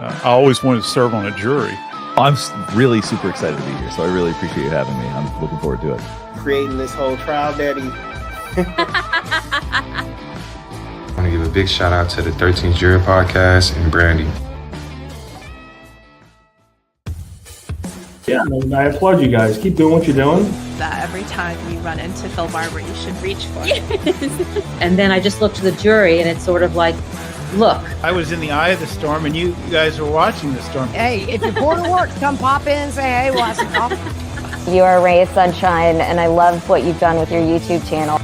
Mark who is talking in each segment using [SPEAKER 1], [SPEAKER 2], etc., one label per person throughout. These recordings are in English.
[SPEAKER 1] I always wanted to serve on a jury.
[SPEAKER 2] I'm really super excited to be here, so I really appreciate you having me. I'm looking forward to it.
[SPEAKER 3] Creating this whole trial, Daddy.
[SPEAKER 4] I want to give a big shout out to the 13th Jury Podcast and Brandi.
[SPEAKER 5] Yeah, I applaud you guys. Keep doing what you're doing.
[SPEAKER 6] That every time you run into Phil Barber, you should reach for it.
[SPEAKER 7] And then I just look to the jury, and it's sort of like, look.
[SPEAKER 1] I was in the eye of the storm, and you guys were watching the storm.
[SPEAKER 8] Hey, if your porter works, come pop in and say, hey, we'll have some coffee.
[SPEAKER 9] You are a ray of sunshine, and I love what you've done with your YouTube channel.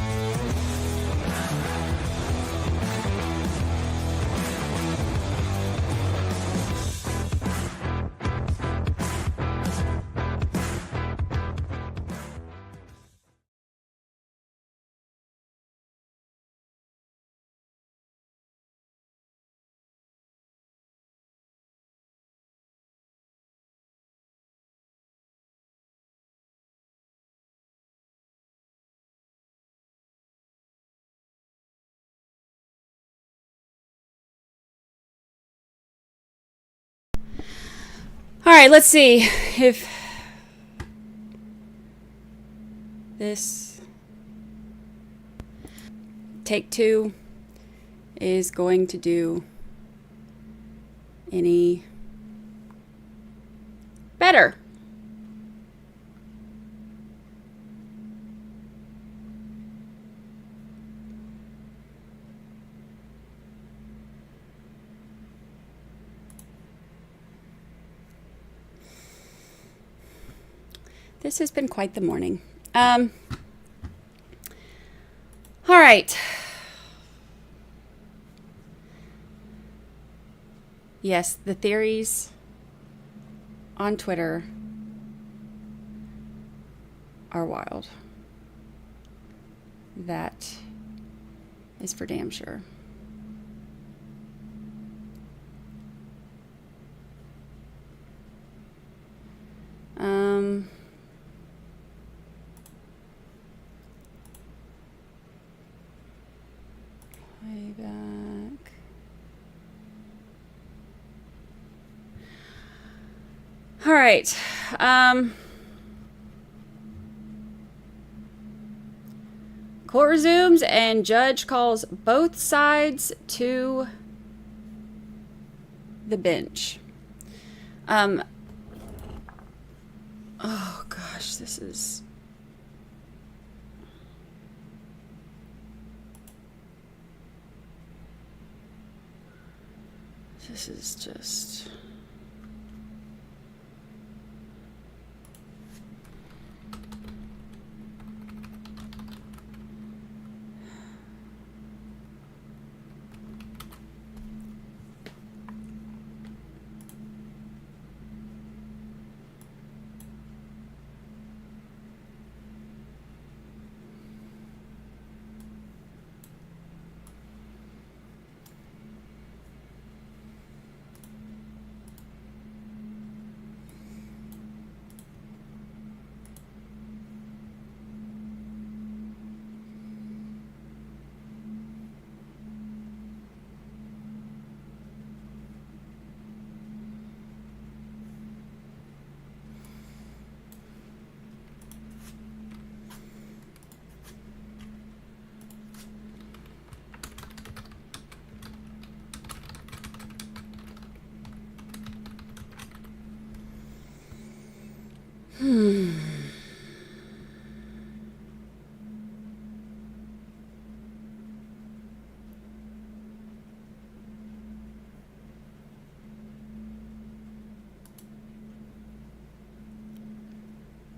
[SPEAKER 10] All right, let's see if this take 2 is going to do any better. This has been quite the morning. All right. Yes, the theories on Twitter are wild. That is for damn sure. Way back. All right. Court resumes and judge calls both sides to the bench. Oh gosh, this is... This is just...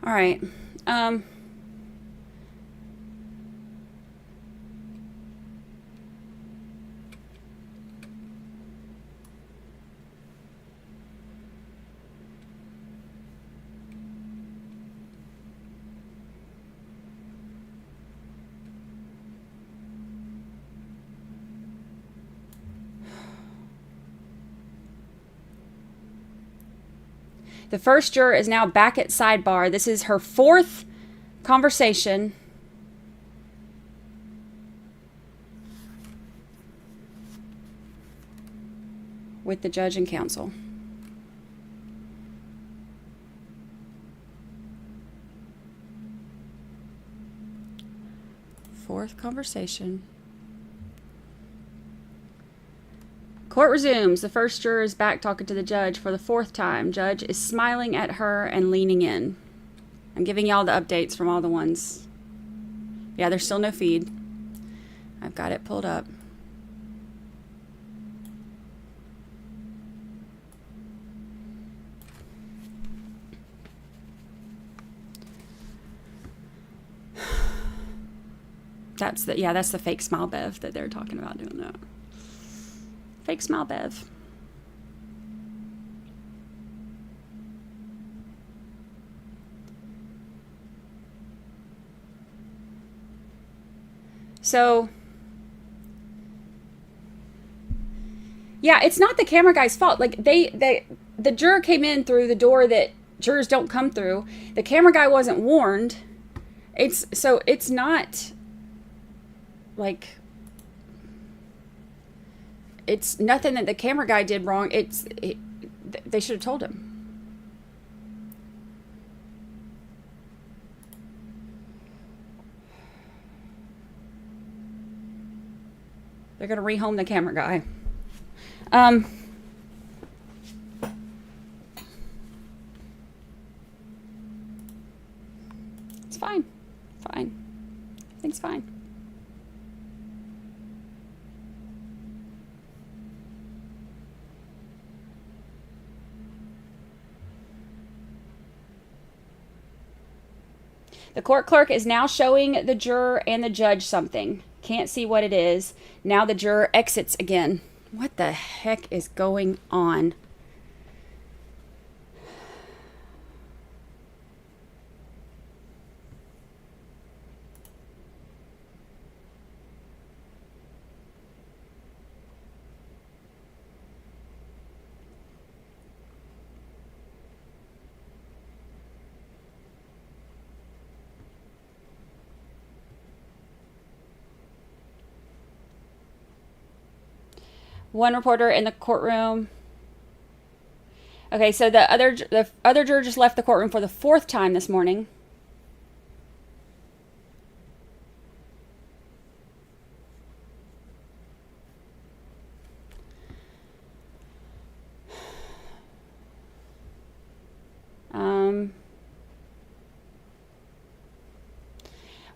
[SPEAKER 10] All right. The first juror is now back at sidebar. This is her 4th conversation. With the judge and counsel. Fourth conversation. Court resumes. The first juror is back talking to the judge for the fourth time. Judge is smiling at her and leaning in. I'm giving y'all the updates from all the ones. Yeah, there's still no feed. I've got it pulled up. That's the fake smile Bev that they're talking about doing that. Fake smile Bev. So, yeah, it's not the camera guy's fault. Like the juror came in through the door that jurors don't come through. The camera guy wasn't warned. It's not like it's nothing that the camera guy did wrong. They should have told him. They're going to rehome the camera guy. It's fine. Fine. Everything's fine. The court clerk is now showing the juror and the judge something. Can't see what it is. Now the juror exits again. What the heck is going on? One reporter in the courtroom. Okay, so the other juror just left the courtroom for the fourth time this morning.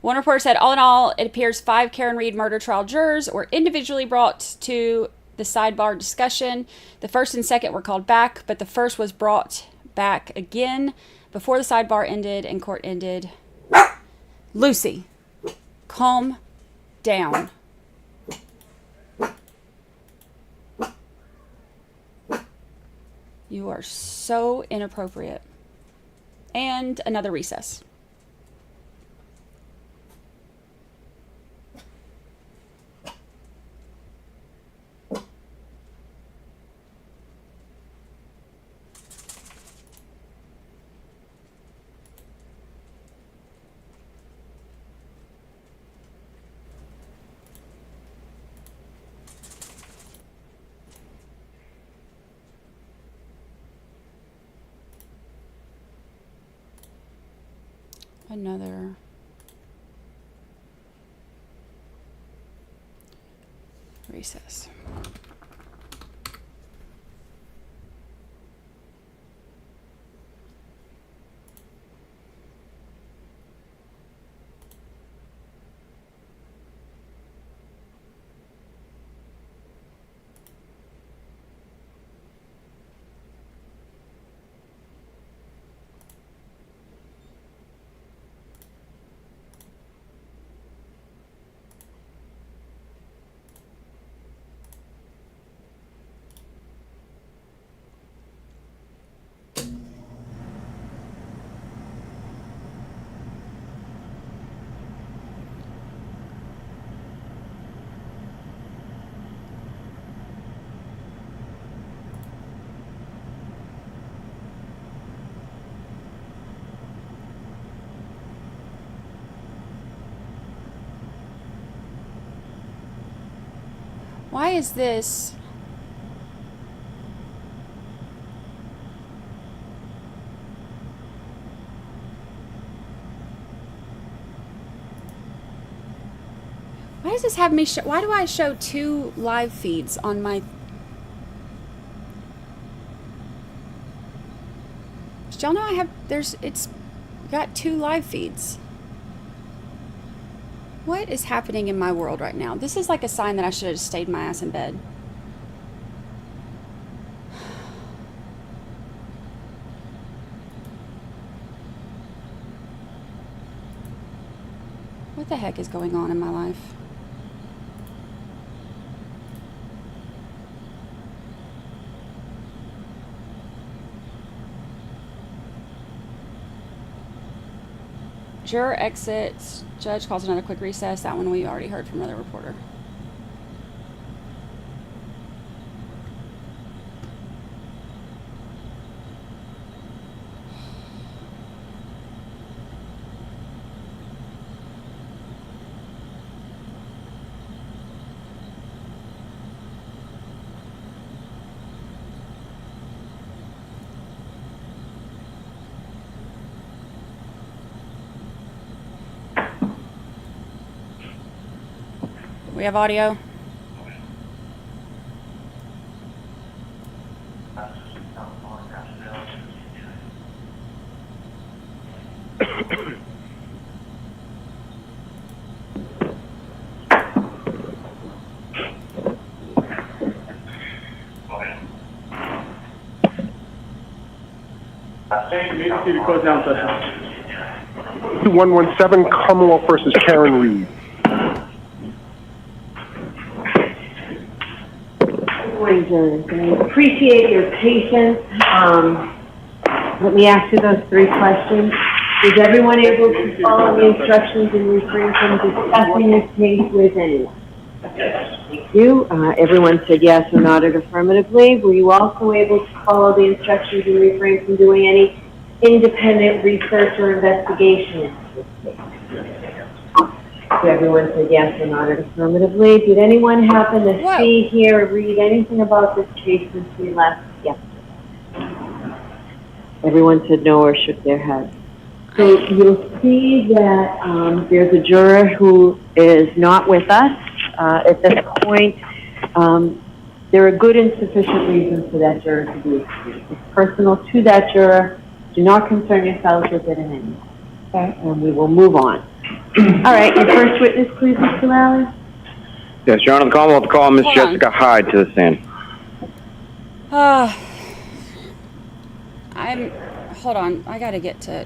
[SPEAKER 10] One reporter said, all in all, it appears 5 Karen Reed murder trial jurors were individually brought to the sidebar discussion. The first and second were called back, but the first was brought back again before the sidebar ended and court ended. Lucy, calm down. You are so inappropriate. And another recess. Another recess. Why is this? Why does this have me why do I show 2 live feeds on my... Did y'all know I have... It's got 2 live feeds. What is happening in my world right now? This is like a sign that I should have just stayed my ass in bed. What the heck is going on in my life? Juror exits. Judge calls another quick recess. That one we already heard from another reporter. We have audio.
[SPEAKER 5] Close down session.
[SPEAKER 11] 117 Commonwealth versus Karen Reed.
[SPEAKER 12] I appreciate your patience. Let me ask you those 3 questions. Is everyone able to follow the instructions and refrain from discussing this case with anyone? Thank you. Everyone said yes or nodded affirmatively. Were you also able to follow the instructions and refrain from doing any independent research or investigation into this case? So everyone said yes or nodded affirmatively. Did anyone happen to see, hear, or read anything about this case since we left yesterday? Everyone said no or shook their heads. So you'll see that there's a juror who is not with us at this point. There are good and sufficient reasons for that juror to be excused. It's personal to that juror. Do not concern yourselves with it in any way. Okay, and we will move on. All right, your first witness, please, Mr. Lally.
[SPEAKER 13] Yes, Your Honor, the Commonwealth call Ms. Jessica Hyde to the stand.
[SPEAKER 10] Hold on, I gotta get to,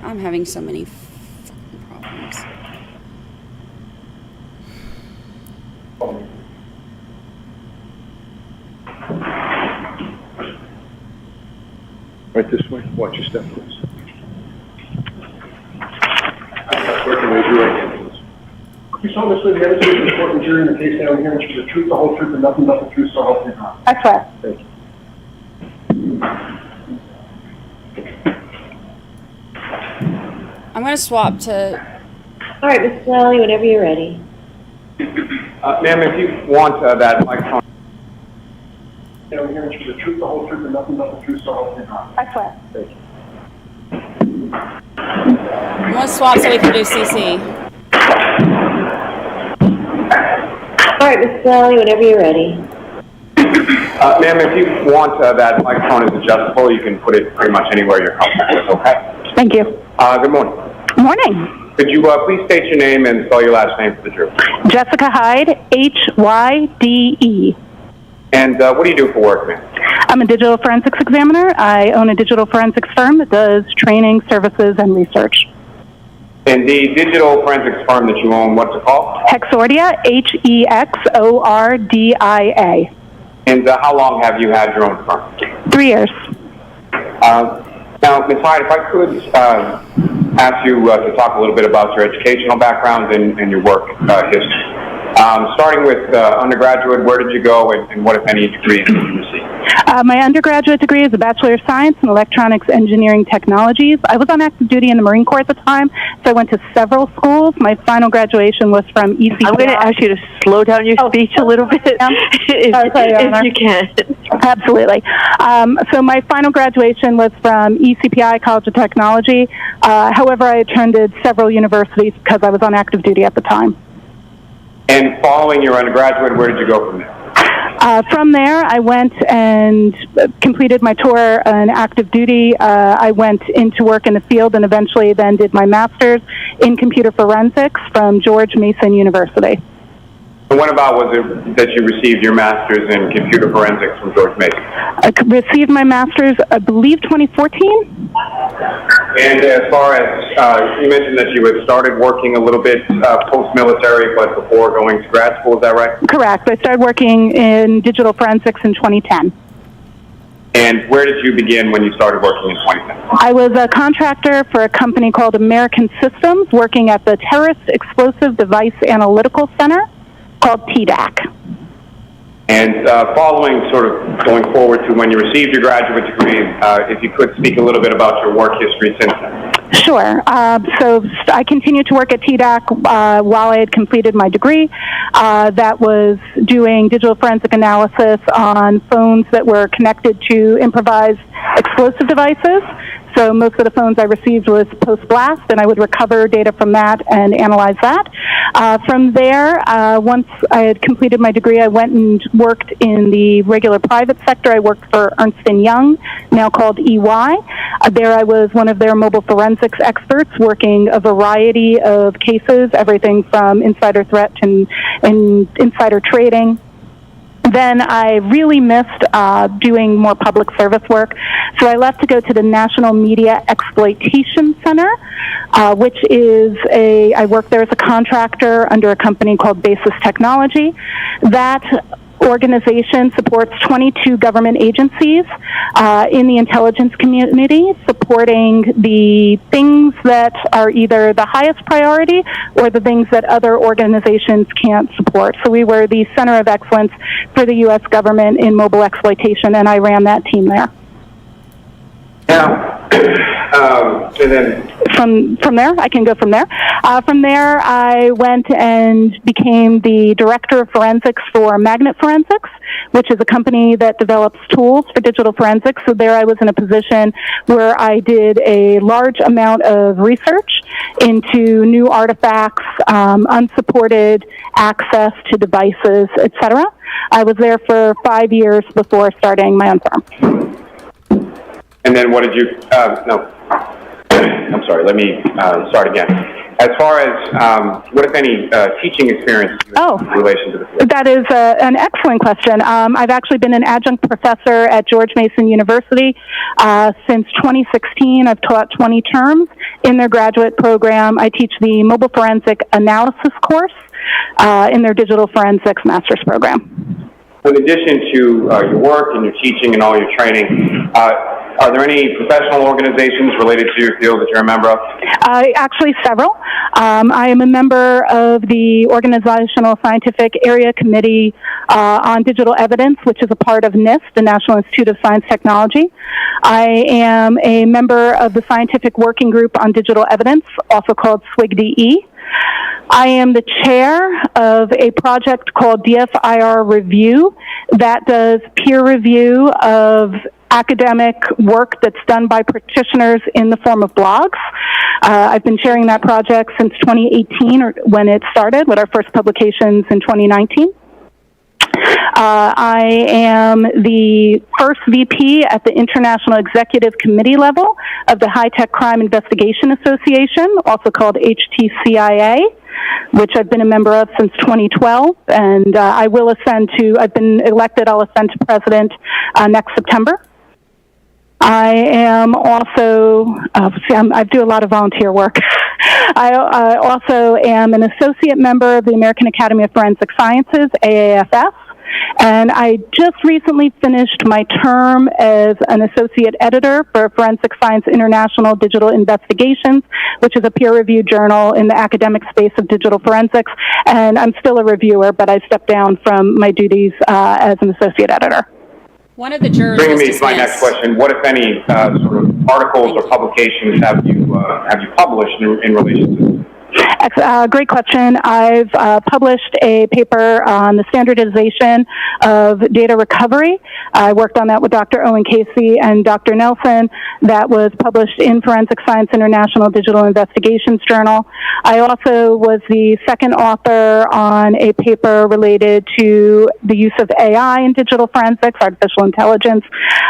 [SPEAKER 10] I'm having so many fucking problems.
[SPEAKER 11] Right this way. Watch your step, please. You saw this way, the evidence is important jury in the case down here, and she's the truth, the whole truth, and nothing but the truth, so help me God.
[SPEAKER 12] That's right.
[SPEAKER 11] Thank you.
[SPEAKER 10] I'm gonna swap to...
[SPEAKER 12] All right, Mr. Lally, whenever you're ready.
[SPEAKER 13] Ma'am, if you want that microphone.
[SPEAKER 11] Down here, and she's the truth, the whole truth, and nothing but the truth, so help me God.
[SPEAKER 12] That's right.
[SPEAKER 11] Thank you.
[SPEAKER 10] I'm gonna swap so we can do CC.
[SPEAKER 12] All right, Mr. Lally, whenever you're ready.
[SPEAKER 13] Ma'am, if you want that microphone is adjustable, you can put it pretty much anywhere you're comfortable with, okay?
[SPEAKER 14] Thank you.
[SPEAKER 13] Good morning.
[SPEAKER 14] Morning.
[SPEAKER 13] Could you please state your name and spell your last name for the jury?
[SPEAKER 14] Jessica Hyde, Hyde.
[SPEAKER 13] And what do you do for work, ma'am?
[SPEAKER 14] I'm a digital forensics examiner. I own a digital forensics firm that does training, services, and research.
[SPEAKER 13] And the digital forensics firm that you own, what's it called?
[SPEAKER 14] Hexordia, Hexordia.
[SPEAKER 13] And how long have you had your own firm?
[SPEAKER 14] 3 years.
[SPEAKER 13] Now, Ms. Hyde, if I could ask you to talk a little bit about your educational background and your work history. Starting with undergraduate, where did you go and what, if any, degrees did you receive?
[SPEAKER 14] My undergraduate degree is a Bachelor of Science in Electronics Engineering Technologies. I was on active duty in the Marine Corps at the time, so I went to several schools. My final graduation was from ECPI.
[SPEAKER 15] I'm going to ask you to slow down your speech a little bit, if you can.
[SPEAKER 14] Absolutely. So my final graduation was from ECPI, College of Technology. However, I attended several universities because I was on active duty at the time.
[SPEAKER 13] And following your undergraduate, where did you go from there?
[SPEAKER 14] From there, I went and completed my tour on active duty. I went into work in the field and eventually then did my master's in computer forensics from George Mason University.
[SPEAKER 13] And when about was it that you received your master's in computer forensics from George Mason?
[SPEAKER 14] I received my master's, I believe, 2014.
[SPEAKER 13] And as far as, you mentioned that you had started working a little bit post-military, but before going to grad school, is that right?
[SPEAKER 14] Correct. I started working in digital forensics in 2010.
[SPEAKER 13] And where did you begin when you started working in 2010?
[SPEAKER 14] I was a contractor for a company called American Systems, working at the Terrorist Explosive Device Analytical Center, called TDAC.
[SPEAKER 13] And following sort of going forward to when you received your graduate degree, if you could speak a little bit about your work history since then.
[SPEAKER 14] Sure. So I continued to work at TDAC while I had completed my degree. That was doing digital forensic analysis on phones that were connected to improvised explosive devices. So most of the phones I received was post-blast, and I would recover data from that and analyze that. From there, once I had completed my degree, I went and worked in the regular private sector. I worked for Ernst & Young, now called EY. There I was one of their mobile forensics experts, working a variety of cases, everything from insider threat and insider trading. Then I really missed doing more public service work, so I left to go to the National Media Exploitation Center, which is I work there as a contractor under a company called Basis Technology. That organization supports 22 government agencies in the intelligence community, supporting the things that are either the highest priority or the things that other organizations can't support. So we were the center of excellence for the U.S. government in mobile exploitation, and I ran that team there.
[SPEAKER 13] Now, and then
[SPEAKER 14] from there, I can go from there. From there, I went and became the director of forensics for Magnet Forensics, which is a company that develops tools for digital forensics. So there I was in a position where I did a large amount of research into new artifacts, unsupported access to devices, etc. I was there for 5 years before starting my own firm.
[SPEAKER 13] And then what did you, no, I'm sorry, let me start again. As far as what, if any, teaching experience you have in relation to the field?
[SPEAKER 14] That is an excellent question. I've actually been an adjunct professor at George Mason University since 2016. I've taught 20 terms in their graduate program. I teach the mobile forensic analysis course in their digital forensics master's program.
[SPEAKER 13] In addition to your work and your teaching and all your training, are there any professional organizations related to your field that you're a member of?
[SPEAKER 14] Actually, several. I am a member of the Organizational Scientific Area Committee on Digital Evidence, which is a part of NIST, the National Institute of Science Technology. I am a member of the Scientific Working Group on Digital Evidence, also called SWIG-DE. I am the chair of a project called DFIR Review that does peer review of academic work that's done by practitioners in the form of blogs. I've been chairing that project since 2018, or when it started, with our first publications in 2019. I am the first VP at the International Executive Committee level of the High Tech Crime Investigation Association, also called HTCIA, which I've been a member of since 2012, and I've been elected, I'll ascend to president next September. I am also, I do a lot of volunteer work. I also am an associate member of the American Academy of Forensic Sciences, AAFS, and I just recently finished my term as an associate editor for Forensic Science International Digital Investigations, which is a peer-reviewed journal in the academic space of digital forensics, and I'm still a reviewer, but I stepped down from my duties as an associate editor.
[SPEAKER 10] One of the jurors
[SPEAKER 13] bringing me to my next question, what, if any, sort of articles or publications have you published in relation to this?
[SPEAKER 14] forensics. Great question. I've published a paper on the standardization of data recovery. I worked on that with Dr. Owen Casey and Dr. Nelson. That was published in Forensic Science International Digital Investigations Journal. I also was the second author on a paper related to the use of AI in digital forensics, artificial intelligence,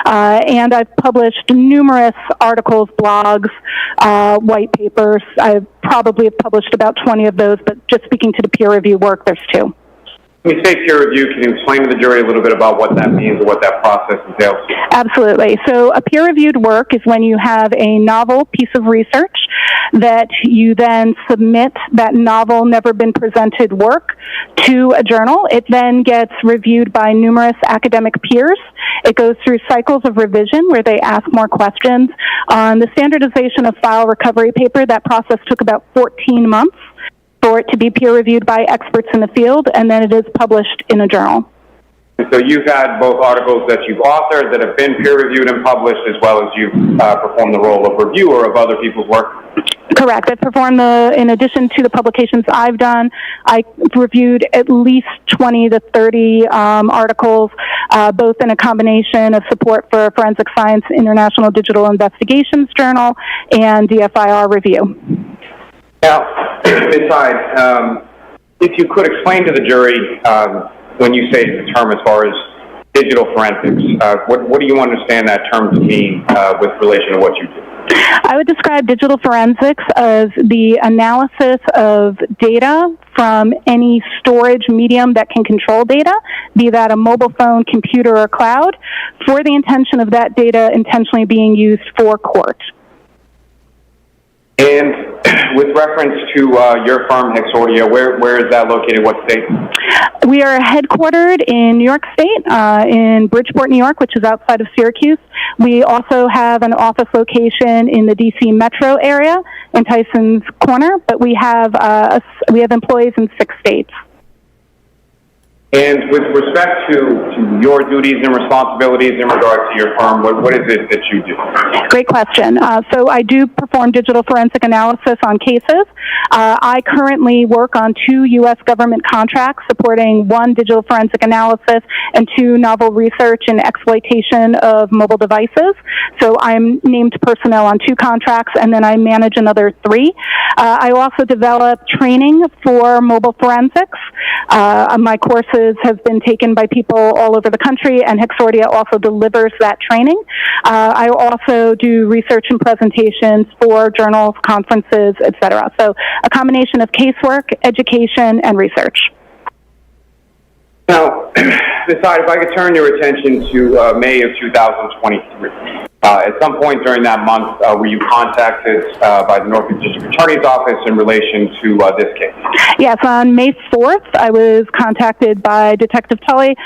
[SPEAKER 14] and I've published numerous articles, blogs, white papers. I probably have published about 20 of those, but just speaking to the peer review work, there's 2.
[SPEAKER 13] When you say peer review, can you explain to the jury a little bit about what that means or what that process entails?
[SPEAKER 14] Absolutely. So a peer-reviewed work is when you have a novel piece of research that you then submit that novel, never been presented work to a journal. It then gets reviewed by numerous academic peers. It goes through cycles of revision where they ask more questions. On the standardization of file recovery paper, that process took about 14 months for it to be peer-reviewed by experts in the field, and then it is published in a journal.
[SPEAKER 13] So you've had both articles that you've authored that have been peer-reviewed and published, as well as you've performed the role of reviewer of other people's work?
[SPEAKER 14] Correct. I've performed in addition to the publications I've done, I reviewed at least 20 to 30 articles, both in a combination of support for Forensic Science International Digital Investigations Journal and DFIR review.
[SPEAKER 13] Now, Ms. Hyde, if you could explain to the jury, when you say the term as far as digital forensics, what do you understand that term to mean with relation to what you do?
[SPEAKER 14] I would describe digital forensics as the analysis of data from any storage medium that can control data, be that a mobile phone, computer, or cloud, for the intention of that data intentionally being used for court.
[SPEAKER 13] And with reference to your firm, Hexordia, where is that located? What state?
[SPEAKER 14] We are headquartered in New York State, in Bridgeport, New York, which is outside of Syracuse. We also have an office location in the D.C. metro area in Tyson's Corner, but we have employees in 6 states.
[SPEAKER 13] And with respect to your duties and responsibilities in regard to your firm, what is it that you do?
[SPEAKER 14] Great question. So I do perform digital forensic analysis on cases. I currently work on 2 U.S. government contracts supporting 1 digital forensic analysis and 2 novel research and exploitation of mobile devices. So I'm named personnel on 2 contracts, and then I manage another 3. I also develop training for mobile forensics. My courses have been taken by people all over the country, and Hexordia also delivers that training. I also do research and presentations for journals, conferences, etc. So a combination of casework, education, and research.
[SPEAKER 13] Now, if I could turn your attention to May of 2023. At some point during that month, were you contacted by the Norfolk District Attorney's Office in relation to this case?
[SPEAKER 14] Yes, on May 4th, I was contacted by Detective Tully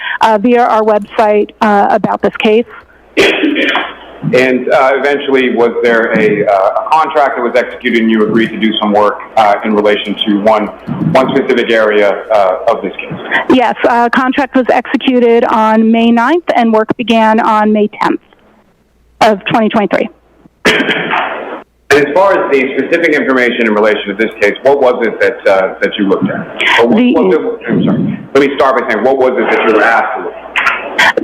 [SPEAKER 14] via our website about this case.
[SPEAKER 13] And eventually, was there a contract that was executed and you agreed to do some work in relation to one specific area of this case?
[SPEAKER 14] Yes, contract was executed on May 9th and work began on May 10th of 2023.
[SPEAKER 13] And as far as the specific information in relation to this case, what was it that you looked at? I'm sorry. Let me start by saying, what was it that you were asked to look at?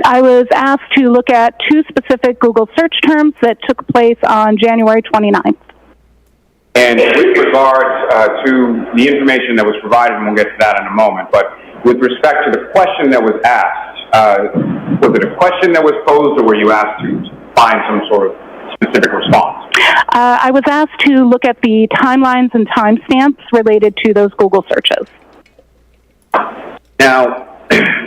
[SPEAKER 14] I was asked to look at 2 specific Google search terms that took place on January 29th.
[SPEAKER 13] And with regard to the information that was provided, and we'll get to that in a moment, but with respect to the question that was asked, was it a question that was posed, or were you asked to find some sort of specific response?
[SPEAKER 14] I was asked to look at the timelines and timestamps related to those Google searches.
[SPEAKER 13] Now,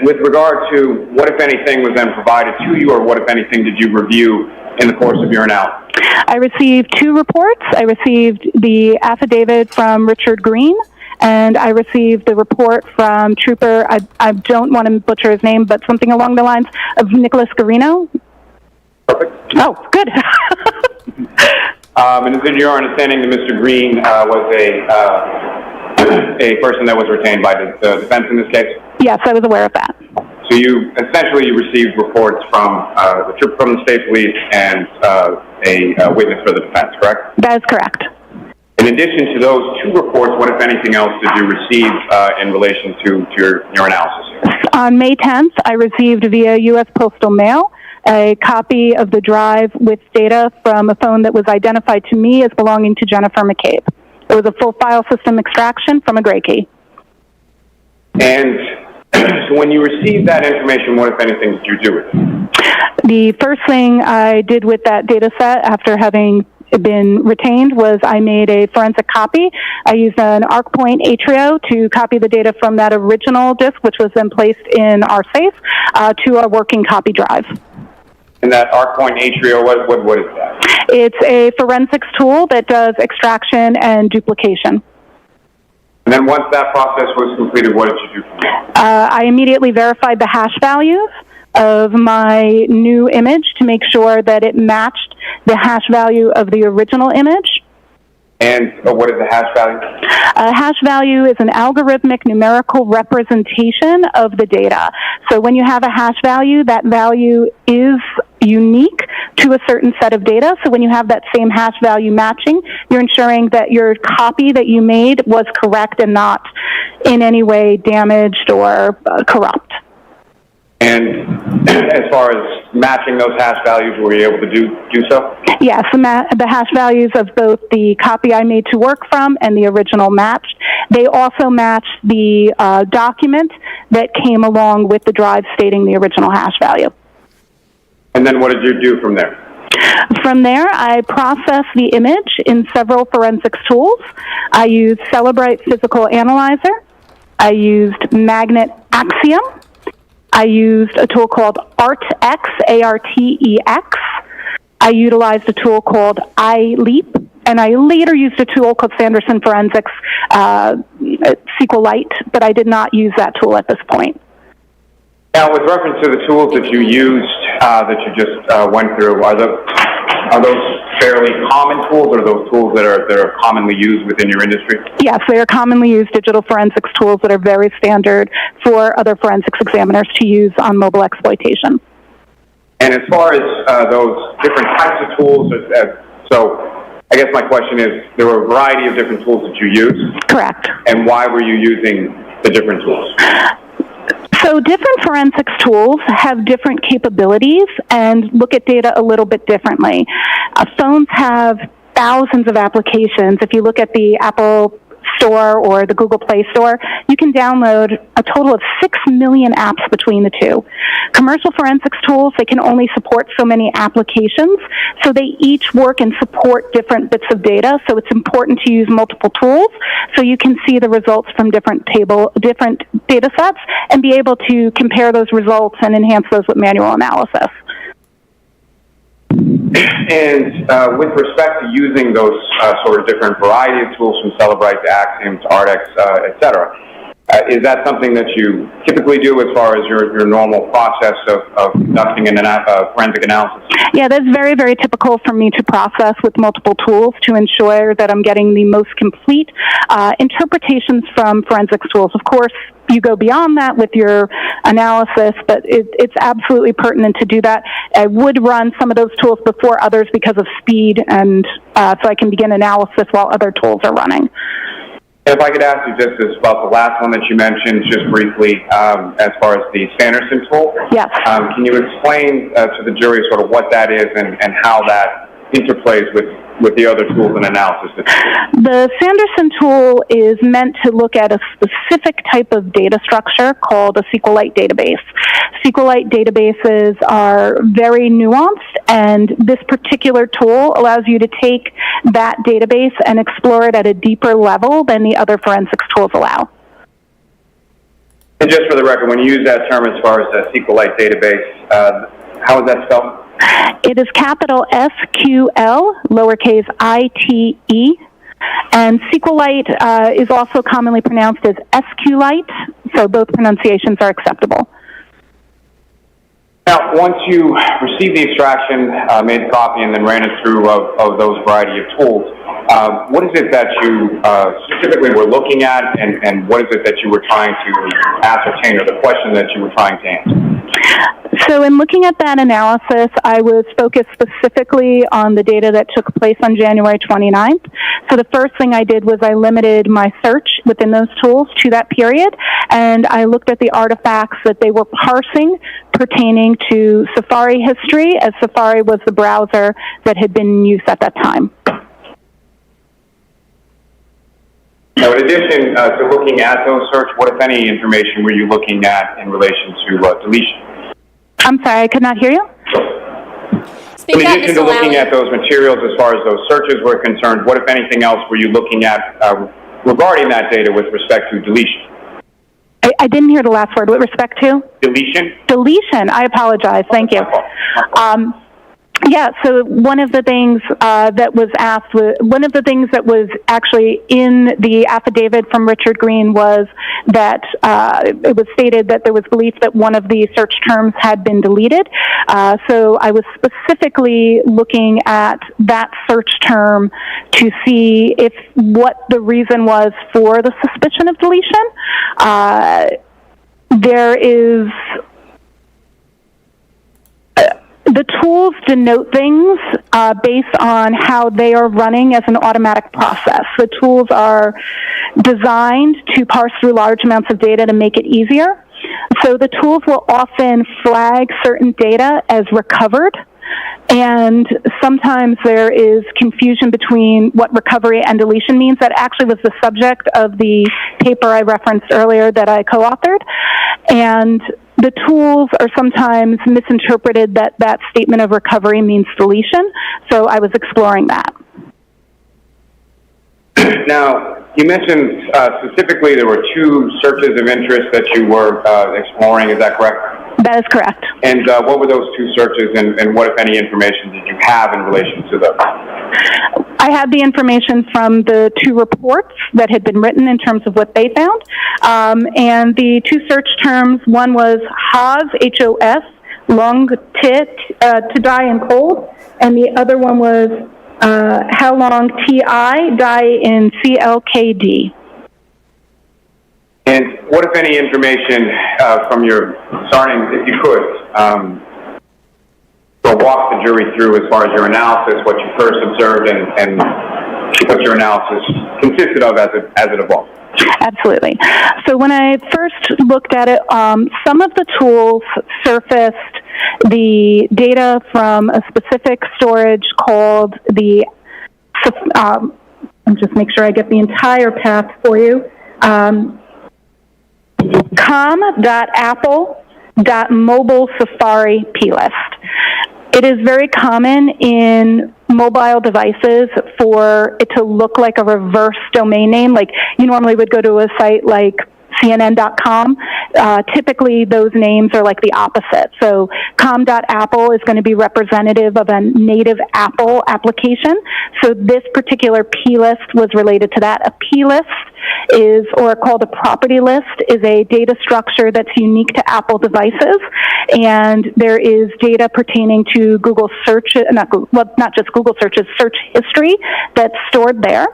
[SPEAKER 13] with regard to what, if anything, was then provided to you, or what, if anything, did you review in the course of your analysis? I
[SPEAKER 14] received 2 reports. I received the affidavit from Richard Green, and I received the report from Trooper, I don't want to butcher his name, but something along the lines of Nicholas Garino.
[SPEAKER 13] Perfect.
[SPEAKER 14] Oh, good.
[SPEAKER 13] And is it your understanding that Mr. Green was a person that was retained by the defense in this case?
[SPEAKER 14] Yes, I was aware of that.
[SPEAKER 13] So you essentially received reports from the state police and a witness for the defense, correct?
[SPEAKER 14] That is correct.
[SPEAKER 13] And In addition to those 2 reports, what, if anything else, did you receive in relation to your analysis here?
[SPEAKER 14] On May 10th, I received via U.S. Postal Mail a copy of the drive with data from a phone that was identified to me as belonging to Jennifer McCabe. It was a full file system extraction from a gray key.
[SPEAKER 13] And so when you received that information, what, if anything, did you do with it?
[SPEAKER 14] The first thing I did with that data set after having been retained was I made a forensic copy. I used an ArcPoint Atrio to copy the data from that original disk, which was then placed in our safe, to our working copy drive.
[SPEAKER 13] And that ArcPoint Atrio, what is that?
[SPEAKER 14] It's a forensics tool that does extraction and duplication.
[SPEAKER 13] And then once that process was completed, what did you do from there?
[SPEAKER 14] I immediately verified the hash values of my new image to make sure that it matched the hash value of the original image.
[SPEAKER 13] And what is the hash value?
[SPEAKER 14] A hash value is an algorithmic numerical representation of the data. So when you have a hash value, that value is unique to a certain set of data. So when you have that same hash value matching, you're ensuring that your copy that you made was correct and not in any way damaged or corrupt.
[SPEAKER 13] And as far as matching those hash values, were you able to do so?
[SPEAKER 14] Yes, the hash values of both the copy I made to work from and the original matched. They also matched the document that came along with the drive stating the original hash value.
[SPEAKER 13] And then what did you do from there?
[SPEAKER 14] From there, I processed the image in several forensics tools. I used Celebrite Physical Analyzer. I used Magnet Axiom. I used a tool called ARTX, A-R-T-E-X. I utilized a tool called iLeap, and I later used a tool called Sanderson Forensics SQLite, but I did not use that tool at this point.
[SPEAKER 13] Now, with reference to the tools that you used, that you just went through, are those fairly common tools, or are those tools that are commonly used within your industry?
[SPEAKER 14] Yes, they are commonly used digital forensics tools that are very standard for other forensics examiners to use on mobile exploitation.
[SPEAKER 13] And as far as those different types of tools, so I guess my question is, there were a variety of different tools that you used?
[SPEAKER 14] Correct.
[SPEAKER 13] And why were you using the different tools?
[SPEAKER 14] So different forensics tools have different capabilities and look at data a little bit differently. Phones have thousands of applications. If you look at the Apple Store or the Google Play Store, you can download a total of 6 million apps between the two. Commercial forensics tools, they can only support so many applications, so they each work and support different bits of data, so it's important to use multiple tools so you can see the results from different data sets and be able to compare those results and enhance those with manual analysis.
[SPEAKER 13] And with respect to using those sort of different variety of tools from Celebrite to Axiom to ARTX, et cetera, is that something that you typically do as far as your normal process of conducting a forensic analysis?
[SPEAKER 14] Yeah, that's very, very typical for me to process with multiple tools to ensure that I'm getting the most complete interpretations from forensics tools. Of course, you go beyond that with your analysis, but it's absolutely pertinent to do that. I would run some of those tools before others because of speed, and so I can begin analysis while other tools are running.
[SPEAKER 13] If I could ask you just about the last one that you mentioned, just briefly, as far as the Sanderson tool.
[SPEAKER 14] Yes.
[SPEAKER 13] Can you explain to the jury sort of what that is and how that interplays with the other tools and analysis?
[SPEAKER 14] The Sanderson tool is meant to look at a specific type of data structure called a SQLite database. SQLite databases are very nuanced, and this particular tool allows you to take that database and explore it at a deeper level than the other forensics tools allow.
[SPEAKER 13] And just for the record, when you use that term as far as a SQLite database, how is that spelled?
[SPEAKER 14] It is capital SQL, lowercase I-T-E, and SQLite is also commonly pronounced as SQLite, so both pronunciations are acceptable.
[SPEAKER 13] Now, once you received the extraction, made the copy, and then ran it through of those variety of tools, what is it that you specifically were looking at, and what is it that you were trying to ascertain, or the question that you were trying to answer?
[SPEAKER 14] So in looking at that analysis, I was focused specifically on the data that took place on January 29th. So the first thing I did was I limited my search within those tools to that period, and I looked at the artifacts that they were parsing pertaining to Safari history, as Safari was the browser that had been in use at that time.
[SPEAKER 13] Now, in addition to looking at those search, what, if any, information were you looking at in relation to deletion?
[SPEAKER 14] I'm sorry, I could not hear you.
[SPEAKER 10] Speak
[SPEAKER 13] in
[SPEAKER 10] up,
[SPEAKER 13] addition
[SPEAKER 10] Ms.
[SPEAKER 13] to looking
[SPEAKER 10] O'Malley.
[SPEAKER 13] at those materials as far as those searches were concerned, what, if anything else, were you looking at regarding that data with respect to deletion?
[SPEAKER 14] I didn't hear the last word. With respect to?
[SPEAKER 13] Deletion?
[SPEAKER 14] Deletion. I apologize. Thank you. Yeah, so one of the things that was asked, one of the things that was actually in the affidavit from Richard Green was that it was stated that there was belief that one of the search terms had been deleted. So I was specifically looking at that search term to see if what the reason was for the suspicion of deletion. There is... The tools denote things based on how they are running as an automatic process. The tools are designed to parse through large amounts of data to make it easier. So the tools will often flag certain data as recovered, and sometimes there is confusion between what recovery and deletion means. That actually was the subject of the paper I referenced earlier that I co-authored. And the tools are sometimes misinterpreted that that statement of recovery means deletion, so I was exploring that.
[SPEAKER 13] Now, you mentioned specifically there were two searches of interest that you were exploring, is that correct?
[SPEAKER 14] That is correct.
[SPEAKER 13] And what were those two searches, and what, if any, information did you have in relation to those?
[SPEAKER 14] I had the information from the two reports that had been written in terms of what they found. And the two search terms, one was HOS, H-O-S, long to die in cold, and the other one was how long T-I, die in C-L-K-D.
[SPEAKER 13] And what, if any, information from your, starting, if you could, walk the jury through as far as your analysis, what you first observed, and what your analysis consisted of as it evolved?
[SPEAKER 14] Absolutely. So when I first looked at it, some of the tools surfaced the data from a specific storage called the, I'll just make sure I get the entire path for you, com.apple.mobile Safari plist. It is very common in mobile devices for it to look like a reverse domain name. Like you normally would go to a site like CNN.com. Typically, those names are like the opposite. So com.apple is going to be representative of a native Apple application. So this particular plist was related to that. A plist is, or called a property list, is a data structure that's unique to Apple devices, and there is data pertaining to Google search, not just Google searches, search history that's stored there.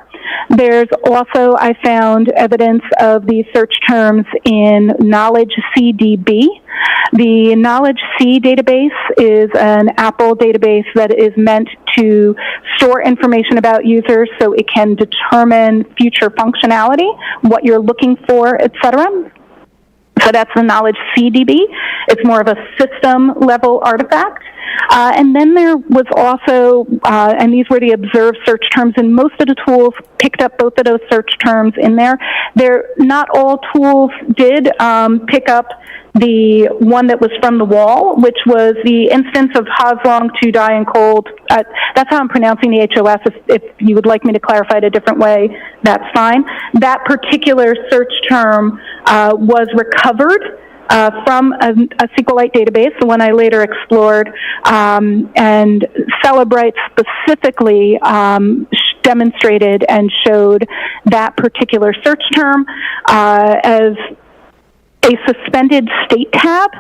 [SPEAKER 14] There's also, I found evidence of these search terms in Knowledge CDB. The Knowledge C database is an Apple database that is meant to store information about users so it can determine future functionality, what you're looking for, etc. So that's the Knowledge CDB. It's more of a system-level artifact. And then there was also, and these were the observed search terms, and most of the tools picked up both of those search terms in there. Not all tools did pick up the one that was from the wall, which was the instance of Haslong to die in cold. That's how I'm pronouncing the HOS. If you would like me to clarify it a different way, that's fine. That particular search term was recovered from a SQLite database, the one I later explored, and Celebrite specifically demonstrated and showed that particular search term as a suspended state tab,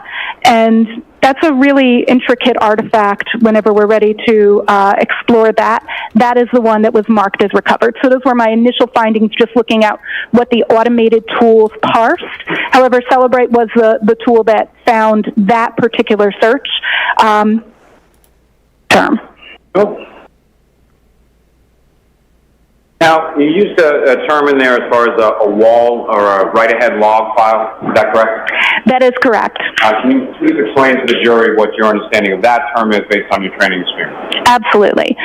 [SPEAKER 14] and that's a really intricate artifact whenever we're ready to explore that. That is the one that was marked as recovered. So those were my initial findings, just looking at what the automated tools parsed. However, Celebrate was the tool that found that particular search term.
[SPEAKER 13] Cool. Now, you used a term in there as far as a wall or a write-ahead log file. Is that correct?
[SPEAKER 14] That is correct.
[SPEAKER 13] Can you please explain to the jury what your understanding of that term is based on your training experience?
[SPEAKER 14] Absolutely.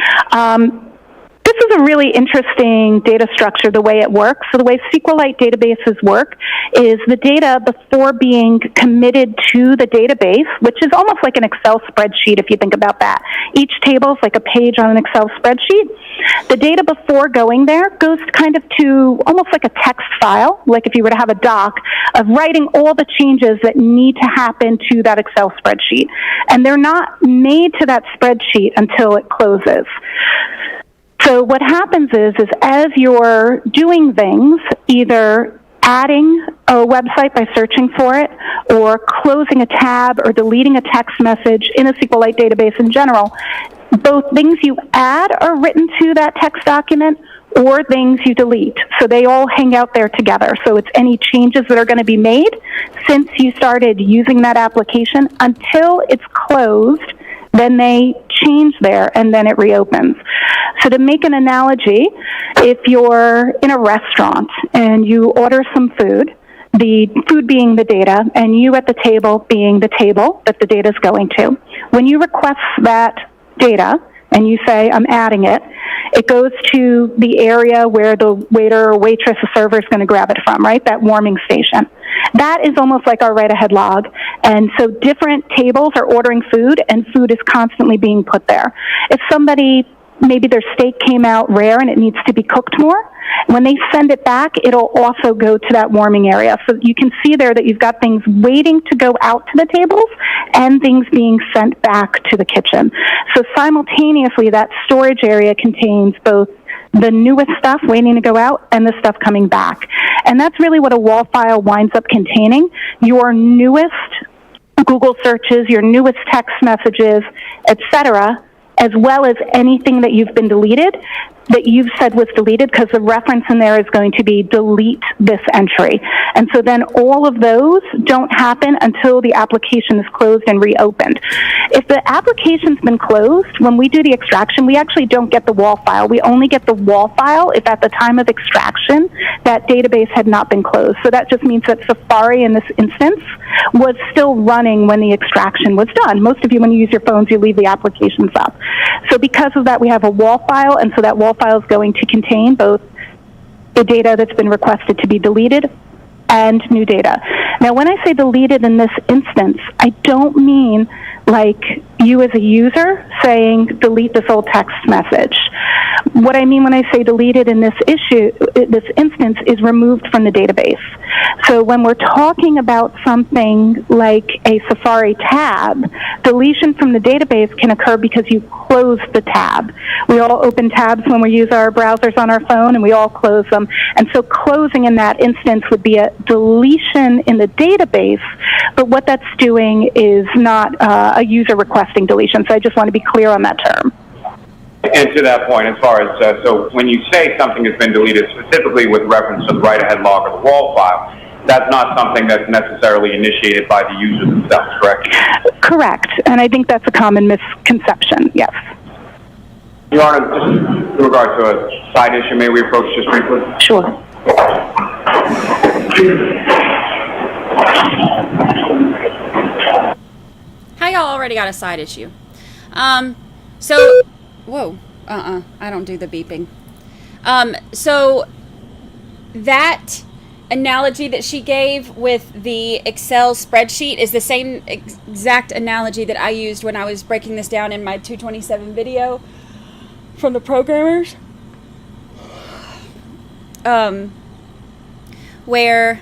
[SPEAKER 14] This is a really interesting data structure, the way it works. So the way SQLite databases work is the data before being committed to the database, which is almost like an Excel spreadsheet if you think about that. Each table is like a page on an Excel spreadsheet. The data before going there goes kind of to almost like a text file, like if you were to have a doc, of writing all the changes that need to happen to that Excel spreadsheet. And they're not made to that spreadsheet until it closes. So what happens is as you're doing things, either adding a website by searching for it, or closing a tab or deleting a text message in a SQLite database in general, both things you add are written to that text document or things you delete. So they all hang out there together. So it's any changes that are going to be made since you started using that application until it's closed. Then they change there, and then it reopens. So to make an analogy, if you're in a restaurant and you order some food, the food being the data, and you at the table being the table that the data is going to, when you request that data and you say, I'm adding it, it goes to the area where the waiter or waitress or server is going to grab it from, right? That warming station. That is almost like our write-ahead log. And so different tables are ordering food, and food is constantly being put there. If somebody, maybe their steak came out rare and it needs to be cooked more, when they send it back, it'll also go to that warming area. So you can see there that you've got things waiting to go out to the tables and things being sent back to the kitchen. So simultaneously, that storage area contains both the newest stuff waiting to go out and the stuff coming back. And that's really what a wall file winds up containing: your newest Google searches, your newest text messages, etc., as well as anything that you've been deleted, that you've said was deleted, because the reference in there is going to be delete this entry. And so then all of those don't happen until the application is closed and reopened. If the application's been closed, when we do the extraction, we actually don't get the wall file. We only get the wall file if at the time of extraction that database had not been closed. So that just means that Safari in this instance was still running when the extraction was done. Most of you, when you use your phones, you leave the applications up. So because of that, we have a wall file, and so that wall file is going to contain both the data that's been requested to be deleted and new data. Now, when I say deleted in this instance, I don't mean like you as a user saying delete this old text message. What I mean when I say deleted in this instance is removed from the database. So when we're talking about something like a Safari tab, deletion from the database can occur because you close the tab. We all open tabs when we use our browsers on our phone, and we all close them. And so closing in that instance would be a deletion in the database, but what that's doing is not a user requesting deletion. So I just want to be clear on that term.
[SPEAKER 13] And to that point, as far as, so when you say something has been deleted, specifically with reference to the write-ahead log or the wall file, that's not something that's necessarily initiated by the user themselves, correct?
[SPEAKER 14] Correct. And I think that's a common misconception, yes.
[SPEAKER 13] Your Honor, just in regard to a side issue, may we approach just briefly?
[SPEAKER 14] Sure.
[SPEAKER 10] Hi, y'all already got a side issue. So, whoa, I don't do the beeping. So that analogy that she gave with the Excel spreadsheet is the same exact analogy that I used when I was breaking this down in my 227 video from the programmers. Where,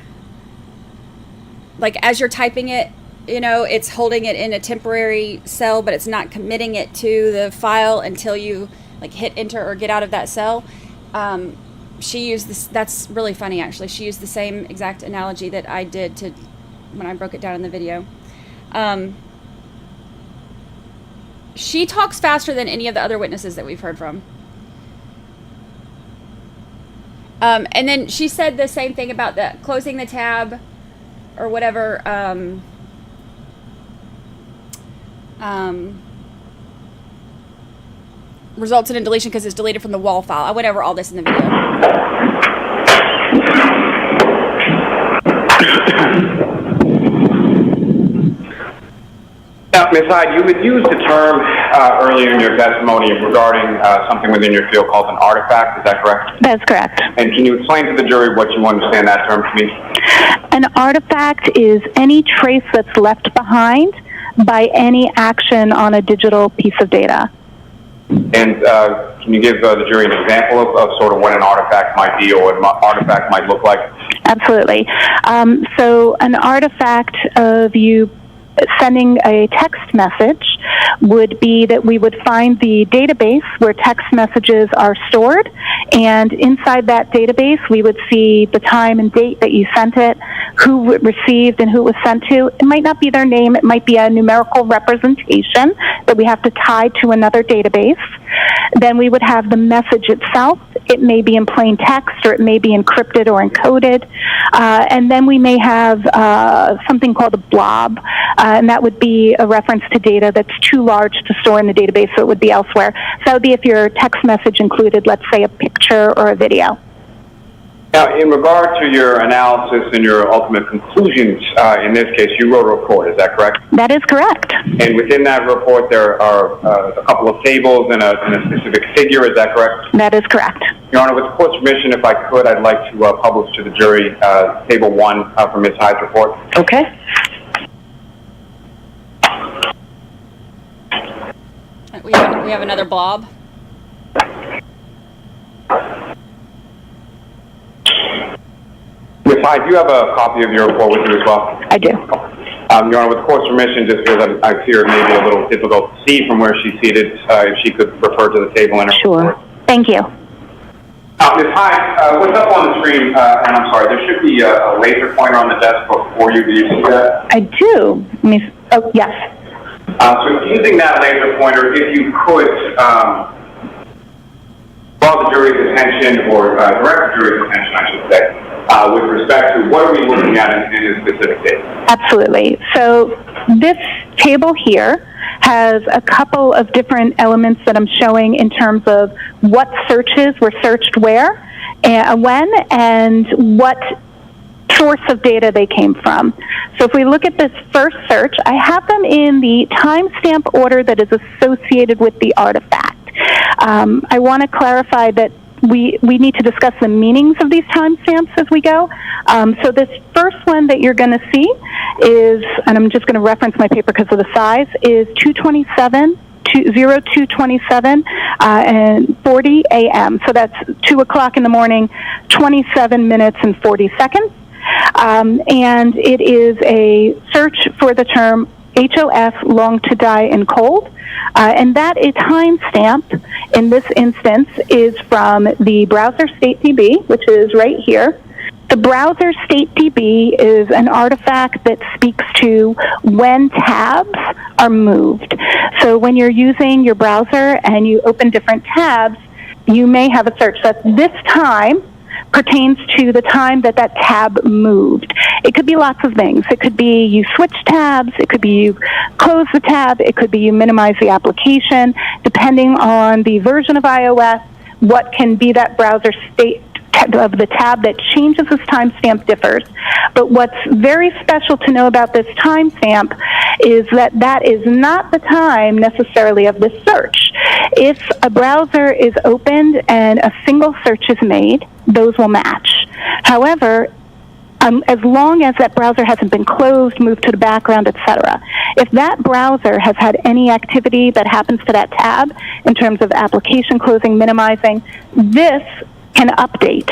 [SPEAKER 10] like, as you're typing it, you know, it's holding it in a temporary cell, but it's not committing it to the file until you, like, hit enter or get out of that cell. She used this, that's really funny actually, she used the same exact analogy that I did to when I broke it down in the video. She talks faster than any of the other witnesses that we've heard from. And then she said the same thing about the closing the tab or whatever. Results in a deletion because it's deleted from the wall file. I went over all this in the video.
[SPEAKER 13] Now, Ms. Hyde, you had used the term earlier in your testimony regarding something within your field called an artifact. Is that correct?
[SPEAKER 14] That's correct.
[SPEAKER 13] And can you explain to the jury what you understand that term to mean?
[SPEAKER 14] An artifact is any trace that's left behind by any action on a digital piece of data.
[SPEAKER 13] And can you give the jury an example of sort of what an artifact might be or what an artifact might look like?
[SPEAKER 14] Absolutely. So an artifact of you sending a text message would be that we would find the database where text messages are stored, and inside that database we would see the time and date that you sent it, who it received and who it was sent to. It might not be their name, it might be a numerical representation that we have to tie to another database. Then we would have the message itself. It may be in plain text or it may be encrypted or encoded. And then we may have something called a blob, and that would be a reference to data that's too large to store in the database, so it would be elsewhere. So that would be if your text message included, let's say, a picture or a video.
[SPEAKER 13] Now, in regard to your analysis and your ultimate conclusions, in this case, you wrote a report, is that correct?
[SPEAKER 14] That is correct.
[SPEAKER 13] And within that report, there are a couple of tables and a specific figure, is that correct?
[SPEAKER 14] That is correct.
[SPEAKER 13] Your Honor, with the court's permission, if I could, I'd like to publish to the jury Table 1 from Ms. Hyde's report.
[SPEAKER 15] Okay.
[SPEAKER 10] We have another blob.
[SPEAKER 13] Ms. Hyde, do you have a copy of your report with you as well?
[SPEAKER 14] I do.
[SPEAKER 13] Your Honor, with the court's permission, just because I fear it may be a little difficult to see from where she's seated, if she could refer to the table in her report.
[SPEAKER 14] Thank you.
[SPEAKER 13] Ms. Hyde, what's up on the screen, and I'm sorry, there should be a laser pointer on the desk before you. Do you see that?
[SPEAKER 14] I do. Oh, yes.
[SPEAKER 13] So using that laser pointer, if you could draw the jury's attention, or direct the jury's attention, I should say, with respect to what are we looking at in this specific table?
[SPEAKER 14] Absolutely. So this table here has a couple of different elements that I'm showing in terms of what searches were searched where, and when, and what source of data they came from. So if we look at this first search, I have them in the timestamp order that is associated with the artifact. I want to clarify that we need to discuss the meanings of these timestamps as we go. So this first one that you're going to see is, and I'm just going to reference my paper because of the size, is 0227 and 40 a.m. So that's 2 o'clock in the morning, 27 minutes and 40 seconds. And it is a search for the term HOF, long to die in cold. And that is timestamp in this instance is from the browser state DB, which is right here. The browser state DB is an artifact that speaks to when tabs are moved. So when you're using your browser and you open different tabs, you may have a search that this time pertains to the time that that tab moved. It could be lots of things. It could be you switch tabs. It could be you close the tab. It could be you minimize the application. Depending on the version of iOS, what can be that browser state of the tab that changes this timestamp differs. But what's very special to know about this timestamp is that that is not the time necessarily of the search. If a browser is opened and a single search is made, those will match. However, as long as that browser hasn't been closed, moved to the background, etc. If that browser has had any activity that happens to that tab in terms of application closing, minimizing, this can update.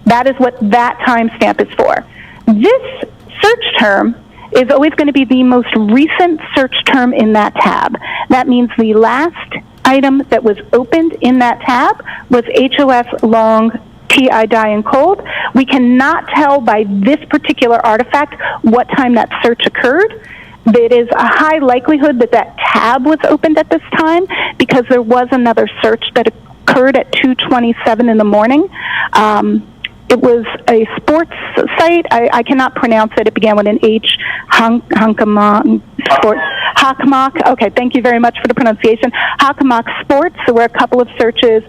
[SPEAKER 14] That is what that timestamp is for. This search term is always going to be the most recent search term in that tab. That means the last item that was opened in that tab was HOF long TI die in cold. We cannot tell by this particular artifact what time that search occurred. It is a high likelihood that that tab was opened at this time because there was another search that occurred at 2:27 in the morning. It was a sports site. I cannot pronounce it. It began with an H. Hockomock Sports. Hockomock. Okay, thank you very much for the pronunciation. Hockomock Sports. There were a couple of searches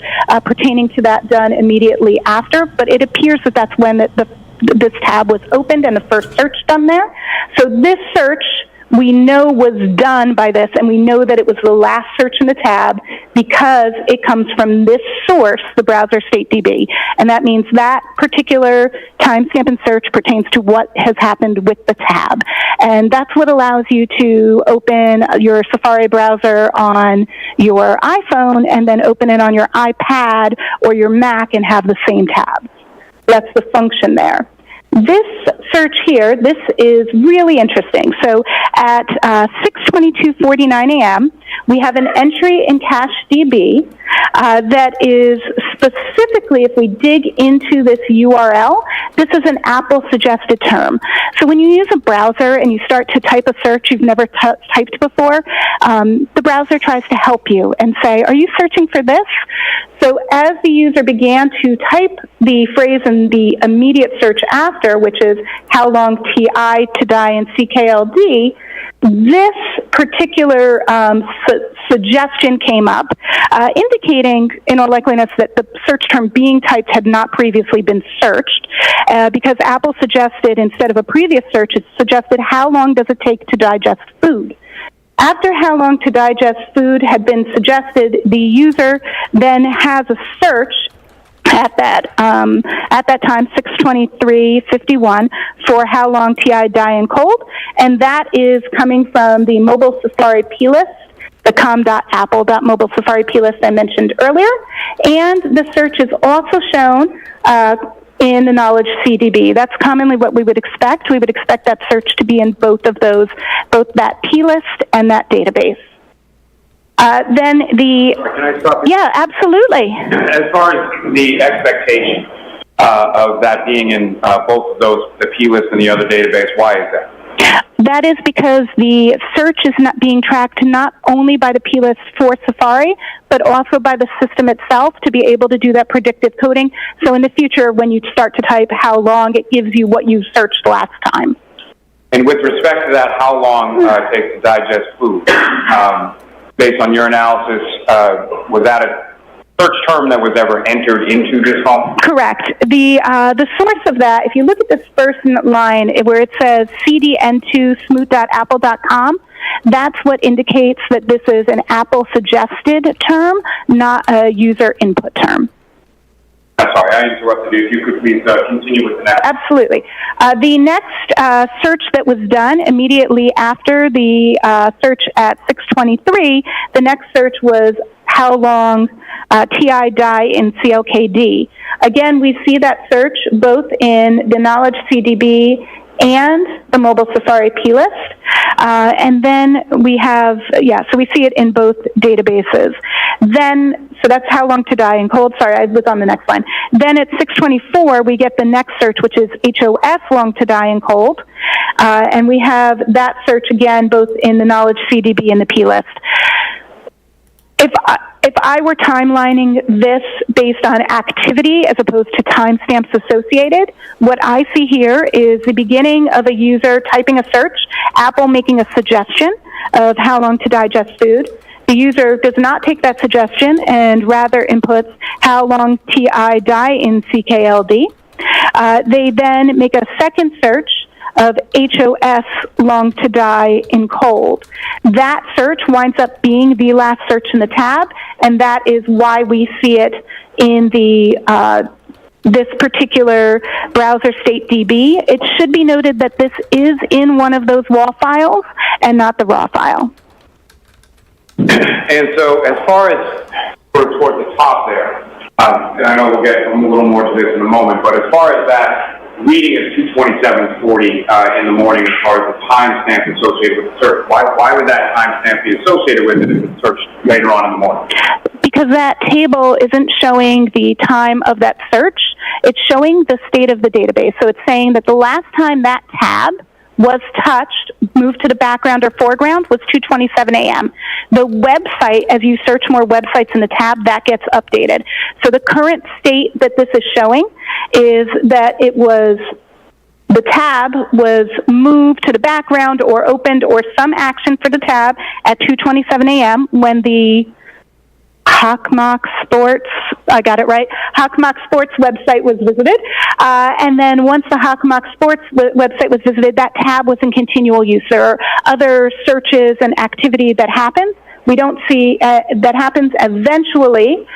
[SPEAKER 14] pertaining to that done immediately after, but it appears that that's when this tab was opened and the first search done there. So this search we know was done by this, and we know that it was the last search in the tab because it comes from this source, the browser state DB. And that means that particular timestamp and search pertains to what has happened with the tab. And that's what allows you to open your Safari browser on your iPhone and then open it on your iPad or your Mac and have the same tab. That's the function there. This search here, this is really interesting. So at 6:22:49 a.m., we have an entry in CashDB that is specifically, if we dig into this URL, this is an Apple suggested term. So when you use a browser and you start to type a search you've never typed before, the browser tries to help you and say, are you searching for this? So as the user began to type the phrase in the immediate search after, which is how long TI to die in CKLD, this particular suggestion came up, indicating, in all likeliness, that the search term being typed had not previously been searched, because Apple suggested, instead of a previous search, it suggested how long does it take to digest food. After how long to digest food had been suggested, the user then has a search at that time, 6:23:51, for how long TI die in cold, and that is coming from the mobile Safari plist, the com.apple.mobile Safari plist I mentioned earlier, and the search is also shown in the knowledge CDB. That's commonly what we would expect. We would expect that search to be in both of those, both that plist and that database. Then the...
[SPEAKER 13] Can I stop you?
[SPEAKER 14] Yeah, absolutely.
[SPEAKER 13] As far as the expectation of that being in both of those, the plist and the other database, why is that?
[SPEAKER 14] That is because the search is not being tracked not only by the plist for Safari, but also by the system itself to be able to do that predictive coding. So in the future, when you start to type how long, it gives you what you searched last time.
[SPEAKER 13] And with respect to that, how long it takes to digest food? Based on your analysis, was that a search term that was ever entered into this home?
[SPEAKER 14] Correct. The source of that, if you look at this first line where it says cdn2smooth.apple.com, that's what indicates that this is an Apple suggested term, not a user input term.
[SPEAKER 13] Sorry, I interrupted you. If you could please continue with the next.
[SPEAKER 14] Absolutely. The next search that was done immediately after the search at 6:23, the next search was how long TI die in CLKD. Again, we see that search both in the Knowledge CDB and the mobile Safari plist. And then we have, so we see it in both databases. Then, so that's how long to die in cold. Sorry, I was on the next line. Then at 6:24, we get the next search, which is HOS long to die in cold. And we have that search again, both in the Knowledge CDB and the plist. If I were timelining this based on activity as opposed to timestamps associated, what I see here is the beginning of a user typing a search, Apple making a suggestion of how long to digest food. The user does not take that suggestion and rather inputs how long TI die in CKLD. They then make a second search of HOS long to die in cold. That search winds up being the last search in the tab, and that is why we see it in the this particular browser state DB. It should be noted that this is in one of those WAL files and not the raw file.
[SPEAKER 13] And so as far as toward the top there, and I know we'll get a little more to this in a moment, but as far as that reading is 2:27:40 in the morning as far as the timestamp associated with the search. Why would that timestamp be associated with it if it's searched later on in the morning?
[SPEAKER 14] Because that table isn't showing the time of that search. It's showing the state of the database. So it's saying that the last time that tab was touched, moved to the background or foreground, was 2:27 a.m. The website, as you search more websites in the tab, that gets updated. So the current state that this is showing is that the tab was moved to the background or opened or some action for the tab at 2:27 a.m. when the Hawkmock Sports, I got it right, Hawkmock Sports website was visited. And then once the Hawkmock Sports website was visited, that tab was in continual use. There are other searches and activity that happens. We don't see that happens eventually.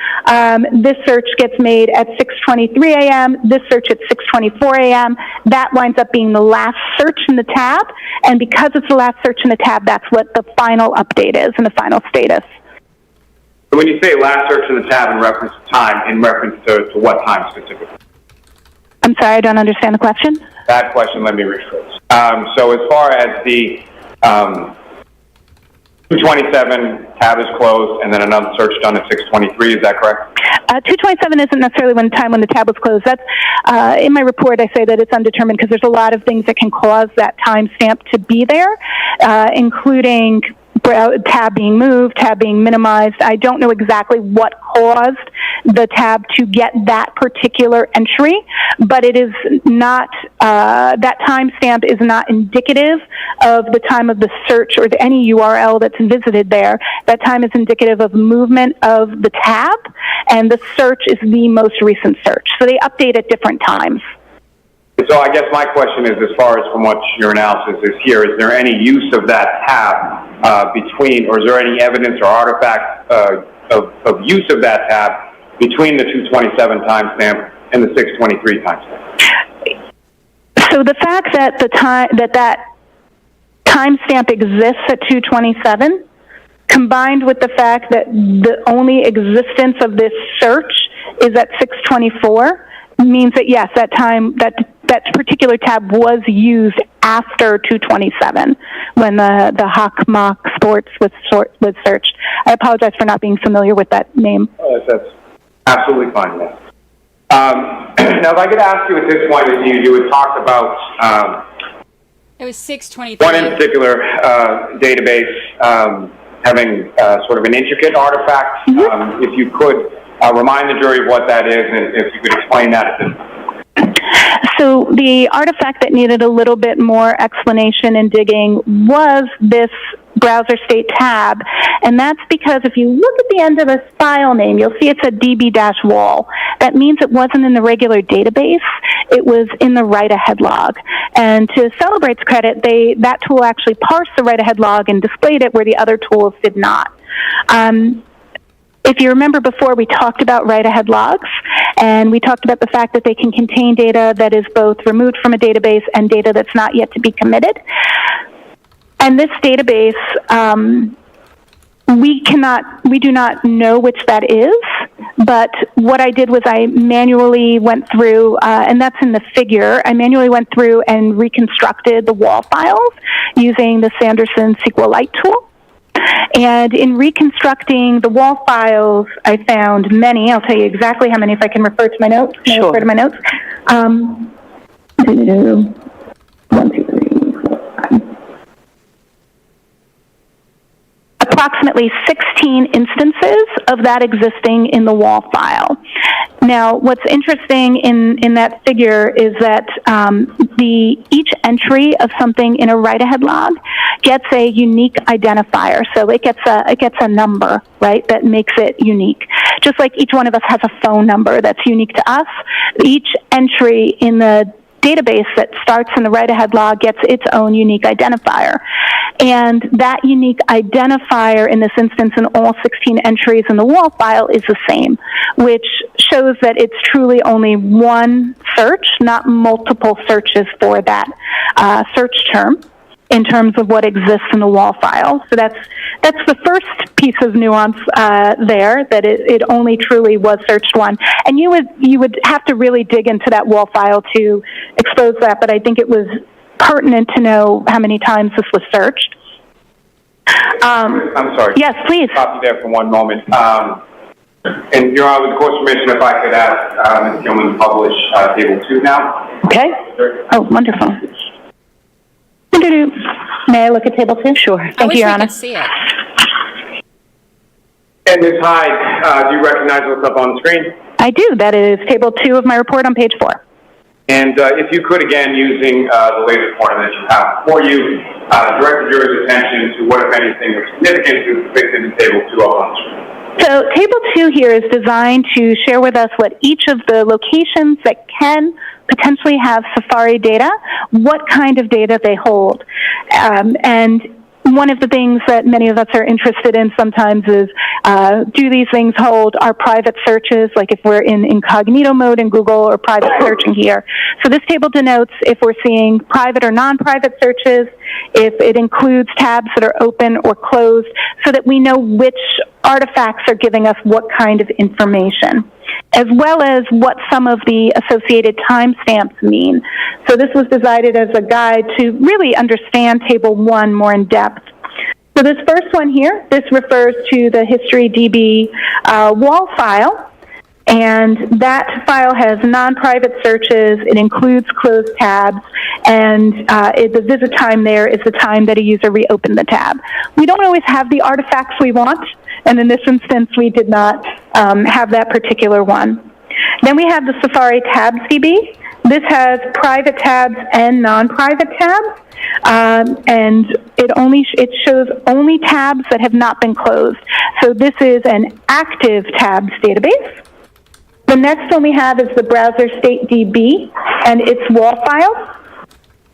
[SPEAKER 14] This search gets made at 6:23 a.m., this search at 6:24 a.m. That winds up being the last search in the tab. And because it's the last search in the tab, that's what the final update is and the final status.
[SPEAKER 13] So when you say last search in the tab in reference to time, in reference to what time specifically?
[SPEAKER 14] I'm sorry, I don't understand the question.
[SPEAKER 13] That question, let me rephrase. So as far as the 227 tab is closed and then another search done at 6:23, is that correct?
[SPEAKER 14] 227 isn't necessarily when the tab was closed. That's in my report. I say that it's undetermined because there's a lot of things that can cause that timestamp to be there, including tab being moved, tab being minimized. I don't know exactly what caused the tab to get that particular entry, but it is not, that timestamp is not indicative of the time of the search or any URL that's visited there. That time is indicative of movement of the tab, and the search is the most recent search. So they update at different times.
[SPEAKER 13] So I guess my question is, as far as from what your analysis is here, is there any use of that tab between, or is there any evidence or artifact of use of that tab between the 227 timestamp and the 623 timestamp?
[SPEAKER 14] So the fact that that timestamp exists at 227, combined with the fact that the only existence of this search is at 624, means that yes, that particular tab was used after 227 when the Hawkmock Sports was searched. I apologize for not being familiar with that name.
[SPEAKER 13] That's absolutely fine. Yeah. Now, if I could ask you at this point, you had talked about
[SPEAKER 10] it was 623.
[SPEAKER 13] One in particular database having sort of an intricate artifact.
[SPEAKER 14] Mm-hmm.
[SPEAKER 13] If you could remind the jury of what that is, and if you could explain that at this point.
[SPEAKER 14] So the artifact that needed a little bit more explanation and digging was this browser state tab, and that's because if you look at the end of the file name, you'll see it's a db-wall. That means it wasn't in the regular database, it was in the write-ahead log. And to Celebrate's credit, that tool actually parsed the write-ahead log and displayed it where the other tools did not. If you remember before, we talked about write-ahead logs, and we talked about the fact that they can contain data that is both removed from a database and data that's not yet to be committed. And this database, we do not know which that is, but what I did was I manually went through, and that's in the figure, I manually went through and reconstructed the wall files using the Sanderson SQLite tool. And in reconstructing the wall files, I found many. I'll tell you exactly how many if I can refer to my notes. Can I refer to my notes? 1, 2, 3, 4, 5. Approximately 16 instances of that existing in the wall file. Now, what's interesting in that figure is that each entry of something in a write-ahead log gets a unique identifier. So it gets a number, right, that makes it unique. Just like each one of us has a phone number that's unique to us, each entry in the database that starts in the write-ahead log gets its own unique identifier. And that unique identifier in this instance in all 16 entries in the wall file is the same, which shows that it's truly only one search, not multiple searches for that search term in terms of what exists in the wall file. So that's the first piece of nuance there, that it only truly was searched one. And you would have to really dig into that wall file to expose that, but I think it was pertinent to know how many times this was searched.
[SPEAKER 13] I'm sorry.
[SPEAKER 14] Yes, please.
[SPEAKER 13] Stop you there for one moment. And Your Honor, with the court's permission, if I could ask Ms. Gilman to publish Table 2 now.
[SPEAKER 14] Okay. Oh, wonderful. May I look at Table 2? Sure. Thank you, Your Honor.
[SPEAKER 10] I wish we could see it.
[SPEAKER 13] And Ms. Hyde, do you recognize what's up on the screen?
[SPEAKER 14] I do. That is Table 2 of my report on page 4.
[SPEAKER 13] And if you could, again, using the latest form that you have before you, direct the jury's attention to what, if anything, is significant is depicted in Table 2 up on the screen.
[SPEAKER 14] So Table 2 here is designed to share with us what each of the locations that can potentially have Safari data, what kind of data they hold. And one of the things that many of us are interested in sometimes is, do these things hold our private searches, like if we're in incognito mode in Google or private searching here. So this table denotes if we're seeing private or non-private searches, if it includes tabs that are open or closed, so that we know which artifacts are giving us what kind of information, as well as what some of the associated timestamps mean. So this was designed as a guide to really understand Table 1 more in depth. So this first one here, this refers to the History DB wall file, and that file has non-private searches, it includes closed tabs, and the visit time there is the time that a user reopened the tab. We don't always have the artifacts we want, and in this instance we did not have that particular one. Then we have the Safari Tabs DB. This has private tabs and non-private tabs, and it shows only tabs that have not been closed. So this is an active tabs database. The next one we have is the Browser State DB and its wall file.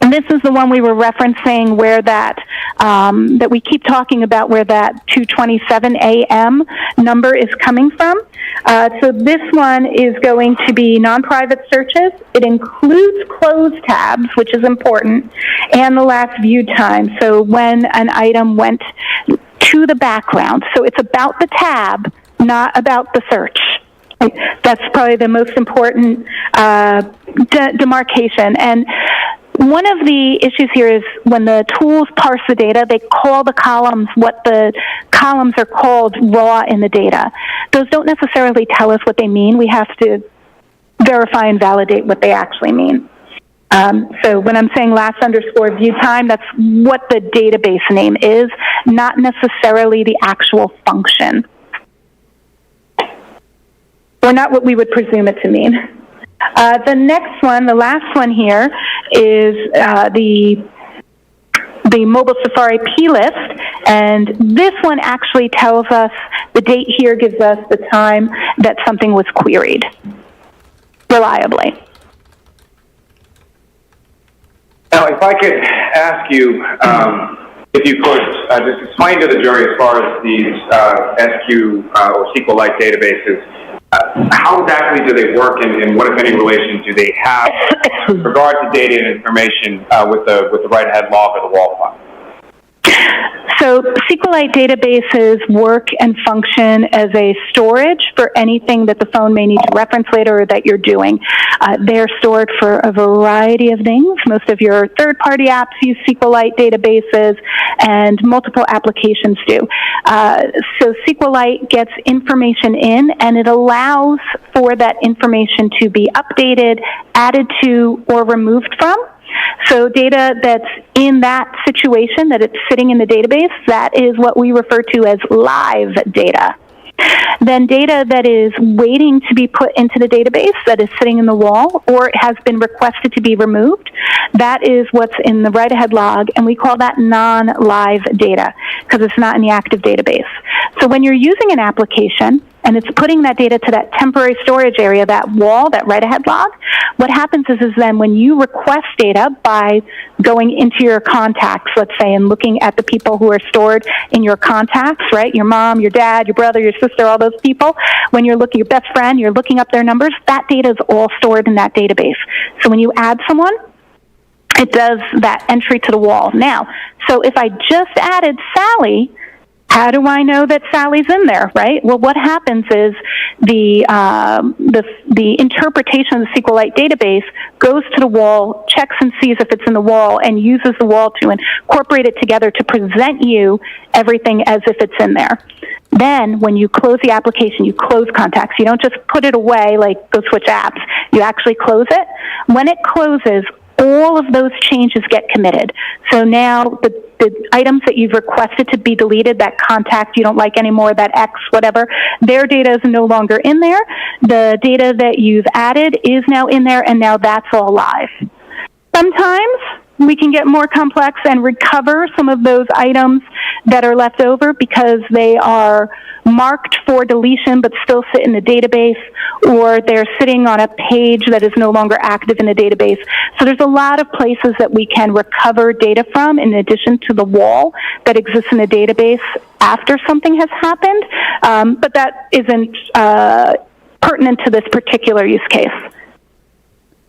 [SPEAKER 14] And this is the one we were referencing where that we keep talking about where that 2:27 a.m. number is coming from. So this one is going to be non-private searches. It includes closed tabs, which is important, and the last view time. So when an item went to the background. So it's about the tab, not about the search. That's probably the most important demarcation. And one of the issues here is when the tools parse the data, they call the columns what the columns are called raw in the data. Those don't necessarily tell us what they mean. We have to verify and validate what they actually mean. So when I'm saying last underscore view time, that's what the database name is, not necessarily the actual function, or not what we would presume it to mean. The next one, the last one here, is the mobile Safari plist, and this one actually tells us, the date here gives us the time that something was queried reliably.
[SPEAKER 13] Now, if I could ask you, if you could just explain to the jury as far as these SQ or SQLite databases, how exactly do they work, and what, if any, relation do they have with regard to data and information with the write-ahead log or the wall file?
[SPEAKER 14] So SQLite databases work and function as a storage for anything that the phone may need to reference later or that you're doing. They're stored for a variety of things. Most of your third-party apps use SQLite databases, and multiple applications do. So SQLite gets information in, and it allows for that information to be updated, added to, or removed from. So data that's in that situation, that it's sitting in the database, that is what we refer to as live data. Then data that is waiting to be put into the database, that is sitting in the wall, or it has been requested to be removed, that is what's in the write-ahead log, and we call that non-live data because it's not in the active database. So when you're using an application and it's putting that data to that temporary storage area, that wall, that write-ahead log, what happens is then when you request data by going into your contacts, let's say, and looking at the people who are stored in your contacts, right? Your mom, your dad, your brother, your sister, all those people. When you're looking, your best friend, you're looking up their numbers, that data is all stored in that database. So when you add someone, it does that entry to the wall. Now, so if I just added Sally, how do I know that Sally's in there, right? Well, what happens is the interpretation of the SQLite database goes to the wall, checks and sees if it's in the wall, and uses the wall to incorporate it together to present you everything as if it's in there. Then, when you close the application, you close contacts. You don't just put it away like go switch apps. You actually close it. When it closes, all of those changes get committed. So now the items that you've requested to be deleted, that contact you don't like anymore, that X, whatever, their data is no longer in there. The data that you've added is now in there, and now that's all live. Sometimes we can get more complex and recover some of those items that are left over because they are marked for deletion but still sit in the database, or they're sitting on a page that is no longer active in the database. So there's a lot of places that we can recover data from in addition to the wall that exists in the database after something has happened, but that isn't pertinent to this particular use case.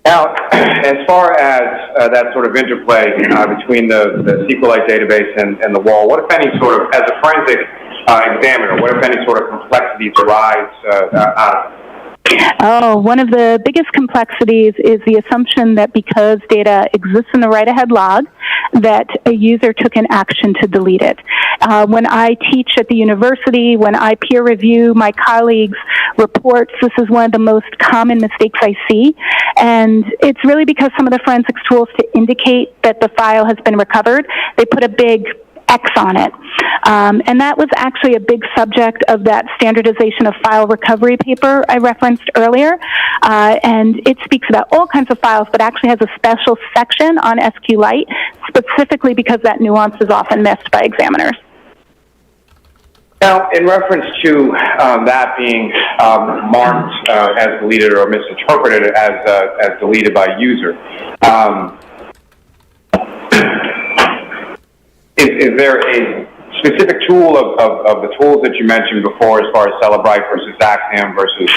[SPEAKER 13] Now, as far as that sort of interplay between the SQLite database and the wall, what, if any, sort of, as a forensic examiner, what, if any, sort of complexities arise out of it?
[SPEAKER 14] Oh, one of the biggest complexities is the assumption that because data exists in the write-ahead log, that a user took an action to delete it. When I teach at the university, when I peer review my colleagues' reports, this is one of the most common mistakes I see. And it's really because some of the forensics tools to indicate that the file has been recovered, they put a big X on it. And that was actually a big subject of that standardization of file recovery paper I referenced earlier. And it speaks about all kinds of files, but actually has a special section on SQLite, specifically because that nuance is often missed by examiners.
[SPEAKER 13] Now, in reference to that being marked as deleted or misinterpreted as deleted by a user, is there a specific tool of the tools that you mentioned before, as far as Cellebrite versus Axiom versus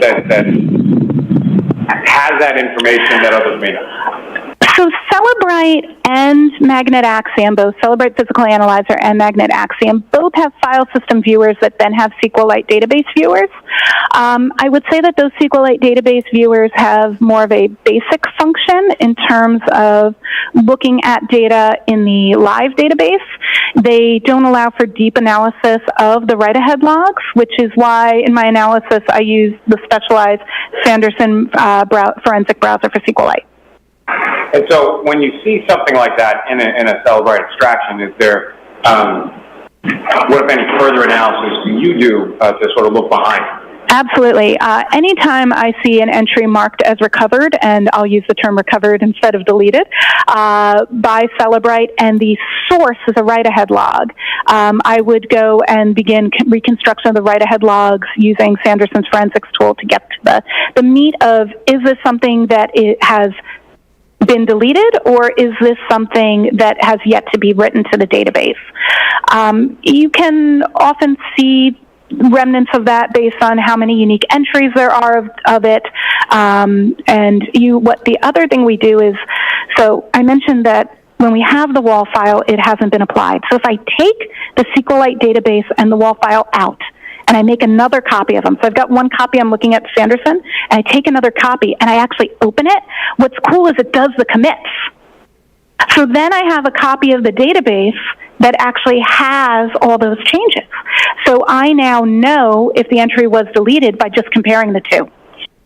[SPEAKER 13] that has that information that others may not?
[SPEAKER 14] So Cellebrite and Magnet Axiom, both Cellebrite Physical Analyzer and Magnet Axiom, both have file system viewers that then have SQLite database viewers. I would say that those SQLite database viewers have more of a basic function in terms of looking at data in the live database. They don't allow for deep analysis of the write-ahead logs, which is why in my analysis I use the specialized Sanderson forensic browser for SQLite.
[SPEAKER 13] And so when you see something like that in a Cellebrite extraction, is there, what, if any, further analysis do you do to sort of look behind?
[SPEAKER 14] Absolutely. Anytime I see an entry marked as recovered, and I'll use the term recovered instead of deleted, by Cellebrite, and the source is a write-ahead log, I would go and begin reconstruction of the write-ahead logs using Sanderson's forensics tool to get to the meat of, is this something that it has been deleted, or is this something that has yet to be written to the database? You can often see remnants of that based on how many unique entries there are of it. And what the other thing we do is, so I mentioned that when we have the wall file, it hasn't been applied. So if I take the SQLite database and the wall file out, and I make another copy of them. So I've got one copy I'm looking at Sanderson, and I take another copy, and I actually open it. What's cool is it does the commits. So then I have a copy of the database that actually has all those changes. So I now know if the entry was deleted by just comparing the two.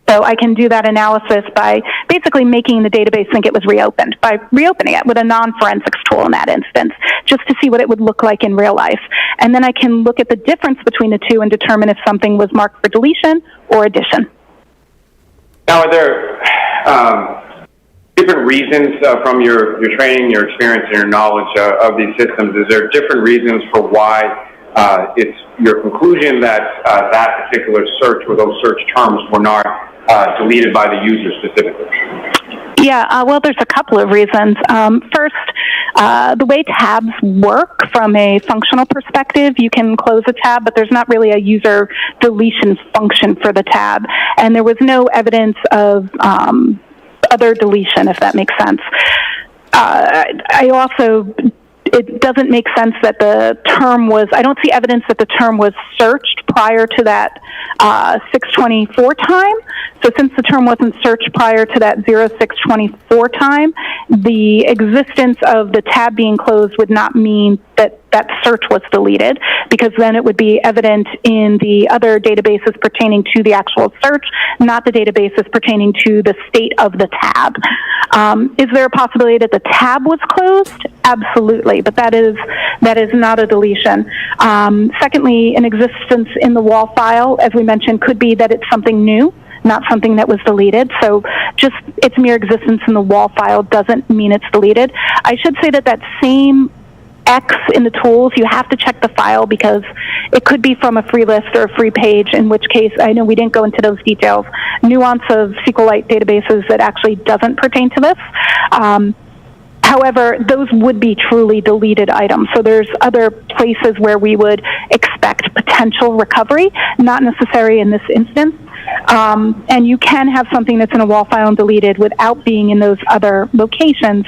[SPEAKER 14] So I can do that analysis by basically making the database think it was reopened, by reopening it with a non-forensics tool in that instance, just to see what it would look like in real life. And then I can look at the difference between the two and determine if something was marked for deletion or addition.
[SPEAKER 13] Now, are there different reasons from your training, your experience, and your knowledge of these systems? Is there different reasons for why it's your conclusion that that particular search or those search terms were not deleted by the user specifically?
[SPEAKER 14] Yeah, well, there's a couple of reasons. First, the way tabs work from a functional perspective, you can close a tab, but there's not really a user deletion function for the tab. And there was no evidence of other deletion, if that makes sense. I also it doesn't make sense that the term was, I don't see evidence that the term was searched prior to that 624 time. So since the term wasn't searched prior to that 0624 time, the existence of the tab being closed would not mean that that search was deleted, because then it would be evident in the other databases pertaining to the actual search, not the databases pertaining to the state of the tab. Is there a possibility that the tab was closed? Absolutely, but that is not a deletion. Secondly, an existence in the wall file, as we mentioned, could be that it's something new, not something that was deleted. So just its mere existence in the wall file doesn't mean it's deleted. I should say that that same X in the tools, you have to check the file, because it could be from a free list or a free page, in which case, I know we didn't go into those details, nuance of SQLite databases that actually doesn't pertain to this. However, those would be truly deleted items. So there's other places where we would expect potential recovery, not necessary in this instance. And you can have something that's in a wall file and deleted without being in those other locations.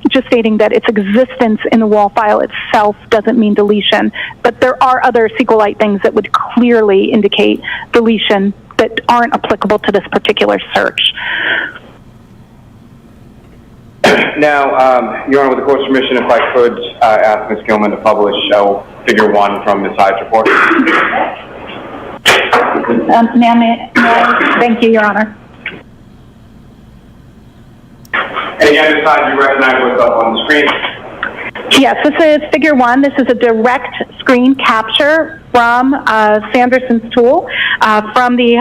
[SPEAKER 14] Just stating that its existence in the wall file itself doesn't mean deletion. But there are other SQLite things that would clearly indicate deletion that aren't applicable to this particular search.
[SPEAKER 13] Now, Your Honor, with the court's permission, if I could ask Ms. Gilman to publish Figure 1 from Ms. Hyde's report.
[SPEAKER 14] Thank you, Your Honor.
[SPEAKER 13] And again, Ms. Hyde, you recognize what's up on the screen?
[SPEAKER 14] Yes, this is Figure 1. This is a direct screen capture from Sanderson's tool from the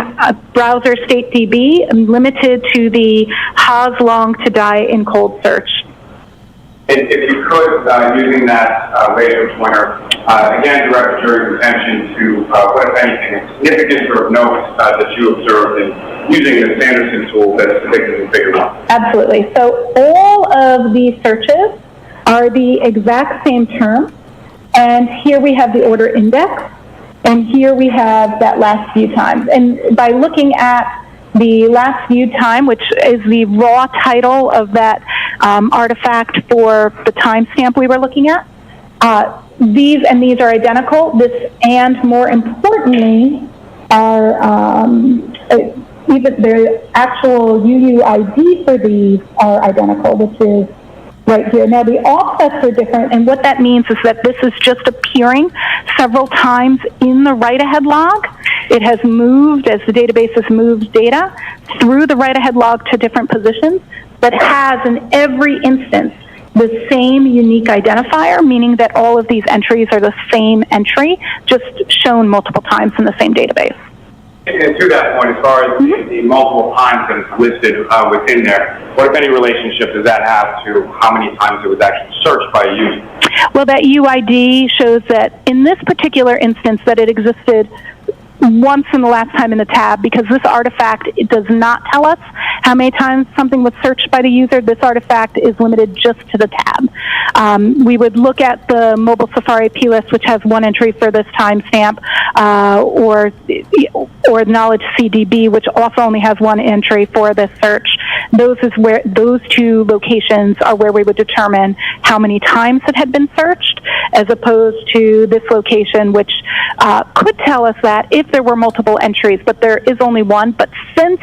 [SPEAKER 14] browser StateDB, limited to the Haas long to die in cold search.
[SPEAKER 13] If you could, using that laser pointer, again, direct the jury's attention to what, if anything, is significant or of note that you observed in using the Sanderson tool that's depicted in Figure 1.
[SPEAKER 14] Absolutely. So all of these searches are the exact same term, and here we have the order index, and here we have that last view time. And by looking at the last view time, which is the raw title of that artifact for the timestamp we were looking at, these are identical. This and, more importantly, are even the actual UUID for these are identical, which is right here. Now, the offsets are different, and what that means is that this is just appearing several times in the write-ahead log. It has moved, as the database has moved data, through the write-ahead log to different positions, but has in every instance the same unique identifier, meaning that all of these entries are the same entry, just shown multiple times in the same database.
[SPEAKER 13] And to that point, as far as the multiple times that it's listed within there, what, if any, relationship does that have to how many times it was actually searched by a user?
[SPEAKER 14] Well, that UID shows that in this particular instance that it existed once in the last time in the tab, because this artifact, it does not tell us how many times something was searched by the user. This artifact is limited just to the tab. We would look at the mobile Safari plist, which has one entry for this timestamp, or knowledge CDB, which also only has one entry for this search. Those two locations are where we would determine how many times it had been searched, as opposed to this location, which could tell us that if there were multiple entries, but there is only one. But since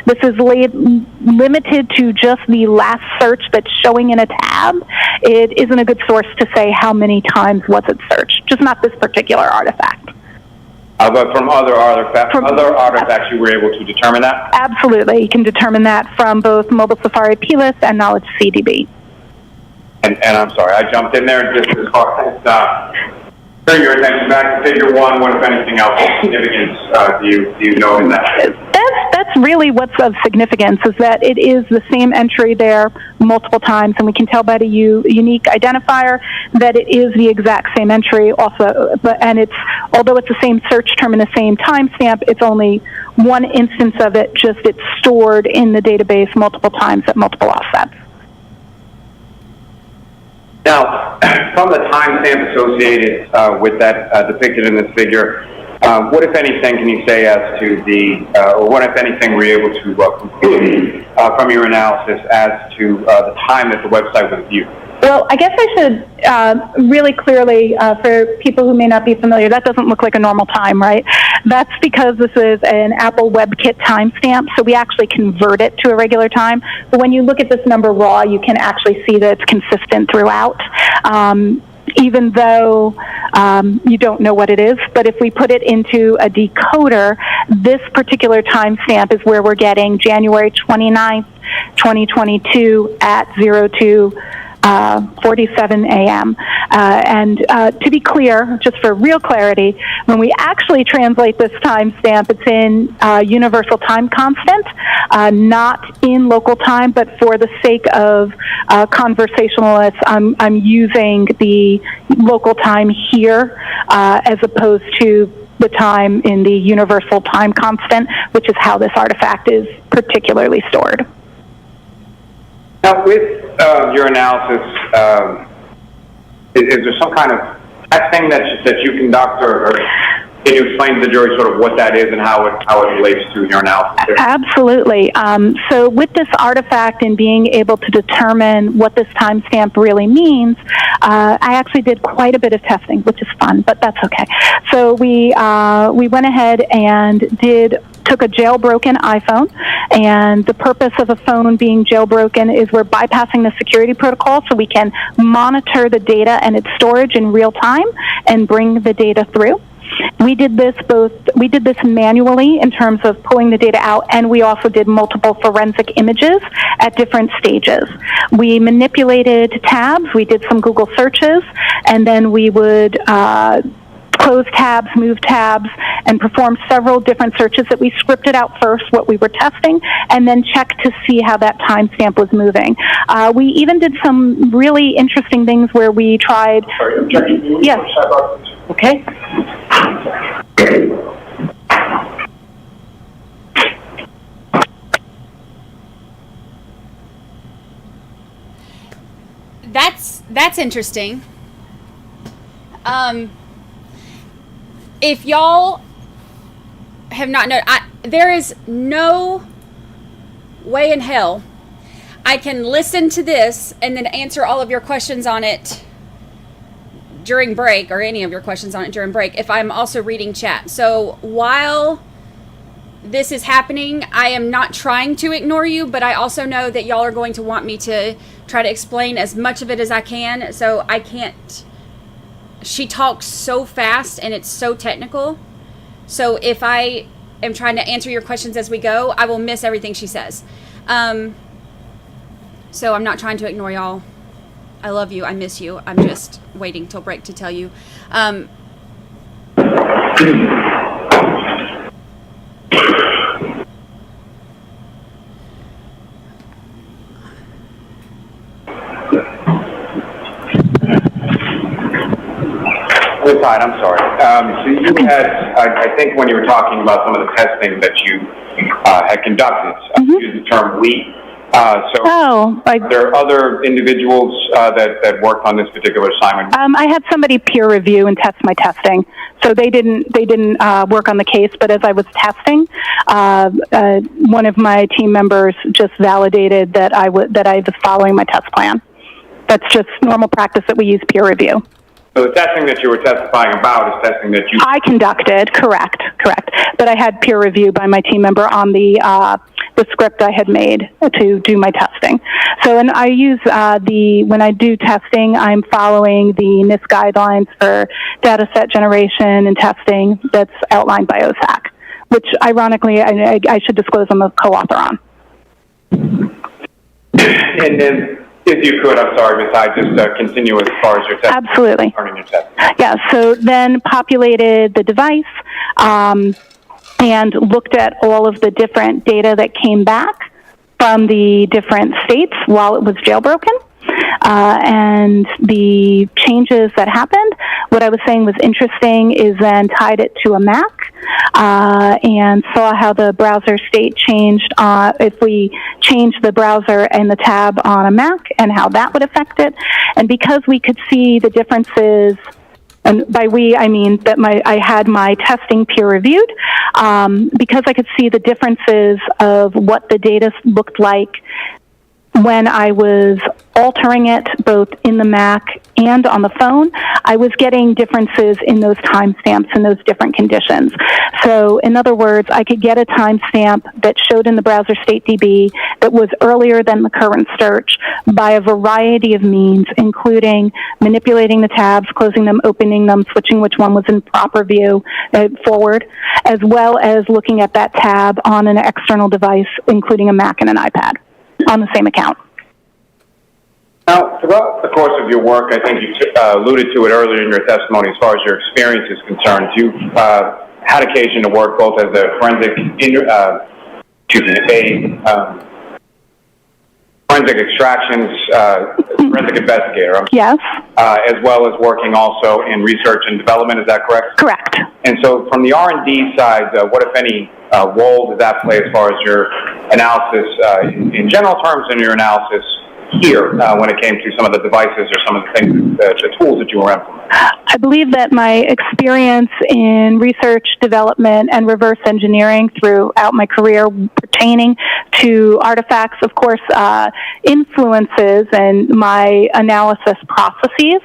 [SPEAKER 14] this is limited to just the last search that's showing in a tab, it isn't a good source to say how many times was it searched, just not this particular artifact.
[SPEAKER 13] But from other artifacts, you were able to determine that?
[SPEAKER 14] Absolutely. You can determine that from both mobile Safari plist and knowledge CDB.
[SPEAKER 13] And I'm sorry, I jumped in there just as far as turn your attention back to Figure 1. What, if anything, else of significance do you know in that?
[SPEAKER 14] That's really what's of significance, is that it is the same entry there multiple times, and we can tell by the unique identifier that it is the exact same entry also. And it's, although it's the same search term and the same timestamp, it's only one instance of it, just it's stored in the database multiple times at multiple offsets.
[SPEAKER 13] Now, from the timestamp associated with that depicted in this figure, what, if anything, can you say as to or what, if anything, were you able to conclude from your analysis as to the time that the website was viewed?
[SPEAKER 14] Well, I guess I should really clearly, for people who may not be familiar, that doesn't look like a normal time, right? That's because this is an Apple WebKit timestamp, so we actually convert it to a regular time. But when you look at this number raw, you can actually see that it's consistent throughout. Even though you don't know what it is. But if we put it into a decoder, this particular timestamp is where we're getting January 29th, 2022 at 02:47 a.m. And to be clear, just for real clarity, when we actually translate this timestamp, it's in universal time constant, not in local time, but for the sake of conversationalists, I'm using the local time here as opposed to the time in the universal time constant, which is how this artifact is particularly stored.
[SPEAKER 13] Now, with your analysis, is there some kind of testing that you conduct, or can you explain to the jury sort of what that is and how it relates to your analysis?
[SPEAKER 14] Absolutely. So with this artifact and being able to determine what this timestamp really means, I actually did quite a bit of testing, which is fun, but that's okay. So we went ahead and took a jailbroken iPhone, and the purpose of a phone being jailbroken is we're bypassing the security protocol so we can monitor the data and its storage in real time and bring the data through. We did this manually in terms of pulling the data out, and we also did multiple forensic images at different stages. We manipulated tabs, we did some Google searches, and then we would close tabs, move tabs, and perform several different searches that we scripted out first, what we were testing, and then checked to see how that timestamp was moving. We even did some really interesting things where we tried...
[SPEAKER 11] Sorry, objection.
[SPEAKER 14] Yes.
[SPEAKER 12] Okay.
[SPEAKER 10] That's interesting. If y'all have not known, there is no way in hell I can listen to this and then answer all of your questions on it during break, or any of your questions on it during break, if I'm also reading chat. So while this is happening, I am not trying to ignore you, but I also know that y'all are going to want me to try to explain as much of it as I can, so I can't. She talks so fast and it's so technical. So if I am trying to answer your questions as we go, I will miss everything she says. So I'm not trying to ignore y'all. I love you. I miss you. I'm just waiting till break to tell you.
[SPEAKER 13] I'm sorry. So you had, I think when you were talking about some of the testing that you had conducted, you used the term we. There are other individuals that worked on this particular assignment?
[SPEAKER 14] I had somebody peer review and test my testing. So they didn't work on the case, but as I was testing, one of my team members just validated that I was following my test plan. That's just normal practice that we use peer review.
[SPEAKER 13] So the testing that you were testifying about is testing that
[SPEAKER 14] I conducted, correct. But I had peer review by my team member on the script I had made to do my testing. So, and I use when I do testing, I'm following the NIST guidelines for data set generation and testing that's outlined by OSAC, which ironically, I should disclose I'm a co-author on.
[SPEAKER 13] And then, if you could, I'm sorry, Ms. I just continue as far as your test.
[SPEAKER 14] Absolutely.
[SPEAKER 13] Your test.
[SPEAKER 14] Yeah, so then populated the device and looked at all of the different data that came back from the different states while it was jailbroken. And the changes that happened, what I was saying was interesting is then tied it to a Mac and saw how the browser state changed if we change the browser and the tab on a Mac and how that would affect it. And because we could see the differences, and by we, I mean that I had my testing peer reviewed, because I could see the differences of what the data looked like when I was altering it both in the Mac and on the phone, I was getting differences in those timestamps in those different conditions. So in other words, I could get a timestamp that showed in the browser state DB that was earlier than the current search by a variety of means, including manipulating the tabs, closing them, opening them, switching which one was in proper view forward, as well as looking at that tab on an external device, including a Mac and an iPad on the same account.
[SPEAKER 13] Now, throughout the course of your work, I think you alluded to it earlier in your testimony as far as your experience is concerned. You've had occasion to work both as a forensic forensic investigator.
[SPEAKER 14] Yes.
[SPEAKER 13] As well as working also in research and development. Is that correct?
[SPEAKER 14] Correct.
[SPEAKER 13] And so, from the R&D side, what, if any, role does that play as far as your analysis in general terms and your analysis here when it came to some of the devices or some of the things, the tools that you were implementing?
[SPEAKER 14] I believe that my experience in research, development, and reverse engineering throughout my career pertaining to artifacts, of course, influences and my analysis processes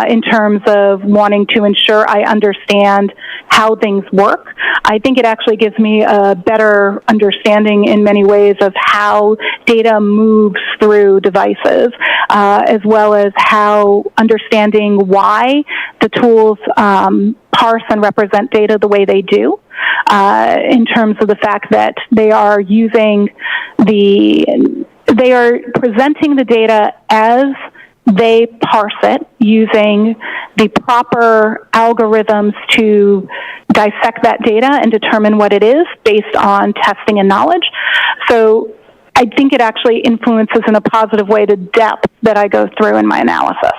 [SPEAKER 14] in terms of wanting to ensure I understand how things work. I think it actually gives me a better understanding in many ways of how data moves through devices, as well as how understanding why the tools parse and represent data the way they do, in terms of the fact that they are presenting the data as they parse it using the proper algorithms to dissect that data and determine what it is based on testing and knowledge. So I think it actually influences in a positive way the depth that I go through in my analysis.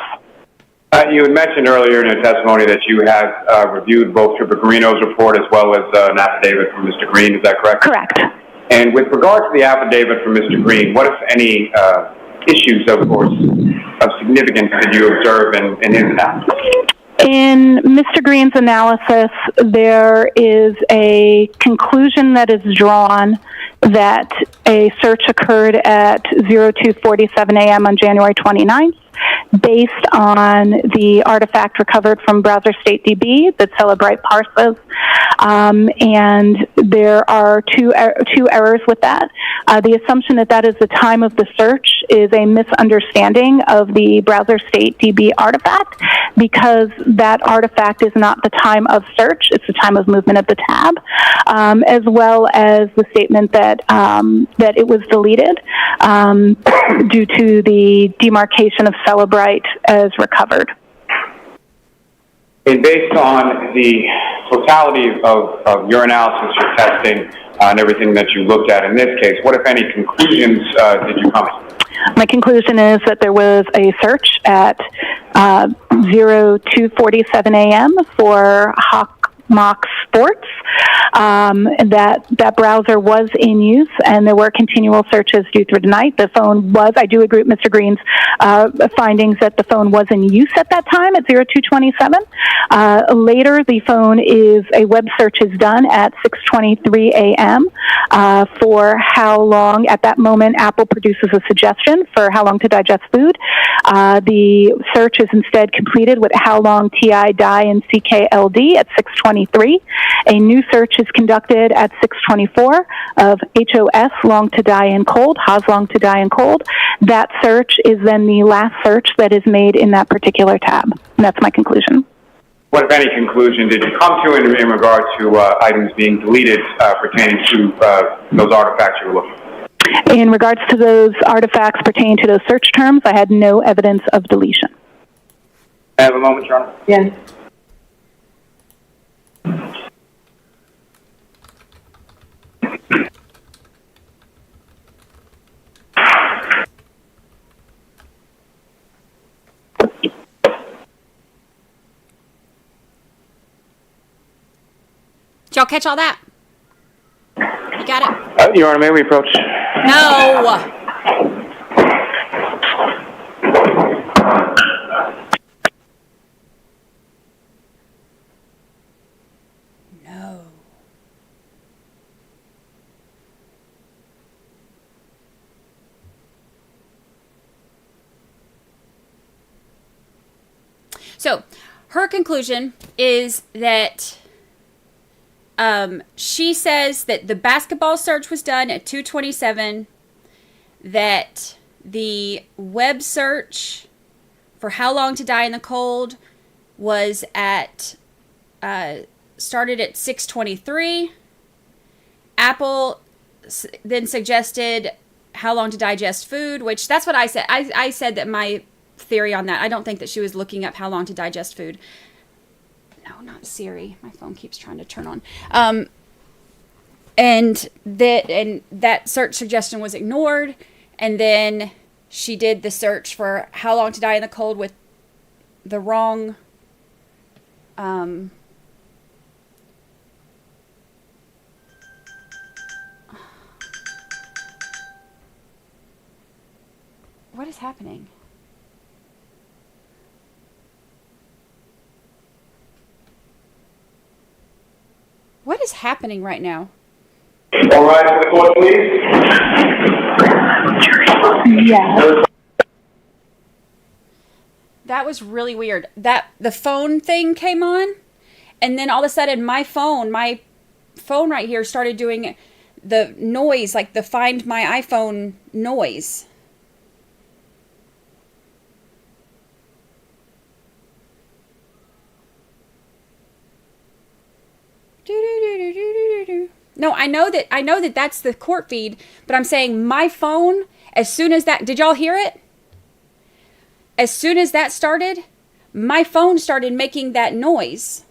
[SPEAKER 13] You had mentioned earlier in your testimony that you had reviewed both Trooper Garino's report as well as an affidavit from Mr. Green. Is that correct?
[SPEAKER 14] Correct.
[SPEAKER 13] And with regard to the affidavit from Mr. Green, what, if any, issues, of course, of significance did you observe in his analysis?
[SPEAKER 14] In Mr. Green's analysis, there is a conclusion that is drawn that a search occurred at 02:47 a.m. on January 29th, based on the artifact recovered from browser state DB that Celebrite parses, and there are two errors with that. The assumption that that is the time of the search is a misunderstanding of the browser state DB artifact, because that artifact is not the time of search, it's the time of movement of the tab, as well as the statement that that it was deleted due to the demarcation of Celebrite as recovered.
[SPEAKER 13] And based on the totality of your analysis, your testing, and everything that you looked at in this case, what, if any, conclusions did you come to?
[SPEAKER 14] My conclusion is that there was a search at 02:47 a.m. for Mock Sports, that browser was in use, and there were continual searches due through the night. The phone was, I do agree with Mr. Green's findings that the phone was in use at that time at 02:27. Later, the phone a web search is done at 6:23 a.m. For how long. At that moment, Apple produces a suggestion for how long to digest food. The search is instead completed with how long TI, die, and CKLD at 6:23. A new search is conducted at 6:24 of HOS, long to die and cold, Haas, long to die and cold. That search is then the last search that is made in that particular tab. And that's my conclusion.
[SPEAKER 13] What, if any, conclusion did you come to in regard to items being deleted pertaining to those artifacts you were looking for?
[SPEAKER 14] In regards to those artifacts pertaining to those search terms, I had no evidence of deletion.
[SPEAKER 13] I have a moment, Your Honor?
[SPEAKER 12] Yes.
[SPEAKER 10] Did y'all catch all that? You got it?
[SPEAKER 13] Your Honor, may we approach?
[SPEAKER 10] No! No. So her conclusion is that she says that the basketball search was done at 2:27, that the web search for how long to die in the cold was at started at 6:23. Apple then suggested how long to digest food, which that's what I said. I said that my theory on that, I don't think that she was looking up how long to digest food. No, not Siri. My phone keeps trying to turn on. And that search suggestion was ignored. And then she did the search for how long to die in the cold with the wrong what is happening? What is happening right now?
[SPEAKER 11] All right, to the court, please.
[SPEAKER 14] Yes.
[SPEAKER 10] That was really weird. That the phone thing came on, and then all of a sudden my phone right here started doing the noise, like the Find My iPhone noise. No, I know that that's the court feed, but I'm saying my phone, as soon as that, did y'all hear it? As soon as that started, my phone started making that noise.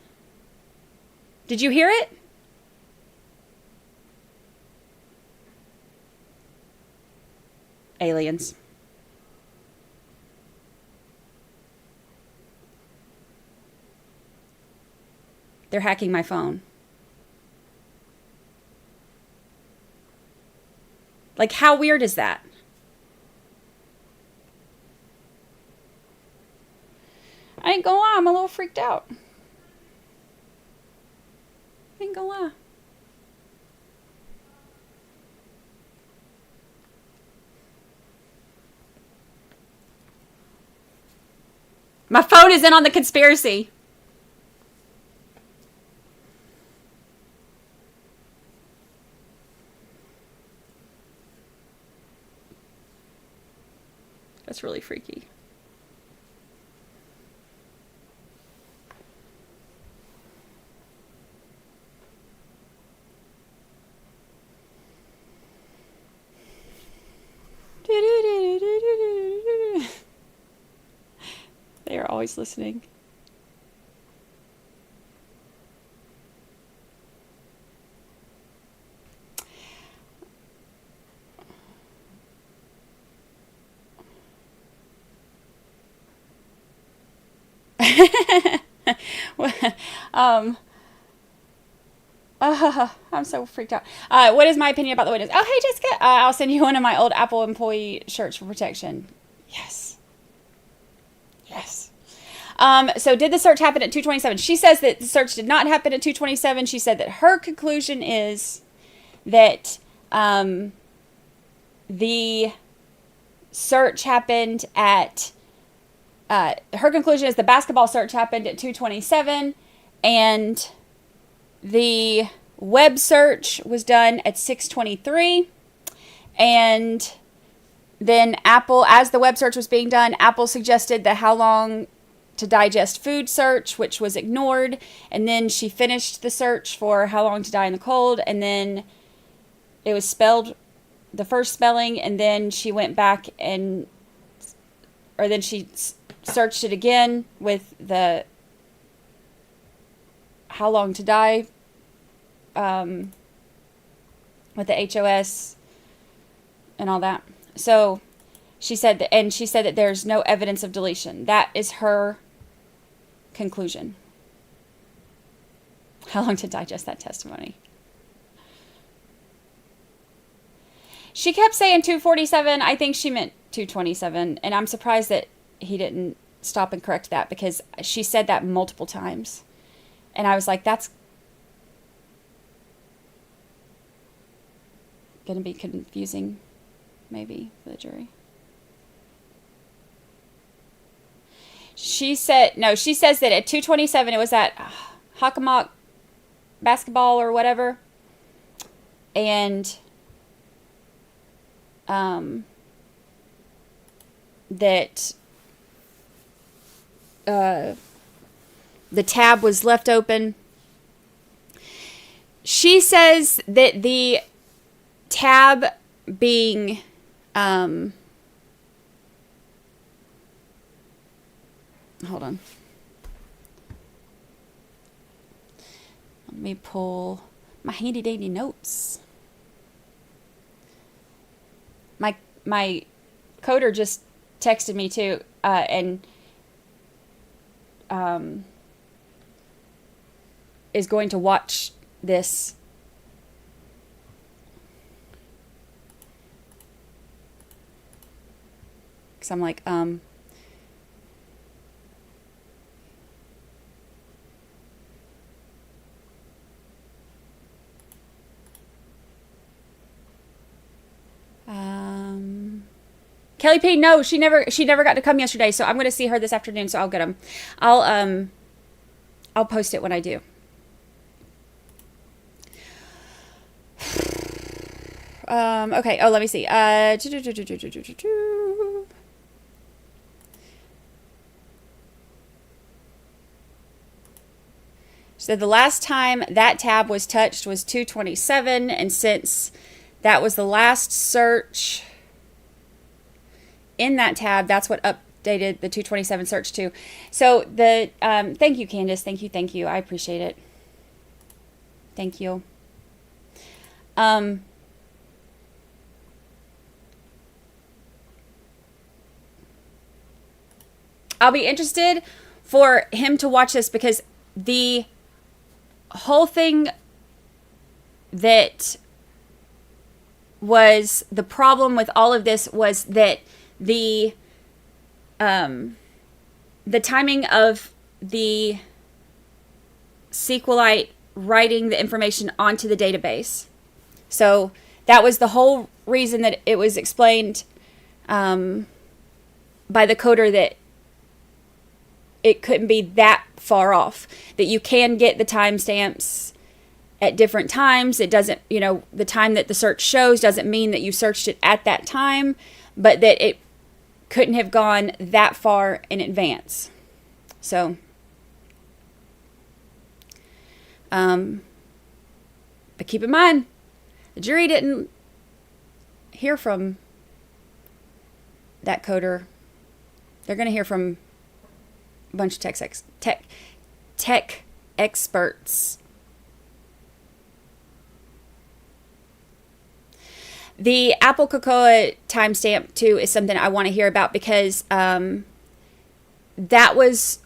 [SPEAKER 10] Did you hear it? Aliens. They're hacking my phone. Like, how weird is that? I ain't gonna lie, I'm a little freaked out. I ain't gonna lie. My phone is in on the conspiracy. That's really freaky. They are always listening. I'm so freaked out. What is my opinion about the witness? Oh, hey, Jessica. I'll send you one of my old Apple employee shirts for protection. Yes. Yes. So did the search happen at 2:27? She says that the search did not happen at 2:27. She said that her conclusion is that the search happened at her conclusion is the basketball search happened at 2:27 and the web search was done at 6:23. And then Apple, as the web search was being done, Apple suggested the how long to digest food search, which was ignored. And then she finished the search for how long to die in the cold. And then it was spelled the first spelling. And then she went back then she searched it again with the how long to die with the HOS and all that. So she said that there's no evidence of deletion. That is her conclusion. How long to digest that testimony? She kept saying 2:47. I think she meant 2:27, and I'm surprised that he didn't stop and correct that, because she said that multiple times. And I was like, that's going to be confusing, maybe, for the jury. she says that at 2:27 it was at Hockomock basketball or whatever. And that the tab was left open. She says that the tab being hold on. Let me pull my handy dandy notes. My coder just texted me too, and is going to watch this. Because I'm like, Kelly P, no, she never got to come yesterday, so I'm going to see her this afternoon, so I'll get them. I'll post it when I do. Okay, let me see. So the last time that tab was touched was 2:27, and since that was the last search in that tab, that's what updated the 2:27 search to. So the thank you, Candace. Thank you. I appreciate it. Thank you. I'll be interested for him to watch this, because the whole thing that was the problem with all of this was that the timing of the SQLite writing the information onto the database. So that was the whole reason that it was explained by the coder that it couldn't be that far off, that you can get the timestamps at different times. It doesn't, the time that the search shows doesn't mean that you searched it at that time, but that it couldn't have gone that far in advance. So, but keep in mind, the jury didn't hear from that coder. They're going to hear from a bunch of tech experts. The Apple Cocoa timestamp too is something I want to hear about, because that was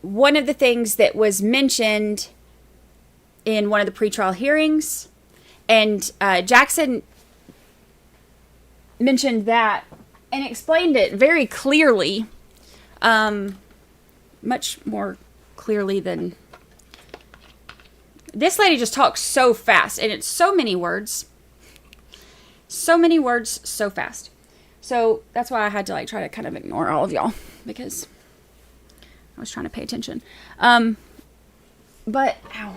[SPEAKER 10] one of the things that was mentioned in one of the pretrial hearings, and Jackson mentioned that and explained it very clearly, much more clearly than this lady just talks so fast, and it's so many words. So many words, so fast. So that's why I had to try to kind of ignore all of y'all, because I was trying to pay attention. But, ow.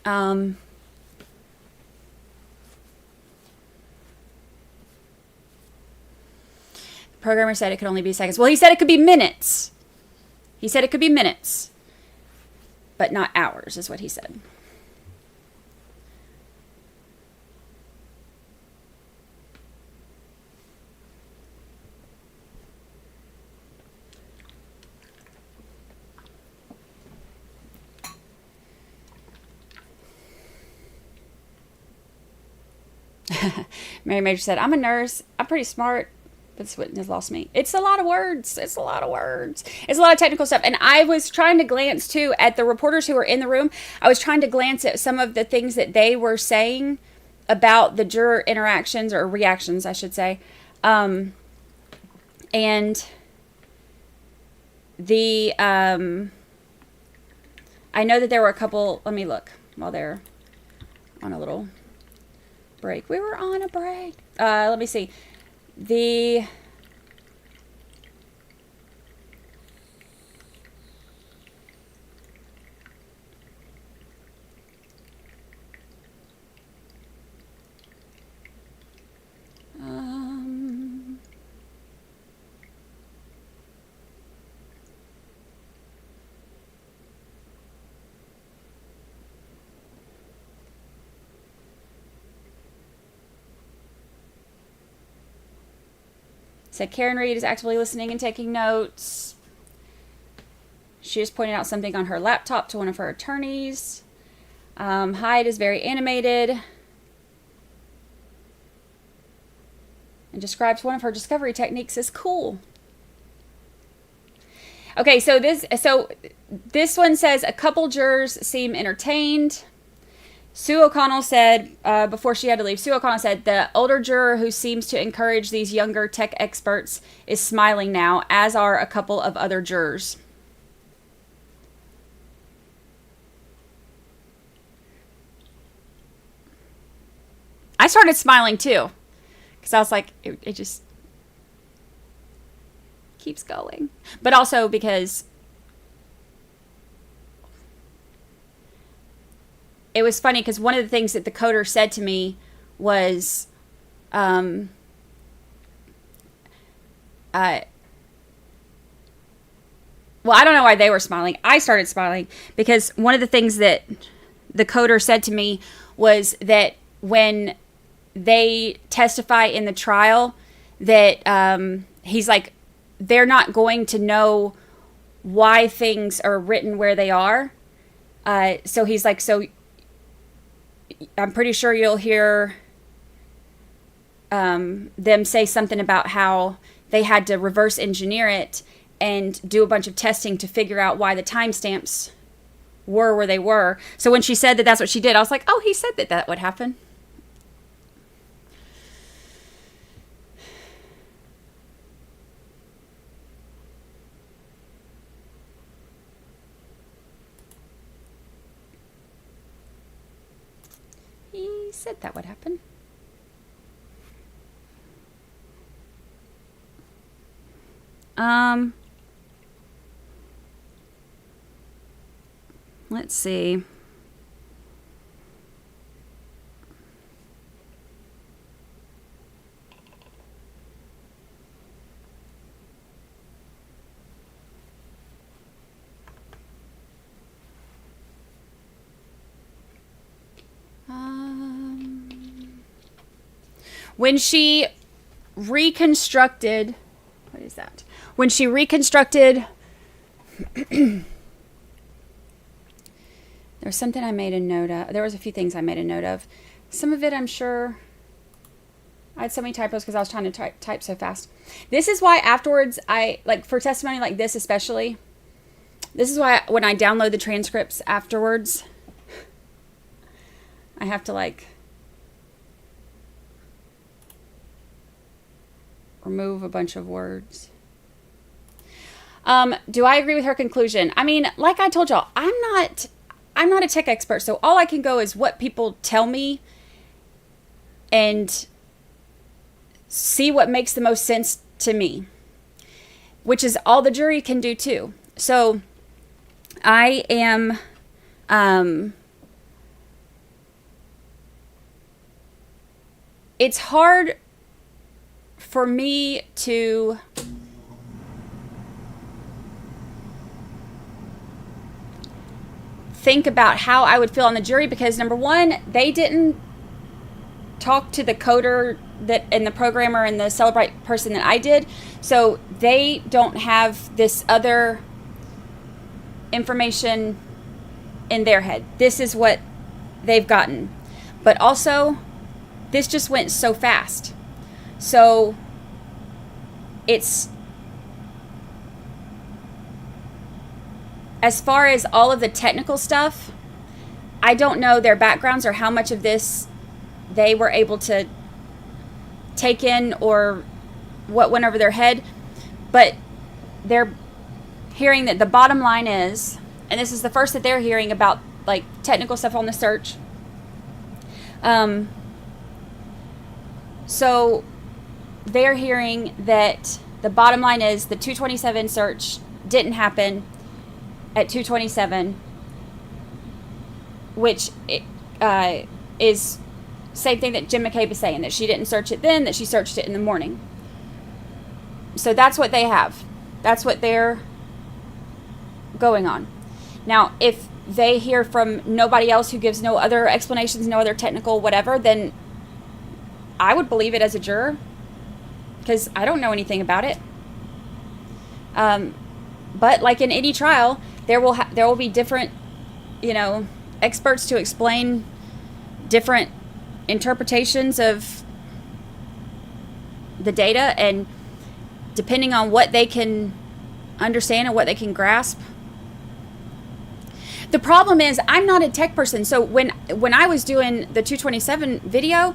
[SPEAKER 10] The programmer said it could only be seconds. Well, he said it could be minutes. He said it could be minutes, but not hours, is what he said. Mary Major said, I'm a nurse. I'm pretty smart. This witness has lost me. It's a lot of words. It's a lot of words. It's a lot of technical stuff. And I was trying to glance, too, at the reporters who were in the room. I was trying to glance at some of the things that they were saying about the juror interactions, or reactions, I should say. And the, I know that there were a couple, let me look while they're on a little break. We were on a break. Let me see. Said Karen Reed is actively listening and taking notes. She just pointed out something on her laptop to one of her attorneys. Hyde is very animated and describes one of her discovery techniques as cool. Okay, so this one says a couple jurors seem entertained. Sue O'Connell said, before she had to leave, Sue O'Connell said, the older juror who seems to encourage these younger tech experts is smiling now, as are a couple of other jurors. I started smiling too, because I was like, it just keeps going. But also because it was funny, because one of the things that the coder said to me was, well, I don't know why they were smiling. I started smiling because one of the things that the coder said to me was that when they testify in the trial, that he's like, they're not going to know why things are written where they are. So he's like, so I'm pretty sure you'll hear them say something about how they had to reverse engineer it and do a bunch of testing to figure out why the timestamps were where they were. So when she said that that's what she did, I was like, oh, he said that that would happen. He said that would happen. Let's see. When she reconstructed, what is that? When she reconstructed, there was something I made a note of. There was a few things I made a note of. Some of it, I'm sure, I had so many typos because I was trying to type so fast. This is why afterwards, like for testimony like this especially, this is why when I download the transcripts afterwards, I have to like remove a bunch of words. Do I agree with her conclusion? I mean, like I told y'all, I'm not a tech expert, so all I can go is what people tell me and see what makes the most sense to me, which is all the jury can do too. So I am, it's hard for me to think about how I would feel on the jury because number one, they didn't talk to the coder that and the programmer and the Celebrate person that I did, so they don't have this other information in their head. This is what they've gotten, but also this just went so fast. So it's, as far as all of the technical stuff, I don't know their backgrounds or how much of this they were able to take in or what went over their head, but they're hearing that the bottom line is, and this is the first that they're hearing about like technical stuff on the search. So they're hearing that the bottom line is the 227 search didn't happen at 227, which is same thing that Jim McCabe is saying, that she didn't search it then, that she searched it in the morning. So that's what they have. That's what they're going on. Now, if they hear from nobody else who gives no other explanations, no other technical whatever, then I would believe it as a juror. because I don't know anything about it. But like in any trial, there will be different, experts to explain different interpretations of the data, and depending on what they can understand and what they can grasp. The problem is I'm not a tech person. So when I was doing the 227 video,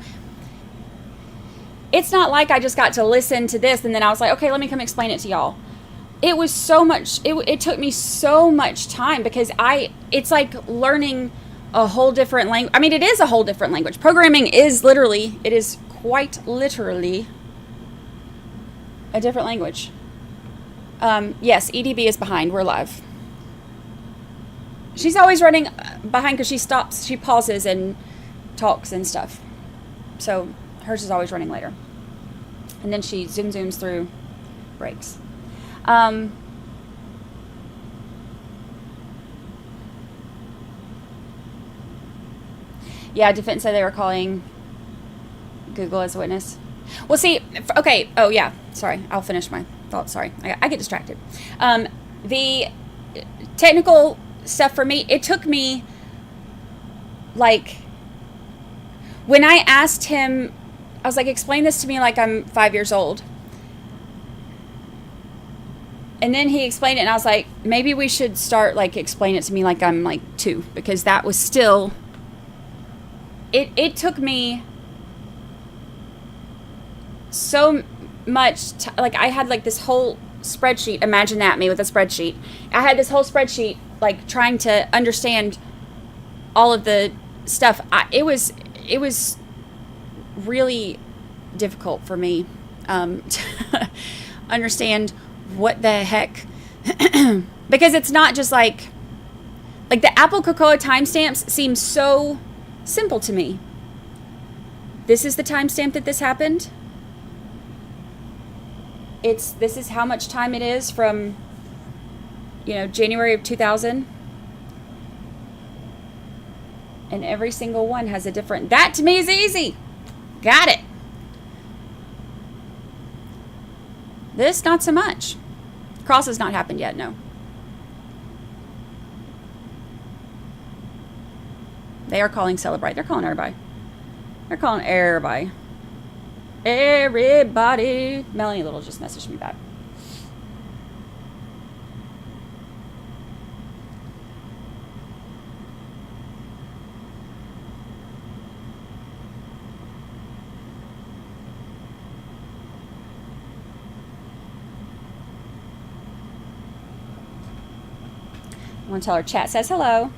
[SPEAKER 10] it's not like I just got to listen to this and then I was like, okay, let me come explain it to y'all. It was so much, it took me so much time, because it's like learning a whole different language. I mean, it is a whole different language. Programming is quite literally a different language. Yes, EDB is behind. We're live. She's always running behind because she pauses and talks and stuff. So hers is always running later. And then she zooms through breaks. Yeah, defense said they were calling Google as a witness. Well, see, okay. Oh, yeah. Sorry. I'll finish my thought. Sorry. I get distracted. The technical stuff for me, it took me, like, when I asked him, I was like, explain this to me like I'm 5 years old. And then he explained it, and I was like, maybe we should start, like, explain it to me like I'm, like, 2, because that was still, it took me so much, like, I had, like, this whole spreadsheet. Imagine that, me with a spreadsheet. I had this whole spreadsheet, like, trying to understand all of the stuff. It was really difficult for me to understand what the heck, because it's not just like the Apple Cocoa timestamps seem so simple to me. This is the timestamp that this happened. This is how much time it is from, January of 2000. And every single one has a different, that to me is easy. Got it. This, not so much. Cross has not happened yet, no. They are calling Celebrate. They're calling everybody. They're calling everybody. Everybody. Melanie Little just messaged me back. I want to tell her chat says hello.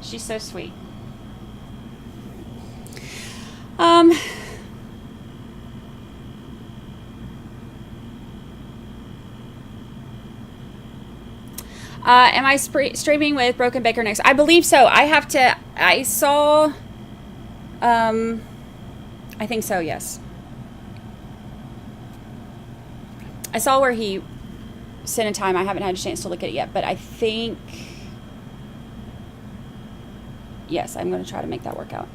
[SPEAKER 10] She's so sweet. Am I streaming with Broken Baker next? I believe so. I saw, I think so, yes. I saw where he sent a time. I haven't had a chance to look at it yet, but I think, yes, I'm going to try to make that work out.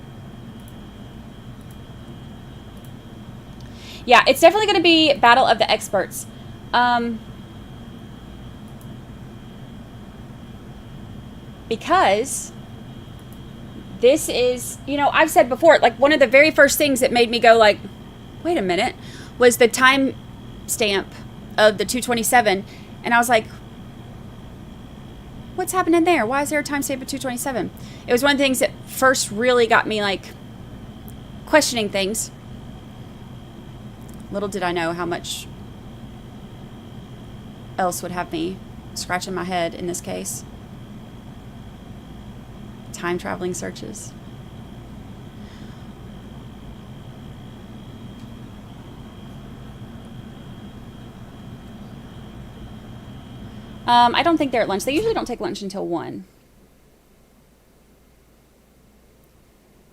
[SPEAKER 10] Yeah, it's definitely going to be Battle of the Experts. Because this is, I've said before, like, one of the very first things that made me go like, wait a minute, was the time stamp of the 227. And I was like, what's happening there? Why is there a timestamp of 227? It was one of the things that first really got me, like, questioning things. Little did I know how much else would have me scratching my head in this case. Time traveling searches. I don't think they're at lunch. They usually don't take lunch until 1.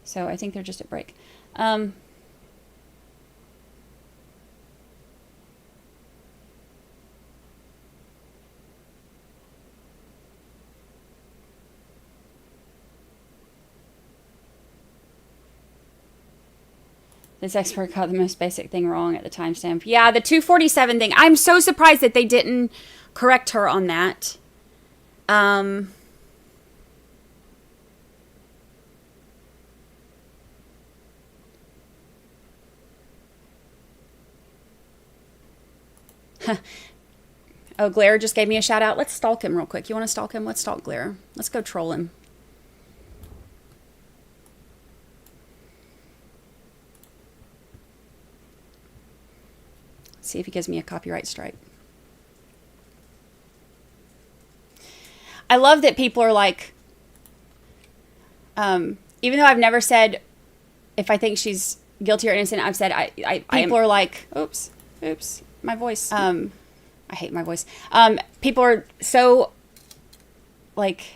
[SPEAKER 10] So I think they're just at break. This expert got the most basic thing wrong at the timestamp. Yeah, the 2:47 thing. I'm so surprised that they didn't correct her on that. Oh, Glare just gave me a shout out. Let's stalk him real quick. You want to stalk him? Let's stalk Glare. Let's go troll him. See if he gives me a copyright strike. I love that people are like, even though I've never said if I think she's guilty or innocent, I've said people are like, oops, my voice. I hate my voice. People are so like,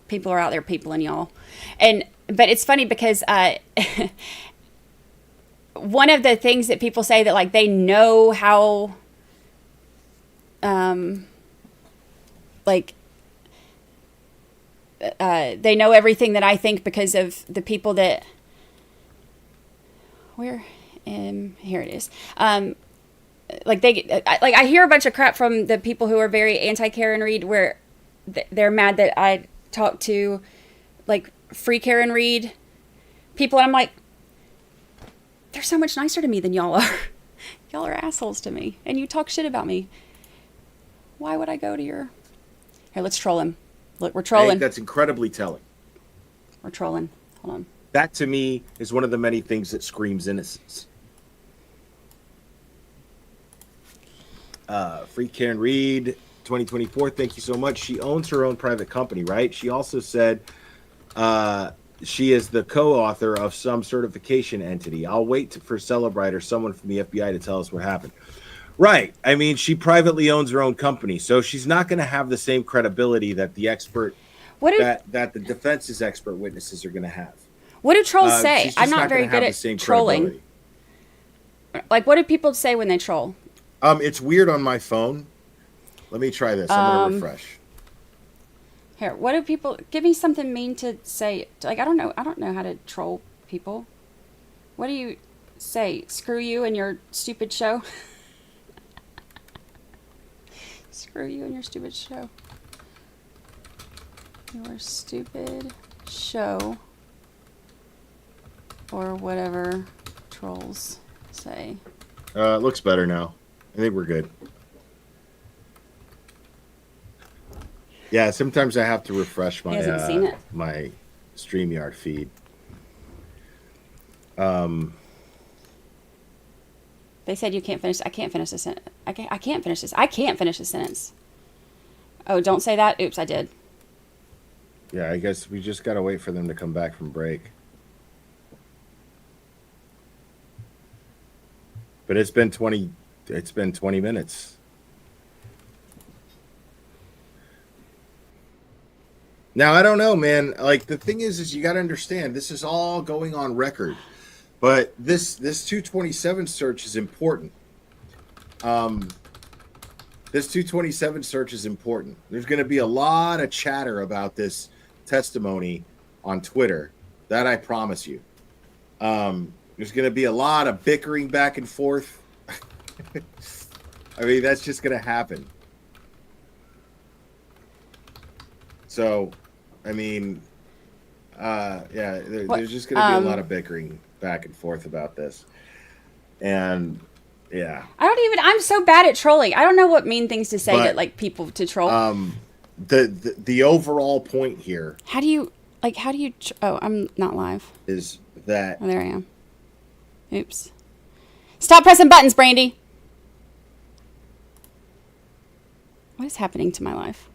[SPEAKER 10] people are out there peopling y'all, but it's funny because one of the things that people say that like they know how they know everything that I think because of the people that here it is. Like I hear a bunch of crap from the people who are very anti Karen Reed where they're mad that I talk to like free Karen Reed people, and I'm like, they're so much nicer to me than y'all are. Y'all are assholes to me, and you talk shit about me. Why would I go to your... Here, let's troll him. Look, we're trolling.
[SPEAKER 16] I think that's incredibly telling.
[SPEAKER 10] We're trolling. Hold on.
[SPEAKER 16] That, to me, is one of the many things that screams innocence. Free Karen Reed, 2024, thank you so much. She owns her own private company, right? She also said she is the co-author of some certification entity. I'll wait for Celebrite or someone from the FBI to tell us what happened. Right. I mean, she privately owns her own company, so she's not going to have the same credibility that the expert, that the defense's expert witnesses are going to have.
[SPEAKER 10] What do trolls say? I'm not very good at trolling. Like, what do people say when they troll?
[SPEAKER 16] It's weird on my phone. Let me try this. I'm going to refresh.
[SPEAKER 10] Here, what do people... Give me something mean to say. Like, I don't know how to troll people. What do you say? Screw you and your stupid show? Screw you and your stupid show. Your stupid show. Or whatever trolls say.
[SPEAKER 16] It looks better now. I think we're good. Yeah, sometimes I have to refresh my my StreamYard feed.
[SPEAKER 10] They said you can't finish. I can't finish this sentence. I can't finish this. I can't finish this sentence. Oh, don't say that. Oops, I did.
[SPEAKER 16] Yeah, I guess we just gotta wait for them to come back from break. But it's been 20 minutes. Now, I don't know, man. Like, the thing is you got to understand, this is all going on record. But this 227 search is important. This 227 search is important. There's going to be a lot of chatter about this testimony on Twitter. That I promise you. There's going to be a lot of bickering back and forth. I mean, that's just going to happen. So... I mean, there's just going to be a lot of bickering back and forth about this. And, yeah.
[SPEAKER 10] I'm so bad at trolling. I don't know what mean things to say to, like, people to troll.
[SPEAKER 16] The overall point here...
[SPEAKER 10] How do you... oh, I'm not live.
[SPEAKER 16] Is that.
[SPEAKER 10] Oh, there I am. Oops. Stop pressing buttons, Brandi. What is happening to my life?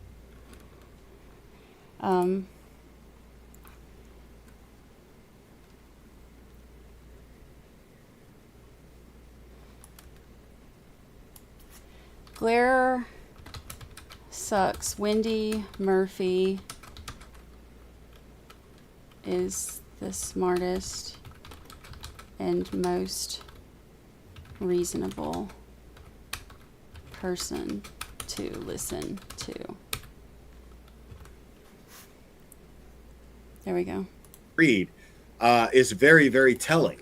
[SPEAKER 10] Glare sucks. Wendy Murphy is the smartest and most reasonable person to listen to. There we go.
[SPEAKER 16] Read is very, very telling.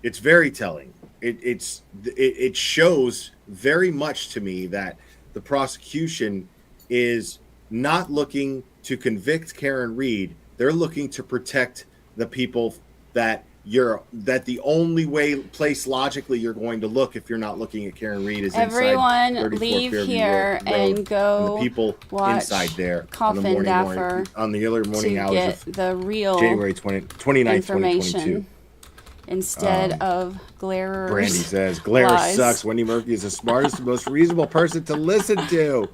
[SPEAKER 16] It's very telling. It shows very much to me that the prosecution is not looking to convict Karen Read. They're looking to protect the people that the only place logically you're going to look if you're not looking at Karen Read is
[SPEAKER 10] everyone
[SPEAKER 16] inside 34
[SPEAKER 10] leave
[SPEAKER 16] Fairview
[SPEAKER 10] here
[SPEAKER 16] Road,
[SPEAKER 10] and go
[SPEAKER 16] and the people
[SPEAKER 10] watch
[SPEAKER 16] inside there
[SPEAKER 10] Coffin Dapper
[SPEAKER 16] on the early morning
[SPEAKER 10] to
[SPEAKER 16] hours
[SPEAKER 10] get
[SPEAKER 16] of
[SPEAKER 10] the real
[SPEAKER 16] January 29th, 2022.
[SPEAKER 10] Instead of Glare.
[SPEAKER 16] Brandi says, Glare
[SPEAKER 10] lies.
[SPEAKER 16] sucks. Wendy Murphy is the smartest and most reasonable person to listen to.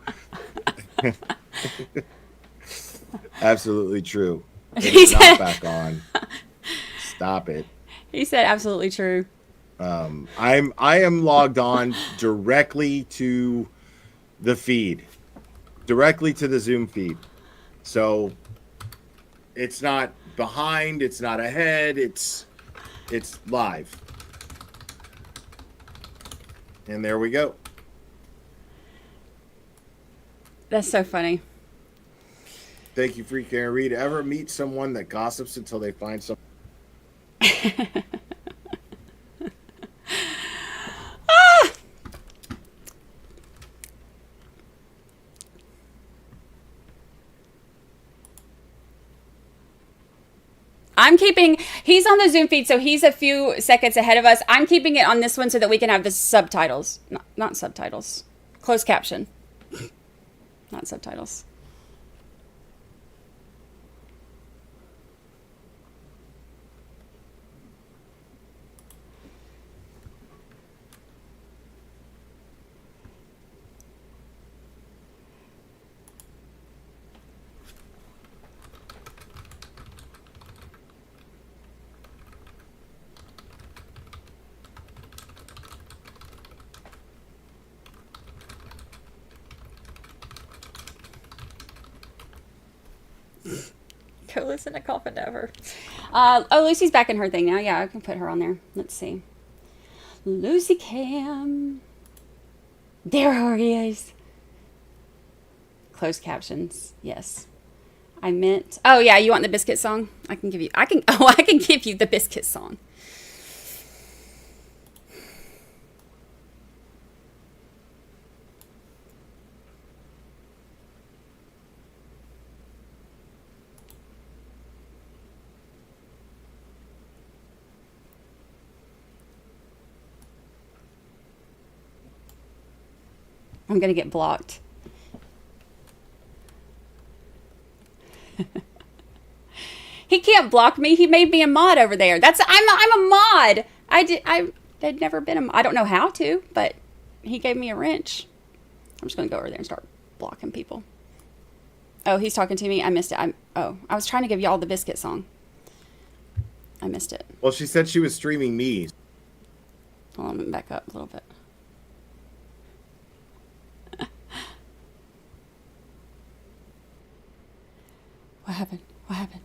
[SPEAKER 16] Absolutely true. It's not back on. Stop it.
[SPEAKER 10] He said absolutely true.
[SPEAKER 16] I am logged on directly to the feed. Directly to the Zoom feed. So it's not behind, it's not ahead, it's live. And there we go.
[SPEAKER 10] That's so funny.
[SPEAKER 16] Thank you, Free Karen Read. Ever meet someone that gossips until they find something?
[SPEAKER 10] He's on the Zoom feed, so he's a few seconds ahead of us. I'm keeping it on this one so that we can have the subtitles. Not subtitles. Closed caption. Not subtitles. Go listen to Coffin Dapper. Lucy's back in her thing now. Yeah, I can put her on there. Let's see. Lucy Cam. There he is. Closed captions. Yes. I meant. Oh yeah, you want the biscuit song? I can give you the biscuit song. I'm gonna get blocked. He can't block me. He made me a mod over there. I'm a mod. I'd never been I don't know how to, but he gave me a wrench. I'm just gonna go over there and start blocking people. Oh, he's talking to me. I missed it. I was trying to give y'all the biscuit song. I missed it.
[SPEAKER 16] Well, she said she was streaming me.
[SPEAKER 10] Hold on, let me back up a little bit. What happened? What happened?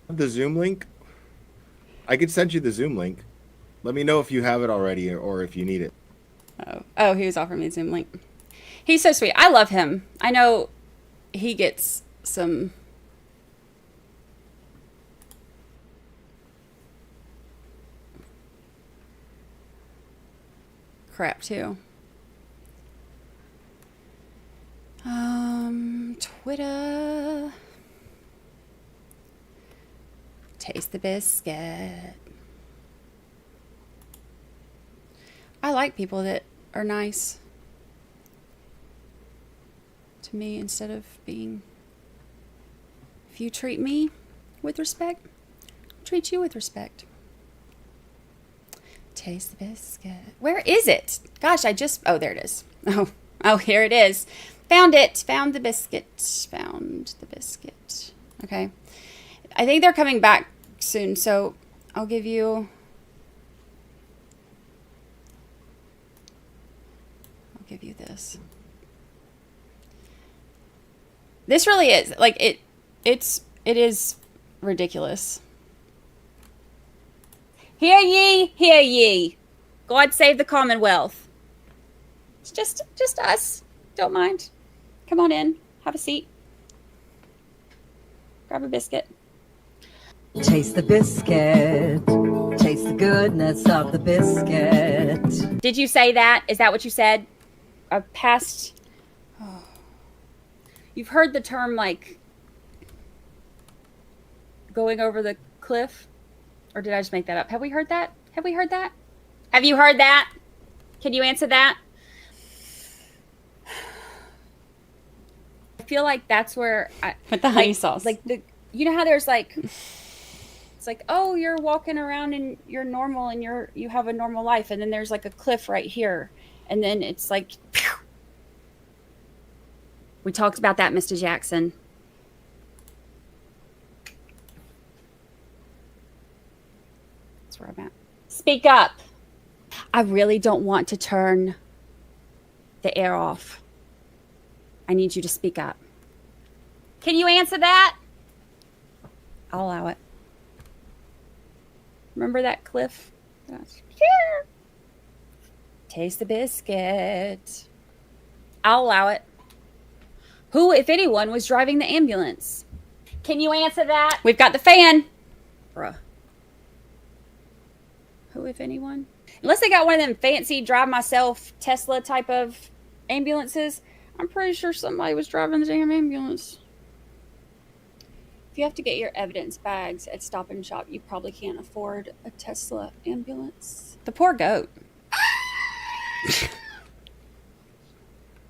[SPEAKER 16] The Zoom link? I could send you the Zoom link. Let me know if you have it already or if you need it.
[SPEAKER 10] Oh, he was offering me a Zoom link. He's so sweet. I love him. I know he gets some crap too. Twitter. Taste the biscuit. I like people that are nice to me instead of being. If you treat me with respect, I'll treat you with respect. Taste the biscuit. Where is it? Gosh, oh, there it is. Oh, here it is. Found it. Found the biscuit. Found the biscuit. Okay. I think they're coming back soon, so I'll give you this. This really is like it is ridiculous. Hear ye. God save the Commonwealth. It's just us. Don't mind. Come on in. Have a seat. Grab a biscuit.
[SPEAKER 17] Taste the biscuit. Taste the goodness of the biscuit.
[SPEAKER 10] Did you say that? Is that what you said? You've heard the term like going over the cliff? Or did I just make that up? Have we heard that? Have you heard that? Can you answer that? I feel like that's where with the honey sauce. Like you know how there's like it's like, oh, you're walking around and you're normal and you have a normal life, and then there's like a cliff right here. And then it's like pew. We talked about that, Mr. Jackson. That's where I'm at. Speak up. I really don't want to turn the air off. I need you to speak up. Can you answer that? I'll allow it. Remember that cliff? Yeah. Taste the biscuit. I'll allow it. Who, if anyone, was driving the ambulance? Can you answer that? We've got the fan. Bruh. Who, if anyone? Unless they got one of them fancy drive myself Tesla type of ambulances, I'm pretty sure somebody was driving the damn ambulance. If you have to get your evidence bags at Stop and Shop, you probably can't afford a Tesla ambulance. The poor goat.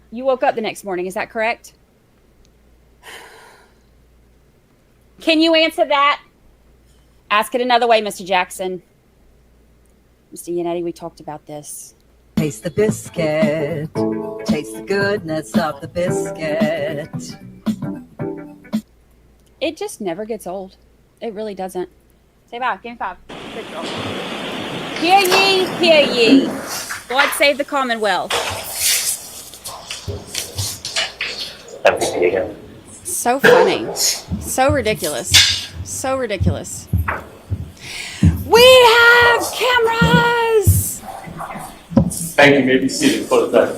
[SPEAKER 10] You woke up the next morning, is that correct? Can you answer that? Ask it another way, Mr. Jackson. Mr. Yannetti, we talked about this.
[SPEAKER 17] Taste the biscuit. Taste the goodness of the biscuit.
[SPEAKER 10] It just never gets old. It really doesn't. Say 5. Give me 5. Good girl. Hear ye, hear ye. God save the Commonwealth. So funny. So ridiculous. So ridiculous. We have cameras!
[SPEAKER 11] Thank you. Maybe seated. Close that.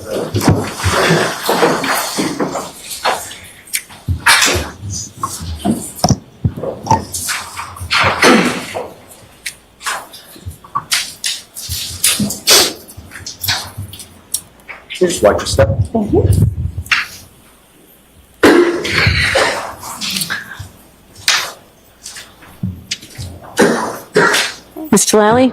[SPEAKER 13] Just watch your step.
[SPEAKER 15] Mr. Lally?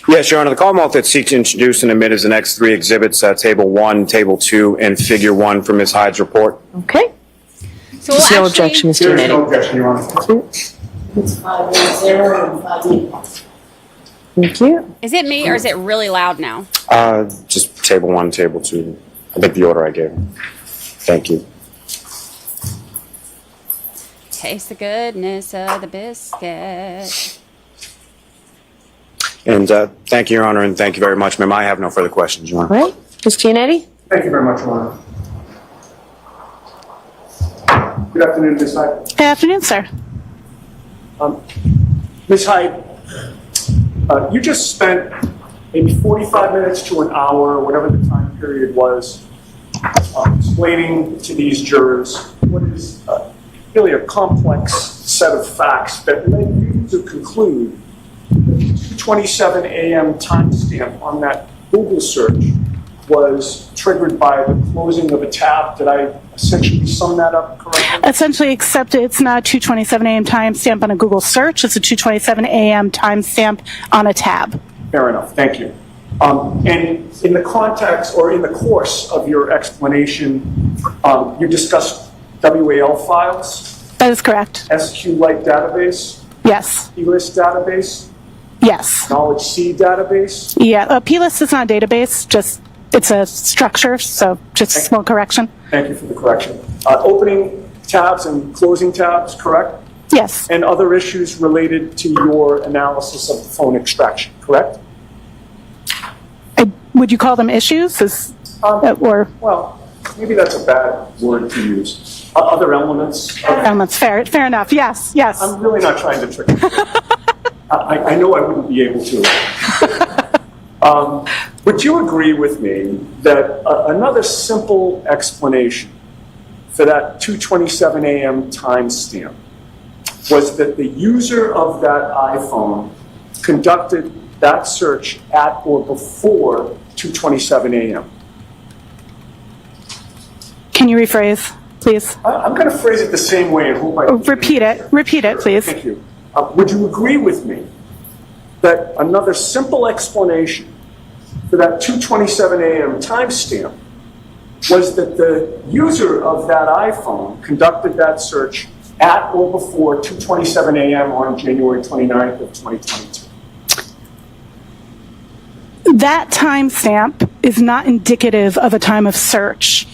[SPEAKER 13] Yes, Your Honor. The Commonwealth that seeks to introduce and admit as the next 3 exhibits, Table 1, Table 2, and Figure 1 from Ms. Hyde's report.
[SPEAKER 15] Okay.
[SPEAKER 10] So
[SPEAKER 15] There's no objection, Mr.
[SPEAKER 11] There's no
[SPEAKER 15] Yannetti.
[SPEAKER 11] objection, Your Honor.
[SPEAKER 12] It's 510 and 580.
[SPEAKER 15] Thank you.
[SPEAKER 10] Is it me or is it really loud now?
[SPEAKER 13] Just Table 1, Table 2. I think the order I gave. Thank you.
[SPEAKER 10] Taste the goodness of the biscuit.
[SPEAKER 13] And thank you, Your Honor, and thank you very much, ma'am. I have no further questions, Your Honor.
[SPEAKER 15] All right. Mr. Yannetti?
[SPEAKER 11] Thank you very much, Your Honor. Good afternoon, Ms. Hyde.
[SPEAKER 14] Good afternoon, sir.
[SPEAKER 11] Ms. Hyde, you just spent maybe 45 minutes to an hour, whatever the time period was, explaining to these jurors what is really a complex set of facts that led you to conclude the 2:27 a.m. timestamp on that Google search was triggered by the closing of a tab that I essentially sum that up correctly?
[SPEAKER 14] Essentially, except it's not a 2:27 a.m. timestamp on a Google search. It's a 2:27 a.m. timestamp on a tab.
[SPEAKER 11] Fair enough. Thank you. And in the context or in the course of your explanation, you discussed WAL files?
[SPEAKER 14] That is correct.
[SPEAKER 11] SQLite database?
[SPEAKER 14] Yes.
[SPEAKER 11] plist database?
[SPEAKER 14] Yes.
[SPEAKER 11] Knowledge C database?
[SPEAKER 14] Yeah. plist is not a database, just it's a structure, so just a small correction.
[SPEAKER 11] Thank you for the correction. Opening tabs and closing tabs, correct?
[SPEAKER 14] Yes.
[SPEAKER 11] And other issues related to your analysis of the phone extraction, correct?
[SPEAKER 14] Would you call them issues? Or
[SPEAKER 11] well, maybe that's a bad word to use. Other elements.
[SPEAKER 14] Elements. Fair enough. Yes. Yes.
[SPEAKER 11] I'm really not trying to trick you. I know I wouldn't be able to. Would you agree with me that another simple explanation for that 2:27 a.m. timestamp was that the user of that iPhone conducted that search at or before 2:27 a.m.?
[SPEAKER 14] Can you rephrase, please?
[SPEAKER 11] I'm going to phrase it the same way and hope I can.
[SPEAKER 14] Repeat it, please.
[SPEAKER 11] Thank you. Would you agree with me that another simple explanation for that 2:27 a.m. timestamp was that the user of that iPhone conducted that search at or before 2:27 a.m. on January 29th of 2022?
[SPEAKER 14] That timestamp is not indicative of a time of search.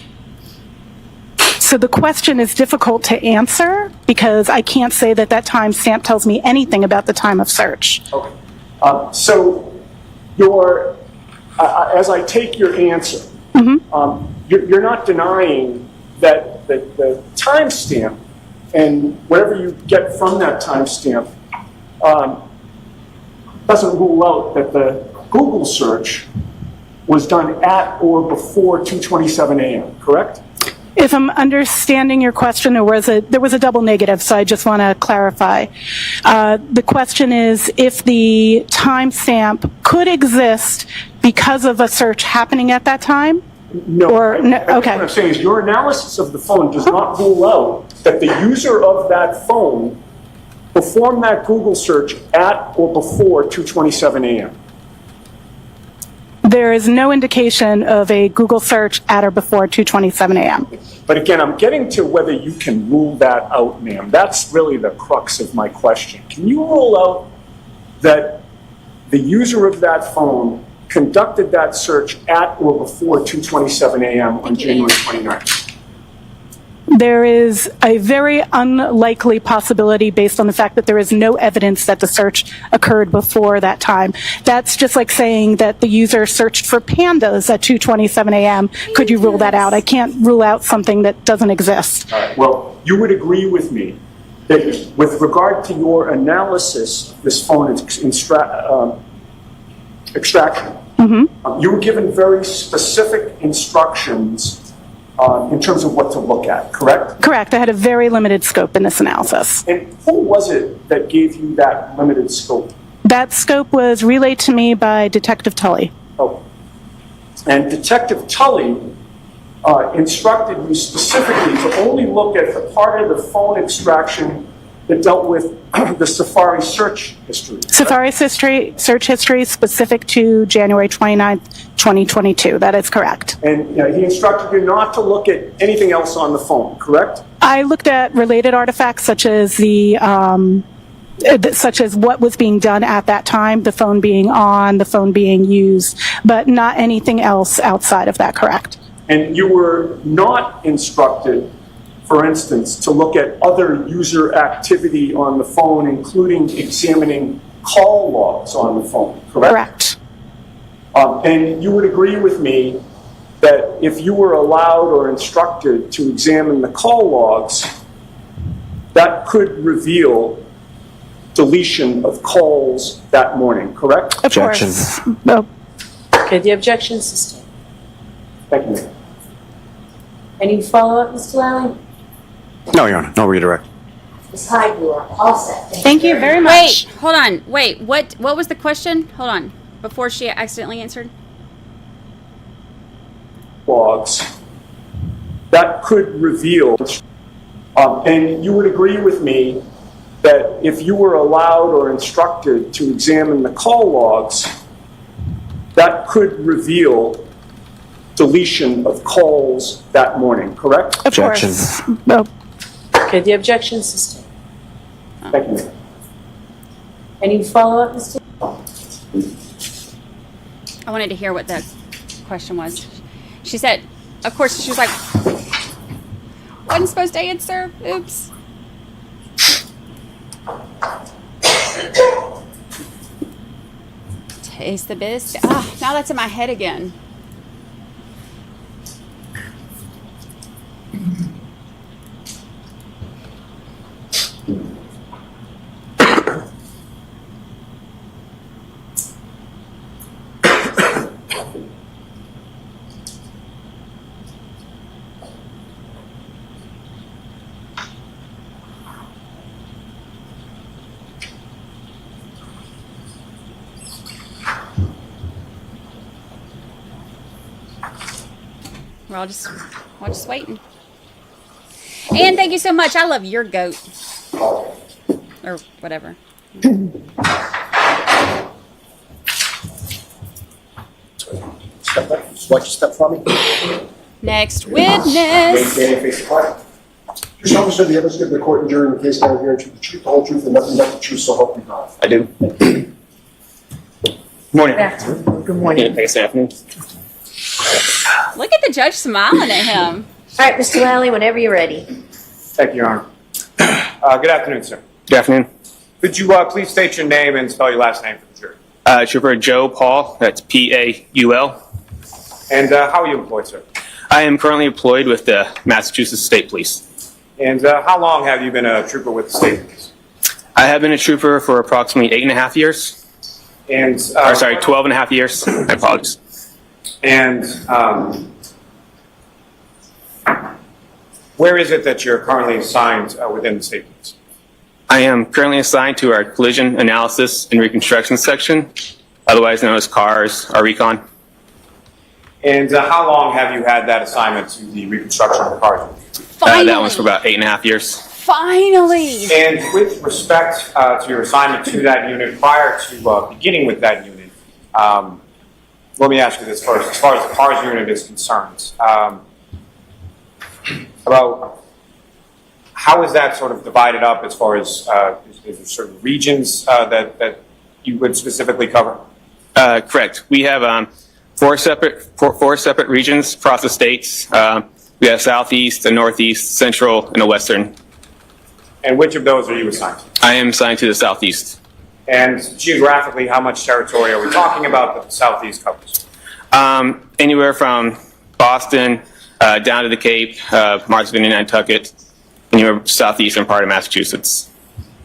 [SPEAKER 14] So the question is difficult to answer because I can't say that that timestamp tells me anything about the time of search.
[SPEAKER 11] Okay. So as I take your answer, you're not denying that the timestamp and whatever you get from that timestamp doesn't rule out that the Google search was done at or before 2:27 a.m., correct?
[SPEAKER 14] If I'm understanding your question, there was a double negative, so I just want to clarify. The question is if the timestamp could exist because of a search happening at that time?
[SPEAKER 11] No.
[SPEAKER 14] Okay.
[SPEAKER 11] What I'm saying is your analysis of the phone does not rule out that the user of that phone performed that Google search at or before 2:27 a.m.
[SPEAKER 14] There is no indication of a Google search at or before 2:27 a.m.
[SPEAKER 11] But again, I'm getting to whether you can rule that out, ma'am. That's really the crux of my question. Can you rule out that the user of that phone conducted that search at or before 2:27 a.m. on January 29th?
[SPEAKER 14] There is a very unlikely possibility based on the fact that there is no evidence that the search occurred before that time. That's just like saying that the user searched for pandas at 2:27 a.m. Could you rule that out? I can't rule out something that doesn't exist.
[SPEAKER 11] All right. Well, you would agree with me that with regard to your analysis of this phone extraction, you were given very specific instructions in terms of what to look at, correct?
[SPEAKER 14] Correct. I had a very limited scope in this analysis.
[SPEAKER 11] And who was it that gave you that limited scope?
[SPEAKER 14] That scope was relayed to me by Detective Tully.
[SPEAKER 11] Oh. And Detective Tully instructed you specifically to only look at the part of the phone extraction that dealt with the Safari search history.
[SPEAKER 14] Safari search history specific to January 29th, 2022. That is correct.
[SPEAKER 11] And he instructed you not to look at anything else on the phone, correct?
[SPEAKER 14] I looked at related artifacts such as such as what was being done at that time, the phone being on, the phone being used, but not anything else outside of that, correct?
[SPEAKER 11] And you were not instructed, for instance, to look at other user activity on the phone, including examining call logs on the phone, correct?
[SPEAKER 14] Correct.
[SPEAKER 11] And you would agree with me that if you were allowed or instructed to examine the call logs, that could reveal deletion of calls that morning, correct?
[SPEAKER 14] Objection. Oh.
[SPEAKER 18] Okay, the objection is sustained.
[SPEAKER 11] Thank you.
[SPEAKER 18] Any follow-up, Mr. Lally?
[SPEAKER 19] No, Your Honor. No redirect.
[SPEAKER 18] Ms. Hyde, you are all set.
[SPEAKER 14] Thank you very much.
[SPEAKER 10] Wait, hold on. Wait, what was the question? Hold on. Before she accidentally answered?
[SPEAKER 11] Logs that could reveal, and you would agree with me that if you were allowed or instructed to examine the call logs, that could reveal deletion of calls that morning, correct?
[SPEAKER 19] Objection.
[SPEAKER 15] No.
[SPEAKER 18] Okay, the objection system.
[SPEAKER 11] Thank you.
[SPEAKER 18] Any follow-up, Mr.
[SPEAKER 10] I wanted to hear what the question was. She said, of course, she was like, wasn't supposed to answer. Oops. Taste the biscuit. Ah, now that's in my head again. We're all just waiting. And thank you so much. I love your goat. Or whatever.
[SPEAKER 20] Step back. Just watch your step for me.
[SPEAKER 10] Next witness.
[SPEAKER 20] Just officer, the evidence given to the court and jury in the case now here and truth, the truth, the whole truth, and nothing but the truth, so help me God.
[SPEAKER 19] I do. Good morning.
[SPEAKER 18] Good morning.
[SPEAKER 19] Good afternoon.
[SPEAKER 10] Look at the judge smiling at him.
[SPEAKER 18] All right, Mr. Lally, whenever you're ready.
[SPEAKER 13] Thank you, Your Honor. Good afternoon, sir.
[SPEAKER 19] Good afternoon.
[SPEAKER 13] Could you please state your name and spell your last name for the jury?
[SPEAKER 19] Trooper Joe Paul, that's P-A-U-L.
[SPEAKER 13] And how are you employed, sir?
[SPEAKER 19] I am currently employed with the Massachusetts State Police.
[SPEAKER 13] And how long have you been a trooper with the State Police?
[SPEAKER 19] I have been a trooper for approximately 8.5 years.
[SPEAKER 13] And
[SPEAKER 19] 12.5 years. I apologize.
[SPEAKER 13] And where is it that you're currently assigned within the State Police?
[SPEAKER 19] I am currently assigned to our collision analysis and reconstruction section, otherwise known as CARS, our recon.
[SPEAKER 13] And how long have you had that assignment to the reconstruction of the cars?
[SPEAKER 19] That one's for about 8.5 years.
[SPEAKER 10] Finally!
[SPEAKER 13] And with respect to your assignment to that unit, prior to beginning with that unit, let me ask you this first. As far as the cars unit is concerned, about how is that sort of divided up as far as is there certain regions that you would specifically cover?
[SPEAKER 19] Correct. We have four separate regions across the states. We have Southeast, the Northeast, Central, and the Western.
[SPEAKER 13] And which of those are you assigned to?
[SPEAKER 19] I am assigned to the Southeast.
[SPEAKER 13] And geographically, how much territory are we talking about that the Southeast covers?
[SPEAKER 19] Anywhere from Boston down to the Cape, Martha's Vineyard, Nantucket, anywhere southeastern part of Massachusetts.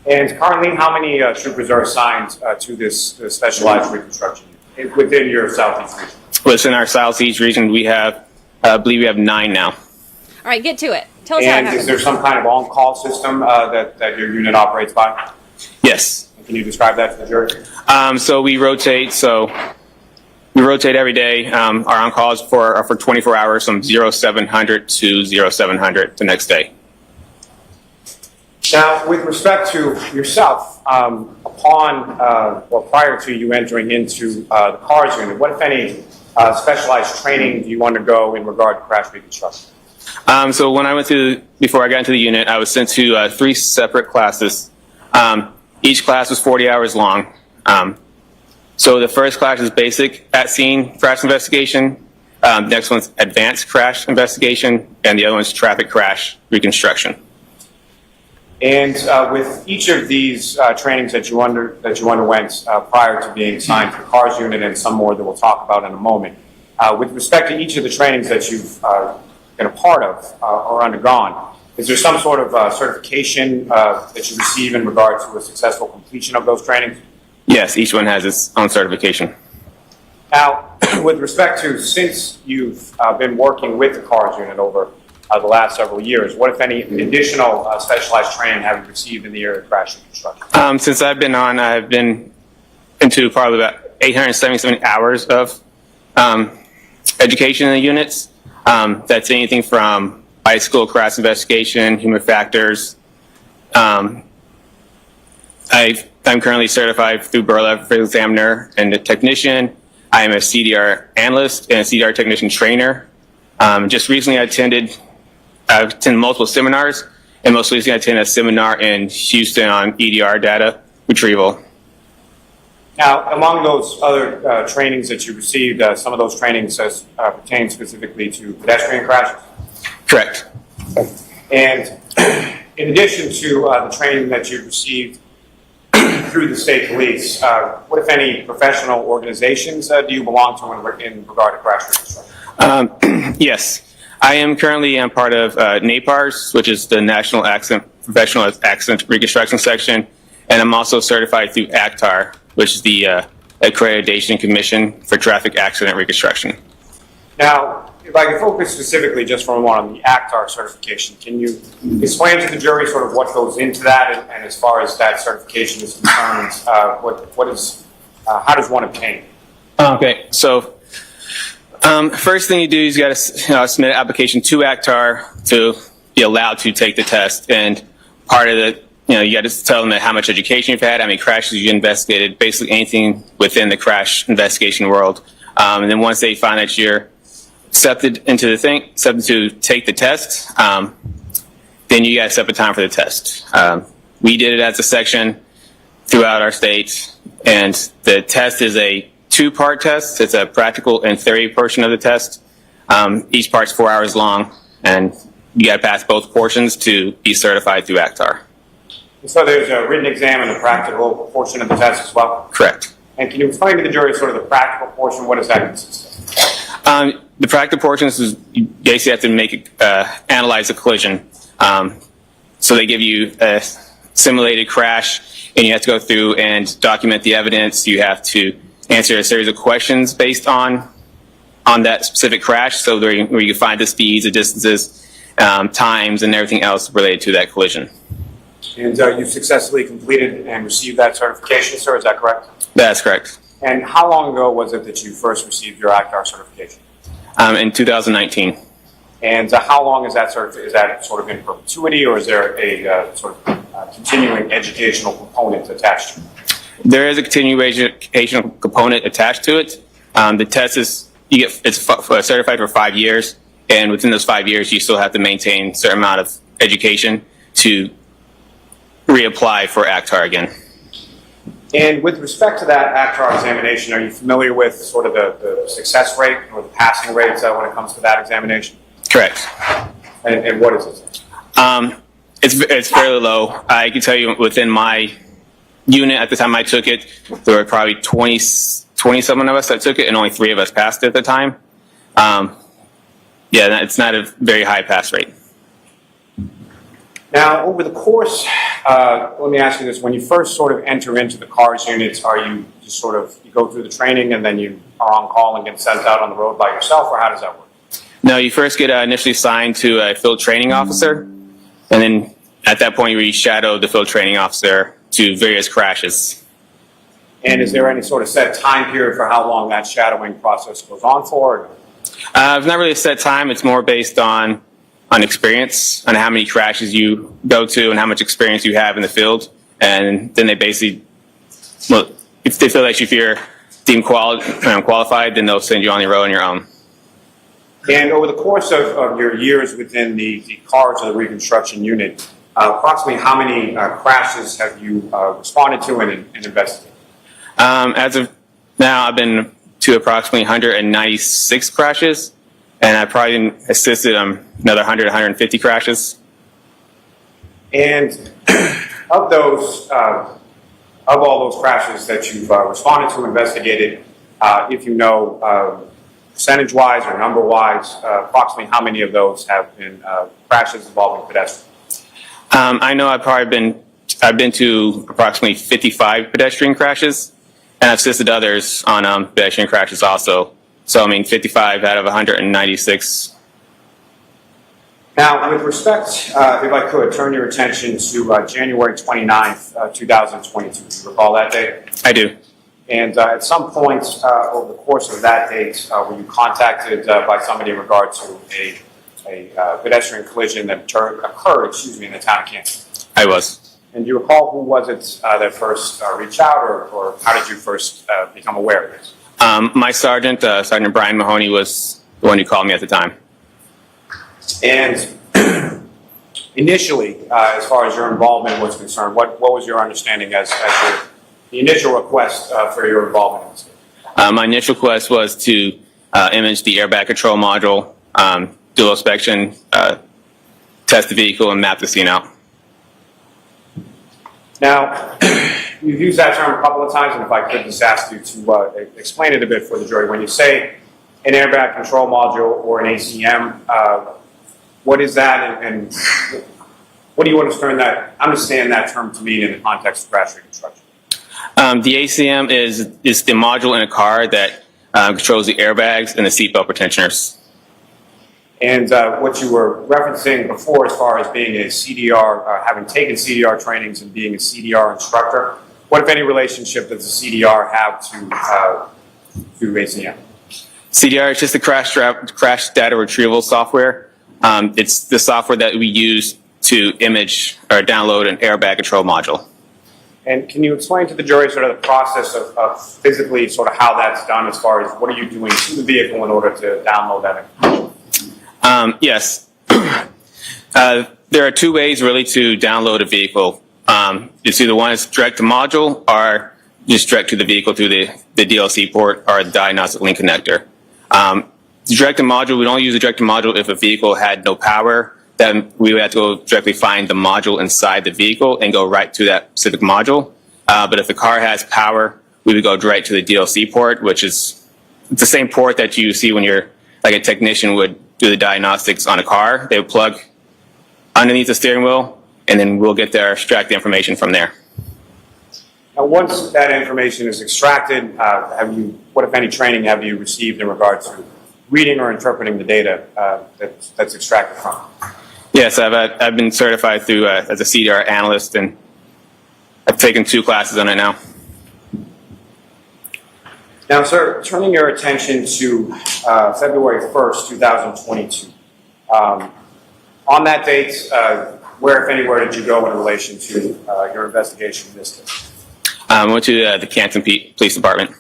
[SPEAKER 13] And currently, how many troopers are assigned to this specialized reconstruction unit within your Southeast region?
[SPEAKER 19] Within our Southeast region, we have, I believe we have 9 now.
[SPEAKER 10] All right, get to it. Tell us how it
[SPEAKER 13] And
[SPEAKER 10] happens.
[SPEAKER 13] is there some kind of on-call system that your unit operates by?
[SPEAKER 19] Yes.
[SPEAKER 13] Can you describe that to the jury?
[SPEAKER 19] So we rotate. We rotate every day. Our on-calls are for 24 hours from 0700 to 0700 the next day.
[SPEAKER 13] Now, with respect to yourself, prior to you entering into the cars unit, what, if any, specialized training do you undergo in regard to crash reconstruction?
[SPEAKER 19] So when before I got into the unit, I was sent to 3 separate classes. Each class was 40 hours long. So the first class is basic at-scene crash investigation. Next one's advanced crash investigation, and the other one's traffic crash reconstruction.
[SPEAKER 13] And with each of these trainings that you underwent prior to being assigned to the cars unit, and some more that we'll talk about in a moment, with respect to each of the trainings that you've been a part of or undergone, is there some sort of certification that you receive in regard to a successful completion of those trainings?
[SPEAKER 19] Yes, each one has its own certification.
[SPEAKER 13] Now, with respect to, since you've been working with the cars unit over the last several years, what, if any, additional specialized training have you received in the area of crash reconstruction?
[SPEAKER 19] Since I've been on, I've been into probably about 877 hours of education in the units. That's anything from bicycle crash investigation, human factors. I'm currently certified through Berla for examiner and a technician. I am a CDR analyst and a CDR technician trainer. Just recently I've attended multiple seminars, and most recently I attended a seminar in Houston on EDR data retrieval.
[SPEAKER 21] Now, among those other trainings that you received, some of those trainings pertain specifically to pedestrian crashes?
[SPEAKER 19] Correct.
[SPEAKER 21] And in addition to the training that you received through the state police, what, if any, professional organizations do you belong to in regard to crash reconstruction?
[SPEAKER 19] Yes. I am currently part of NAPARS, which is the National Professional Accident Reconstruction Section, and I'm also certified through ACTAR, which is the Accreditation Commission for Traffic Accident Reconstruction.
[SPEAKER 21] Now, if I can focus specifically just for a moment on the ACTAR certification, can you explain to the jury sort of what goes into that, and as far as that certification is concerned, how does one obtain?
[SPEAKER 19] Okay, so first thing you do is you got to submit an application to ACTAR to be allowed to take the test, and part of the you got to tell them how much education you've had, how many crashes you investigated, basically anything within the crash investigation world. And then once they find that you're accepted to take the test, then you got to set up a time for the test. We did it as a section throughout our state, and the test is a 2-part test. It's a practical and theory portion of the test. Each part's 4 hours long, and you got to pass both portions to be certified through ACTAR.
[SPEAKER 21] So there's a written exam and a practical portion of the test as well?
[SPEAKER 19] Correct.
[SPEAKER 21] And can you explain to the jury sort of the practical portion? What does that consist of?
[SPEAKER 19] The practical portion is you basically have to analyze a collision. So they give you a simulated crash, and you have to go through and document the evidence. You have to answer a series of questions based on that specific crash, so where you can find the speeds, the distances, times, and everything else related to that collision.
[SPEAKER 21] And you've successfully completed and received that certification, sir, is that correct?
[SPEAKER 19] That's correct.
[SPEAKER 21] And how long ago was it that you first received your ACTAR certification?
[SPEAKER 19] In 2019.
[SPEAKER 21] And how long is that is that sort of in perpetuity, or is there a sort of continuing educational component attached to it?
[SPEAKER 19] There is a continuing educational component attached to it. The test it's certified for 5 years, and within those 5 years, you still have to maintain a certain amount of education to reapply for ACTAR again.
[SPEAKER 21] And with respect to that ACTAR examination, are you familiar with sort of the success rate or the passing rates when it comes to that examination?
[SPEAKER 19] Correct.
[SPEAKER 21] And what is it?
[SPEAKER 19] It's fairly low. I can tell you within my unit at the time I took it, there were probably 20-something of us that took it, and only 3 of us passed it at the time. It's not a very high pass rate.
[SPEAKER 21] Now, over the course, let me ask you this: when you first sort of enter into the CARS units, are you just sort of you go through the training and then you are on call and get sent out on the road by yourself, or how does that work?
[SPEAKER 19] No, you first get initially assigned to a field training officer, and then at that point you shadow the field training officer to various crashes.
[SPEAKER 21] And is there any sort of set time period for how long that shadowing process goes on for?
[SPEAKER 19] It's not really a set time. It's more based on experience, on how many crashes you go to and how much experience you have in the field. And then they basically, if they feel like if you're deemed qualified, then they'll send you on the road on your own.
[SPEAKER 21] And over the course of your years within the CARS or the Reconstruction unit, approximately how many crashes have you responded to and investigated?
[SPEAKER 19] As of now, I've been to approximately 196 crashes, and I've probably assisted on another 100, 150 crashes.
[SPEAKER 21] And of those, of all those crashes that you've responded to, investigated, if you know percentage-wise or number-wise, approximately how many of those have been crashes involving pedestrians?
[SPEAKER 19] I know I've been to approximately 55 pedestrian crashes, and I've assisted others on pedestrian crashes also. So, 55 out of 196.
[SPEAKER 21] Now, with respect, if I could, turn your attention to January 29th, 2022. Do you recall that date?
[SPEAKER 19] I do.
[SPEAKER 21] And at some point over the course of that date, were you contacted by somebody in regard to a a pedestrian collision that occurred in the town of Canton.
[SPEAKER 19] I was.
[SPEAKER 21] And do you recall who was it that first reached out, or how did you first become aware of this?
[SPEAKER 19] My sergeant, Sergeant Brian Mahoney, was the one who called me at the time.
[SPEAKER 21] And initially, as far as your involvement was concerned, what was your understanding as the initial request for your involvement in this case?
[SPEAKER 19] My initial request was to image the airbag control module, do a inspection, test the vehicle, and map the scene out.
[SPEAKER 21] Now, you've used that term a couple of times, and if I could just ask you to explain it a bit for the jury. When you say an airbag control module or an ACM, what is that, and what do you understand that term to mean in the context of crash reconstruction?
[SPEAKER 19] The ACM is the module in a car that controls the airbags and the seatbelt pretensioners.
[SPEAKER 21] And what you were referencing before as far as being a CDR, having taken CDR trainings and being a CDR instructor, what, if any, relationship does the CDR have to ACM?
[SPEAKER 19] CDR is just the crash data retrieval software. It's the software that we use to image or download an airbag control module.
[SPEAKER 21] And can you explain to the jury sort of the process of physically sort of how that's done as far as what are you doing to the vehicle in order to download that information?
[SPEAKER 19] Yes. There are two ways really to download a vehicle. It's either one is direct to module or just direct to the vehicle through the DLC port or the diagnostic link connector. Direct to module, we don't use the direct to module if a vehicle had no power. Then we would have to go directly find the module inside the vehicle and go right to that specific module. But if the car has power, we would go direct to the DLC port, which is the same port that you see when you're like a technician would do the diagnostics on a car. They would plug underneath the steering wheel, and then we'll get there, extract the information from there.
[SPEAKER 21] Now, once that information is extracted, what, if any, training have you received in regards to reading or interpreting the data that's extracted from?
[SPEAKER 19] Yes, I've been certified through as a CDR analyst, and I've taken 2 classes on it now.
[SPEAKER 21] Now, sir, turning your attention to February 1st, 2022. On that date, where, if anywhere, did you go in relation to your investigation in this case?
[SPEAKER 19] I went to the Canton Police Department.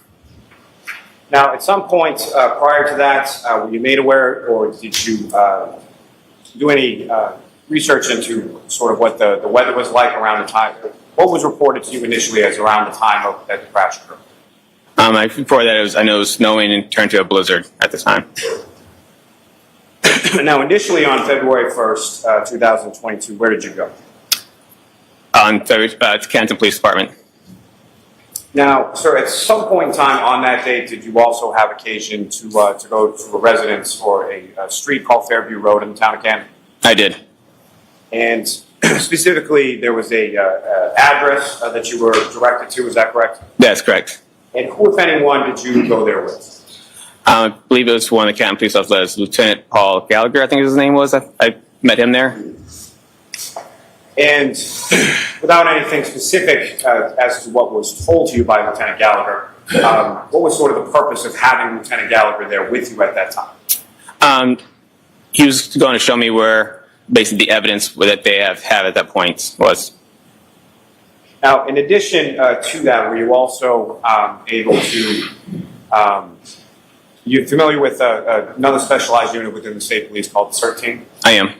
[SPEAKER 21] Now, at some point prior to that, were you made aware, or did you do any research into sort of what the weather was like around the time? What was reported to you initially as around the time that the crash occurred?
[SPEAKER 19] Before that, I know it was snowing and turned to a blizzard at the time.
[SPEAKER 21] Now, initially on February 1st, 2022, where did you go?
[SPEAKER 19] To Canton Police Department.
[SPEAKER 21] Now, sir, at some point in time on that date, did you also have occasion to go to a residence or a street called Fairview Road in the town of Canton?
[SPEAKER 19] I did.
[SPEAKER 21] And specifically, there was a address that you were directed to, is that correct?
[SPEAKER 19] That's correct.
[SPEAKER 21] And who, if anyone, did you go there with?
[SPEAKER 19] I believe it was one of the Canton Police officers, Lieutenant Paul Gallagher, I think his name was. I met him there.
[SPEAKER 21] And without anything specific as to what was told to you by Lieutenant Gallagher, what was sort of the purpose of having Lieutenant Gallagher there with you at that time?
[SPEAKER 19] He was going to show me where basically the evidence that they have at that point was.
[SPEAKER 21] Now, in addition to that, were you also able to, you're familiar with another specialized unit within the state police called the CERT team?
[SPEAKER 19] I am.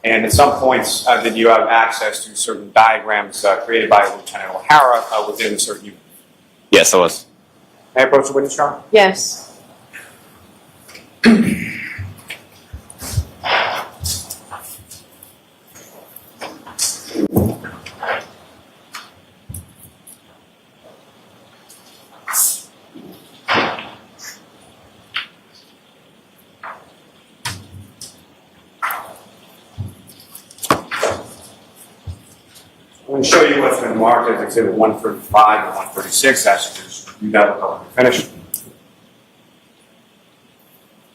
[SPEAKER 21] And at some points, did you have access to certain diagrams created by Lieutenant O'Hara within the CERT unit?
[SPEAKER 19] Yes, I was.
[SPEAKER 21] May I approach the witness, John?
[SPEAKER 18] Yes.
[SPEAKER 21] I'm going to show you what's been marked as Exhibit 135 and 136. Ask you to just review that until we finish.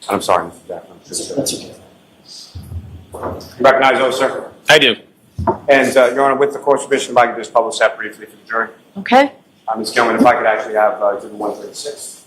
[SPEAKER 21] I'm sorry, Mr. Jackman. That's okay. You recognize those, sir?
[SPEAKER 19] I do.
[SPEAKER 21] And, Your Honor, with the court's permission, if I could just publish that briefly for the jury.
[SPEAKER 18] Okay.
[SPEAKER 21] Ms. Gilman, if I could actually have Exhibit 136.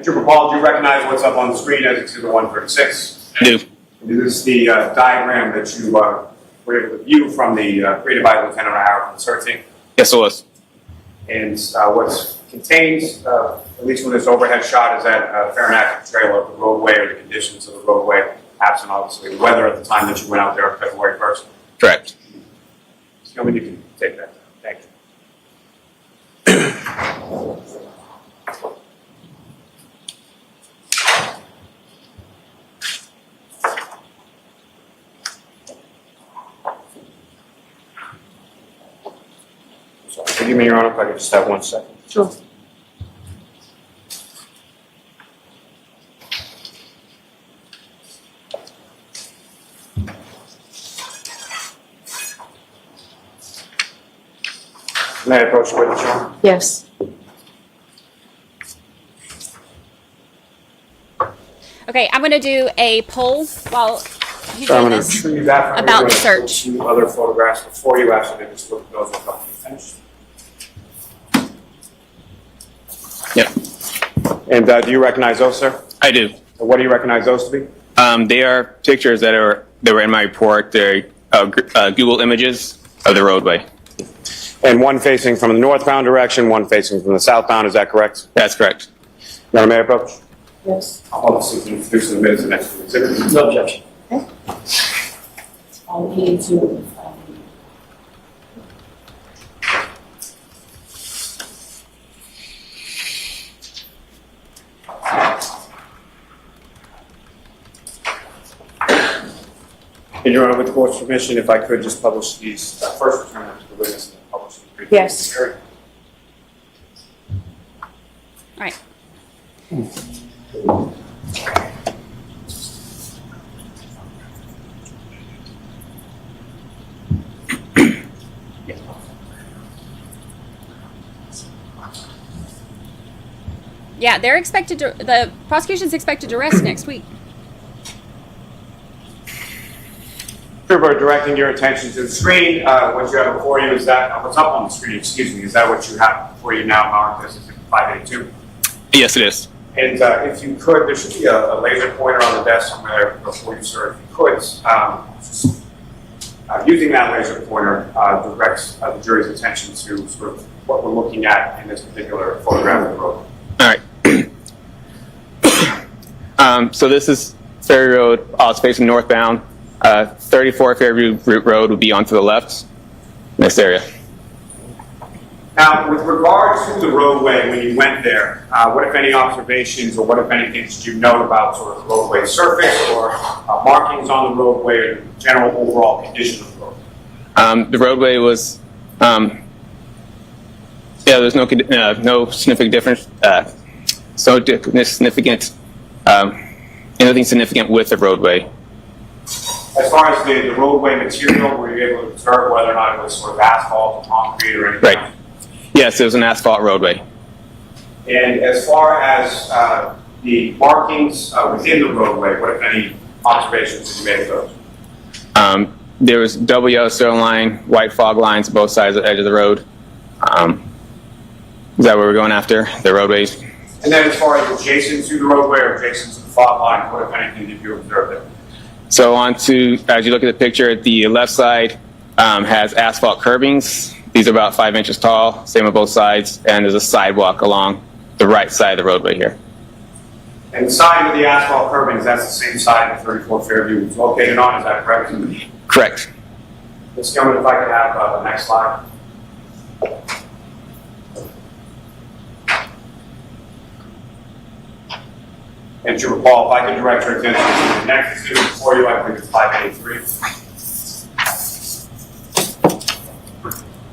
[SPEAKER 21] And Trooper Paul, do you recognize what's up on the screen as Exhibit 136?
[SPEAKER 19] I do.
[SPEAKER 21] This is the diagram that you were able to view from the created by Lieutenant O'Hara from the search team.
[SPEAKER 19] Yes, it was.
[SPEAKER 21] And what's contained, at least from this overhead shot, is that fair and accurate trailer of the roadway or the conditions of the roadway, absent obviously the weather at the time that you went out there on February 1st.
[SPEAKER 19] Correct.
[SPEAKER 21] So you can take that. Thank you. Forgive me, Your Honor, if I could just have 1 second.
[SPEAKER 18] Sure.
[SPEAKER 21] May I approach the witness, Your Honor?
[SPEAKER 18] Yes.
[SPEAKER 10] Okay, I'm going to do a poll while you
[SPEAKER 21] So
[SPEAKER 10] do
[SPEAKER 21] I'm going to
[SPEAKER 10] this
[SPEAKER 21] retrieve that from
[SPEAKER 10] about
[SPEAKER 21] you
[SPEAKER 10] the
[SPEAKER 21] and
[SPEAKER 10] search.
[SPEAKER 21] two other photographs before you actually just look at those with company finished.
[SPEAKER 19] Yep.
[SPEAKER 21] And do you recognize those, sir?
[SPEAKER 19] I do.
[SPEAKER 21] What do you recognize those to be?
[SPEAKER 19] They are pictures that were in my report. They're Google images of the roadway.
[SPEAKER 21] And one facing from the northbound direction, one facing from the southbound, is that correct?
[SPEAKER 19] That's correct.
[SPEAKER 21] Your Honor, may I approach?
[SPEAKER 18] Yes.
[SPEAKER 21] I'll also introduce the minutes and next exhibit.
[SPEAKER 18] No objection. Okay. I'll need to.
[SPEAKER 21] And Your Honor, with the court's permission, if I could just publish these, first return them to the witness and then publish them.
[SPEAKER 18] Yes.
[SPEAKER 10] All right. Yeah, they're expected to. The prosecution's expected to rest next week.
[SPEAKER 21] Trooper, directing your attention to the screen. What you have before you is that, what's up on the screen, excuse me, is that what you have before you now, marked as 582?
[SPEAKER 19] Yes, it is.
[SPEAKER 21] And if you could, there should be a laser pointer on the desk somewhere before you, sir. If you could, using that laser pointer directs the jury's attention to sort of what we're looking at in this particular photograph of the road.
[SPEAKER 19] All right. So this is Ferry Road. It's facing northbound. 34 Fairview Route Road would be onto the left in this area.
[SPEAKER 21] Now, with regard to the roadway, when you went there, what, if any, observations or what, if anything, did you note about sort of the roadway surface or markings on the roadway or the general overall condition of the road?
[SPEAKER 19] The roadway was, there's no significant difference, anything significant with the roadway.
[SPEAKER 21] As far as the roadway material, were you able to observe whether or not it was sort of asphalt or concrete or anything?
[SPEAKER 19] Right. Yes, it was an asphalt roadway.
[SPEAKER 21] And as far as the markings within the roadway, what, if any, observations did you make of those?
[SPEAKER 19] There was double yellow center line, white fog lines on both sides of the edge of the road. Is that what we're going after, the roadways?
[SPEAKER 21] And then as far as adjacent to the roadway or adjacent to the fog line, what, if anything, did you observe there?
[SPEAKER 19] So as you look at the picture, the left side has asphalt curbings. These are about 5 inches tall, same on both sides, and there's a sidewalk along the right side of the roadway here.
[SPEAKER 21] And the side of the asphalt curbings, that's the same side that 34 Fairview is located on, is that correct?
[SPEAKER 19] Correct.
[SPEAKER 21] Ms. Gilman, if I could have the next slide. And Trooper Paul, if I could direct your attention to the next exhibit before you, I believe it's 583.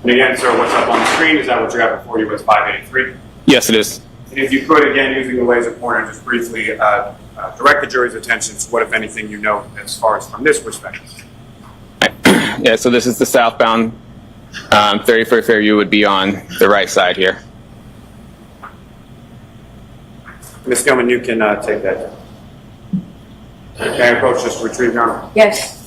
[SPEAKER 21] And again, sir, what's up on the screen, is that what you have before you, it's 583?
[SPEAKER 19] Yes, it is.
[SPEAKER 21] And if you could, again, using the laser pointer, just briefly direct the jury's attention to what, if anything, you know as far as from this perspective.
[SPEAKER 19] Yeah, so this is the southbound. 34 Fairview would be on the right side here.
[SPEAKER 21] Ms. Gilman, you can take that down. Can I approach just to retrieve your honor?
[SPEAKER 18] Yes.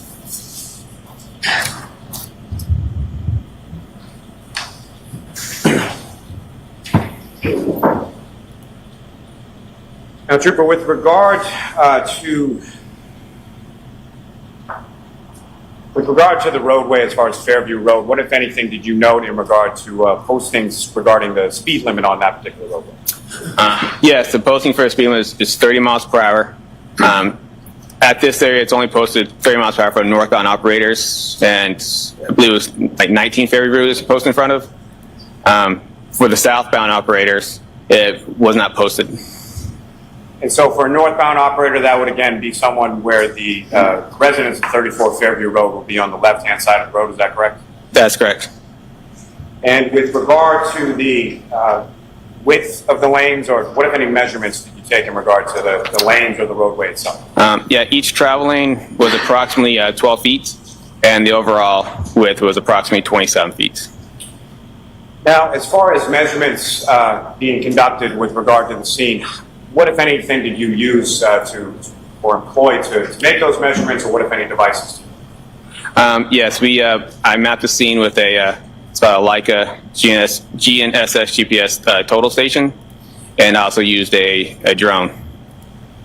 [SPEAKER 21] Now, Trooper, with regard to the roadway as far as Fairview Road, what, if anything, did you note in regard to postings regarding the speed limit on that particular roadway?
[SPEAKER 19] Yes, the posting for the speed limit is 30 miles per hour. At this area, it's only posted 30 miles per hour for northbound operators, and I believe it was like 19 Fairview Road is posted in front of. For the southbound operators, it was not posted.
[SPEAKER 21] And so for a northbound operator, that would again be someone where the residents of 34 Fairview Road will be on the left-hand side of the road, is that correct?
[SPEAKER 19] That's correct.
[SPEAKER 21] And with regard to the width of the lanes, or what, if any, measurements did you take in regard to the lanes or the roadway itself?
[SPEAKER 19] Yeah, each travel lane was approximately 12 feet, and the overall width was approximately 27 feet.
[SPEAKER 21] Now, as far as measurements being conducted with regard to the scene, what, if anything, did you use or employ to make those measurements, or what, if any, devices?
[SPEAKER 19] Yes, I mapped the scene with a Leica GNSS GPS total station, and also used a drone.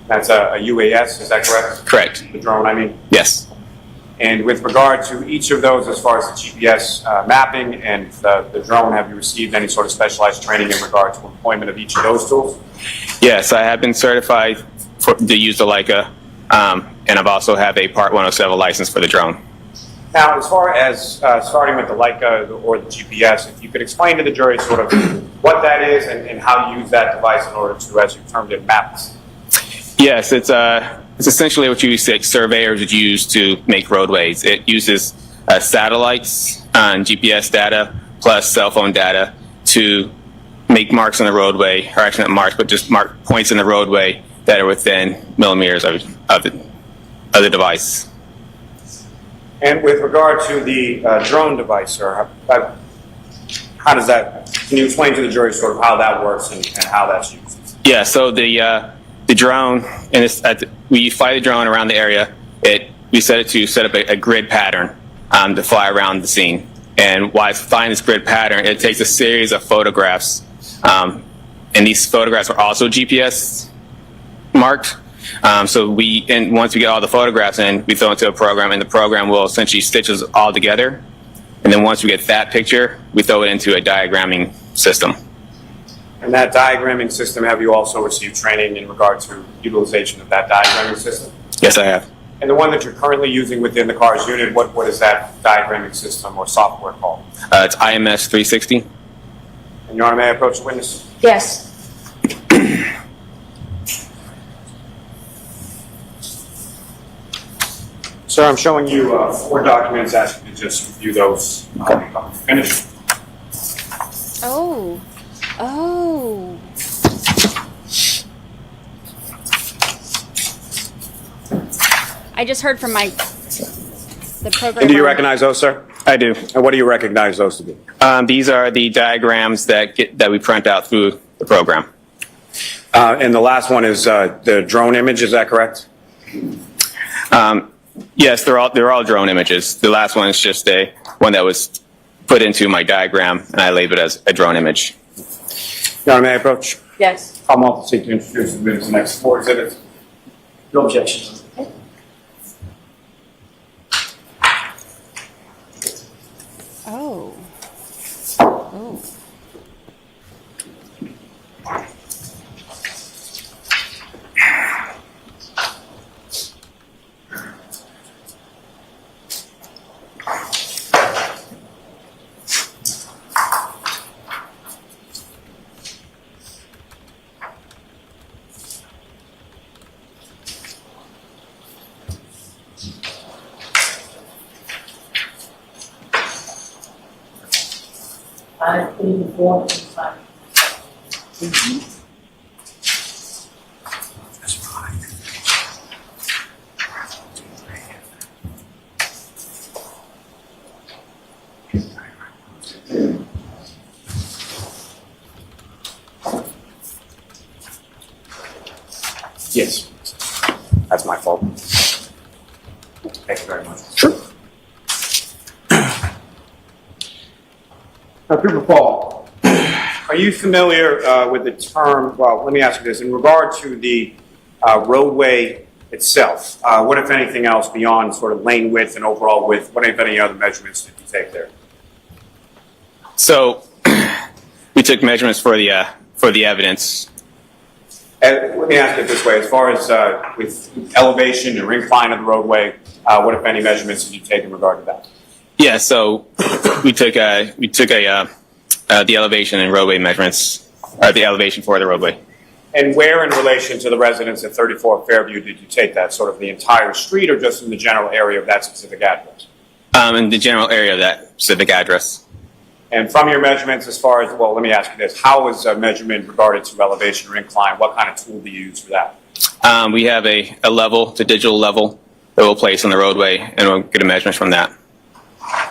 [SPEAKER 21] That's a UAS, is that correct?
[SPEAKER 19] Correct.
[SPEAKER 21] The drone, I mean?
[SPEAKER 19] Yes.
[SPEAKER 21] And with regard to each of those, as far as the GPS mapping and the drone, have you received any sort of specialized training in regard to employment of each of those tools?
[SPEAKER 19] Yes, I have been certified to use the Leica, and I've also have a Part 107 license for the drone.
[SPEAKER 21] Now, as far as starting with the Leica or the GPS, if you could explain to the jury sort of what that is and how you use that device in order to, as you termed it, map.
[SPEAKER 19] Yes, it's essentially what surveyors would use to make roadways. It uses satellites and GPS data plus cell phone data to make marks on the roadway, or actually not marks, but just mark points in the roadway that are within millimeters of the device.
[SPEAKER 21] And with regard to the drone device, sir, how does that, can you explain to the jury sort of how that works and how that's used?
[SPEAKER 19] Yeah, so the drone, and we fly the drone around the area. We set it to set up a grid pattern to fly around the scene. And while it's flying this grid pattern, it takes a series of photographs. And these photographs are also GPS marked. So once we get all the photographs in, we throw it into a program, and the program will essentially stitch us all together. And then once we get that picture, we throw it into a diagramming system.
[SPEAKER 21] And that diagramming system, have you also received training in regard to utilization of that diagramming system?
[SPEAKER 19] Yes, I have.
[SPEAKER 21] And the one that you're currently using within the CARS unit, what is that diagramming system or software called?
[SPEAKER 19] It's IMS 360.
[SPEAKER 21] And Your Honor, may I approach the witness?
[SPEAKER 18] Yes.
[SPEAKER 21] Sir, I'm showing you 4 documents, asking you to just review those. Finish.
[SPEAKER 10] Oh. Oh. I just heard from the program.
[SPEAKER 21] And do you recognize those, sir?
[SPEAKER 19] I do.
[SPEAKER 21] And what do you recognize those to be?
[SPEAKER 19] These are the diagrams that we print out through the program.
[SPEAKER 21] And the last one is the drone image, is that correct?
[SPEAKER 19] Yes, they're all drone images. The last one is just one that was put into my diagram, and I labeled it as a drone image.
[SPEAKER 21] Your Honor, may I approach?
[SPEAKER 18] Yes.
[SPEAKER 21] I'm also seeking to introduce the witness to the next 4 exhibits.
[SPEAKER 18] No objection.
[SPEAKER 10] Oh. Oh.
[SPEAKER 21] Yes. That's my fault. Thank you very much.
[SPEAKER 20] Sure. Now, Trooper Paul,
[SPEAKER 21] Are you familiar with the term, well, let me ask you this, in regard to the roadway itself, what if anything else beyond sort of lane width and overall width, what if any other measurements did you take there?
[SPEAKER 19] So we took measurements for the evidence.
[SPEAKER 21] Let me ask it this way, as far as with elevation and incline of the roadway, what if any measurements did you take in regard to that?
[SPEAKER 19] Yeah, so we took the elevation and roadway measurements, or the elevation for the roadway.
[SPEAKER 21] And where in relation to the residents at 34 Fairview did you take that? Sort of the entire street or just in the general area of that specific address?
[SPEAKER 19] In the general area of that specific address.
[SPEAKER 21] And from your measurements as far as, well, let me ask you this, how was measurement regarded to elevation or incline? What kind of tool do you use for that?
[SPEAKER 19] We have a level, the digital level that we'll place on the roadway, and we'll get a measurement from that.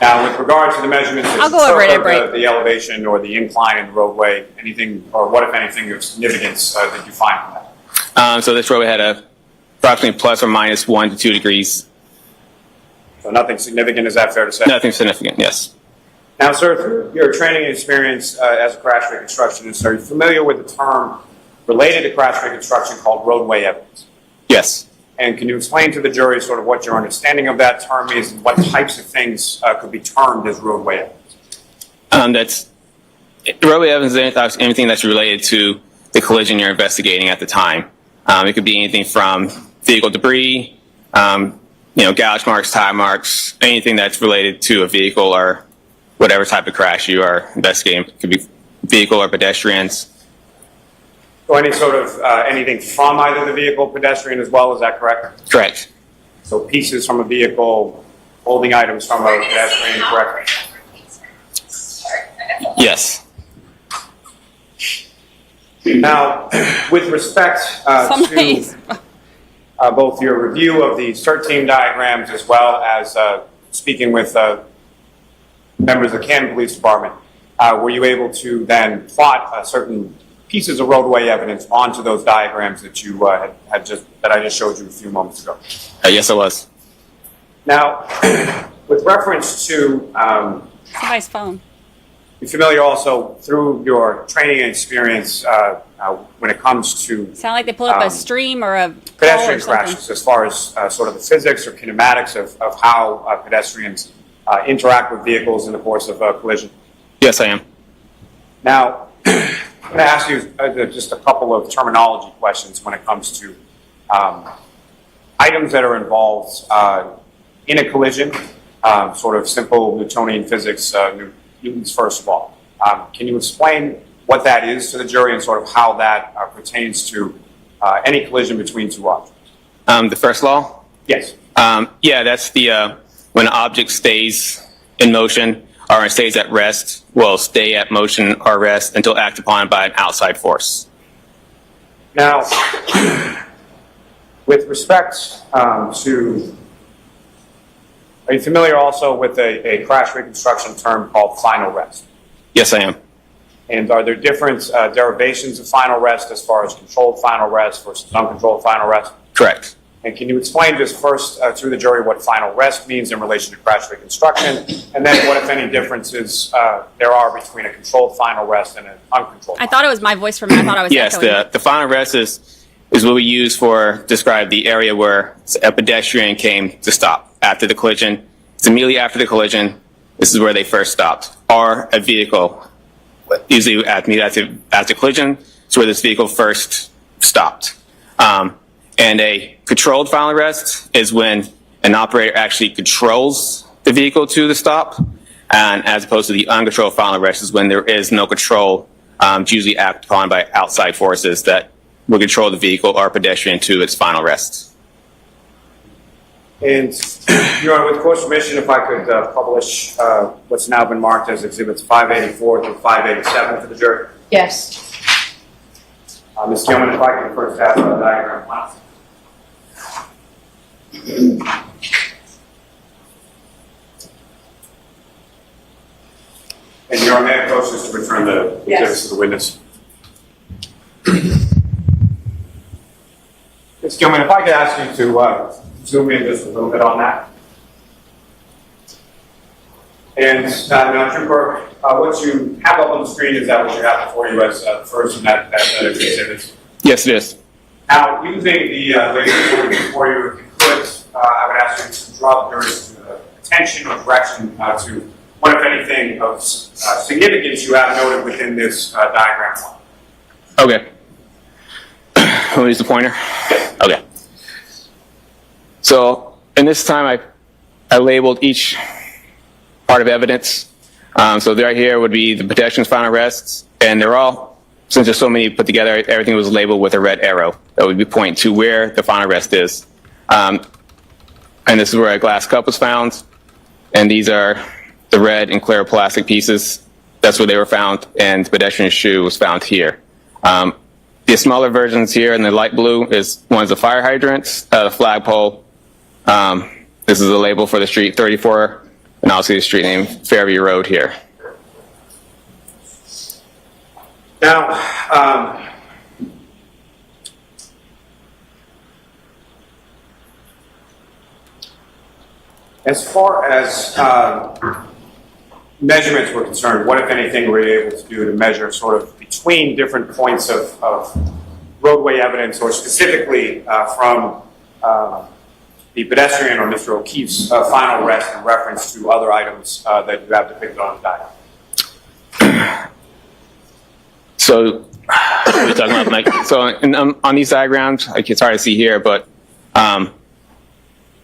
[SPEAKER 21] Now, with regard to the measurements,
[SPEAKER 10] I'll go over it at break.
[SPEAKER 21] The elevation or the incline in the roadway, anything, or what if anything of significance did you find from that?
[SPEAKER 19] So this roadway had approximately plus or minus 1 to 2 degrees.
[SPEAKER 21] So nothing significant, is that fair to say?
[SPEAKER 19] Nothing significant, yes.
[SPEAKER 21] Now, sir, through your training and experience as a crash reconstructionist, are you familiar with the term related to crash reconstruction called roadway evidence?
[SPEAKER 19] Yes.
[SPEAKER 21] And can you explain to the jury sort of what your understanding of that term is and what types of things could be termed as roadway evidence?
[SPEAKER 19] Roadway evidence is anything that's related to the collision you're investigating at the time. It could be anything from vehicle debris, gouge marks, tire marks, anything that's related to a vehicle or whatever type of crash you are investigating. It could be vehicle or pedestrians.
[SPEAKER 21] So any sort of anything from either the vehicle, pedestrian as well, is that correct?
[SPEAKER 19] Correct.
[SPEAKER 21] So pieces from a vehicle, holding items from a pedestrian, correct?
[SPEAKER 19] Yes.
[SPEAKER 21] Now, with respect to both your review of the CERT team diagrams as well as speaking with members of the Canton Police Department, were you able to then plot certain pieces of roadway evidence onto those diagrams that you that I just showed you a few moments ago?
[SPEAKER 19] Yes, I was.
[SPEAKER 21] Now, with reference to
[SPEAKER 10] somebody's phone,
[SPEAKER 21] you're familiar also through your training and experience when it comes to
[SPEAKER 10] sound like they pulled up a stream or a
[SPEAKER 21] pedestrian crashes, as far as sort of the physics or kinematics of how pedestrians interact with vehicles in the course of a collision.
[SPEAKER 19] Yes, I am.
[SPEAKER 21] Now, I'm going to ask you just a couple of terminology questions when it comes to items that are involved in a collision, sort of simple Newtonian physics, Newton's first law. Can you explain what that is to the jury and sort of how that pertains to any collision between two objects?
[SPEAKER 19] The first law?
[SPEAKER 21] Yes.
[SPEAKER 19] Yeah, that's the when an object stays in motion or stays at rest, will stay at motion or rest until acted upon by an outside force.
[SPEAKER 21] Now, with respect to, are you familiar also with a crash reconstruction term called final rest?
[SPEAKER 19] Yes, I am.
[SPEAKER 21] And are there different derivations of final rest as far as controlled final rest versus uncontrolled final rest?
[SPEAKER 19] Correct.
[SPEAKER 21] And can you explain just first to the jury what final rest means in relation to crash reconstruction, and then what, if any, differences there are between a controlled final rest and an uncontrolled?
[SPEAKER 10] I thought it was my voice for me. I thought I was
[SPEAKER 19] yes,
[SPEAKER 10] echoing.
[SPEAKER 19] the final rest is what we use for describe the area where a pedestrian came to stop after the collision. It's immediately after the collision. This is where they first stopped. Or a vehicle, usually after the collision, it's where this vehicle first stopped. And a controlled final rest is when an operator actually controls the vehicle to the stop, and as opposed to the uncontrolled final rest is when there is no control. It's usually acted upon by outside forces that will control the vehicle or pedestrian to its final rest.
[SPEAKER 21] And, Your Honor, with court's permission, if I could publish what's now been marked as Exhibits 584 through 587 for the jury.
[SPEAKER 18] Yes.
[SPEAKER 21] Ms. Gilman, if I could first have the diagram last. And Your Honor, may I approach this to return the exhibits to the witness? Ms. Gilman, if I could ask you to zoom in just a little bit on that. And now, Trooper, what you have up on the screen, is that what you have before you as the first in that exhibit?
[SPEAKER 19] Yes, it is.
[SPEAKER 21] Now, using the laser before you, if you could, I would ask you to draw the jury's attention or direction to what, if anything, of significance you have noted within this diagram.
[SPEAKER 19] Okay. Let me use the pointer. Okay. So, in this time, I labeled each part of evidence. So right here would be the pedestrian's final arrests, and they're all, since there's so many put together, everything was labeled with a red arrow that would be pointing to where the final arrest is. And this is where a glass cup was found, and these are the red and clear plastic pieces. That's where they were found, and the pedestrian's shoe was found here. The smaller versions here in the light blue is one's the fire hydrants, the flagpole. This is a label for the street 34, and also the street name Fairview Road here.
[SPEAKER 21] Now, as far as measurements were concerned, what, if anything, were you able to do to measure sort of between different points of roadway evidence, or specifically from the pedestrian or Mr. O'Keefe's final arrest in reference to other items that you have depicted on the diagram?
[SPEAKER 19] So, we're talking about, like, so on these diagrams, like, it's hard to see here, but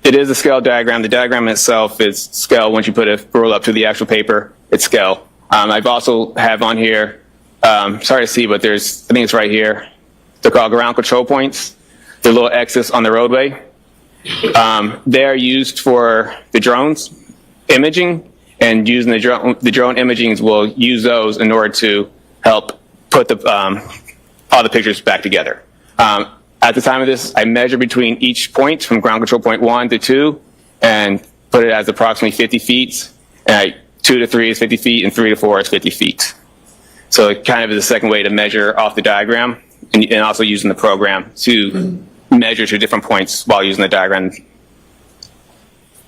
[SPEAKER 19] it is a scale diagram. The diagram itself is scale. Once you put a roll up to the actual paper, it's scale. I've also have on here, sorry to see, but I think it's right here. They're called ground control points. They're little X's on the roadway. They're used for the drones imaging, and using the drone imagings will use those in order to help put all the pictures back together. At the time of this, I measured between each point from ground control point 1 to 2 and put it as approximately 50 feet. And 2 to 3 is 50 feet, and 3 to 4 is 50 feet. So it kind of is a second way to measure off the diagram, and also using the program to measure to different points while using the diagram.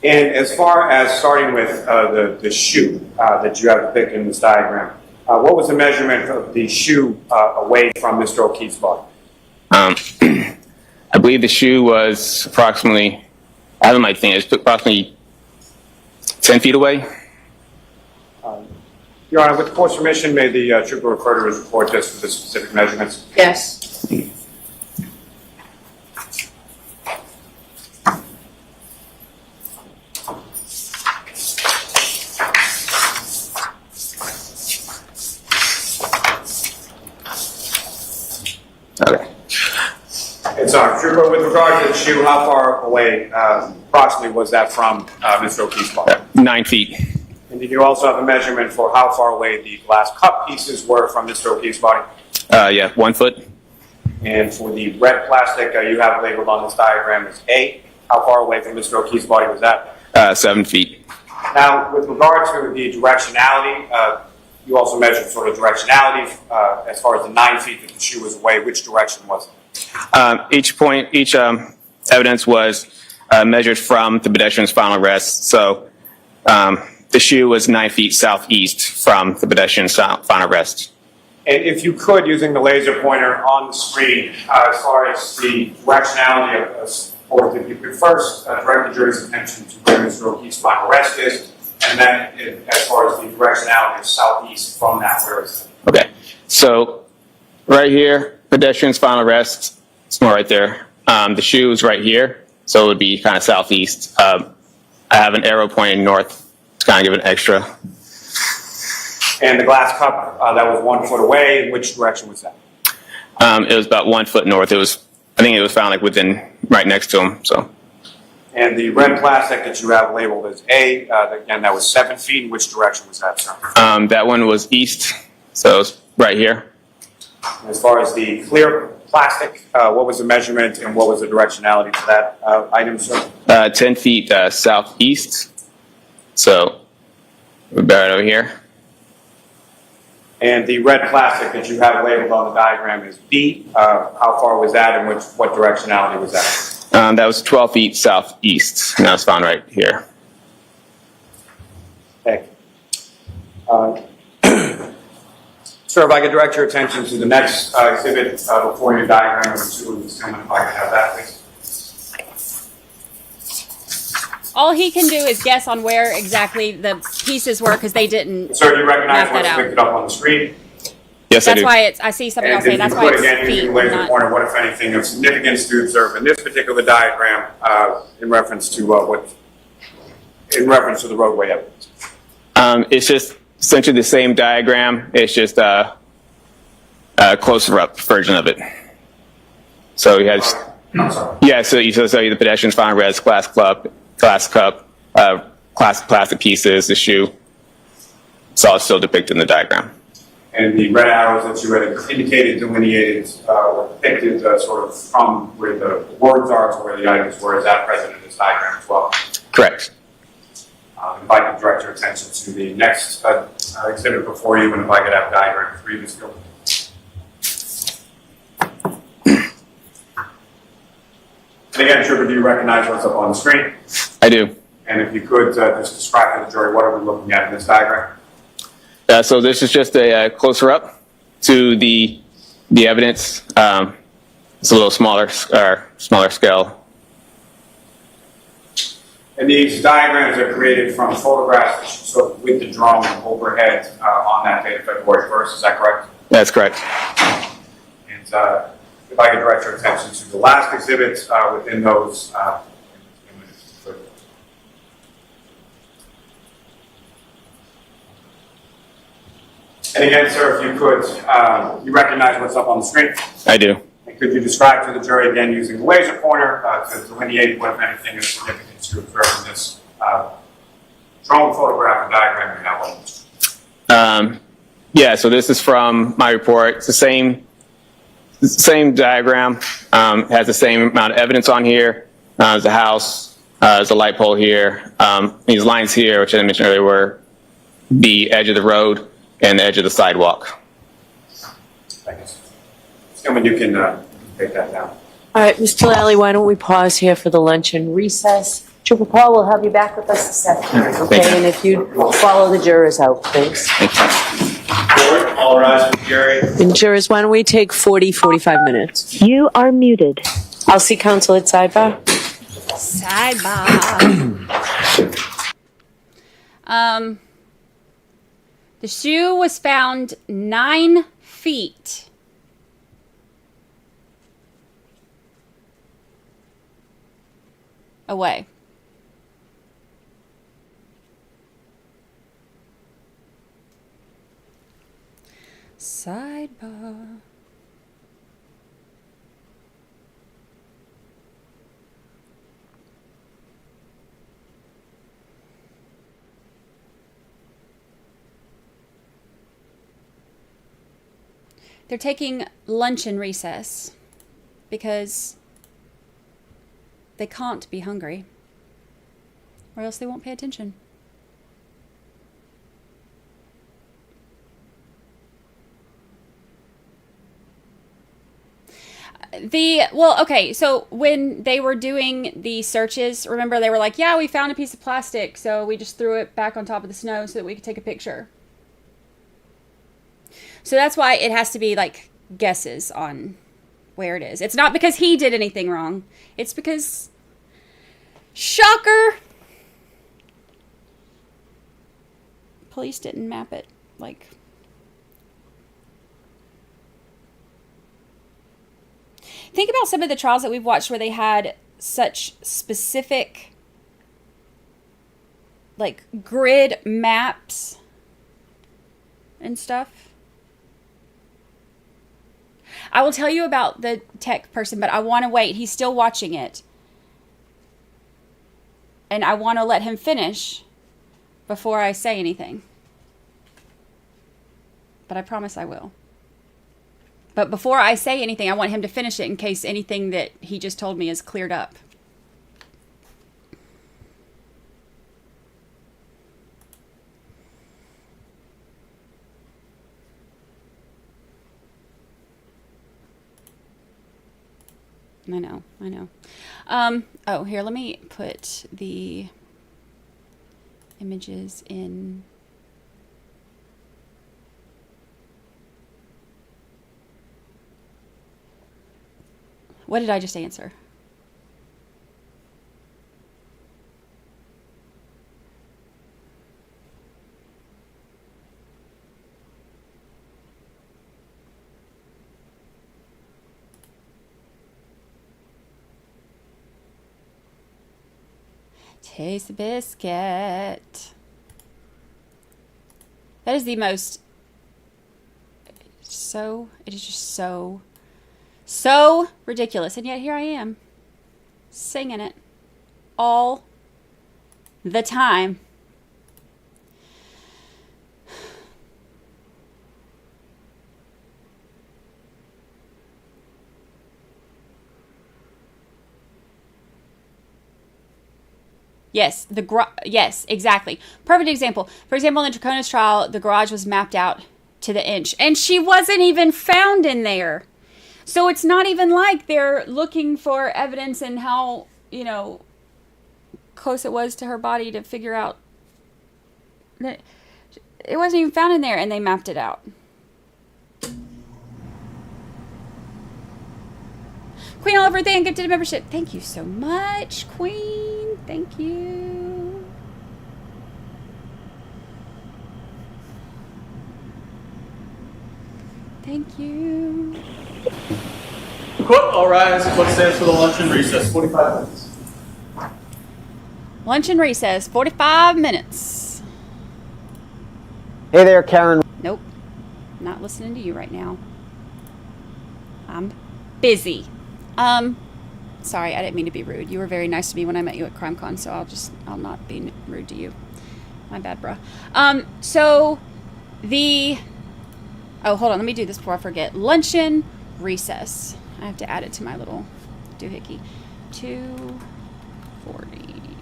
[SPEAKER 21] And as far as starting with the shoe that you have depicted in this diagram, what was the measurement of the shoe away from Mr. O'Keefe's body?
[SPEAKER 19] I believe the shoe was approximately, I don't know my thing, it's approximately 10 feet away.
[SPEAKER 21] Your Honor, with the court's permission, may the trooper refer to his report just for the specific measurements?
[SPEAKER 18] Yes.
[SPEAKER 19] Okay.
[SPEAKER 21] And sorry, trooper, with regard to the shoe, how far away approximately was that from Mr. O'Keefe's body?
[SPEAKER 19] 9 feet.
[SPEAKER 21] And did you also have a measurement for how far away the glass cup pieces were from Mr. O'Keefe's body?
[SPEAKER 19] Yeah, 1 foot.
[SPEAKER 21] And for the red plastic you have labeled on this diagram as A, how far away from Mr. O'Keefe's body was that?
[SPEAKER 19] 7 feet.
[SPEAKER 21] Now, with regard to the directionality, you also measured sort of directionality as far as the 9 feet that the shoe was away. Which direction was it?
[SPEAKER 19] Each evidence was measured from the pedestrian's final arrest. So the shoe was 9 feet southeast from the pedestrian's final arrest.
[SPEAKER 21] And if you could, using the laser pointer on the screen, as far as the directionality of or if you could first direct the jury's attention to where Mr. O'Keefe's final arrest is, and then as far as the directionality of southeast from that, where is it?
[SPEAKER 19] Okay, so right here, pedestrian's final arrest, it's more right there. The shoe is right here, so it would be kind of southeast. I have an arrow pointing north to kind of give it an extra.
[SPEAKER 21] And the glass cup that was 1 foot away, which direction was that?
[SPEAKER 19] It was about 1 foot north. I think it was found like right next to him. So.
[SPEAKER 21] And the red plastic that you have labeled as A, again, that was 7 feet. In which direction was that, sir?
[SPEAKER 19] That one was east, so it's right here.
[SPEAKER 21] As far as the clear plastic, what was the measurement and what was the directionality to that item, sir?
[SPEAKER 19] 10 feet southeast. So we're right over here.
[SPEAKER 21] And the red plastic that you have labeled on the diagram is B. How far was that, and what directionality was that?
[SPEAKER 19] That was 12 feet southeast, and that was found right here.
[SPEAKER 21] Okay. Sir, if I could direct your attention to the next exhibit before your diagram number 2 of the film, if I could have that, please.
[SPEAKER 10] All he can do is guess on where exactly the pieces were because they didn't.
[SPEAKER 21] Sir, do you recognize
[SPEAKER 10] map
[SPEAKER 21] what's
[SPEAKER 10] that out.
[SPEAKER 21] depicted up on the screen?
[SPEAKER 19] Yes,
[SPEAKER 10] That's
[SPEAKER 19] I do.
[SPEAKER 10] why it's. I see something else saying that's why
[SPEAKER 21] Put
[SPEAKER 10] it's
[SPEAKER 21] again
[SPEAKER 10] feet.
[SPEAKER 21] using the laser
[SPEAKER 10] not-
[SPEAKER 21] pointer, what if anything of significance do you observe in this particular diagram in reference to the roadway evidence?
[SPEAKER 19] It's just essentially the same diagram. It's just a closer up version of it. So you had, so you show the pedestrians found reds, glass cup, plastic pieces, the shoe. It's all still depicted in the diagram.
[SPEAKER 21] And the red arrows that you had indicated, delineated, or depicted sort of from where the words are to where the items were, is that present in this diagram as well?
[SPEAKER 19] Correct.
[SPEAKER 21] If I could direct your attention to the next exhibit before you, and if I could have diagram 3 to go. And again, Trooper, do you recognize what's up on the screen?
[SPEAKER 19] I do.
[SPEAKER 21] And if you could just describe to the jury what are we looking at in this diagram?
[SPEAKER 19] So this is just a closer up to the evidence. It's a little smaller scale.
[SPEAKER 21] And these diagrams are created from photographs sort of with the drone overhead on that date of February 1st. Is that correct?
[SPEAKER 19] That's correct.
[SPEAKER 21] And if I could direct your attention to the last exhibit within those images. And again, sir, if you could, you recognize what's up on the screen?
[SPEAKER 19] I do.
[SPEAKER 21] And could you describe to the jury again using the laser pointer to delineate what, if anything, is significant to observe in this drone photograph and diagram you have on?
[SPEAKER 19] Yeah, so this is from my report. It's the same diagram. Has the same amount of evidence on here. There's a house. There's a light pole here. These lines here, which I mentioned earlier, were the edge of the road and the edge of the sidewalk.
[SPEAKER 21] Thank you. Gentlemen, you can take that down.
[SPEAKER 2] All right, Mr. Lally, why don't we pause here for the lunch and recess? Trooper Paul will have you back with us this afternoon, okay? And if you follow the jurors out, please.
[SPEAKER 21] Court, all rise for the jury.
[SPEAKER 2] And jurors, why don't we take 45 minutes? You are muted. I'll see counsel at sidebar.
[SPEAKER 10] The shoe was found 9 feet away. Sidebar. They're taking lunch and recess because they can't be hungry, or else they won't pay attention. Okay, so when they were doing the searches, remember they were like, yeah, we found a piece of plastic, so we just threw it back on top of the snow so that we could take a picture. So that's why it has to be like guesses on where it is. It's not because he did anything wrong. It's because, shocker, police didn't map it. Like, think about some of the trials that we've watched where they had such specific, like, grid maps and stuff. I will tell you about the tech person, but I want to wait. He's still watching it. And I want to let him finish before I say anything. But I promise I will. But before I say anything, I want him to finish it in case anything that he just told me is cleared up. I know. Oh, here, let me put the images in. What did I just answer? Taste the biscuit. That is the most, it is just so ridiculous. And yet here I am, singing it all the time. Yes, yes, exactly. Perfect example. For example, in the Draconis trial, the garage was mapped out to the inch, and she wasn't even found in there. So it's not even like they're looking for evidence in how, close it was to her body to figure out that it wasn't even found in there, and they mapped it out. Queen Oliver, thank gifted membership. Thank you so much, Queen. Thank you. Thank you.
[SPEAKER 5] Court, all rise. Court stands for the luncheon recess. 45 minutes.
[SPEAKER 10] Luncheon recess. 45 minutes.
[SPEAKER 3] Hey there, Karen.
[SPEAKER 10] Nope. Not listening to you right now. I'm busy. Sorry, I didn't mean to be rude. You were very nice to me when I met you at CrimeCon, so I'll not be rude to you. My bad, bruh. Oh, hold on, let me do this before I forget. Luncheon recess. I have to add it to my little doohickey. 2:40.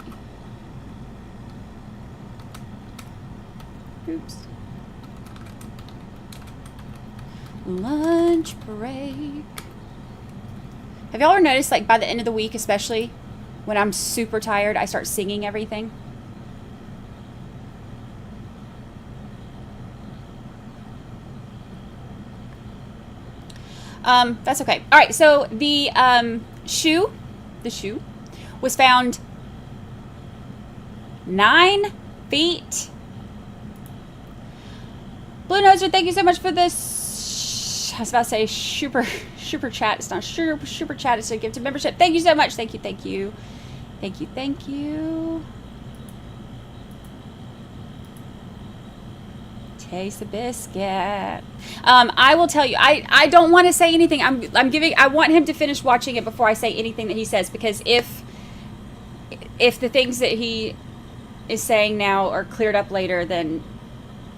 [SPEAKER 10] Oops. Lunch break. Have y'all ever noticed, like, by the end of the week, especially when I'm super tired, I start singing everything? That's okay. All right, so the shoe was found 9 feet. Blue Noser, thank you so much for this. I was about to say super chat. It's not super chat. It's a gift of membership. Thank you so much. Thank you. Thank you. Taste the biscuit. I will tell you. I don't want to say anything. I want him to finish watching it before I say anything that he says, because if the things that he is saying now are cleared up later, then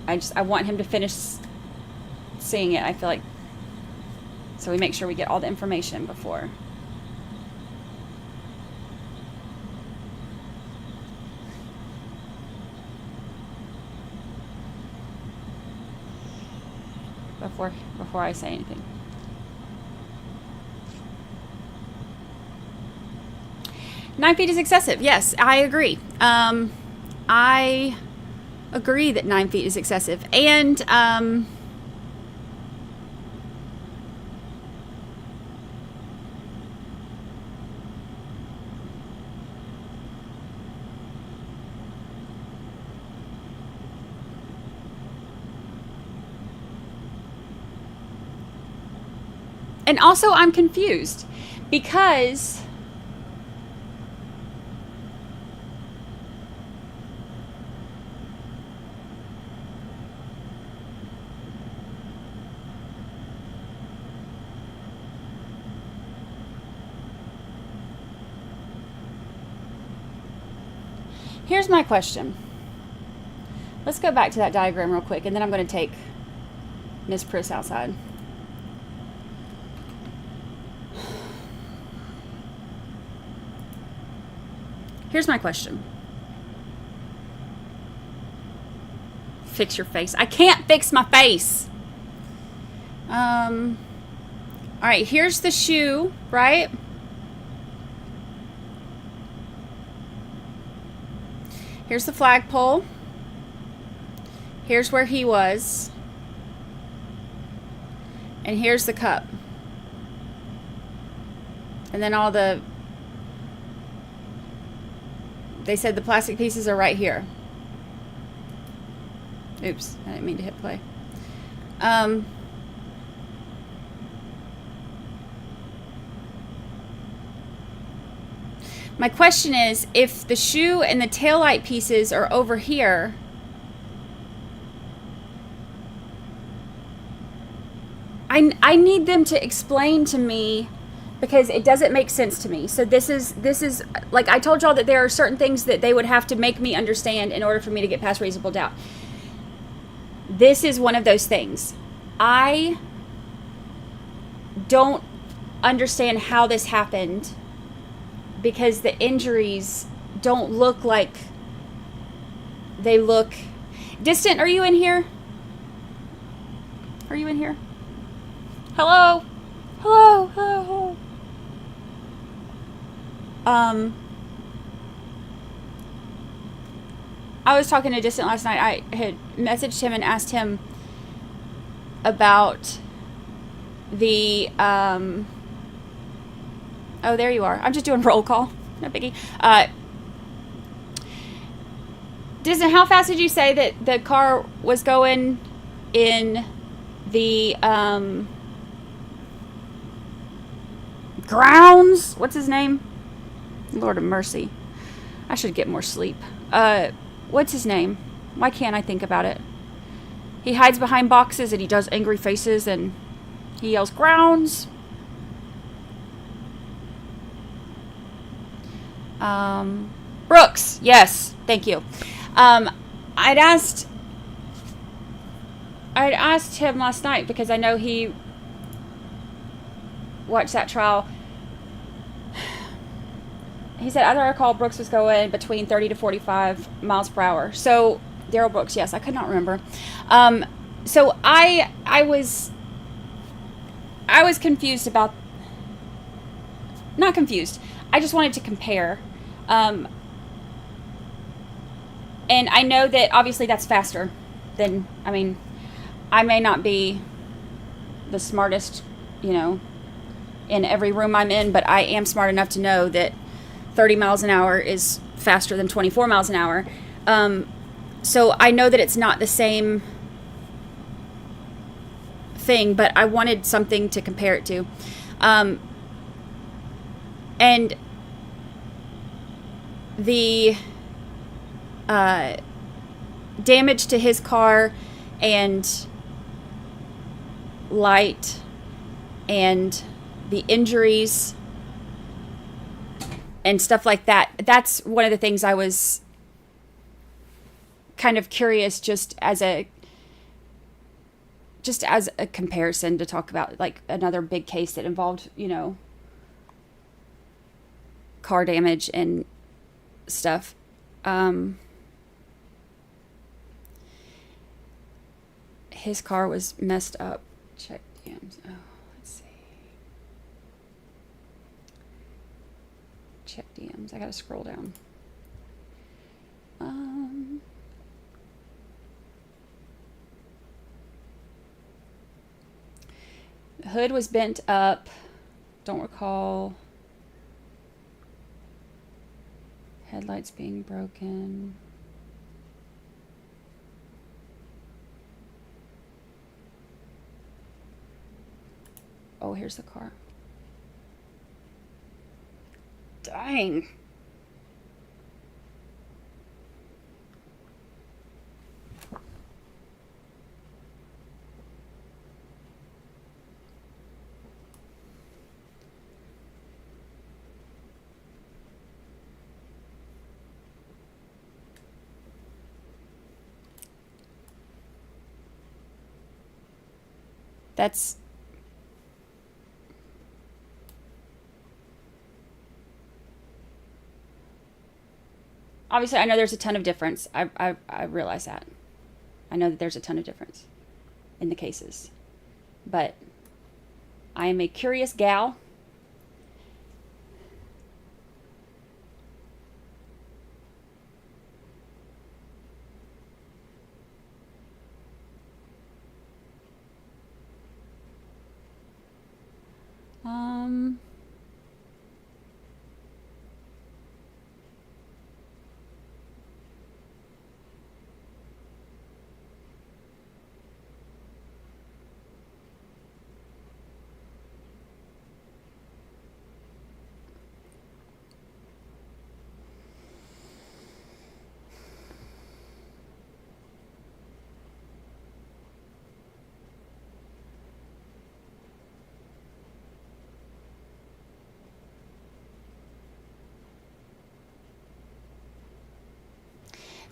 [SPEAKER 10] I want him to finish seeing it. I feel like, so we make sure we get all the information before. Before I say anything. Nine feet is excessive. Yes, I agree. I agree that 9 feet is excessive. And also I'm confused because here's my question. Let's go back to that diagram real quick, and then I'm going to take Miss Pris outside. Here's my question. Fix your face. I can't fix my face. All right, here's the shoe, right? Here's the flagpole. Here's where he was. And here's the cup. And then they said the plastic pieces are right here. Oops, I didn't mean to hit play. My question is, if the shoe and the taillight pieces are over here, I need them to explain to me, because it doesn't make sense to me. So this is like I told y'all that there are certain things that they would have to make me understand in order for me to get past reasonable doubt. This is one of those things. I don't understand how this happened, because the injuries don't look like they look distant. Are you in here? Are you in here? Hello? Hello? Hello? I was talking to Distant last night. I had messaged him and asked him about the, oh, there you are. I'm just doing roll call. No biggie. Distant, how fast did you say that the car was going in the, grounds? What's his name? Lord of mercy. I should get more sleep. What's his name? Why can't I think about it? He hides behind boxes and he does angry faces and he yells, grounds. Brooks. Yes. Thank you. I'd asked him last night, because I know he watched that trial. He said, as I recall, Brooks was going between 30 to 45 miles per hour. So, Daryl Brooks, yes, I could not remember. So I was confused about, not confused, I just wanted to compare. And I know that obviously that's faster than, I mean, I may not be the smartest, in every room I'm in, but I am smart enough to know that 30 miles an hour is faster than 24 miles an hour. So I know that it's not the same thing, but I wanted something to compare it to. And the damage to his car and light and the injuries and stuff like that. That's one of the things I was kind of curious, just as a comparison, to talk about, like, another big case that involved, car damage and stuff. His car was messed up. Check DMs. Oh, let's see. Check DMs. I gotta scroll down. The hood was bent up. Don't recall. Headlights being broken. Oh, here's the car. Dang. That's obviously, I know there's a ton of difference. I realize that. I know that there's a ton of difference in the cases. But I am a curious gal.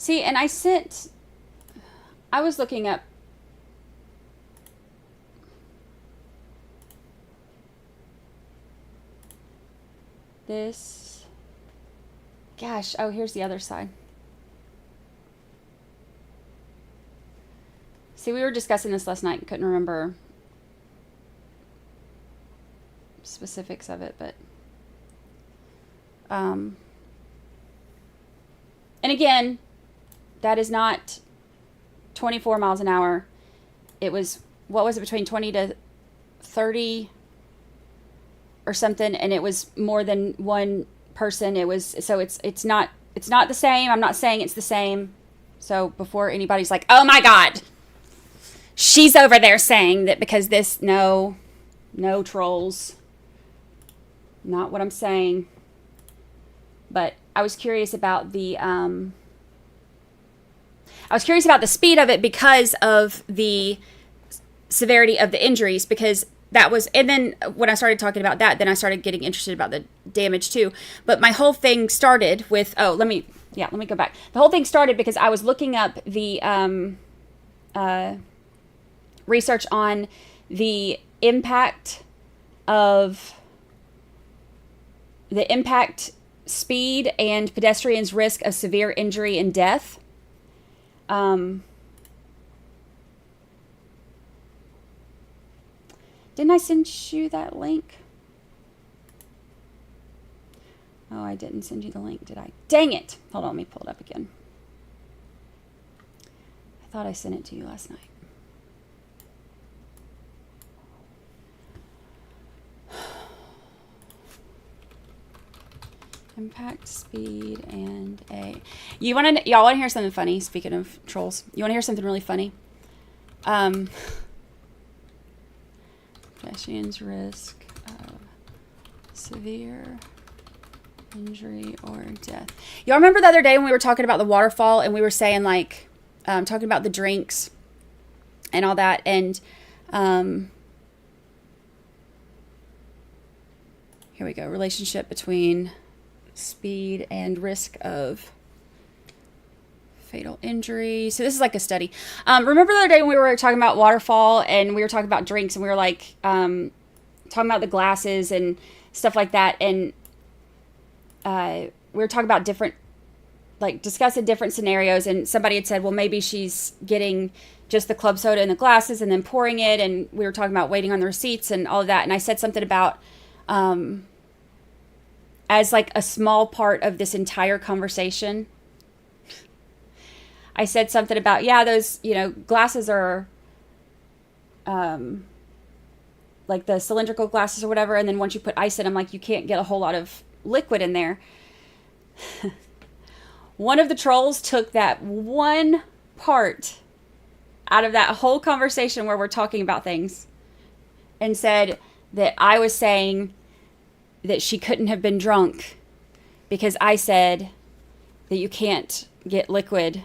[SPEAKER 10] See, and I was looking up this. Gosh, oh, here's the other side. See, we were discussing this last night and couldn't remember specifics of it, but and again, that is not 24 miles an hour. It was, what was it, between 20 to 30 or something, and it was more than one person. It was, so it's not the same. I'm not saying it's the same. So before anybody's like, oh my God, she's over there saying that because this, no trolls. Not what I'm saying. But I was curious about the speed of it because of the severity of the injuries, because that was, and then when I started talking about that, then I started getting interested about the damage too. But my whole thing started with, let me go back. The whole thing started because I was looking up the research on the impact, speed, and pedestrians' risk of severe injury and death. Didn't I send you that link? Oh, I didn't send you the link, did I? Dang it! Hold on, let me pull it up again. I thought I sent it to you last night. Impact, speed, and y'all want to hear something funny? Speaking of trolls, you want to hear something really funny? Pedestrians' risk of severe injury or death. Y'all remember the other day when we were talking about the waterfall and we were saying, like, talking about the drinks and all that, and here we go, relationship between speed and risk of fatal injury. So this is like a study. Remember the other day when we were talking about waterfall and we were talking about drinks and we were like talking about the glasses and stuff like that, and we were talking about different, like, discussing different scenarios, and somebody had said, well, maybe she's getting just the club soda in the glasses and then pouring it, and we were talking about waiting on the receipts and all of that, and I said something about as like a small part of this entire conversation, I said something about, yeah, those, glasses are like the cylindrical glasses or whatever, and then once you put ice in them, like, you can't get a whole lot of liquid in there. One of the trolls took that one part out of that whole conversation where we're talking about things and said that I was saying that she couldn't have been drunk because I said that you can't get liquid.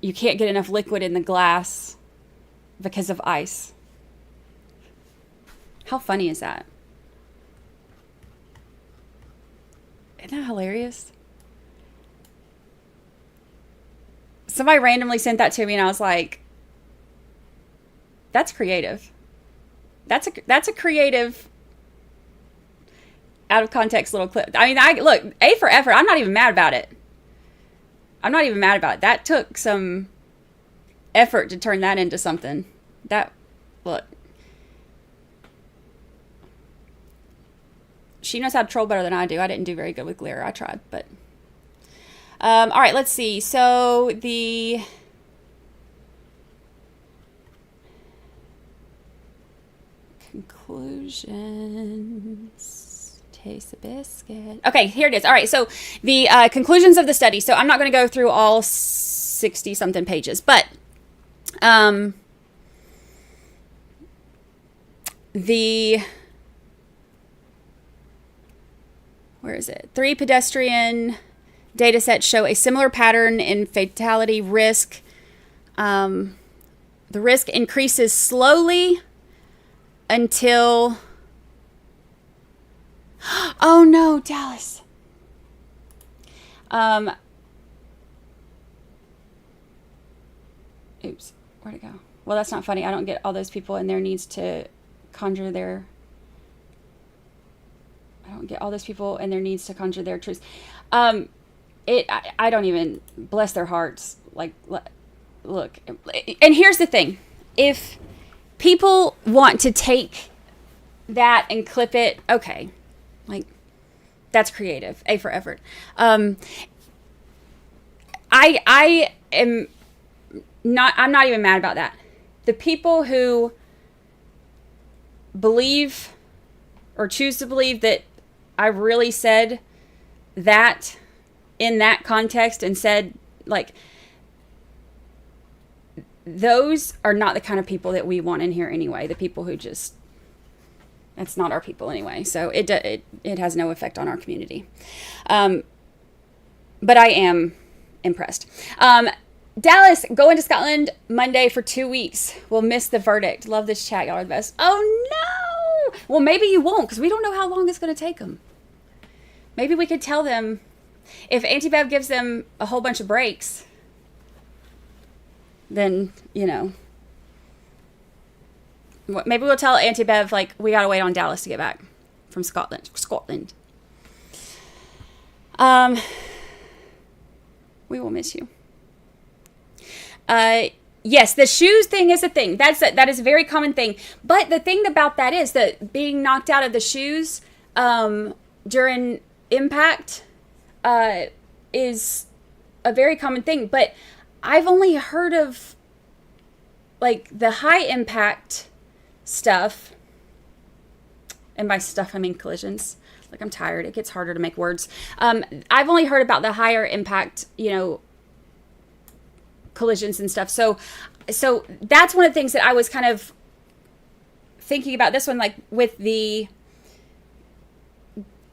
[SPEAKER 10] You can't get enough liquid in the glass because of ice. How funny is that? Isn't that hilarious? Somebody randomly sent that to me and I was like, that's creative. That's a creative, out of context little clip. I mean, look, A for effort. I'm not even mad about it. That took some effort to turn that into something. Look. She knows how to troll better than I do. I didn't do very good with glitter. I tried, but all right, let's see. So the conclusions. Taste the biscuit. Okay, here it is. All right, so the conclusions of the study. So I'm not going to go through all 60-something pages, but where is it? 3 pedestrian data sets show a similar pattern in fatality risk. The risk increases slowly until... Oh no, Dallas. oops, where'd it go? Well, that's not funny. I don't get all those people and their needs to conjure their, truths. I don't even, bless their hearts. Like, look, and here's the thing. If people want to take that and clip it, okay, like, that's creative. A for effort. I am not, I'm not even mad about that. The people who believe or choose to believe that I really said that in that context and said, like, those are not the kind of people that we want in here anyway. The people who just, that's not our people anyway. So it has no effect on our community. But I am impressed. Dallas, going to Scotland Monday for 2 weeks. We'll miss the verdict. Love this chat. Y'all are the best. Oh, no. Well, maybe you won't, because we don't know how long it's going to take them. Maybe we could tell them, if Auntie Bev gives them a whole bunch of breaks, then, you know, maybe we'll tell Auntie Bev, like, we got to wait on Dallas to get back from Scotland. We will miss you. Yes, the shoes thing is a thing. That is a very common thing. But the thing about that is that being knocked out of the shoes during impact is a very common thing. But I've only heard of, like, the high impact stuff. And by stuff, I mean collisions. Like, I'm tired. It gets harder to make words. I've only heard about the higher impact, you know, collisions and stuff. So that's one of the things that I was kind of thinking about this one, like with the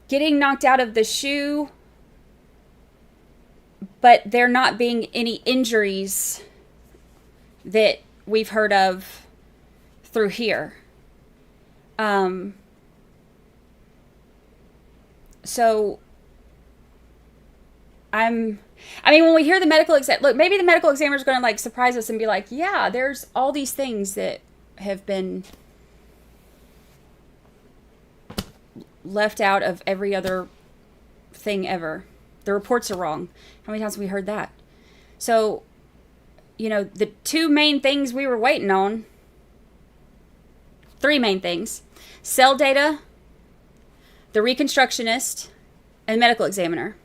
[SPEAKER 10] getting knocked out of the shoe, but there not being any injuries that we've heard of through here. So I mean, when we hear the medical exam, look, maybe the medical examiner is going to, like, surprise us and be like, yeah, there's all these things that have been left out of every other thing ever. The reports are wrong. How many times have we heard that? So, you know, the two main things we were waiting on, three main things: cell data, the Reconstructionist, and medical examiner.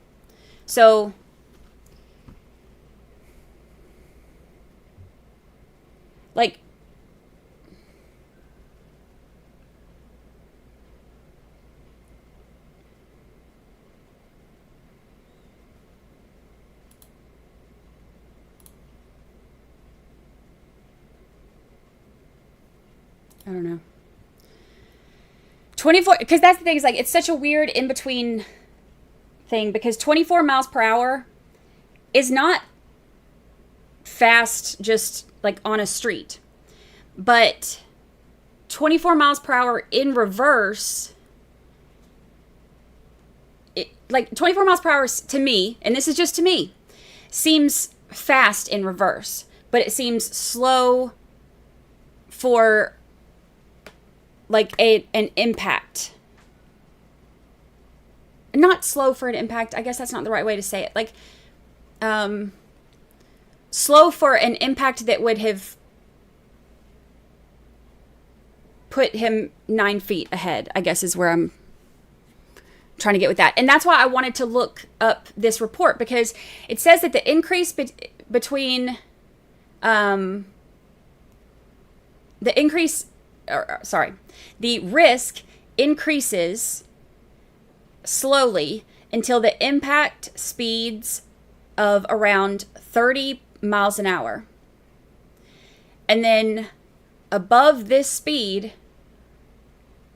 [SPEAKER 10] So, like, I don't know. 24, because that's the thing, is like, it's such a weird in-between thing, because 24 miles per hour is not fast just like on a street, but 24 miles per hour in reverse, like 24 miles per hour to me, and this is just to me, seems fast in reverse, but it seems slow for like an impact. Not slow for an impact, I guess that's not the right way to say it. Like, slow for an impact that would have put him 9 feet ahead, I guess is where I'm trying to get with that. And that's why I wanted to look up this report, because it says that the increase between, the risk increases slowly until the impact speeds of around 30 miles an hour. And then above this speed,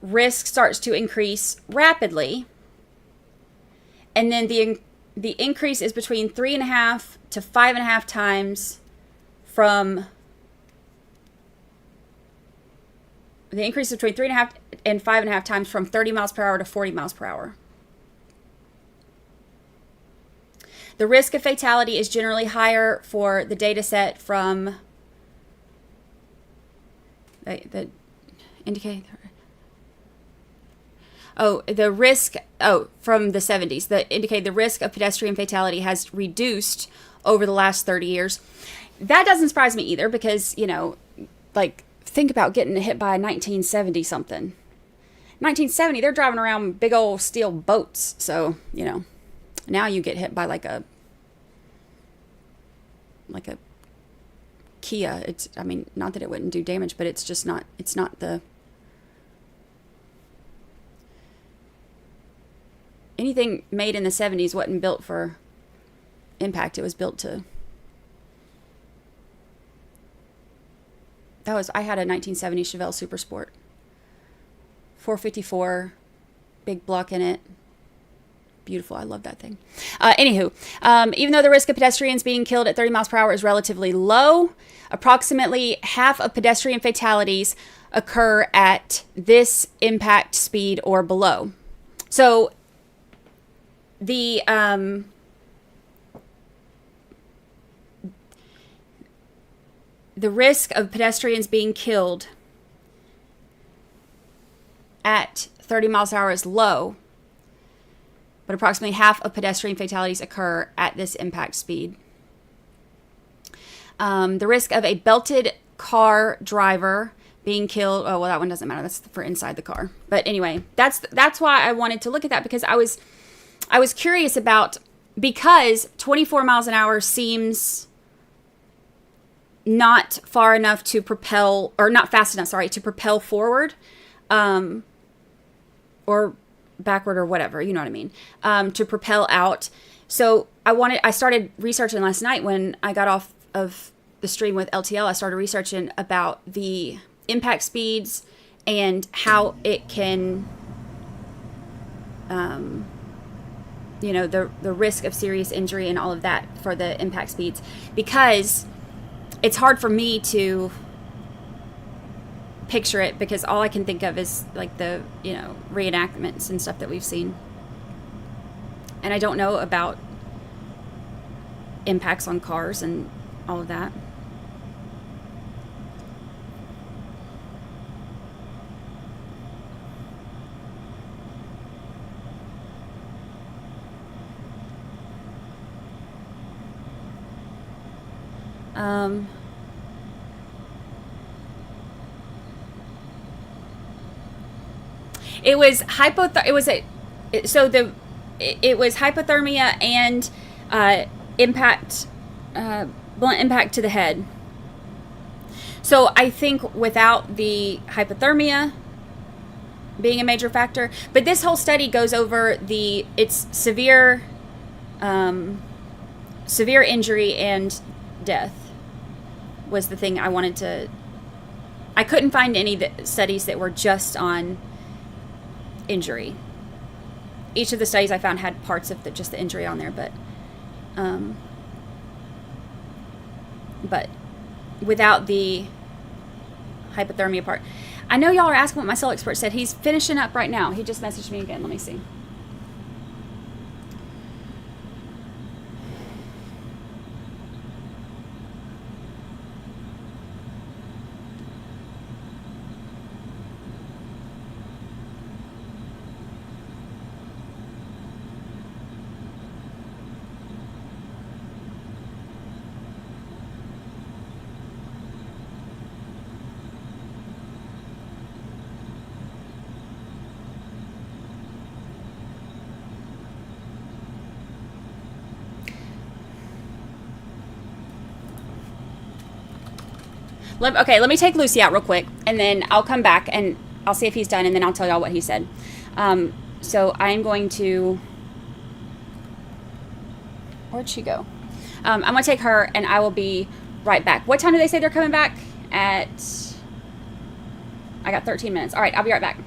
[SPEAKER 10] risk starts to increase rapidly. And then the increase is between 3.5 to 5.5 times from the increase is between 3.5 and 5.5 times from 30 miles per hour to 40 miles per hour. The risk of fatality is generally higher for the data set from that indicate. Oh, the risk. Oh, from the 70s that indicate the risk of pedestrian fatality has reduced over the last 30 years. That doesn't surprise me either, because like, think about getting hit by a 1970 something. 1970, they're driving around big old steel boats. So, now you get hit by like a Kia. It's, I mean, not that it wouldn't do damage, but it's just not, it's not the, anything made in the 70s wasn't built for impact. It was built to, I had a 1970 Chevelle Super Sport. 454, big block in it. Beautiful. I love that thing. Anywho, even though the risk of pedestrians being killed at 30 miles per hour is relatively low, approximately half of pedestrian fatalities occur at this impact speed or below. So the risk of pedestrians being killed at 30 miles per hour is low, but approximately half of pedestrian fatalities occur at this impact speed. The risk of a belted car driver being killed, oh, well, that one doesn't matter. That's for inside the car. But anyway, that's why I wanted to look at that, because I was curious about, because 24 miles an hour seems not far enough to propel, or not fast enough, sorry, to propel forward, or backward or whatever, you know what I mean, to propel out. So I started researching last night when I got off of the stream with LTL. I started researching about the impact speeds and how it can, the risk of serious injury and all of that for the impact speeds, because it's hard for me to picture it, because all I can think of is like the reenactments and stuff that we've seen, and I don't know about impacts on cars and all of that. It was hypothermia and impact, blunt impact to the head. So I think without the hypothermia being a major factor, but this whole study goes over it's severe injury and death was the thing I wanted to. I couldn't find any studies that were just on injury. Each of the studies I found had parts of just the injury on there, but without the hypothermia part. I know y'all are asking what my soul expert said. He's finishing up right now. He just messaged me again. Let me see. Let me take Lucy out real quick, and then I'll come back and I'll see if he's done, and then I'll tell y'all what he said. So I'm going to, where'd she go? I'm going to take her, and I will be right back. What time do they say they're coming back? I got 13 minutes. All right, I'll be right back.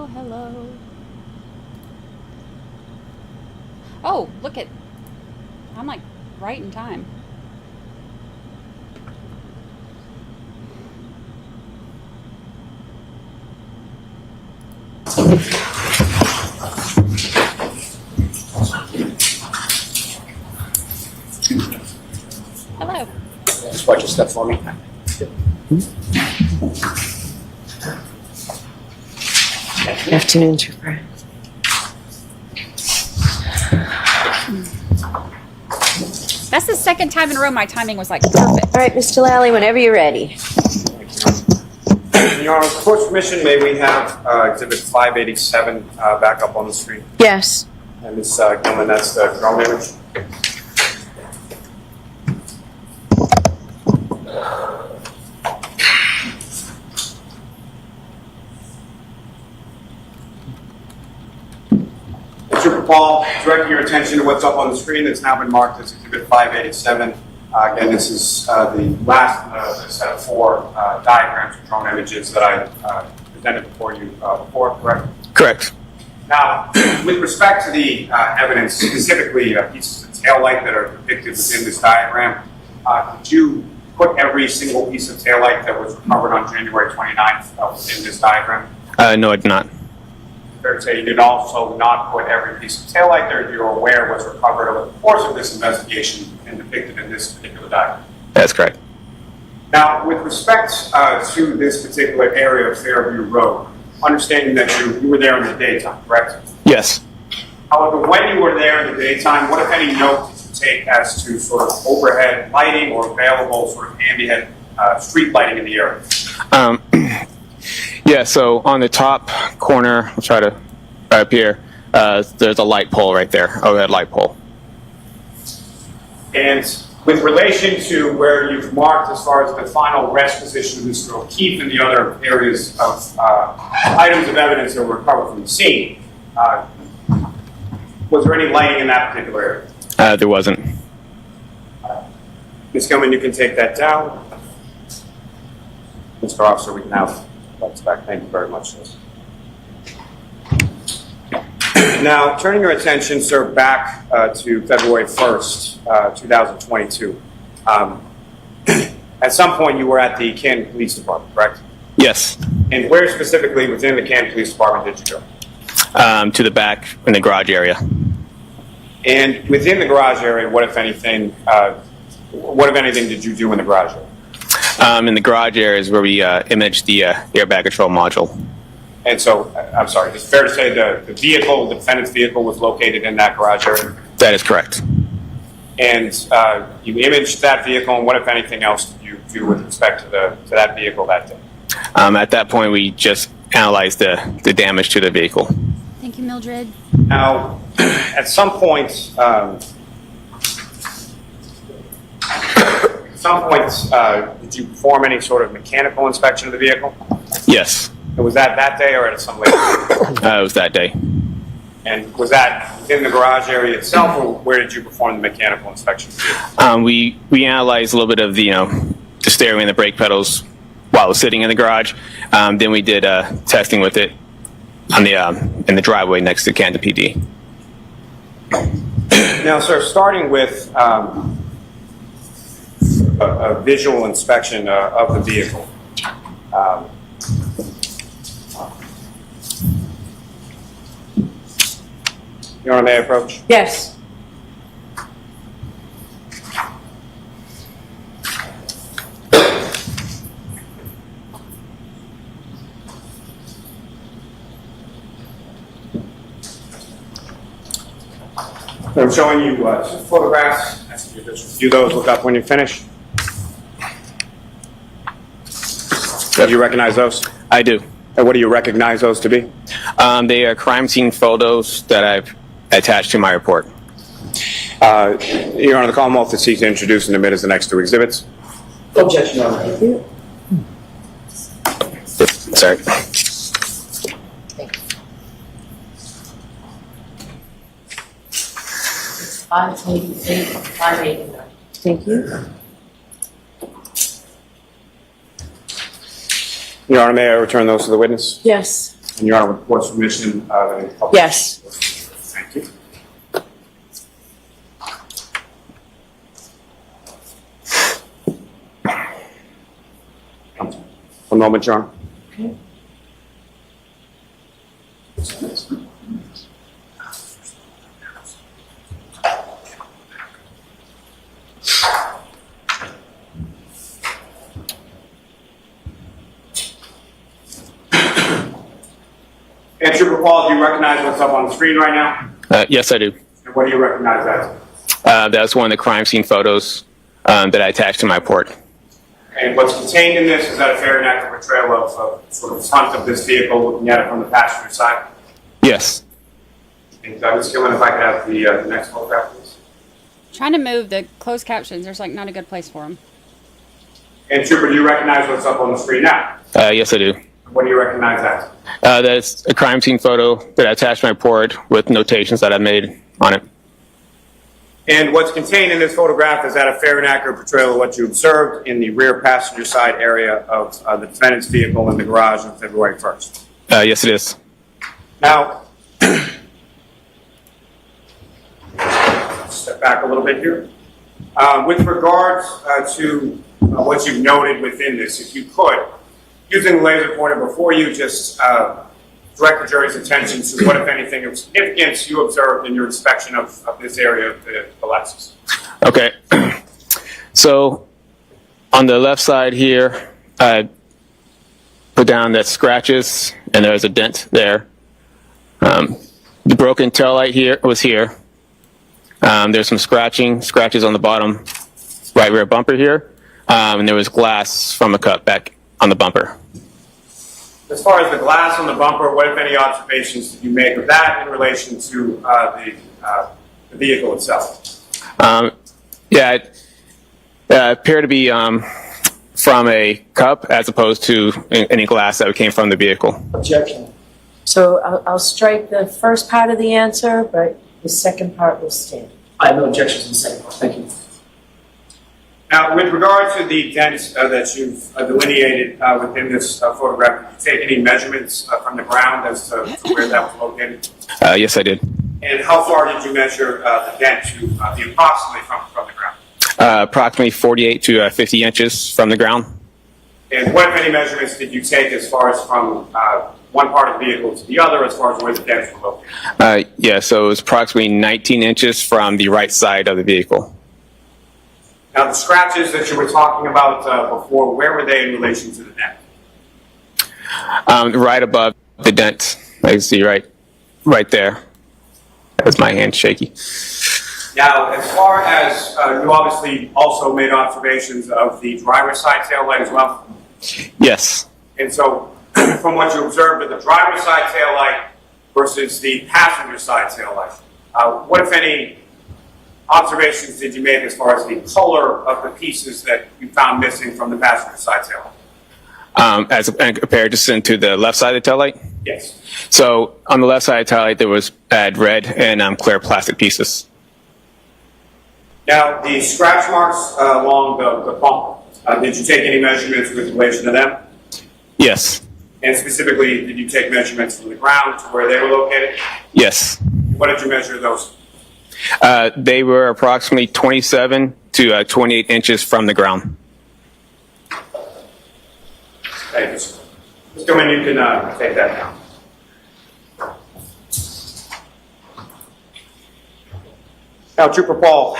[SPEAKER 10] Hello, hello. Oh, look at, I'm like right in time. Hello.
[SPEAKER 21] Just watch your step for me.
[SPEAKER 2] Good afternoon, Trooper.
[SPEAKER 10] That's the second time in a row my timing was like perfect.
[SPEAKER 2] All right, Mr. Lally, whenever you're ready.
[SPEAKER 21] Your Honor, with court's permission, may we have Exhibit 587 back up on the screen?
[SPEAKER 2] Yes.
[SPEAKER 21] And Ms. Gilman, that's the drone image. Trooper Paul, directing your attention to what's up on the screen that's now been marked as Exhibit 587. Again, this is the last set of 4 diagrams or drone images that I presented before you before, correct?
[SPEAKER 19] Correct.
[SPEAKER 21] Now, with respect to the evidence, specifically pieces of taillight that are depicted within this diagram, did you put every single piece of taillight that was recovered on January 29th within this diagram?
[SPEAKER 19] No, I did not.
[SPEAKER 21] Fair to say you did also not put every piece of taillight that you're aware was recovered over the course of this investigation and depicted in this particular diagram.
[SPEAKER 19] That's correct.
[SPEAKER 21] Now, with respect to this particular area of Fairview Road, understanding that you were there in the daytime, correct?
[SPEAKER 19] Yes.
[SPEAKER 21] However, when you were there in the daytime, what, if any, note did you take as to sort of overhead lighting or available sort of ambient street lighting in the area?
[SPEAKER 19] Yeah, so on the top corner, I'll try to up here, there's a light pole right there, overhead light pole.
[SPEAKER 21] And with relation to where you've marked as far as the final rest position of Mr. O'Keefe and the other areas of items of evidence that were recovered from the scene, was there any lighting in that particular area?
[SPEAKER 19] There wasn't.
[SPEAKER 21] Ms. Gilman, you can take that down. Mr. Officer, we can have lights back. Thank you very much, sir. Now, turning your attention, sir, back to February 1st, 2022. At some point, you were at the Canton Police Department, correct?
[SPEAKER 19] Yes.
[SPEAKER 21] And where specifically within the Canton Police Department did you go?
[SPEAKER 19] To the back in the garage area.
[SPEAKER 21] And within the garage area, what, if anything, did you do in the garage area?
[SPEAKER 19] In the garage area is where we imaged the airbag control module.
[SPEAKER 21] And so, I'm sorry, is it fair to say the vehicle, the defendant's vehicle, was located in that garage area?
[SPEAKER 19] That is correct.
[SPEAKER 21] And you imaged that vehicle, and what, if anything, else did you do with respect to that vehicle that day?
[SPEAKER 19] At that point, we just analyzed the damage to the vehicle.
[SPEAKER 10] Thank you, Mildred.
[SPEAKER 21] Now, at some point, did you perform any sort of mechanical inspection of the vehicle?
[SPEAKER 19] Yes.
[SPEAKER 21] And was that day or at some later?
[SPEAKER 19] It was that day.
[SPEAKER 21] And was that within the garage area itself, or where did you perform the mechanical inspection?
[SPEAKER 19] We analyzed a little bit of the steering and the brake pedals while it was sitting in the garage. Then we did testing with it on the in the driveway next to Canton PD.
[SPEAKER 21] Now, sir, starting with a visual inspection of the vehicle. Your Honor, may I approach?
[SPEAKER 2] Yes.
[SPEAKER 21] I'm showing you two photographs. Ask you to just review those, look up when you finish. Do you recognize those?
[SPEAKER 19] I do.
[SPEAKER 21] And what do you recognize those to be?
[SPEAKER 19] They are crime scene photos that I've attached to my report.
[SPEAKER 21] Your Honor, the Commonwealth is seek to introduce and admit as the next two exhibits.
[SPEAKER 3] Objection, Your Honor. Thank you.
[SPEAKER 19] Sorry.
[SPEAKER 2] Thank you.
[SPEAKER 21] Your Honor, may I return those to the witness?
[SPEAKER 2] Yes.
[SPEAKER 21] And Your Honor, with the court's permission,
[SPEAKER 2] Yes.
[SPEAKER 21] Thank you. One moment, Your Honor.
[SPEAKER 2] Okay.
[SPEAKER 21] And Trooper Paul, do you recognize what's up on the screen right now?
[SPEAKER 19] Yes, I do.
[SPEAKER 21] And what do you recognize as?
[SPEAKER 19] That's one of the crime scene photos that I attached to my report.
[SPEAKER 21] And what's contained in this, is that a fair and accurate portrayal of sort of the front of this vehicle, looking at it from the passenger side?
[SPEAKER 19] Yes.
[SPEAKER 21] And Ms. Gilman, if I could have the next photograph, please.
[SPEAKER 10] Trying to move the closed captions. There's like not a good place for them.
[SPEAKER 21] And Trooper, do you recognize what's up on the screen now?
[SPEAKER 19] Yes, I do.
[SPEAKER 21] What do you recognize as?
[SPEAKER 19] That's a crime scene photo that I attached to my report with notations that I made on it.
[SPEAKER 21] And what's contained in this photograph, is that a fair and accurate portrayal of what you observed in the rear passenger side area of the defendant's vehicle in the garage on February 1st?
[SPEAKER 19] Yes, it is.
[SPEAKER 21] Now, step back a little bit here. With regards to what you've noted within this, if you could, using the laser pointer before you, just direct the jury's attention to what, if anything, of significance you observed in your inspection of this area of the Lexus.
[SPEAKER 19] Okay. So on the left side here, I put down that scratches, and there's a dent there. The broken taillight here was here. There's some scratches on the bottom right rear bumper here, and there was glass from a cut back on the bumper.
[SPEAKER 21] As far as the glass on the bumper, what, if any, observations did you make of that in relation to the vehicle itself?
[SPEAKER 19] Yeah, it appeared to be from a cup as opposed to any glass that came from the vehicle.
[SPEAKER 2] Objection. So I'll strike the first part of the answer, but the second part will stand.
[SPEAKER 3] I have no objections to the second part. Thank you.
[SPEAKER 21] Now, with regard to the dents that you've delineated within this photograph, did you take any measurements from the ground as to where that was located?
[SPEAKER 19] Yes, I did.
[SPEAKER 21] And how far did you measure the dent to be approximately from the ground?
[SPEAKER 19] Approximately 48 to 50 inches from the ground.
[SPEAKER 21] And what, if any, measurements did you take as far as from one part of the vehicle to the other, as far as where the dents were located?
[SPEAKER 19] Yeah, so it was approximately 19 inches from the right side of the vehicle.
[SPEAKER 21] Now, the scratches that you were talking about before, where were they in relation to the dent?
[SPEAKER 19] Right above the dent. I can see right there. That's my hand shaky.
[SPEAKER 21] Now, as far as you obviously also made observations of the driver's side tail light as well?
[SPEAKER 19] Yes.
[SPEAKER 21] And so, from what you observed of the driver's side tail light versus the passenger side tail light, what, if any, observations did you make as far as the color of the pieces that you found missing from the passenger side tail light?
[SPEAKER 19] As compared to the left side of the tail light?
[SPEAKER 21] Yes.
[SPEAKER 19] So on the left side of the tail light, there was red and clear plastic pieces.
[SPEAKER 21] Now, the scratch marks along the bumper, did you take any measurements with relation to them?
[SPEAKER 19] Yes.
[SPEAKER 21] And specifically, did you take measurements from the ground to where they were located?
[SPEAKER 19] Yes.
[SPEAKER 21] What did you measure those?
[SPEAKER 19] They were approximately 27 to 28 inches from the ground.
[SPEAKER 21] Thank you, sir. Ms. Gilman, you can take that down. Now, Trooper Paul,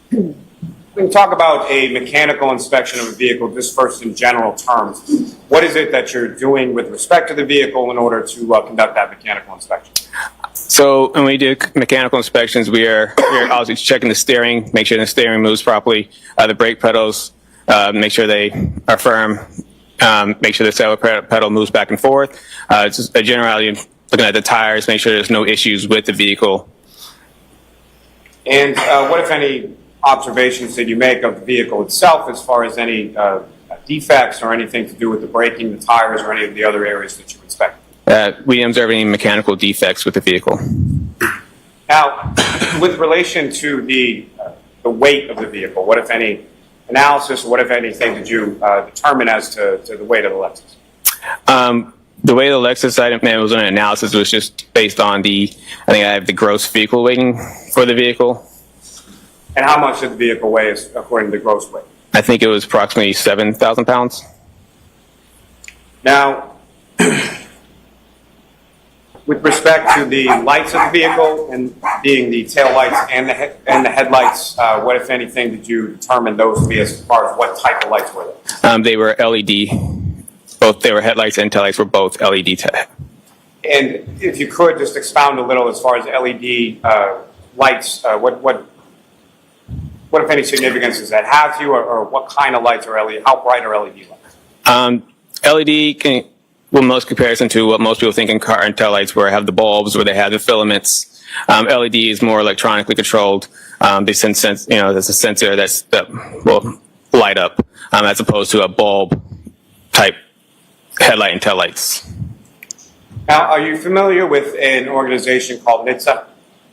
[SPEAKER 21] when you talk about a mechanical inspection of a vehicle, just first in general terms, what is it that you're doing with respect to the vehicle in order to conduct that mechanical inspection? So
[SPEAKER 19] when we do mechanical inspections, we're obviously checking the steering, make sure the steering moves properly, the brake pedals, make sure they are firm, make sure the accelerator pedal moves back and forth. Just generally looking at the tires, make sure there's no issues with the vehicle. And what, if any, observations did you make of the vehicle itself as far as any defects or anything to do with the braking, the tires, or any of the other areas that you inspected? We didn't observe any mechanical defects with the vehicle. Now, with relation to the weight of the vehicle, what, if any, analysis, or what, if anything, did you determine as to the weight of the Lexus? The way the Lexus item was an analysis was just based on I think I have the gross vehicle weighting for the vehicle.
[SPEAKER 21] And how much did the vehicle weigh according to the gross weight?
[SPEAKER 19] I think it was approximately 7,000 pounds.
[SPEAKER 21] Now, with respect to the lights of the vehicle and being the tail lights and the headlights, what, if anything, did you determine those to be as far as what type of lights were they?
[SPEAKER 19] They were LED. They were headlights and taillights were both LED.
[SPEAKER 21] And if you could just expound a little as far as LED lights, what if any significance does that have to you, or what kind of lights are LED? How bright are LED lights?
[SPEAKER 19] LED will most comparison to what most people think in car and tail lights, where they have the bulbs, where they have the filaments. LED is more electronically controlled. There's a sensor that will light up, as opposed to a bulb type headlight and tail lights.
[SPEAKER 21] Now, are you familiar with an organization called NHTSA?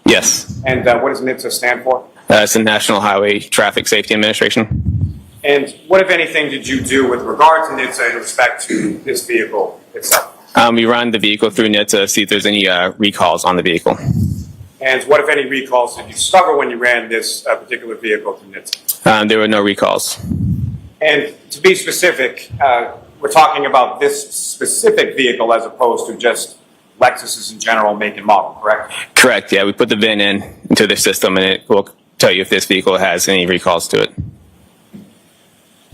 [SPEAKER 19] Yes.
[SPEAKER 21] And what does NHTSA stand for?
[SPEAKER 19] It's the National Highway Traffic Safety Administration.
[SPEAKER 21] And what, if anything, did you do with regard to NHTSA in respect to this vehicle itself?
[SPEAKER 19] We run the vehicle through NHTSA to see if there's any recalls on the vehicle.
[SPEAKER 21] And what, if any, recalls did you discover when you ran this particular vehicle through NHTSA?
[SPEAKER 19] There were no recalls.
[SPEAKER 21] And to be specific, we're talking about this specific vehicle as opposed to just Lexuses in general, make and model, correct?
[SPEAKER 19] Correct, yeah. We put the VIN into the system, and it will tell you if this vehicle has any recalls to it.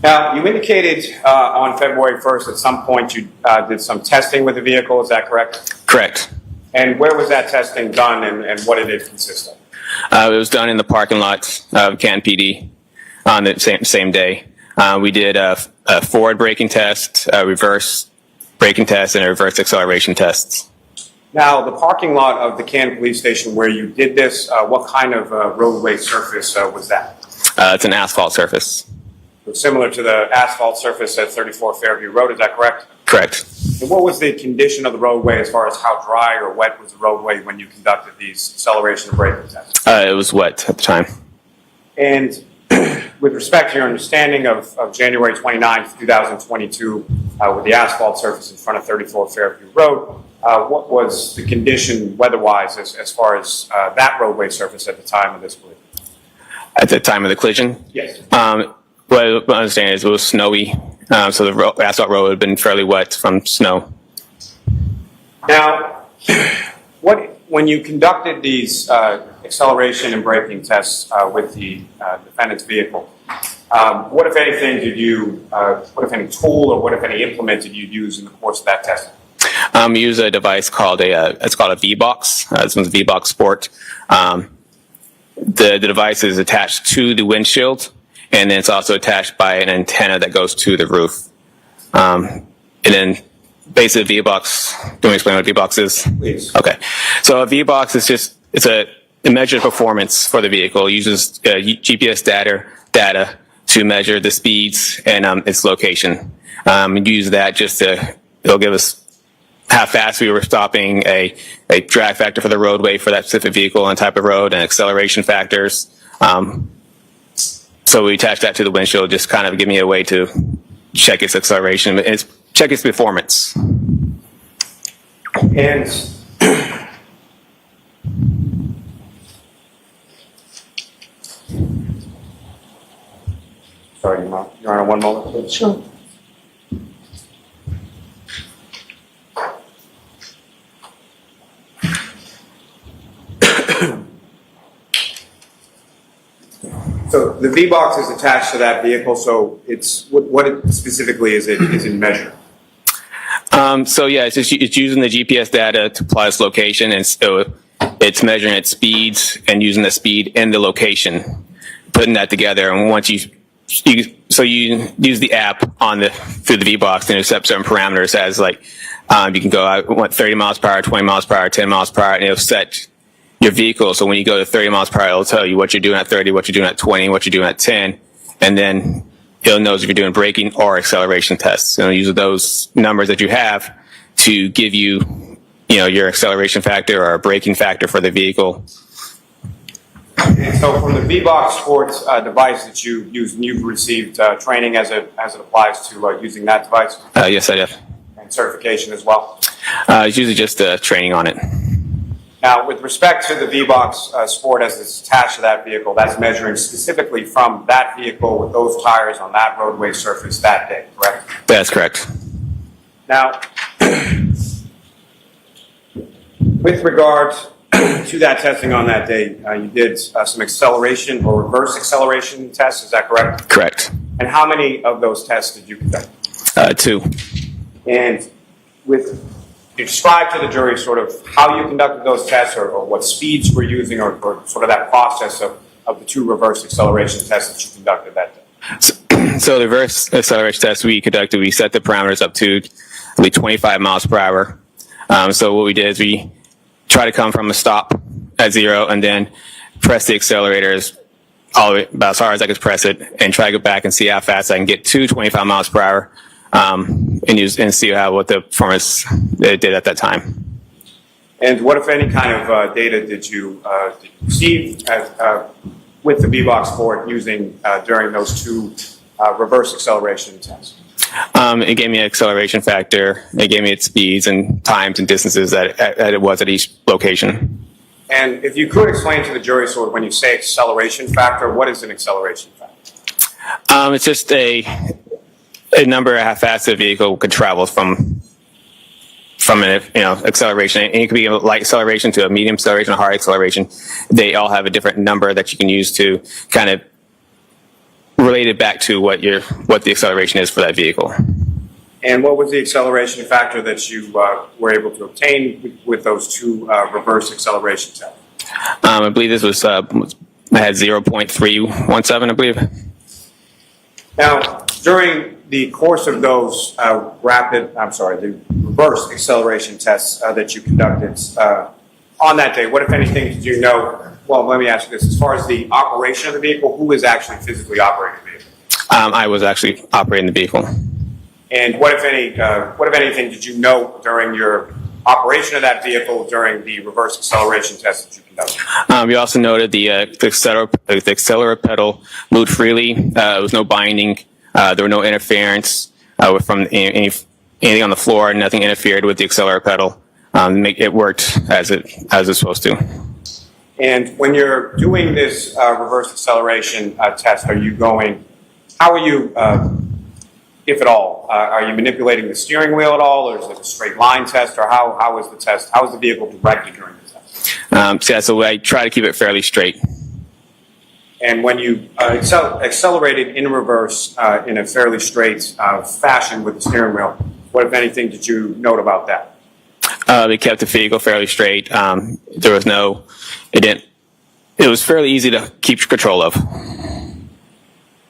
[SPEAKER 21] Now, you indicated on February 1st at some point you did some testing with the vehicle, is that correct?
[SPEAKER 19] Correct.
[SPEAKER 21] And where was that testing done, and what did it consist of?
[SPEAKER 19] It was done in the parking lot of Canton PD on the same day. We did a forward braking test, a reverse braking test, and a reverse acceleration test.
[SPEAKER 21] Now, the parking lot of the Canton Police Station where you did this, what kind of roadway surface was that?
[SPEAKER 19] It's an asphalt surface.
[SPEAKER 21] So similar to the asphalt surface at 34 Fairview Road, is that correct?
[SPEAKER 19] Correct.
[SPEAKER 21] And what was the condition of the roadway as far as how dry or wet was the roadway when you conducted these acceleration and braking tests?
[SPEAKER 19] It was wet at the time.
[SPEAKER 21] And with respect to your understanding of January 29th, 2022, with the asphalt surface in front of 34 Fairview Road, what was the condition weather-wise as far as that roadway surface at the time of this collision?
[SPEAKER 19] At the time of the collision?
[SPEAKER 21] Yes.
[SPEAKER 19] What I understand is it was snowy, so the asphalt road had been fairly wet from snow.
[SPEAKER 21] Now, when you conducted these acceleration and braking tests with the defendant's vehicle, what, if anything, what, if any, tool or what, if any, implement did you use in the course of that testing?
[SPEAKER 19] We use a device called it's called a V-Box. This one's a V-Box Sport. The device is attached to the windshield, and then it's also attached by an antenna that goes to the roof. And then basically V-Box, do you want to explain what a V-Box is?
[SPEAKER 21] Please.
[SPEAKER 19] Okay. So a V-Box is it measures performance for the vehicle. It uses GPS data to measure the speeds and its location. Use that it'll give us how fast we were stopping, a drag factor for the roadway for that specific vehicle and type of road, and acceleration factors. So we attach that to the windshield, just kind of give me a way to check its acceleration and check its performance.
[SPEAKER 21] And sorry, Your Honor, one moment, please.
[SPEAKER 2] Sure.
[SPEAKER 21] So the V-Box is attached to that vehicle, so it's what specifically is it measuring?
[SPEAKER 19] So yeah, it's using the GPS data to apply its location, and so it's measuring its speeds and using the speed and the location, putting that together. And once you use the app through the V-Box and set certain parameters as you can go, I want 30 miles per hour, 20 miles per hour, 10 miles per hour, and it'll set your vehicle. So when you go to 30 miles per hour, it'll tell you what you're doing at 30, what you're doing at 20, what you're doing at 10, and then it'll know if you're doing braking or acceleration tests. And it'll use those numbers that you have to give you, your acceleration factor or braking factor for the vehicle.
[SPEAKER 21] And so from the V-Box Sports device that you use, and you've received training as it applies to using that device?
[SPEAKER 19] Yes, I have.
[SPEAKER 21] And certification as well?
[SPEAKER 19] It's usually just training on it.
[SPEAKER 21] Now, with respect to the V-Box Sport as it's attached to that vehicle, that's measuring specifically from that vehicle with those tires on that roadway surface that day, correct?
[SPEAKER 19] That's correct.
[SPEAKER 21] Now, with regard to that testing on that day, you did some acceleration or reverse acceleration tests, is that correct?
[SPEAKER 19] Correct.
[SPEAKER 21] And how many of those tests did you conduct?
[SPEAKER 19] 2.
[SPEAKER 21] And describe to the jury sort of how you conducted those tests or what speeds you were using or sort of that process of the 2 reverse acceleration tests that you conducted that day.
[SPEAKER 19] So the reverse acceleration test we conducted, we set the parameters up to I believe 25 miles per hour. So what we did is we try to come from a stop at 0 and then press the accelerators all the way about as hard as I could press it and try to go back and see how fast I can get to 25 miles per hour and see what the performance it did at that time.
[SPEAKER 21] And what, if any, kind of data did you receive with the V-Box Sport using during those 2 reverse acceleration tests?
[SPEAKER 19] It gave me an acceleration factor. It gave me its speeds and times and distances that it was at each location.
[SPEAKER 21] And if you could explain to the jury, sort of when you say acceleration factor, what is an acceleration factor?
[SPEAKER 19] It's just a number of how fast the vehicle could travel from an acceleration. And it could be a light acceleration to a medium acceleration, a hard acceleration. They all have a different number that you can use to kind of relate it back to what the acceleration is for that vehicle.
[SPEAKER 21] And what was the acceleration factor that you were able to obtain with those 2 reverse acceleration tests?
[SPEAKER 19] I believe this was I had 0.317, I believe.
[SPEAKER 21] Now, during the course of those the reverse acceleration tests that you conducted on that day, what, if anything, did you know? Well, let me ask you this. As far as the operation of the vehicle, who was actually physically operating the vehicle?
[SPEAKER 19] I was actually operating the vehicle.
[SPEAKER 21] And what, if anything, did you know during your operation of that vehicle during the reverse acceleration test that you conducted?
[SPEAKER 19] We also noted the accelerator pedal moved freely. There was no binding. There were no interference from anything on the floor. Nothing interfered with the accelerator pedal. It worked as it's supposed to.
[SPEAKER 21] And when you're doing this reverse acceleration test, how are you, if at all, are you manipulating the steering wheel at all, or is it a straight line test, or how is the test, how is the vehicle directed during the test?
[SPEAKER 19] So I try to keep it fairly straight.
[SPEAKER 21] And when you accelerated in reverse in a fairly straight fashion with the steering wheel, what, if anything, did you note about that?
[SPEAKER 19] They kept the vehicle fairly straight. There was it was fairly easy to keep control of.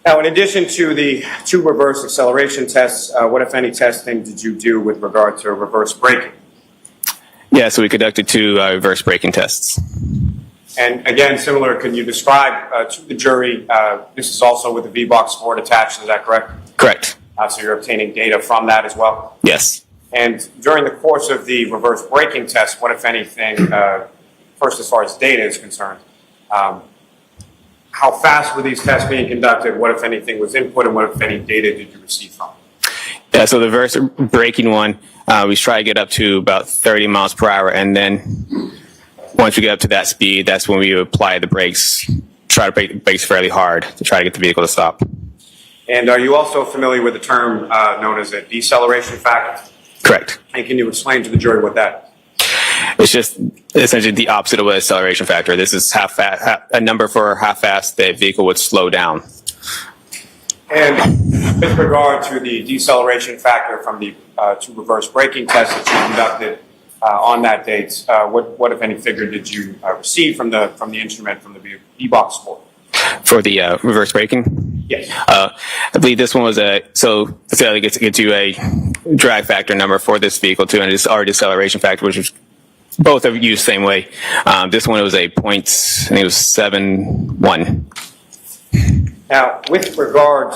[SPEAKER 21] Now, in addition to the 2 reverse acceleration tests, what, if any, testing did you do with regard to reverse braking?
[SPEAKER 19] Yeah, so we conducted 2 reverse braking tests.
[SPEAKER 21] And again, similar, can you describe to the jury, this is also with the V-Box Sport attached, is that correct?
[SPEAKER 19] Correct.
[SPEAKER 21] So you're obtaining data from that as well?
[SPEAKER 19] Yes.
[SPEAKER 21] And during the course of the reverse braking test, what, if anything, first as far as data is concerned, how fast were these tests being conducted? What, if anything, was input, and what, if any, data did you receive from?
[SPEAKER 19] Yeah, so the reverse braking one, we try to get up to about 30 miles per hour, and then once we get up to that speed, that's when we apply the brakes, try to brake the brakes fairly hard to try to get the vehicle to stop.
[SPEAKER 21] And are you also familiar with the term known as a deceleration factor?
[SPEAKER 19] Correct.
[SPEAKER 21] And can you explain to the jury what that is?
[SPEAKER 19] It's just essentially the opposite of an acceleration factor. This is a number for how fast the vehicle would slow down.
[SPEAKER 21] And with regard to the deceleration factor from the 2 reverse braking tests that you conducted on that date, what, if any, figure did you receive from the instrument from the V-Box Sport?
[SPEAKER 19] For the reverse braking?
[SPEAKER 21] Yes.
[SPEAKER 19] I believe this one was so it gets you a drag factor number for this vehicle too, and it's our deceleration factor, which is both are used the same way. This one was I think it was 7.1.
[SPEAKER 21] Now, with regard,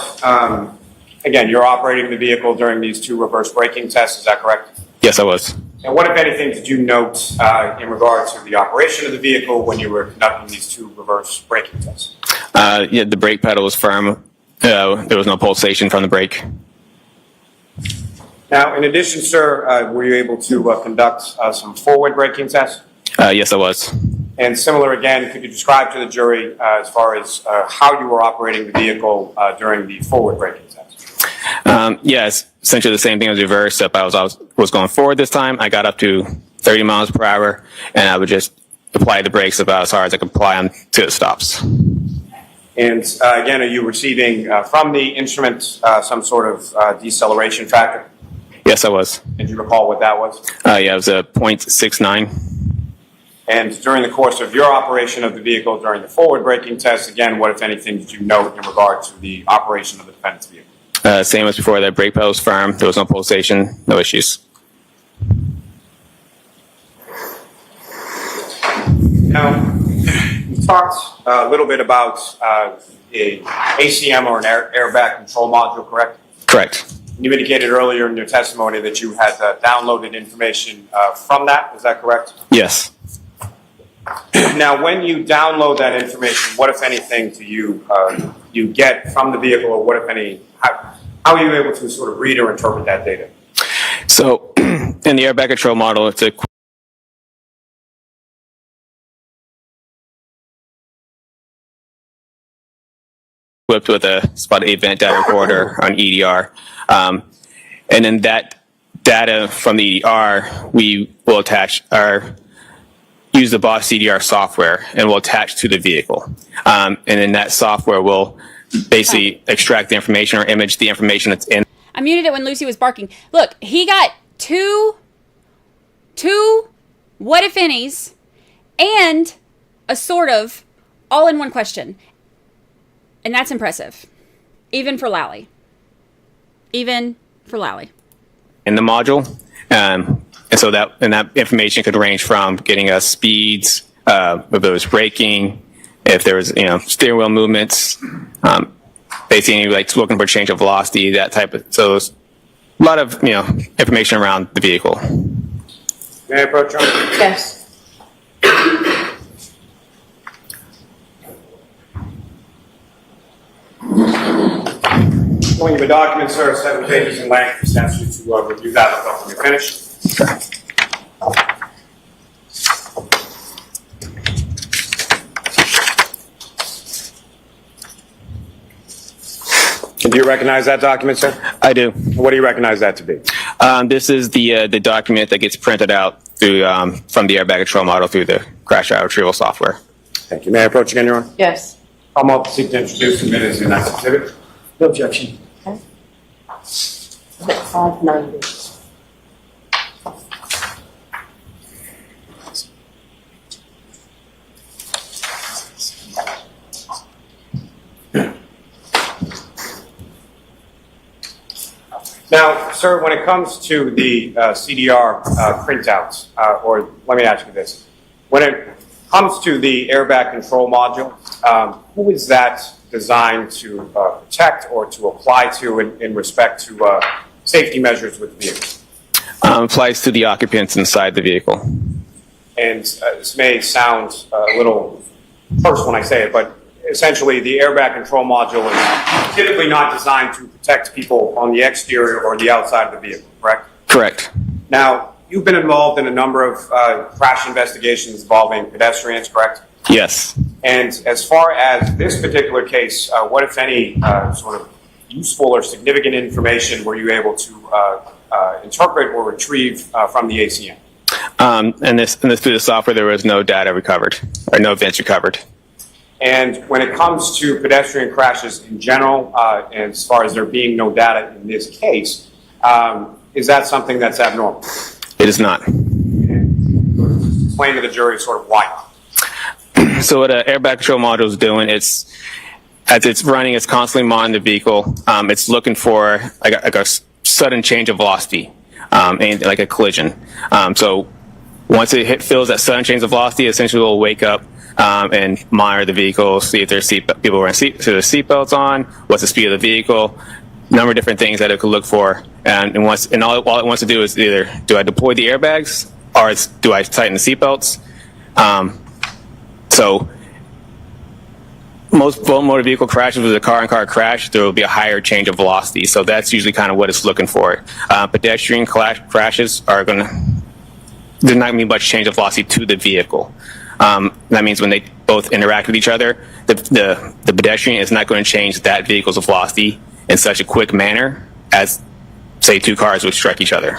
[SPEAKER 21] again, you're operating the vehicle during these 2 reverse braking tests, is that correct?
[SPEAKER 19] Yes, I was.
[SPEAKER 21] And what, if anything, did you note in regard to the operation of the vehicle when you were conducting these 2 reverse braking tests?
[SPEAKER 19] Yeah, the brake pedal was firm. There was no pulsation from the brake.
[SPEAKER 21] Now, in addition, sir, were you able to conduct some forward braking tests?
[SPEAKER 19] Yes, I was.
[SPEAKER 21] And similar again, could you describe to the jury as far as how you were operating the vehicle during the forward braking test?
[SPEAKER 19] Yes, essentially the same thing as reverse, except I was going forward this time. I got up to 30 miles per hour, and I would just apply the brakes about as hard as I could apply them to the stops.
[SPEAKER 21] And again, are you receiving from the instrument some sort of deceleration factor?
[SPEAKER 19] Yes, I was.
[SPEAKER 21] And do you recall what that was?
[SPEAKER 19] Yeah, it was a 0.69.
[SPEAKER 21] And during the course of your operation of the vehicle during the forward braking test, again, what, if anything, did you note in regard to the operation of the defendant's vehicle?
[SPEAKER 19] Same as before, the brake pedal was firm. There was no pulsation, no issues.
[SPEAKER 21] Now, you talked a little bit about a ACM or an airbag control module, correct?
[SPEAKER 19] Correct.
[SPEAKER 21] You indicated earlier in your testimony that you had downloaded information from that. Is that correct?
[SPEAKER 19] Yes.
[SPEAKER 21] Now, when you download that information, what, if anything, do you get from the vehicle, or what, if any, how are you able to sort of read or interpret that data?
[SPEAKER 19] So, in the airbag control model, it's equipped with a spot event data recorder on EDR. And then that data from the EDR, we will use the BOSS CDR software and will attach to the vehicle. And then that software will basically extract the information or image the information that's in.
[SPEAKER 10] I muted it when Lucy was barking. Look, he got two what if any's and a sort of all in one question. And that's impressive. Even for Lally. Even for Lally.
[SPEAKER 19] In the module. And so that information could range from getting us speeds, if there was braking, if there was, steering wheel movements, basically like looking for change of velocity, that type of, so there's a lot of, information around the vehicle.
[SPEAKER 21] May I approach you?
[SPEAKER 2] Yes.
[SPEAKER 21] When you have a document, sir, 7 pages in length, just ask you to review that when you're finished. And do you recognize that document, sir?
[SPEAKER 19] I do.
[SPEAKER 21] What do you recognize that to be?
[SPEAKER 19] This is the document that gets printed out through from the airbag control model through the crash out retrieval software.
[SPEAKER 21] Thank you. May I approach again, Your Honor?
[SPEAKER 2] Yes.
[SPEAKER 21] I'm up to seek to introduce the minutes in that exhibit.
[SPEAKER 3] No objection.
[SPEAKER 2] Okay. 590.
[SPEAKER 21] Now, sir, when it comes to the CDR printouts, or let me ask you this. When it comes to the airbag control module, who is that designed to protect or to apply to in respect to safety measures with the vehicle?
[SPEAKER 19] Applies to the occupants inside the vehicle.
[SPEAKER 21] And this may sound a little terse when I say it, but essentially the airbag control module is typically not designed to protect people on the exterior or the outside of the vehicle, correct?
[SPEAKER 19] Correct.
[SPEAKER 21] Now, you've been involved in a number of crash investigations involving pedestrians, correct?
[SPEAKER 19] Yes.
[SPEAKER 21] And as far as this particular case, what, if any, sort of useful or significant information were you able to interpret or retrieve from the ACM?
[SPEAKER 19] And this through the software, there was no data recovered, or no events recovered.
[SPEAKER 21] And when it comes to pedestrian crashes in general, and as far as there being no data in this case, is that something that's abnormal?
[SPEAKER 19] It is not.
[SPEAKER 21] Explain to the jury sort of why not.
[SPEAKER 19] So what an airbag control module is doing, as it's running, it's constantly monitoring the vehicle. It's looking for like a sudden change of velocity, and like a collision. So once it feels that sudden change of velocity, essentially it will wake up and monitor the vehicle, see if there's people wearing seatbelts on, what's the speed of the vehicle, number of different things that it could look for. And all it wants to do is either do I deploy the airbags or do I tighten the seatbelts? So most motor vehicle crashes with a car-on-car crash, there will be a higher change of velocity. So that's usually kind of what it's looking for. Pedestrian crashes are going to, there's not going to be much change of velocity to the vehicle. That means when they both interact with each other, the pedestrian is not going to change that vehicle's velocity in such a quick manner as, say, two cars would strike each other.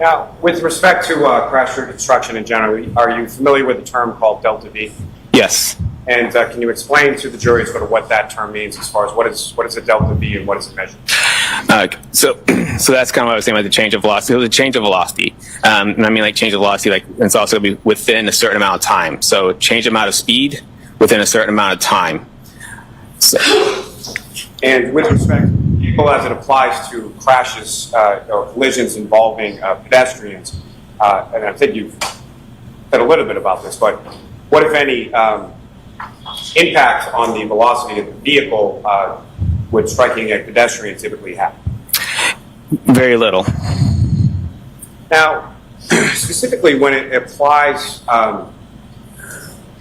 [SPEAKER 21] Now, with respect to crash reconstruction in general, are you familiar with the term called delta V?
[SPEAKER 19] Yes.
[SPEAKER 21] And can you explain to the jury sort of what that term means as far as what is a delta V and what is it measured?
[SPEAKER 19] So that's kind of what I was saying about the change of velocity. It was a change of velocity. And I mean like change of velocity, like it's also going to be within a certain amount of time. So change amount of speed within a certain amount of time. So.
[SPEAKER 21] And with respect to vehicle as it applies to crashes or collisions involving pedestrians, and I think you've said a little bit about this, but what, if any, impact on the velocity of the vehicle would striking a pedestrian typically have?
[SPEAKER 19] Very little.
[SPEAKER 21] Now, specifically when it applies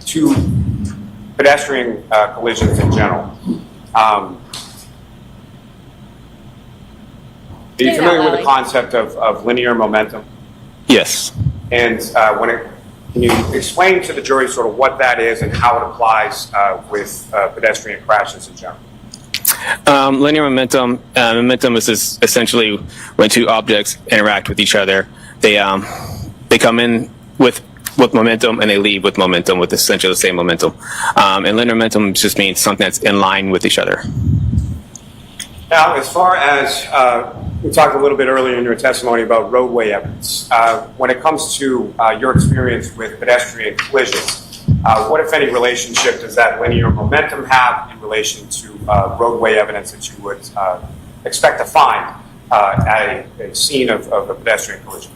[SPEAKER 21] to pedestrian collisions in general, are you familiar with the concept of linear momentum?
[SPEAKER 19] Yes.
[SPEAKER 21] And can you explain to the jury sort of what that is and how it applies with pedestrian crashes in general?
[SPEAKER 19] Linear momentum. Momentum is essentially when two objects interact with each other. They come in with momentum and they leave with momentum, with essentially the same momentum. And linear momentum just means something that's in line with each other.
[SPEAKER 21] Now, as far as we talked a little bit earlier in your testimony about roadway evidence, when it comes to your experience with pedestrian collisions, what, if any, relationship does that linear momentum have in relation to roadway evidence that you would expect to find at a scene of a pedestrian collision?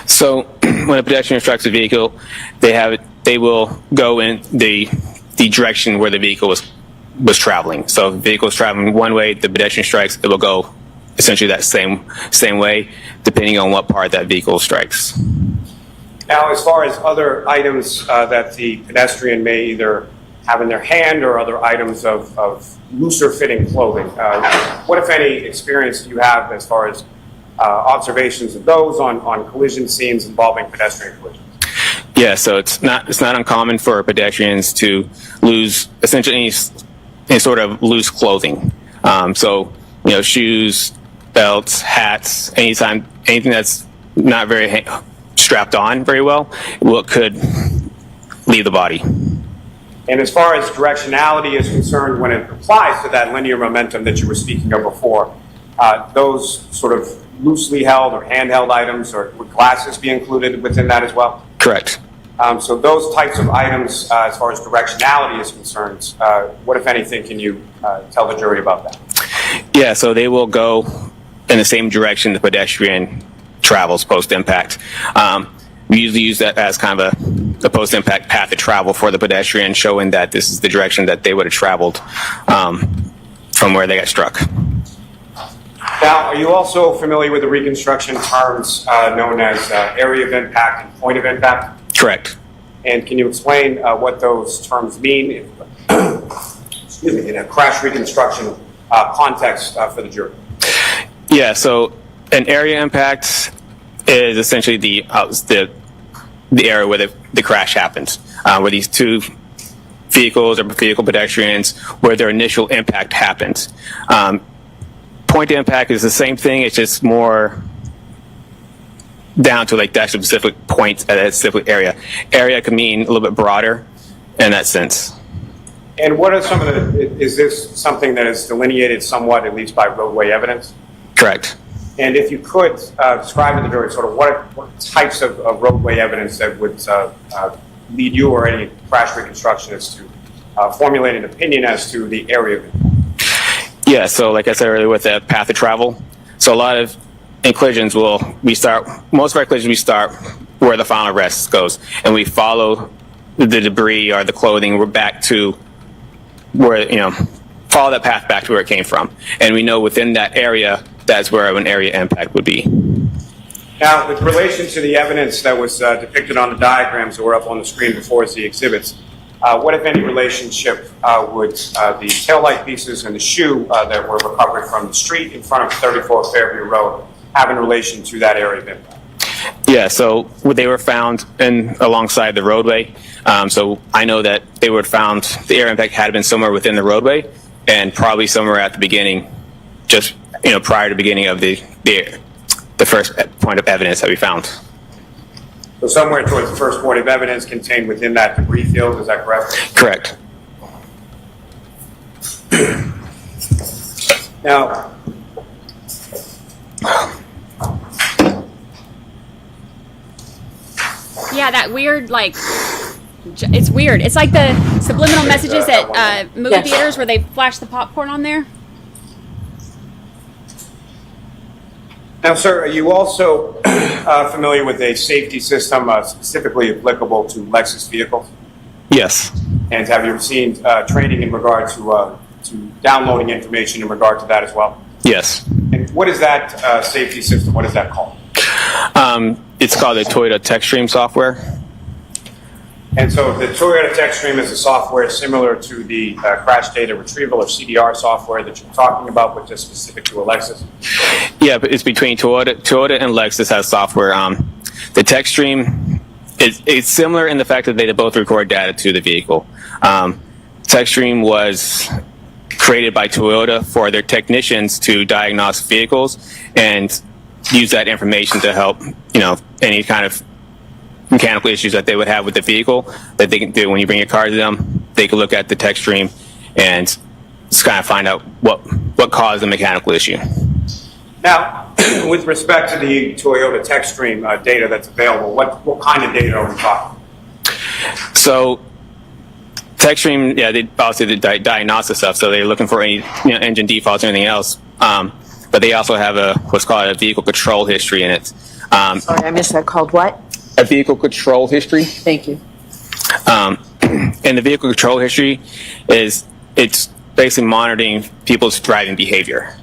[SPEAKER 19] So when a pedestrian strikes a vehicle, they will go in the direction where the vehicle was traveling. So if the vehicle is traveling one way, the pedestrian strikes, it will go essentially that same way, depending on what part that vehicle strikes.
[SPEAKER 21] Now, as far as other items that the pedestrian may either have in their hand or other items of looser fitting clothing, what, if any, experience do you have as far as observations of those on collision scenes involving pedestrian collisions?
[SPEAKER 19] Yeah, so it's not uncommon for pedestrians to lose essentially any sort of loose clothing. So, shoes, belts, hats, anything that's not very strapped on very well, could leave the body.
[SPEAKER 21] And as far as directionality is concerned, when it applies to that linear momentum that you were speaking of before, those sort of loosely held or handheld items, or would glasses be included within that as well?
[SPEAKER 19] Correct.
[SPEAKER 21] So those types of items, as far as directionality is concerned, what, if anything, can you tell the jury about that?
[SPEAKER 19] Yeah, so they will go in the same direction the pedestrian travels post-impact. We usually use that as kind of a post-impact path of travel for the pedestrian, showing that this is the direction that they would have traveled from where they got struck.
[SPEAKER 21] Now, are you also familiar with the Reconstruction terms known as area of impact and point of impact?
[SPEAKER 19] Correct.
[SPEAKER 21] And can you explain what those terms mean in a crash reconstruction context for the jury?
[SPEAKER 19] Yeah, so an area impact is essentially the area where the crash happens, where these two vehicles or vehicle pedestrians, where their initial impact happens. Point impact is the same thing, it's just more down to like that specific point at a specific area. Area can mean a little bit broader in that sense.
[SPEAKER 21] And what are some of is this something that is delineated somewhat, at least by roadway evidence?
[SPEAKER 19] Correct.
[SPEAKER 21] And if you could describe to the jury sort of what types of roadway evidence that would lead you or any crash reconstructionist to formulate an opinion as to the area of impact.
[SPEAKER 19] Yeah, so like I said earlier with the path of travel, so a lot of collisions most of our collisions we start where the final arrest goes, and we follow the debris or the clothing, we're back to where, follow that path back to where it came from. And we know within that area, that's where an area impact would be.
[SPEAKER 21] Now, with relation to the evidence that was depicted on the diagrams that were up on the screen before as the exhibits, What, if any, relationship would the taillight pieces and the shoe that were recovered from the street in front of 34 Fairview Road have in relation to that area of impact?
[SPEAKER 19] Yeah, so they were found alongside the roadway. So I know that they were found, the area of impact had been somewhere within the roadway and probably somewhere at the beginning, just prior to the beginning of the first point of evidence that we found.
[SPEAKER 21] So somewhere towards the first point of evidence contained within that debris field, is that correct?
[SPEAKER 19] Correct.
[SPEAKER 21] Now,
[SPEAKER 10] Yeah, that weird, it's weird. It's like the subliminal messages at movie theaters where they flash the popcorn on there.
[SPEAKER 21] Now, sir, are you also familiar with a safety system specifically applicable to Lexus vehicles?
[SPEAKER 19] Yes.
[SPEAKER 21] And have you seen training in regard to downloading information in regard to that as well?
[SPEAKER 19] Yes.
[SPEAKER 21] And what is that safety system? What is that called?
[SPEAKER 19] It's called the Toyota TechStream software.
[SPEAKER 21] And so the Toyota TechStream is a software similar to the crash data retrieval or CDR software that you're talking about, but just specific to a Lexus?
[SPEAKER 19] Yeah, but it's between Toyota and Lexus has software. The TechStream it's similar in the fact that they both record data to the vehicle. TechStream was created by Toyota for their technicians to diagnose vehicles and use that information to help, any kind of mechanical issues that they would have with the vehicle that they can do when you bring your car to them. They can look at the TechStream and just kind of find out what caused the mechanical issue.
[SPEAKER 21] Now, with respect to the Toyota TechStream data that's available, what kind of data are we talking?
[SPEAKER 19] So, TechStream, they obviously the diagnostic stuff, so they're looking for any engine defaults or anything else. But they also have what's called a vehicle control history in it.
[SPEAKER 2] Sorry, I missed that. Called what?
[SPEAKER 19] A vehicle control history.
[SPEAKER 2] Thank you.
[SPEAKER 19] And the vehicle control history it's basically monitoring people's driving behavior.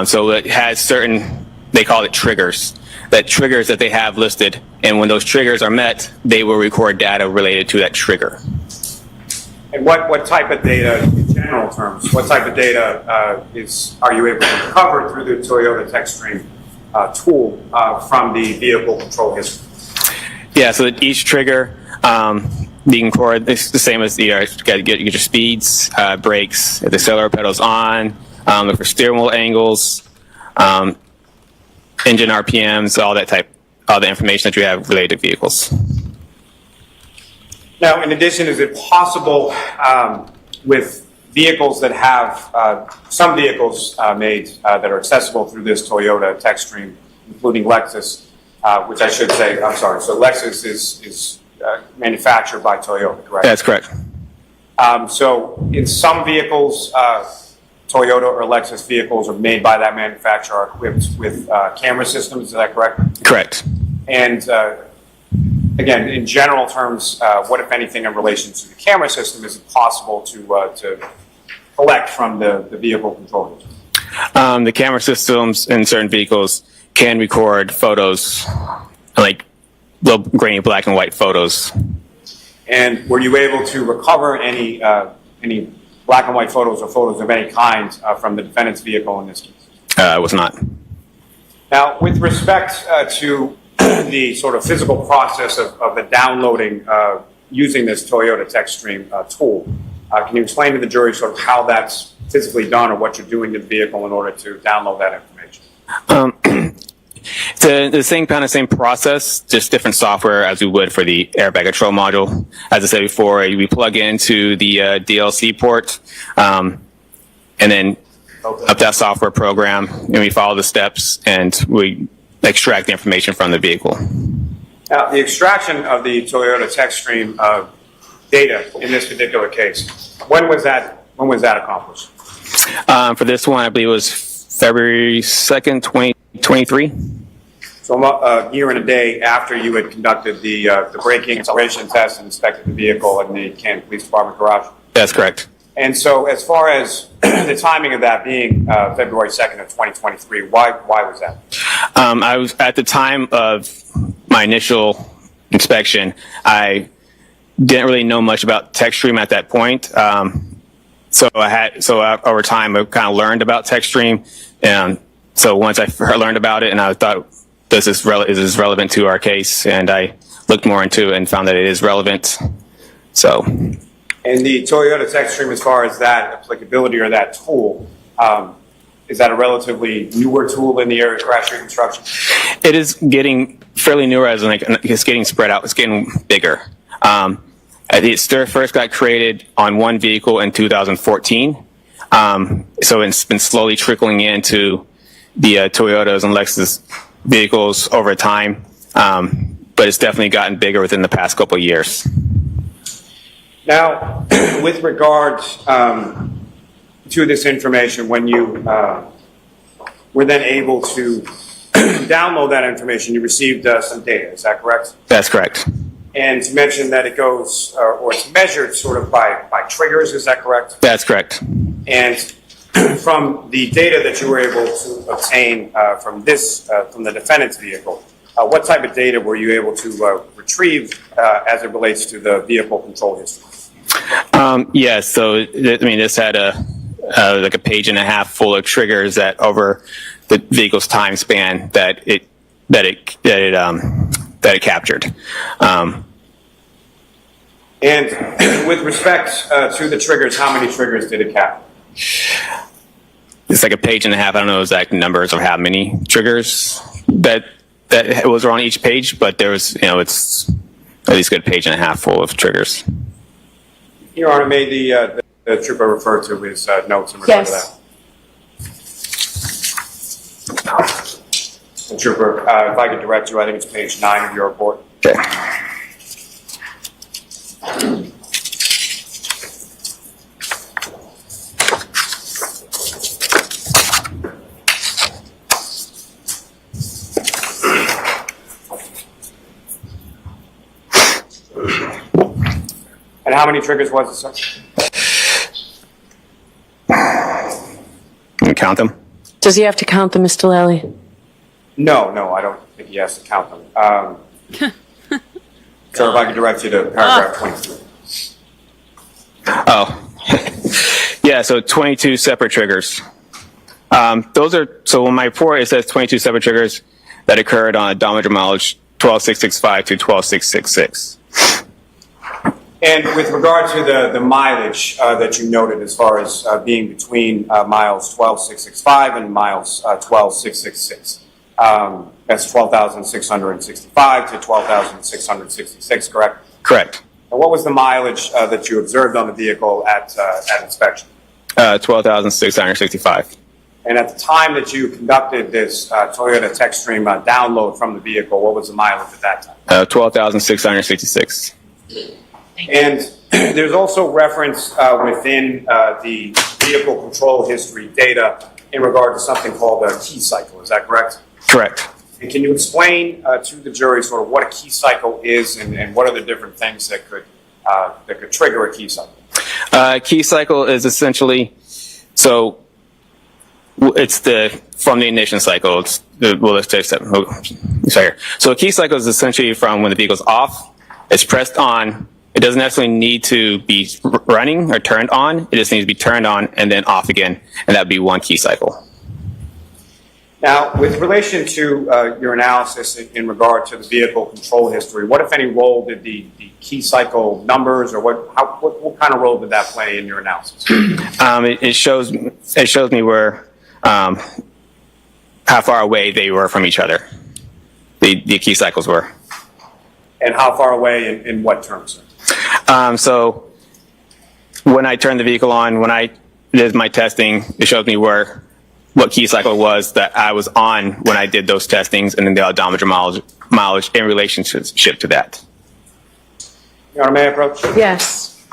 [SPEAKER 19] So it has certain, they call it triggers that they have listed, and when those triggers are met, they will record data related to that trigger.
[SPEAKER 21] And what type of data, in general terms, what type of data are you able to recover through the Toyota TechStream tool from the vehicle control history?
[SPEAKER 19] Yeah, so that each trigger, you can record, it's the same as you get your speeds, brakes, if the accelerator pedal's on, look for steering wheel angles, engine RPMs, all the information that you have related to vehicles.
[SPEAKER 21] Now, in addition, is it possible with vehicles that have, some vehicles made that are accessible through this Toyota TechStream, including Lexus, which I should say, I'm sorry, so Lexus is manufactured by Toyota, correct?
[SPEAKER 19] That's correct.
[SPEAKER 21] So in some vehicles, Toyota or Lexus vehicles are made by that manufacturer, are equipped with camera systems, is that correct?
[SPEAKER 19] Correct.
[SPEAKER 21] And again, in general terms, what, if anything, in relation to the camera system is it possible to collect from the vehicle controllers?
[SPEAKER 19] The camera systems in certain vehicles can record photos, like little grainy black and white photos.
[SPEAKER 21] And were you able to recover any black and white photos or photos of any kind from the defendant's vehicle in this case?
[SPEAKER 19] I was not.
[SPEAKER 21] Now, with respect to the sort of physical process of the downloading using this Toyota TechStream tool, can you explain to the jury sort of how that's physically done or what you're doing to the vehicle in order to download that information?
[SPEAKER 19] It's the same process, just different software as we would for the airbag control module. As I said before, we plug into the DLC port and then up that software program, and we follow the steps and we extract the information from the vehicle.
[SPEAKER 21] Now, the extraction of the Toyota TechStream data in this particular case, when was that accomplished?
[SPEAKER 19] For this one, I believe it was February 2nd, 2023.
[SPEAKER 21] So a year and a day after you had conducted the braking acceleration test and inspected the vehicle in the Canton Police Department garage?
[SPEAKER 19] That's correct.
[SPEAKER 21] And so as far as the timing of that being February 2nd of 2023, why was that?
[SPEAKER 19] I was, at the time of my initial inspection, I didn't really know much about TextStream at that point. So over time, I kind of learned about TextStream, and so once I learned about it, and I thought this is relevant to our case, and I looked more into it and found that it is relevant. So,
[SPEAKER 21] and the Toyota TextStream, as far as that applicability or that tool, is that a relatively newer tool in the area of crash reconstruction?
[SPEAKER 19] It is getting fairly newer, as in, like, it's getting spread out. It's getting bigger. It first got created on one vehicle in 2014. So it's been slowly trickling into the Toyotas and Lexus vehicles over time. But it's definitely gotten bigger within the past couple of years.
[SPEAKER 21] Now, with regard to this information, when you were then able to download that information, you received some data, is that correct?
[SPEAKER 19] That's correct.
[SPEAKER 21] And you mentioned that it goes, or it's measured sort of by triggers, is that correct?
[SPEAKER 19] That's correct.
[SPEAKER 21] And from the data that you were able to obtain from the defendant's vehicle, what type of data were you able to retrieve as it relates to the vehicle control history?
[SPEAKER 19] Yes, so this had like a page and a half full of triggers that over the vehicle's time span that it captured.
[SPEAKER 21] And with respect to the triggers, how many triggers did it capture?
[SPEAKER 19] It's like a page and a half. I don't know exact numbers of how many triggers that was on each page, but there was, it's at least a good page and a half full of triggers.
[SPEAKER 21] Your Honor, may the trooper refer to his notes in regard to that? Trooper, if I could direct you, I think it's page 9 of your report.
[SPEAKER 19] Okay.
[SPEAKER 21] And how many triggers was it, sir?
[SPEAKER 19] Can you count them?
[SPEAKER 2] Does he have to count them, Mr. Lally?
[SPEAKER 21] No, I don't think he has to count them. Sir, if I could direct you to paragraph 23.
[SPEAKER 19] Oh, yeah, so 22 separate triggers. So in my report, it says 22 separate triggers that occurred on odometer mileage 12665 to 12666.
[SPEAKER 21] And with regard to the mileage that you noted as far as being between miles 12665 and miles 12666, that's 12,665 to 12,666, correct?
[SPEAKER 19] Correct.
[SPEAKER 21] And what was the mileage that you observed on the vehicle at inspection?
[SPEAKER 19] 12,665.
[SPEAKER 21] And at the time that you conducted this Toyota TextStream download from the vehicle, what was the mileage at that time?
[SPEAKER 19] 12,666.
[SPEAKER 21] And there's also reference within the vehicle control history data in regard to something called a key cycle. Is that correct?
[SPEAKER 19] Correct.
[SPEAKER 21] And can you explain to the jury sort of what a key cycle is and what are the different things that could trigger a key cycle?
[SPEAKER 19] Key cycle is essentially, so it's from the ignition cycle. Let's take a step. Sorry. So a key cycle is essentially from when the vehicle's off, it's pressed on. It doesn't necessarily need to be running or turned on. It just needs to be turned on and then off again, and that would be one key cycle.
[SPEAKER 21] Now, with relation to your analysis in regard to the vehicle control history, what, if any, role did the key cycle numbers, or what kind of role did that play in your analysis?
[SPEAKER 19] It shows me where how far away they were from each other. The key cycles were.
[SPEAKER 21] And how far away in what terms?
[SPEAKER 19] So when I turned the vehicle on, when I did my testing, it showed me what key cycle was that I was on when I did those testings, and then the odometer mileage in relationship to that.
[SPEAKER 21] Your Honor, may I approach?
[SPEAKER 2] Yes.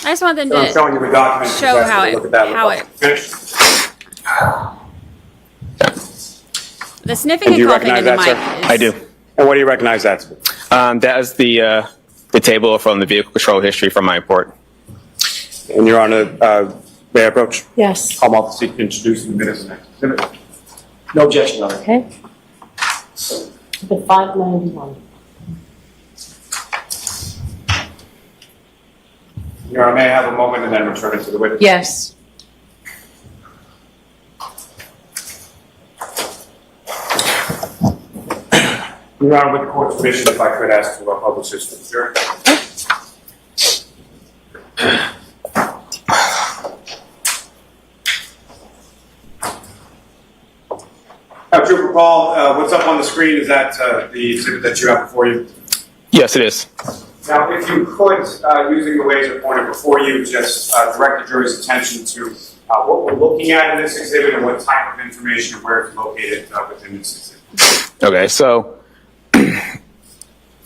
[SPEAKER 10] I just want them to
[SPEAKER 21] I'm showing you the document.
[SPEAKER 10] show how it. The sniffing and coughing in the mic is...
[SPEAKER 19] I do.
[SPEAKER 21] And what do you recognize that to be?
[SPEAKER 19] That is the table from the vehicle control history from my report.
[SPEAKER 21] And Your Honor, May I approach?
[SPEAKER 2] Yes.
[SPEAKER 21] Call off the seat to introduce the minutes and next exhibit.
[SPEAKER 3] No objection, Your Honor.
[SPEAKER 2] Okay. The 591.
[SPEAKER 21] Your Honor, may I have a moment and then return it to the witness?
[SPEAKER 2] Yes.
[SPEAKER 21] Your Honor, with the court's permission, if I could ask to publish this for the jury. Trooper Paul, what's up on the screen? Is that the exhibit that you have before you?
[SPEAKER 19] Yes, it is.
[SPEAKER 21] Now, if you could, using the laser pointer before you, just direct the jury's attention to what we're looking at in this exhibit and what type of information and where it's located within this exhibit.
[SPEAKER 19] Okay, so this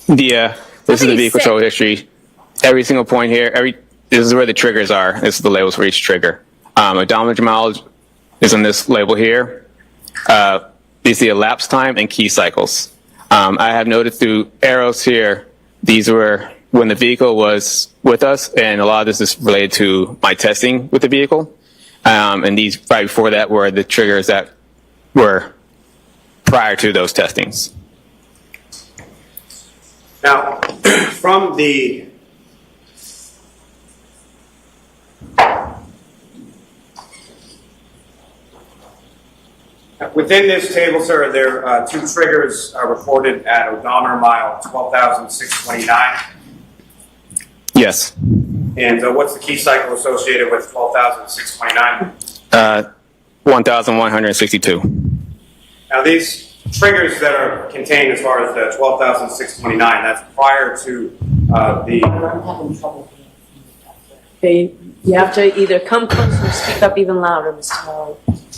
[SPEAKER 19] is the vehicle control history. Every single point here, this is where the triggers are. This is the labels for each trigger. Odometer mileage is on this label here. These are the elapsed time and key cycles. I have noted through arrows here, these were when the vehicle was with us, and a lot of this is related to my testing with the vehicle. And these right before that were the triggers that were prior to those testings.
[SPEAKER 21] Now, from the within this table, sir, there are two triggers recorded at odometer mile 12,629.
[SPEAKER 19] Yes.
[SPEAKER 21] And what's the key cycle associated with 12,629?
[SPEAKER 19] 1,162.
[SPEAKER 21] Now, these triggers that are contained as far as the 12,629, that's prior to the...
[SPEAKER 2] Okay, you have to either come closer or speak up even louder, Mr. Howard.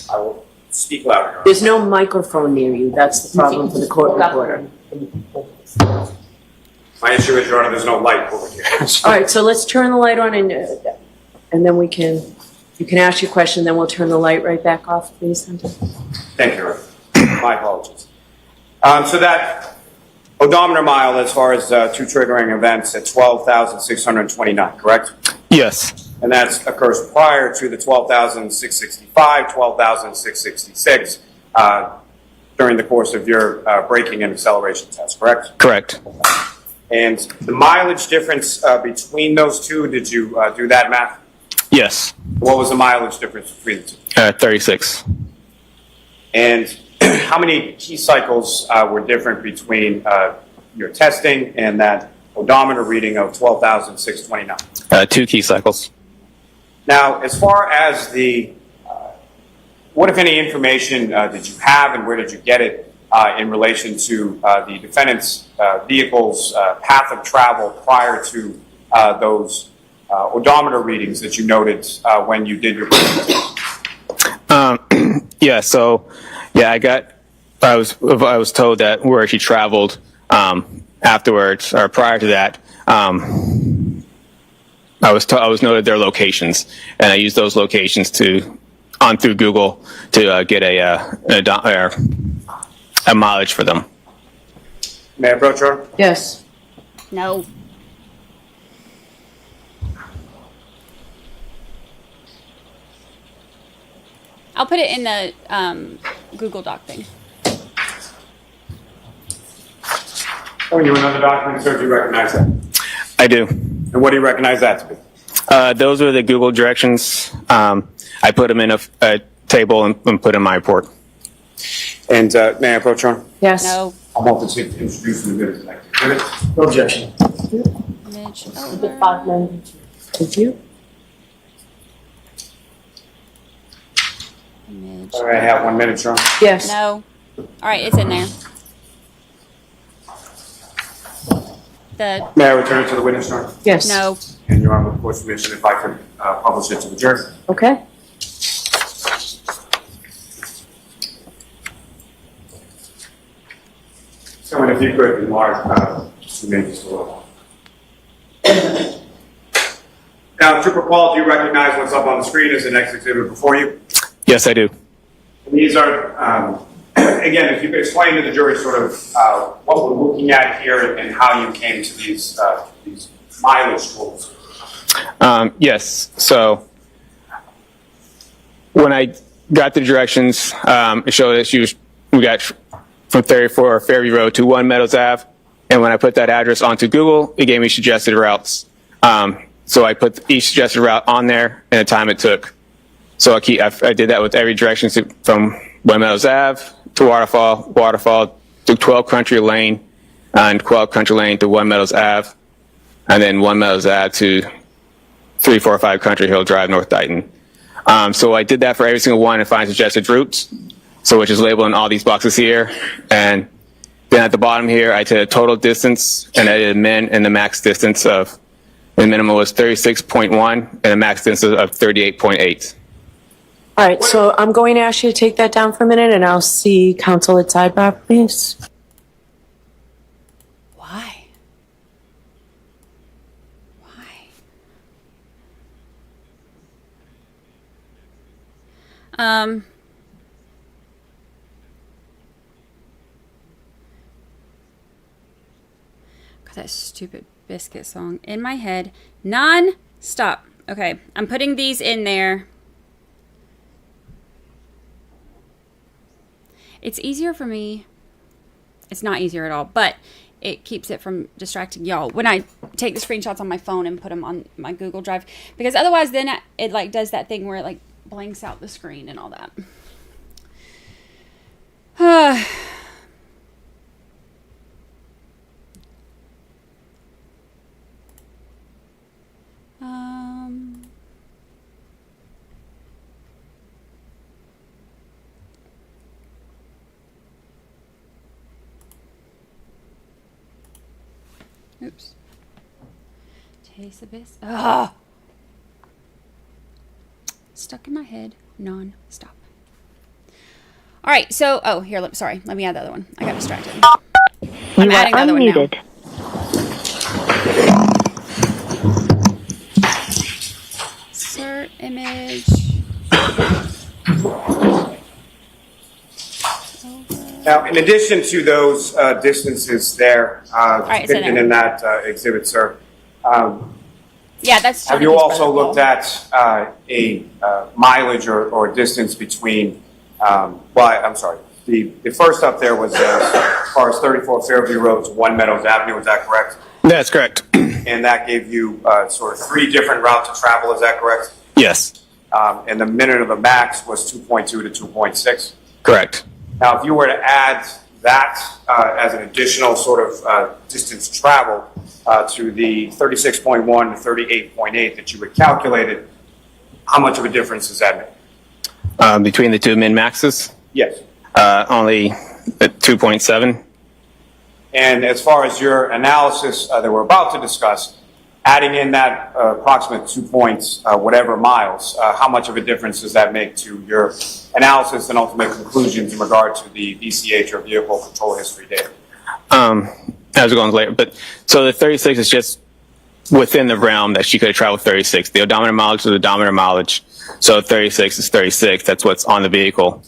[SPEAKER 21] I will speak louder.
[SPEAKER 2] There's no microphone near you. That's the problem for the court reporter.
[SPEAKER 21] My issue is, Your Honor, there's no light over here.
[SPEAKER 2] All right, so let's turn the light on and then you can ask your question, then we'll turn the light right back off, please, Hunter.
[SPEAKER 21] Thank you, Your Honor. My apologies. So that odometer mile, as far as two triggering events, at 12,629, correct?
[SPEAKER 19] Yes.
[SPEAKER 21] And that occurs prior to the 12,665, 12,666 during the course of your braking and acceleration test, correct?
[SPEAKER 19] Correct.
[SPEAKER 21] And the mileage difference between those two, did you do that math?
[SPEAKER 19] Yes.
[SPEAKER 21] What was the mileage difference between the two?
[SPEAKER 19] 36.
[SPEAKER 21] And how many key cycles were different between your testing and that odometer reading of 12,629?
[SPEAKER 19] 2 key cycles.
[SPEAKER 21] Now, as far as the, what if any information did you have and where did you get it in relation to the defendant's vehicle's path of travel prior to those odometer readings that you noted when you did your
[SPEAKER 19] yeah, so I was told that where she traveled afterwards or prior to that, I was noted their locations, and I used those locations through Google to get a mileage for them.
[SPEAKER 21] May I approach her?
[SPEAKER 2] Yes.
[SPEAKER 10] No. I'll put it in the Google Doc thing.
[SPEAKER 21] Showing you another document, sir. Do you recognize that?
[SPEAKER 19] I do.
[SPEAKER 21] And what do you recognize that to be?
[SPEAKER 19] Those are the Google directions. I put them in a table and put in my report.
[SPEAKER 21] And may I approach her?
[SPEAKER 2] Yes.
[SPEAKER 10] No.
[SPEAKER 21] I'm off to introduce the minutes.
[SPEAKER 3] No objection.
[SPEAKER 10] Image
[SPEAKER 2] The
[SPEAKER 10] over.
[SPEAKER 2] 592. Thank you.
[SPEAKER 10] Image.
[SPEAKER 21] All right, I have 1 minute, sir.
[SPEAKER 2] Yes.
[SPEAKER 10] No. All right, it's in there.
[SPEAKER 21] May I return it to the witness, sir?
[SPEAKER 2] Yes.
[SPEAKER 10] No.
[SPEAKER 21] And Your Honor, with court's permission, if I could publish it to the jury.
[SPEAKER 2] Okay.
[SPEAKER 21] Someone, if you could, enlarge to make this a little. Now, Trooper Paul, do you recognize what's up on the screen as the next exhibit before you?
[SPEAKER 19] Yes, I do.
[SPEAKER 21] And these are, again, if you could explain to the jury sort of what we're looking at here and how you came to these mileage tools.
[SPEAKER 19] Yes. So when I got the directions, it showed that we got from 34 Fairview Road to 1 Meadows Ave. And when I put that address onto Google, it gave me suggested routes. So I put each suggested route on there and the time it took. So I did that with every direction from 1 Meadows Ave to Waterfall to 12 Country Lane, and 12 Country Lane to 1 Meadows Ave, and then 1 Meadows Ave to 345 Country Hill Drive, North Dighton. So I did that for every single one and find suggested routes, so which is labeled in all these boxes here. And then at the bottom here, I did a total distance, and I did a min and the max distance of, the minimum was 36.1 and the max distance of 38.8.
[SPEAKER 2] All right, so I'm going to ask you to take that down for a minute, and I'll see counsel at sidebar, please.
[SPEAKER 10] Why? God, that stupid Biscuit song in my head non-stop. Okay, I'm putting these in there. It's easier for me. It's not easier at all, but it keeps it from distracting y'all when I take the screenshots on my phone and put them on my Google Drive, because otherwise then it like does that thing where it like blanks out the screen and all that. Oops. Taste the biscuit. Ah! Stuck in my head non-stop. All right, so here. Sorry, let me add the other one. I got distracted. I'm adding the other one now. Insert image.
[SPEAKER 21] Now, in addition to those distances there depicted in that exhibit, sir,
[SPEAKER 10] yeah, that's.
[SPEAKER 21] Have you also looked at a mileage or distance between? I'm sorry. The first up there was as far as 34 Fairview Road to 1 Meadows Avenue. Is that correct?
[SPEAKER 19] That's correct.
[SPEAKER 21] And that gave you sort of 3 different routes of travel. Is that correct?
[SPEAKER 19] Yes.
[SPEAKER 21] And the minute of the max was 2.2 to 2.6.
[SPEAKER 19] Correct.
[SPEAKER 21] Now, if you were to add that as an additional sort of distance travel to the 36.1 to 38.8 that you had calculated, how much of a difference does that make?
[SPEAKER 19] Between the two min maxes?
[SPEAKER 21] Yes.
[SPEAKER 19] Only 2.7.
[SPEAKER 21] And as far as your analysis that we're about to discuss, adding in that approximate 2 points, whatever miles, how much of a difference does that make to your analysis and ultimate conclusions in regard to the VCH or vehicle control history data?
[SPEAKER 19] As we're going later, but so the 36 is just within the realm that she could have traveled 36. The odometer mileage is the odometer mileage, so 36 is 36. That's what's on the vehicle.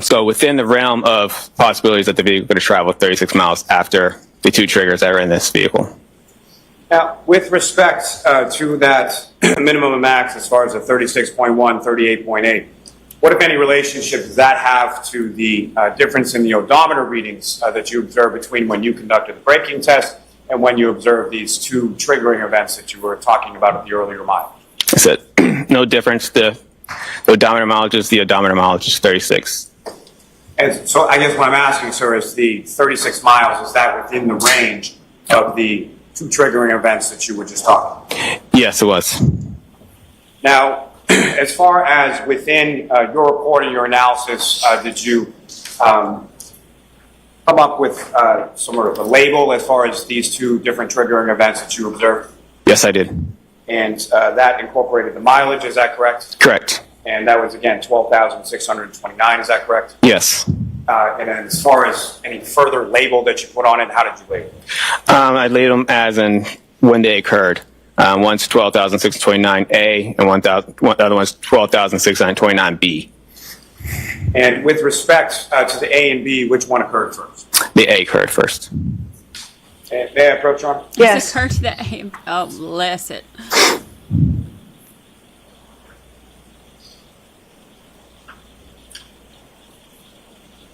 [SPEAKER 19] So within the realm of possibilities that the vehicle could have traveled 36 miles after the 2 triggers that are in this vehicle.
[SPEAKER 21] Now, with respect to that minimum and max as far as the 36.1, 38.8, what, if any, relationship does that have to the difference in the odometer readings that you observed between when you conducted the braking test and when you observed these 2 triggering events that you were talking about at the earlier mile?
[SPEAKER 19] I said no difference. The odometer mileage is 36.
[SPEAKER 21] And so I guess what I'm asking, sir, is the 36 miles, is that within the range of the 2 triggering events that you were just talking about?
[SPEAKER 19] Yes, it was.
[SPEAKER 21] Now, as far as within your report and your analysis, did you come up with sort of a label as far as these 2 different triggering events that you observed?
[SPEAKER 19] Yes, I did.
[SPEAKER 21] And that incorporated the mileage, is that correct?
[SPEAKER 19] Correct.
[SPEAKER 21] And that was, again, 12,629, is that correct?
[SPEAKER 19] Yes.
[SPEAKER 21] And then as far as any further label that you put on it, how did you label it?
[SPEAKER 19] I labeled them as in when they occurred. One's 12,629A and the other one's 12,629B.
[SPEAKER 21] And with respect to the A and B, which one occurred first?
[SPEAKER 19] The A occurred first.
[SPEAKER 21] May I approach, Ron?
[SPEAKER 10] Yes. It occurred to the A. Oh, bless it.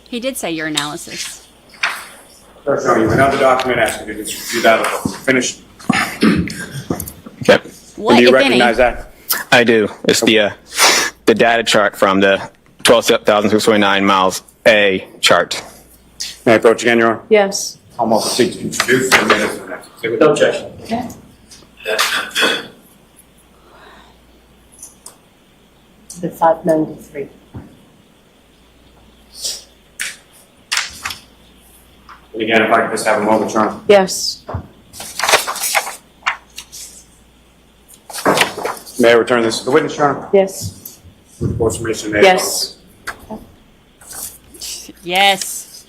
[SPEAKER 10] He did say your analysis.
[SPEAKER 21] I'll show you another document asking you to do that. Finish.
[SPEAKER 19] Okay.
[SPEAKER 10] What,
[SPEAKER 21] do you
[SPEAKER 10] if
[SPEAKER 21] recognize
[SPEAKER 10] any?
[SPEAKER 21] that?
[SPEAKER 19] I do. It's the data chart from the 12,629 miles A chart.
[SPEAKER 21] May I approach again, Your Honor?
[SPEAKER 2] Yes.
[SPEAKER 21] Almost seek to introduce the minutes of the next exhibit.
[SPEAKER 3] No objection.
[SPEAKER 2] Okay. The 593.
[SPEAKER 21] And again, if I could just have a moment, Your Honor.
[SPEAKER 2] Yes.
[SPEAKER 21] May I return this to the witness, Your Honor?
[SPEAKER 2] Yes.
[SPEAKER 21] With court's permission, may I-
[SPEAKER 2] Yes.
[SPEAKER 10] Yes.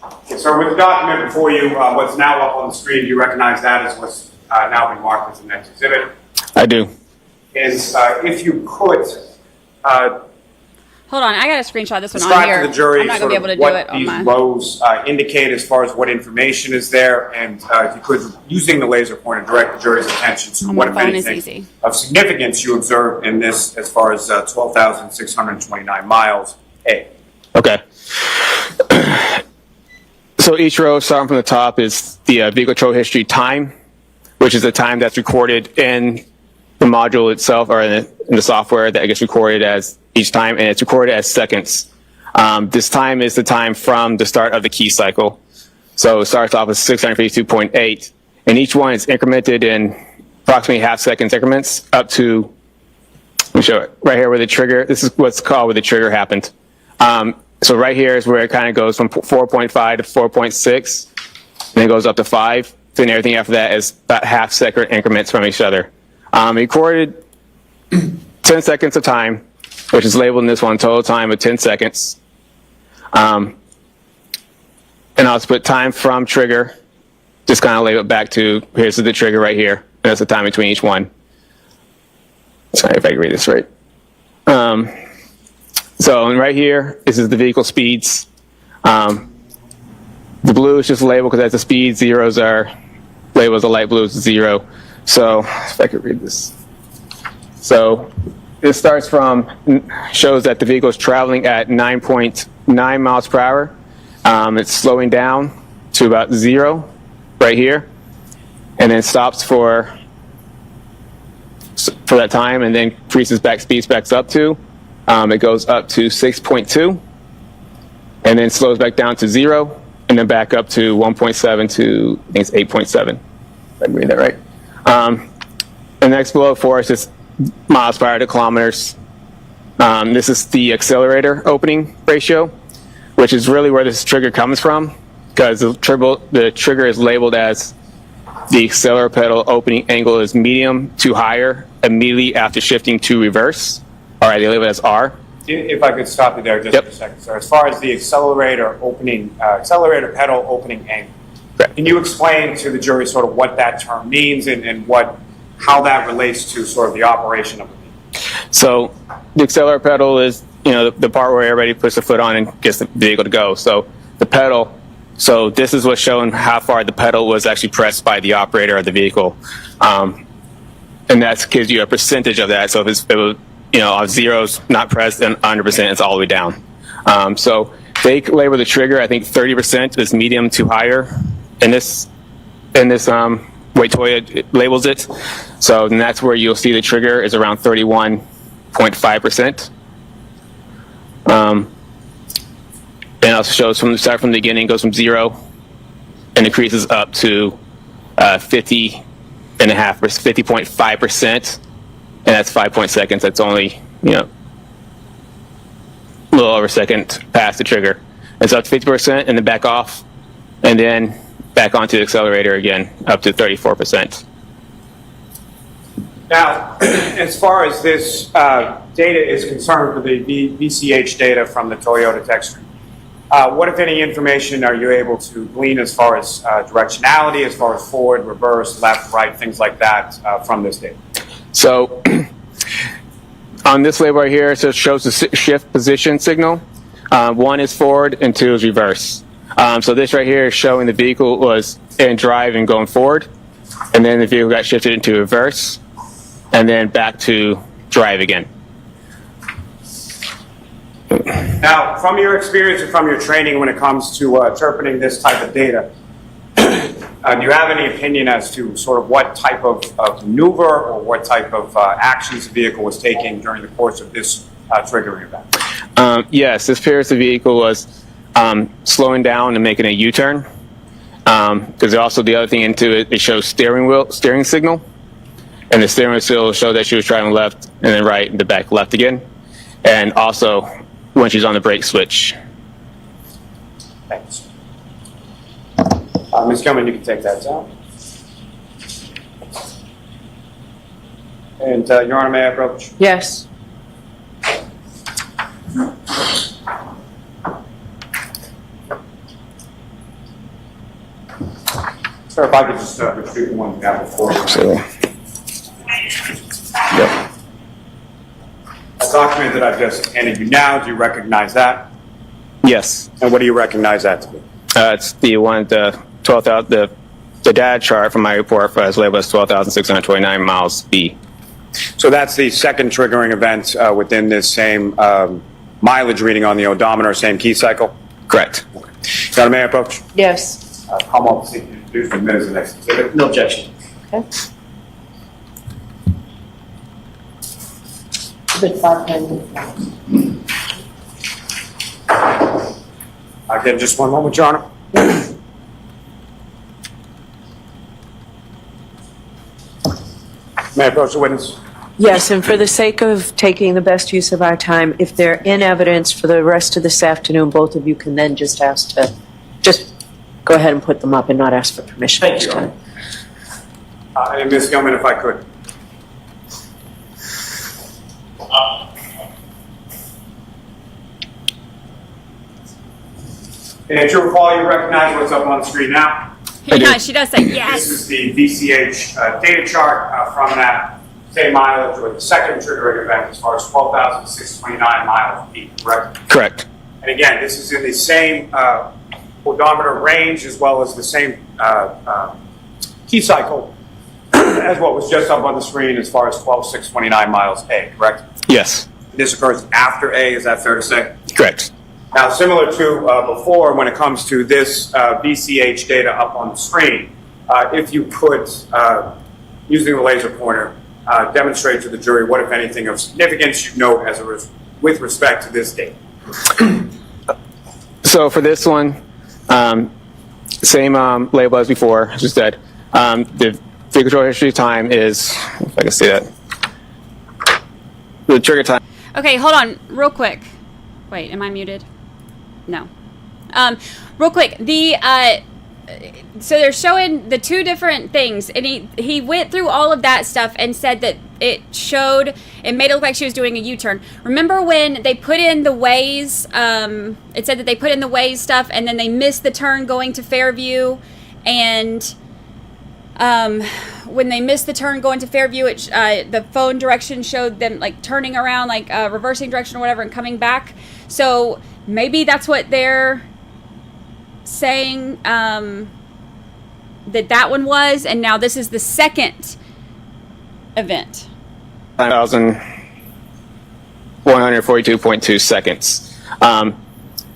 [SPEAKER 21] Okay, so with the document before you, what's now up on the screen, do you recognize that as what's now been marked as the next exhibit?
[SPEAKER 19] I do.
[SPEAKER 21] Is if you could
[SPEAKER 10] Hold on, I got to screenshot this one on
[SPEAKER 21] describe
[SPEAKER 10] here.
[SPEAKER 21] to the jury
[SPEAKER 10] I'm not
[SPEAKER 21] sort
[SPEAKER 10] going to be
[SPEAKER 21] of
[SPEAKER 10] able to do
[SPEAKER 21] what
[SPEAKER 10] it on
[SPEAKER 21] these
[SPEAKER 10] my...
[SPEAKER 21] rows indicate as far as what information is there, and if you could, using the laser pointer, direct the jury's attention to
[SPEAKER 10] On
[SPEAKER 21] what,
[SPEAKER 10] my
[SPEAKER 21] if
[SPEAKER 10] phone is
[SPEAKER 21] anything,
[SPEAKER 10] easy.
[SPEAKER 21] of significance you observed in this as far as 12,629 miles A.
[SPEAKER 19] Okay. So each row, starting from the top, is the vehicle tow history time, which is the time that's recorded in the module itself, or in the software that gets recorded as each time, and it's recorded as seconds. This time is the time from the start of the key cycle. So it starts off with 652.8, and each one is incremented in approximately half-second increments up to, let me show it, right here where the trigger, this is what's called where the trigger happened. So right here is where it kind of goes from 4.5 to 4.6, and it goes up to 5, then everything after that is about half-second increments from each other. Recorded 10 seconds of time, which is labeled in this one, total time of 10 seconds. And I'll just put time from trigger, just kind of label it back to, here's the trigger right here, and that's the time between each one. Sorry if I can read this right. So and right here, this is the vehicle speeds. The blue is just labeled because that's the speed, zeros are labeled as the light blue is 0. So if I could read this. So this starts from, shows that the vehicle is traveling at 9.9 miles per hour. It's slowing down to about 0 right here, and then stops for that time, and then increases back, speeds back up to, it goes up to 6.2, and then slows back down to 0, and then back up to 1.7 to, I think it's 8.7. If I can read that right. The next below for us is miles per hour to kilometers. This is the accelerator opening ratio, which is really where this trigger comes from, because the trigger is labeled as the accelerator pedal opening angle is medium to higher immediately after shifting to reverse. All right, they label it as R.
[SPEAKER 21] If I could stop you there just for a second, sir. As far as the accelerator pedal opening angle, can you explain to the jury sort of what that term means and how that relates to sort of the operation of the vehicle?
[SPEAKER 19] So the accelerator pedal is, the part where everybody puts their foot on and gets the vehicle to go. So the pedal, so this is what's showing how far the pedal was actually pressed by the operator of the vehicle. And that gives you a percentage of that. So if it was, if zero's not pressed and 100%, it's all the way down. So they label the trigger, I think 30% is medium to higher in this way Toyota labels it. So then that's where you'll see the trigger is around 31.5%. And it also shows from the beginning, goes from 0 and increases up to 50.5%, and that's 5 seconds. That's only a little over a second past the trigger. It's up to 50%, and then back off, and then back onto the accelerator again, up to 34%.
[SPEAKER 21] Now, as far as this data is concerned for the VCH data from the Toyota tech stream, what, if any, information are you able to glean as far as directionality, as far as forward, reverse, left, right, things like that from this data?
[SPEAKER 19] So on this label right here, so it shows the shift position signal. 1 is forward and 2 is reverse. So this right here is showing the vehicle was in drive and going forward, and then the vehicle got shifted into reverse, and then back to drive again.
[SPEAKER 21] Now, from your experience and from your training when it comes to interpreting this type of data, do you have any opinion as to sort of what type of maneuver or what type of actions the vehicle was taking during the course of this triggering event?
[SPEAKER 19] Yes, this appears the vehicle was slowing down and making a U-turn. Because also the other thing into it, it shows steering signal. And the steering wheel showed that she was driving left and then right and the back left again. And also when she's on the brake switch.
[SPEAKER 21] Thanks. Ms. Gilman, you can take that down. And Your Honor, may I approach?
[SPEAKER 2] Yes.
[SPEAKER 21] Sir, if I could just retrieve the one we have before.
[SPEAKER 19] Absolutely. Yep.
[SPEAKER 21] A document that I've just handed you now, do you recognize that?
[SPEAKER 19] Yes.
[SPEAKER 21] And what do you recognize that to be?
[SPEAKER 19] It's the one, the 12,000, the data chart from my report as labeled as 12,629 miles B.
[SPEAKER 21] So that's the second triggering event within this same mileage reading on the odometer, same key cycle?
[SPEAKER 19] Correct.
[SPEAKER 21] Your Honor, may I approach?
[SPEAKER 2] Yes.
[SPEAKER 21] Come up, seek to introduce the minutes of the next exhibit.
[SPEAKER 3] No objection.
[SPEAKER 2] Okay. Exhibit 510.
[SPEAKER 21] Again, just one moment, Your Honor. May I approach the witness?
[SPEAKER 2] Yes, and for the sake of taking the best use of our time, if they're in evidence for the rest of this afternoon, both of you can then just ask to, just go ahead and put them up and not ask for permission
[SPEAKER 21] Thank
[SPEAKER 2] each
[SPEAKER 21] you.
[SPEAKER 2] time.
[SPEAKER 21] And Ms. Gilman, if I could. And if you recall, you recognize what's up on the screen now?
[SPEAKER 10] Yeah, she does say yes.
[SPEAKER 21] This is the VCH data chart from that same mileage or the second triggering event as far as 12,629 miles peak, correct?
[SPEAKER 19] Correct.
[SPEAKER 21] And again, this is in the same odometer range as well as the same key cycle as what was just up on the screen as far as 12,629 miles A, correct?
[SPEAKER 19] Yes.
[SPEAKER 21] This occurs after A, is that fair to say?
[SPEAKER 19] Correct.
[SPEAKER 21] Now, similar to before, when it comes to this VCH data up on the screen, if you could, using the laser pointer, demonstrate to the jury what, if anything, of significance you note with respect to this data.
[SPEAKER 19] So for this one, same label as before, as you said. The vehicle control history time is, if I can see that, the trigger time.
[SPEAKER 10] Okay, hold on, real quick. Wait, am I muted? No. Real quick, so they're showing the two different things, and he went through all of that stuff and said that it made it look like she was doing a U-turn. Remember when they put in the Waze, it said that they put in the Waze stuff and then they missed the turn going to Fairview, and when they missed the turn going to Fairview, the phone direction showed them like turning around, like reversing direction or whatever, and coming back. So maybe that's what they're saying that one was, and now this is the second event.
[SPEAKER 19] 1,142.2 seconds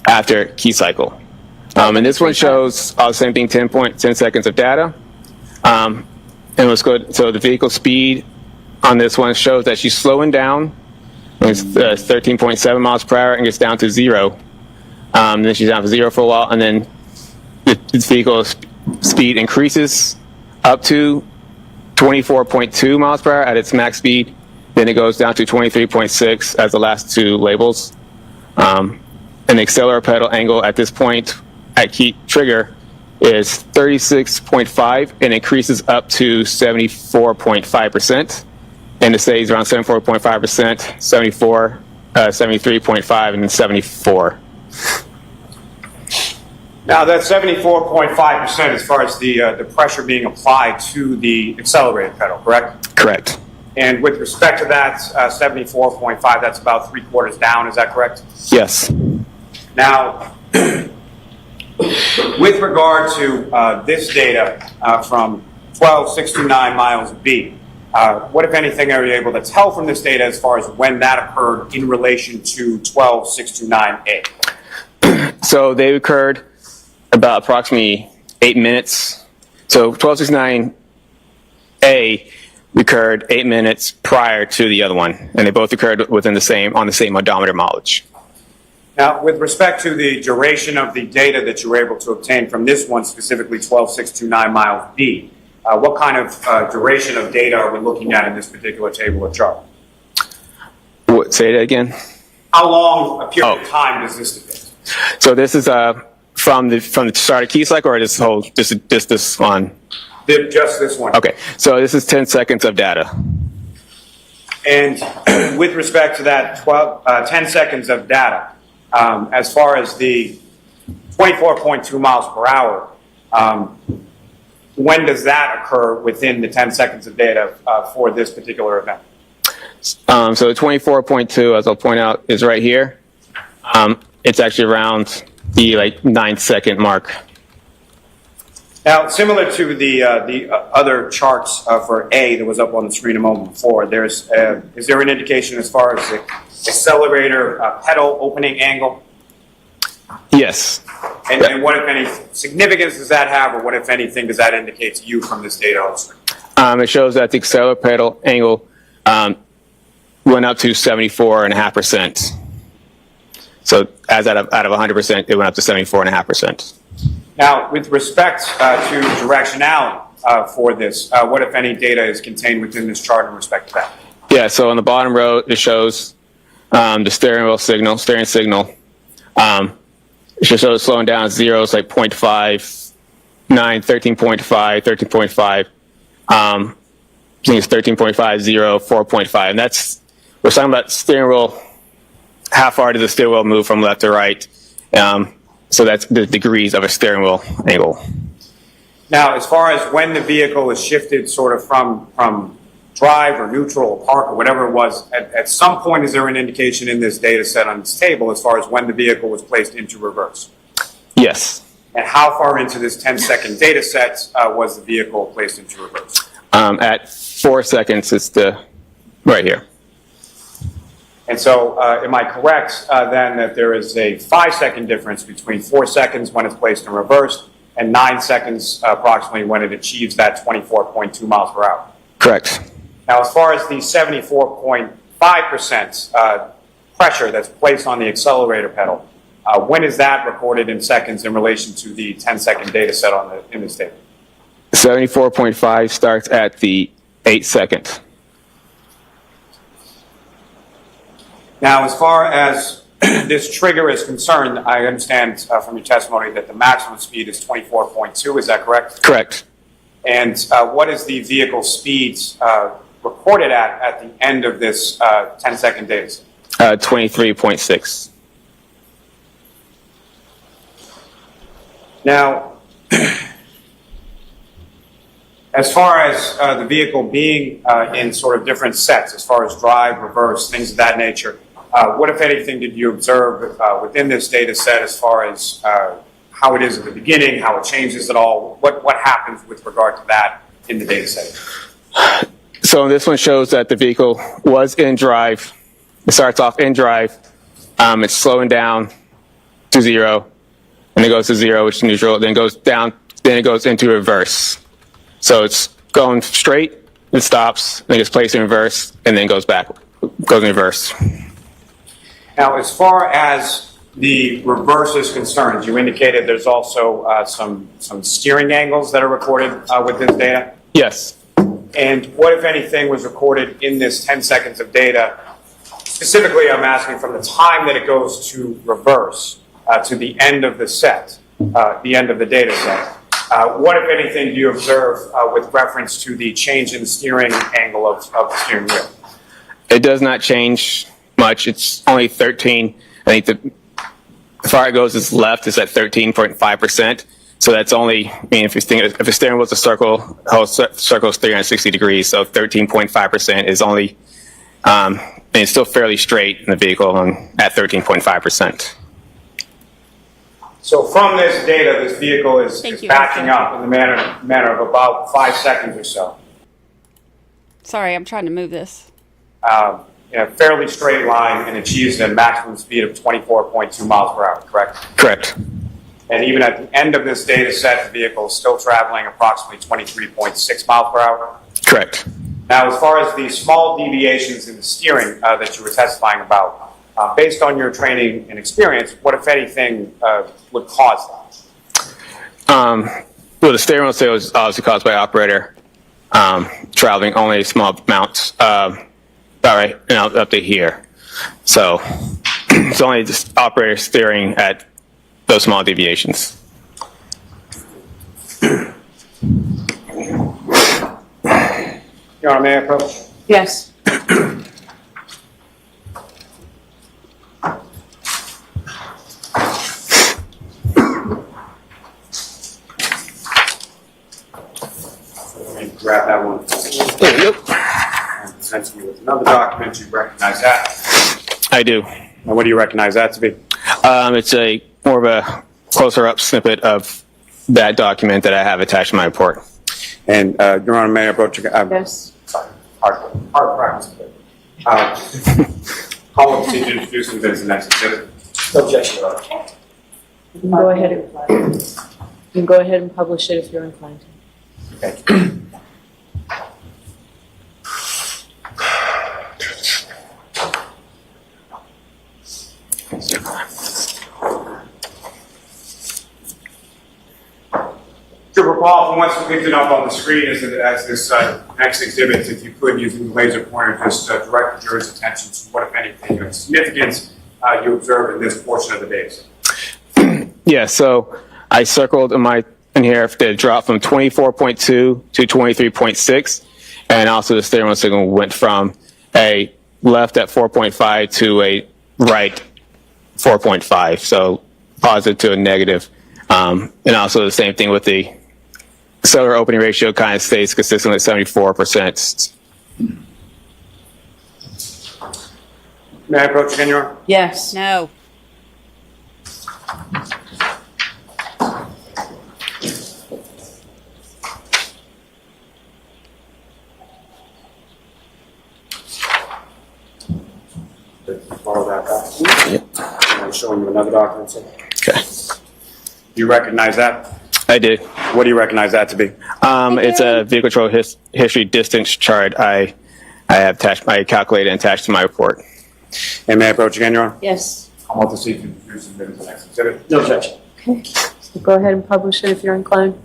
[SPEAKER 19] after key cycle. And this one shows all the same thing, 10 seconds of data. And let's go, so the vehicle speed on this one shows that she's slowing down. It's 13.7 miles per hour and gets down to 0. Then she's down to 0 for a while, and then the vehicle speed increases up to 24.2 miles per hour at its max speed. Then it goes down to 23.6 as the last two labels. And the accelerator pedal angle at this point at key trigger is 36.5 and increases up to 74.5%. And it stays around 74.5%, 74, 73.5, and 74.
[SPEAKER 21] Now, that 74.5% as far as the pressure being applied to the accelerator pedal, correct?
[SPEAKER 19] Correct.
[SPEAKER 21] And with respect to that 74.5, that's about 3/4 down, is that correct?
[SPEAKER 19] Yes.
[SPEAKER 21] Now, with regard to this data from 12,629 miles B, What, if anything, are you able to tell from this data as far as when that occurred in relation to 12629A?
[SPEAKER 19] So they occurred about approximately 8 minutes. So 12629A occurred 8 minutes prior to the other one, and they both occurred within on the same odometer mileage.
[SPEAKER 21] Now, with respect to the duration of the data that you were able to obtain from this one, specifically 12629 miles B, what kind of duration of data are we looking at in this particular table of chart?
[SPEAKER 19] Say that again.
[SPEAKER 21] How long a period of time does this depict?
[SPEAKER 19] So this is from the start of key cycle, or this whole this one?
[SPEAKER 21] Just this one.
[SPEAKER 19] Okay, so this is 10 seconds of data.
[SPEAKER 21] And with respect to that 10 seconds of data, as far as the 24.2 miles per hour, when does that occur within the 10 seconds of data for this particular event?
[SPEAKER 19] So the 24.2, as I'll point out, is right here. It's actually around the 9-second mark.
[SPEAKER 21] Now, similar to the other charts for A that was up on the screen a moment before, is there an indication as far as the accelerator pedal opening angle?
[SPEAKER 19] Yes.
[SPEAKER 21] And what, if any, significance does that have, or what, if anything, does that indicate to you from this data on the screen?
[SPEAKER 19] It shows that the accelerator pedal angle went up to 74.5%. So as out of 100%, it went up to 74.5%.
[SPEAKER 21] Now, with respect to directionality for this, what, if any, data is contained within this chart in respect to that?
[SPEAKER 19] Yeah, so on the bottom row, it shows the steering signal. It should show slowing down zeros like 0.5, 9, 13.5, 13.5. I think it's 13.5, 0, 4.5. And we're talking about steering wheel, how far does the steering wheel move from left to right? So that's the degrees of a steering wheel angle.
[SPEAKER 21] Now, as far as when the vehicle is shifted sort of from drive or neutral or park or whatever it was, at some point is there an indication in this data set on this table as far as when the vehicle was placed into reverse?
[SPEAKER 19] Yes.
[SPEAKER 21] And how far into this 10-second data set was the vehicle placed into reverse?
[SPEAKER 19] At 4 seconds, it's right here.
[SPEAKER 21] And so am I correct then that there is a 5-second difference between 4 seconds when it's placed in reverse and 9 seconds approximately when it achieves that 24.2 miles per hour?
[SPEAKER 19] Correct.
[SPEAKER 21] Now, as far as the 74.5% pressure that's placed on the accelerator pedal, when is that recorded in seconds in relation to the 10-second data set in this table?
[SPEAKER 19] 74.5 starts at the 8-second.
[SPEAKER 21] Now, as far as this trigger is concerned, I understand from your testimony that the maximum speed is 24.2. Is that correct?
[SPEAKER 19] Correct.
[SPEAKER 21] And what is the vehicle speed recorded at the end of this 10-second data set?
[SPEAKER 19] 23.6.
[SPEAKER 21] Now, as far as the vehicle being in sort of different sets, as far as drive, reverse, things of that nature, what, if anything, did you observe within this data set as far as how it is at the beginning, how it changes at all? What happens with regard to that in the data set?
[SPEAKER 19] So this one shows that the vehicle was in drive. It starts off in drive. It's slowing down to 0, and it goes to 0, which is neutral. Then it goes down. Then it goes into reverse. So it's going straight. It stops. Then it's placed in reverse, and then goes back. Goes in reverse.
[SPEAKER 21] Now, as far as the reverse is concerned, you indicated there's also some steering angles that are recorded with this data?
[SPEAKER 19] Yes.
[SPEAKER 21] And what, if anything, was recorded in this 10 seconds of data? Specifically, I'm asking from the time that it goes to reverse to the end of the set, the end of the data set. What, if anything, do you observe with reference to the change in the steering angle of the steering wheel?
[SPEAKER 19] It does not change much. It's only 13. I think as far as it goes, it's left. It's at 13.5%. So that's only, I mean, if the steering wheel's a circle, the whole circle is 360 degrees. So 13.5% is only, and it's still fairly straight in the vehicle at 13.5%.
[SPEAKER 21] So from this data, this vehicle is backing up in the manner of about 5 seconds or so.
[SPEAKER 10] Sorry, I'm trying to move this.
[SPEAKER 21] In a fairly straight line and achieves a maximum speed of 24.2 miles per hour, correct?
[SPEAKER 19] Correct.
[SPEAKER 21] And even at the end of this data set, the vehicle is still traveling approximately 23.6 miles per hour?
[SPEAKER 19] Correct.
[SPEAKER 21] Now, as far as the small deviations in the steering that you were testifying about, based on your training and experience, what, if anything, would cause that?
[SPEAKER 19] Well, the steering wheel was obviously caused by operator traveling only small amounts, all right, and up to here. So it's only just operator steering at those small deviations.
[SPEAKER 21] Your Honor, may I approach?
[SPEAKER 2] Yes.
[SPEAKER 21] Let me grab that one.
[SPEAKER 19] There you go.
[SPEAKER 21] And present me with another document. You recognize that?
[SPEAKER 19] I do.
[SPEAKER 21] And what do you recognize that to be?
[SPEAKER 19] It's a more of a closer up snippet of that document that I have attached to my report.
[SPEAKER 21] And Your Honor, may I approach?
[SPEAKER 2] Yes.
[SPEAKER 21] Sorry, hard practice. Call up to introduce him as the next exhibit.
[SPEAKER 3] No objection, Your Honor.
[SPEAKER 2] You can go ahead and, you can go ahead and publish it if you're inclined to.
[SPEAKER 21] Okay. To recall from what's depicted up on the screen as this next exhibit, if you could, using the laser pointer, just direct the jury's attention to what, if anything, of significance you observe in this portion of the data.
[SPEAKER 19] Yeah, so I circled in here the drop from 24.2 to 23.6, and also the steering wheel signal went from a left at 4.5 to a right 4.5, so positive to a negative. And also the same thing with the accelerator opening ratio kind of stays consistent at 74%.
[SPEAKER 21] May I approach again, Your Honor?
[SPEAKER 2] Yes.
[SPEAKER 10] No.
[SPEAKER 21] Borrow that back. Yep. And I'm showing you another document. So.
[SPEAKER 19] Okay.
[SPEAKER 21] Do you recognize that?
[SPEAKER 19] I did.
[SPEAKER 21] What do you recognize that to be?
[SPEAKER 19] It's a vehicle control history distance chart. I have calculated and attached to my report.
[SPEAKER 21] And may I approach again, Your Honor?
[SPEAKER 2] Yes.
[SPEAKER 21] I want to see if you can submit the next exhibit.
[SPEAKER 3] No objection.
[SPEAKER 2] Okay. So go ahead and publish it if you're inclined.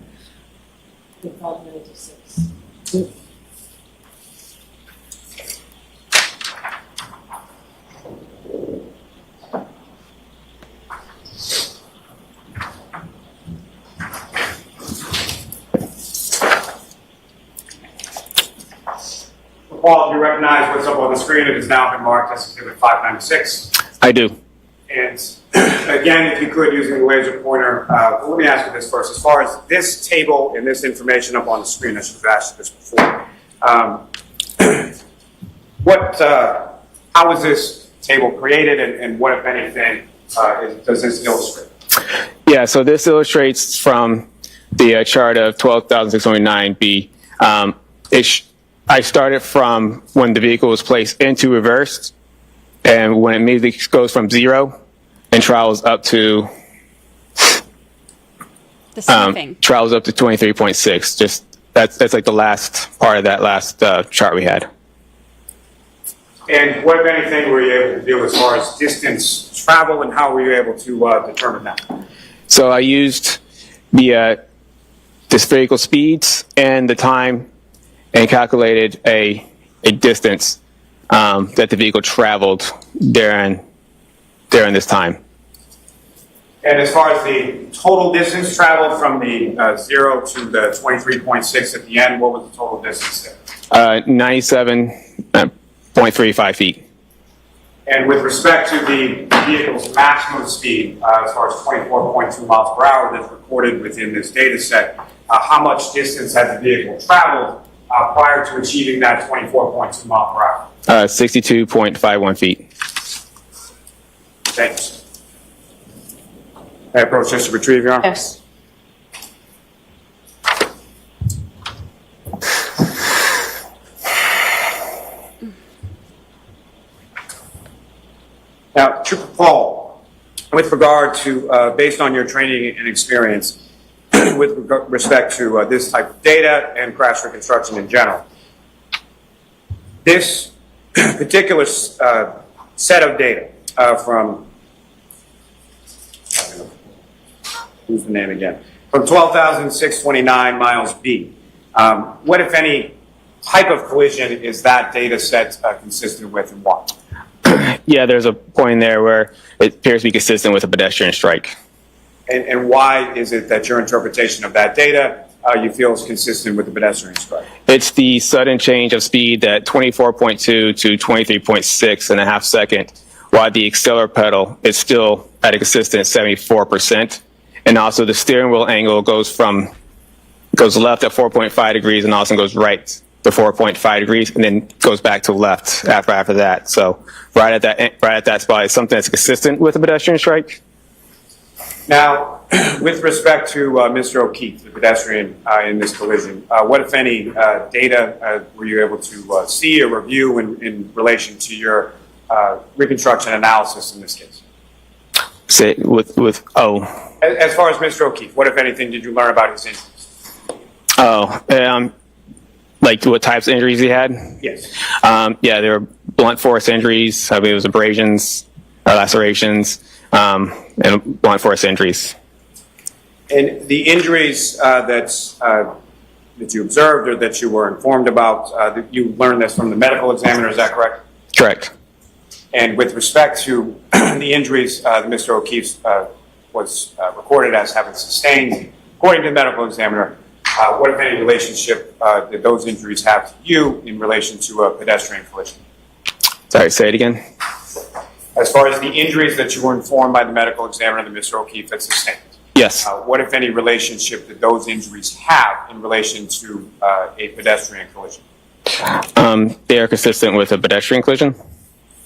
[SPEAKER 21] Paul, do you recognize what's up on the screen? It has now been marked as Exhibit 596.
[SPEAKER 19] I do.
[SPEAKER 21] And again, if you could, using the laser pointer, let me ask you this first. As far as this table and this information up on the screen, I should have asked you this before. How was this table created, and what, if anything, does this illustrate?
[SPEAKER 19] Yeah, so this illustrates from the chart of 12,609B. I started from when the vehicle was placed into reverse, and when it immediately goes from 0 and travels up to
[SPEAKER 10] the sniffing.
[SPEAKER 19] Travels up to 23.6. Just that's like the last part of that last chart we had.
[SPEAKER 21] And what, if anything, were you able to do as far as distance travel, and how were you able to determine that?
[SPEAKER 19] So I used this vehicle speeds and the time, and calculated a distance that the vehicle traveled during this time.
[SPEAKER 21] And as far as the total distance traveled from the 0 to the 23.6 at the end, what was the total distance there?
[SPEAKER 19] 97.35 feet.
[SPEAKER 21] And with respect to the vehicle's maximum speed, as far as 24.2 miles per hour that's recorded within this data set, how much distance had the vehicle traveled prior to achieving that 24.2 mile per hour?
[SPEAKER 19] 62.51 feet.
[SPEAKER 21] Thanks. May I approach this to retrieve, Your Honor?
[SPEAKER 2] Yes.
[SPEAKER 21] Now, Trooper Paul, with regard to, based on your training and experience, with respect to this type of data and crash reconstruction in general, this particular set of data from, who's the name again? From 12,629 miles B. What, if any, type of collision is that data set consistent with, and why?
[SPEAKER 19] Yeah, there's a point in there where it appears to be consistent with a pedestrian strike.
[SPEAKER 21] And why is it that your interpretation of that data you feel is consistent with the pedestrian strike?
[SPEAKER 19] It's the sudden change of speed at 24.2 to 23.6 in a half second, while the accelerator pedal is still at a consistent 74%. And also the steering wheel angle goes left at 4.5 degrees and also goes right to 4.5 degrees and then goes back to left after that. So right at that spot is something that's consistent with a pedestrian strike.
[SPEAKER 21] Now, with respect to Mr. O'Keefe, the pedestrian in this collision, what, if any, data were you able to see or review in relation to your reconstruction analysis in this case?
[SPEAKER 19] Say
[SPEAKER 21] As far as Mr. O'Keefe, what, if anything, did you learn about his injuries?
[SPEAKER 19] Like what types of injuries he had?
[SPEAKER 21] Yes.
[SPEAKER 19] Yeah, there were blunt force injuries. I believe it was abrasions, lacerations, and blunt force injuries.
[SPEAKER 21] And the injuries that you observed or that you were informed about, you learned this from the medical examiner, is that correct?
[SPEAKER 19] Correct.
[SPEAKER 21] And with respect to the injuries that Mr. O'Keefe was recorded as having sustained, according to the medical examiner, what, if any, relationship did those injuries have to you in relation to a pedestrian collision?
[SPEAKER 19] Sorry, say it again.
[SPEAKER 21] As far as the injuries that you were informed by the medical examiner that Mr. O'Keefe had sustained?
[SPEAKER 19] Yes.
[SPEAKER 21] What, if any, relationship did those injuries have in relation to a pedestrian collision?
[SPEAKER 19] They are consistent with a pedestrian collision.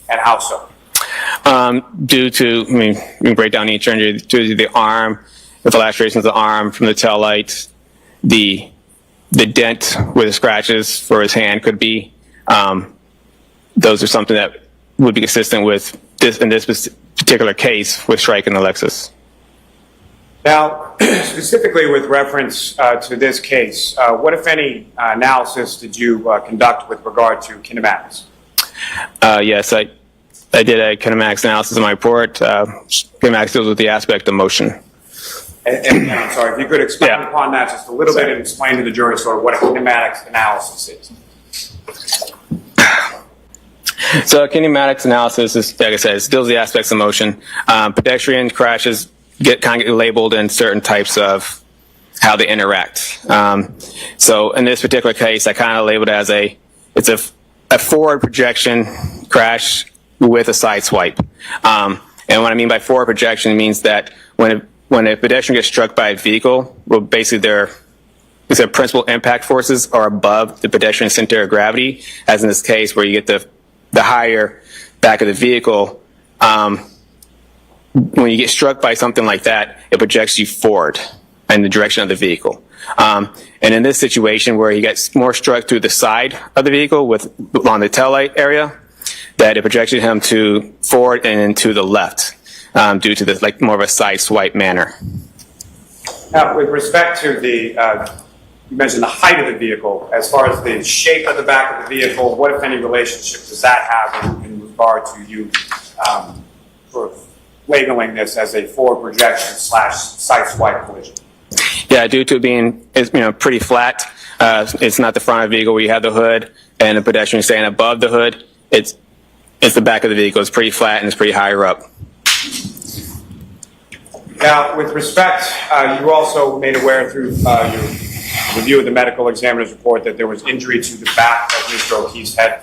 [SPEAKER 21] And how so?
[SPEAKER 19] Due to, we can break down each injury, due to the arm, the lacerations of the arm from the tail light, the dent where the scratches for his hand could be. Those are something that would be consistent with this, in this particular case, with striking the Lexus.
[SPEAKER 21] Now, specifically with reference to this case, what, if any, analysis did you conduct with regard to kinematics?
[SPEAKER 19] Yes, I did a kinematics analysis in my report. Kinematics deals with the aspect of motion.
[SPEAKER 21] And I'm sorry, if you could expand upon that just a little bit and explain to the jury sort of what a kinematics analysis is.
[SPEAKER 19] So kinematics analysis is, like I said, it deals with the aspects of motion. Pedestrian crashes get labeled in certain types of how they interact. So in this particular case, I kind of labeled it as it's a forward projection crash with a side swipe. And what I mean by forward projection means that when a pedestrian gets struck by a vehicle, well, basically their principal impact forces are above the pedestrian center of gravity, as in this case where you get the higher back of the vehicle. When you get struck by something like that, it projects you forward in the direction of the vehicle. And in this situation where he gets more struck through the side of the vehicle on the taillight area, that it projected him to forward and to the left due to this more of a side swipe manner.
[SPEAKER 21] Now, with respect to you mentioned the height of the vehicle, as far as the shape of the back of the vehicle, what, if any, relationship does that have in regard to you sort of labeling this as a forward projection / side swipe collision?
[SPEAKER 19] Yeah, due to it being pretty flat, it's not the front of the vehicle where you have the hood and the pedestrian staying above the hood. It's the back of the vehicle. It's pretty flat and it's pretty higher up.
[SPEAKER 21] Now, with respect, you also made aware through your review of the medical examiner's report that there was injury to the back of Mr. O'Keefe's head.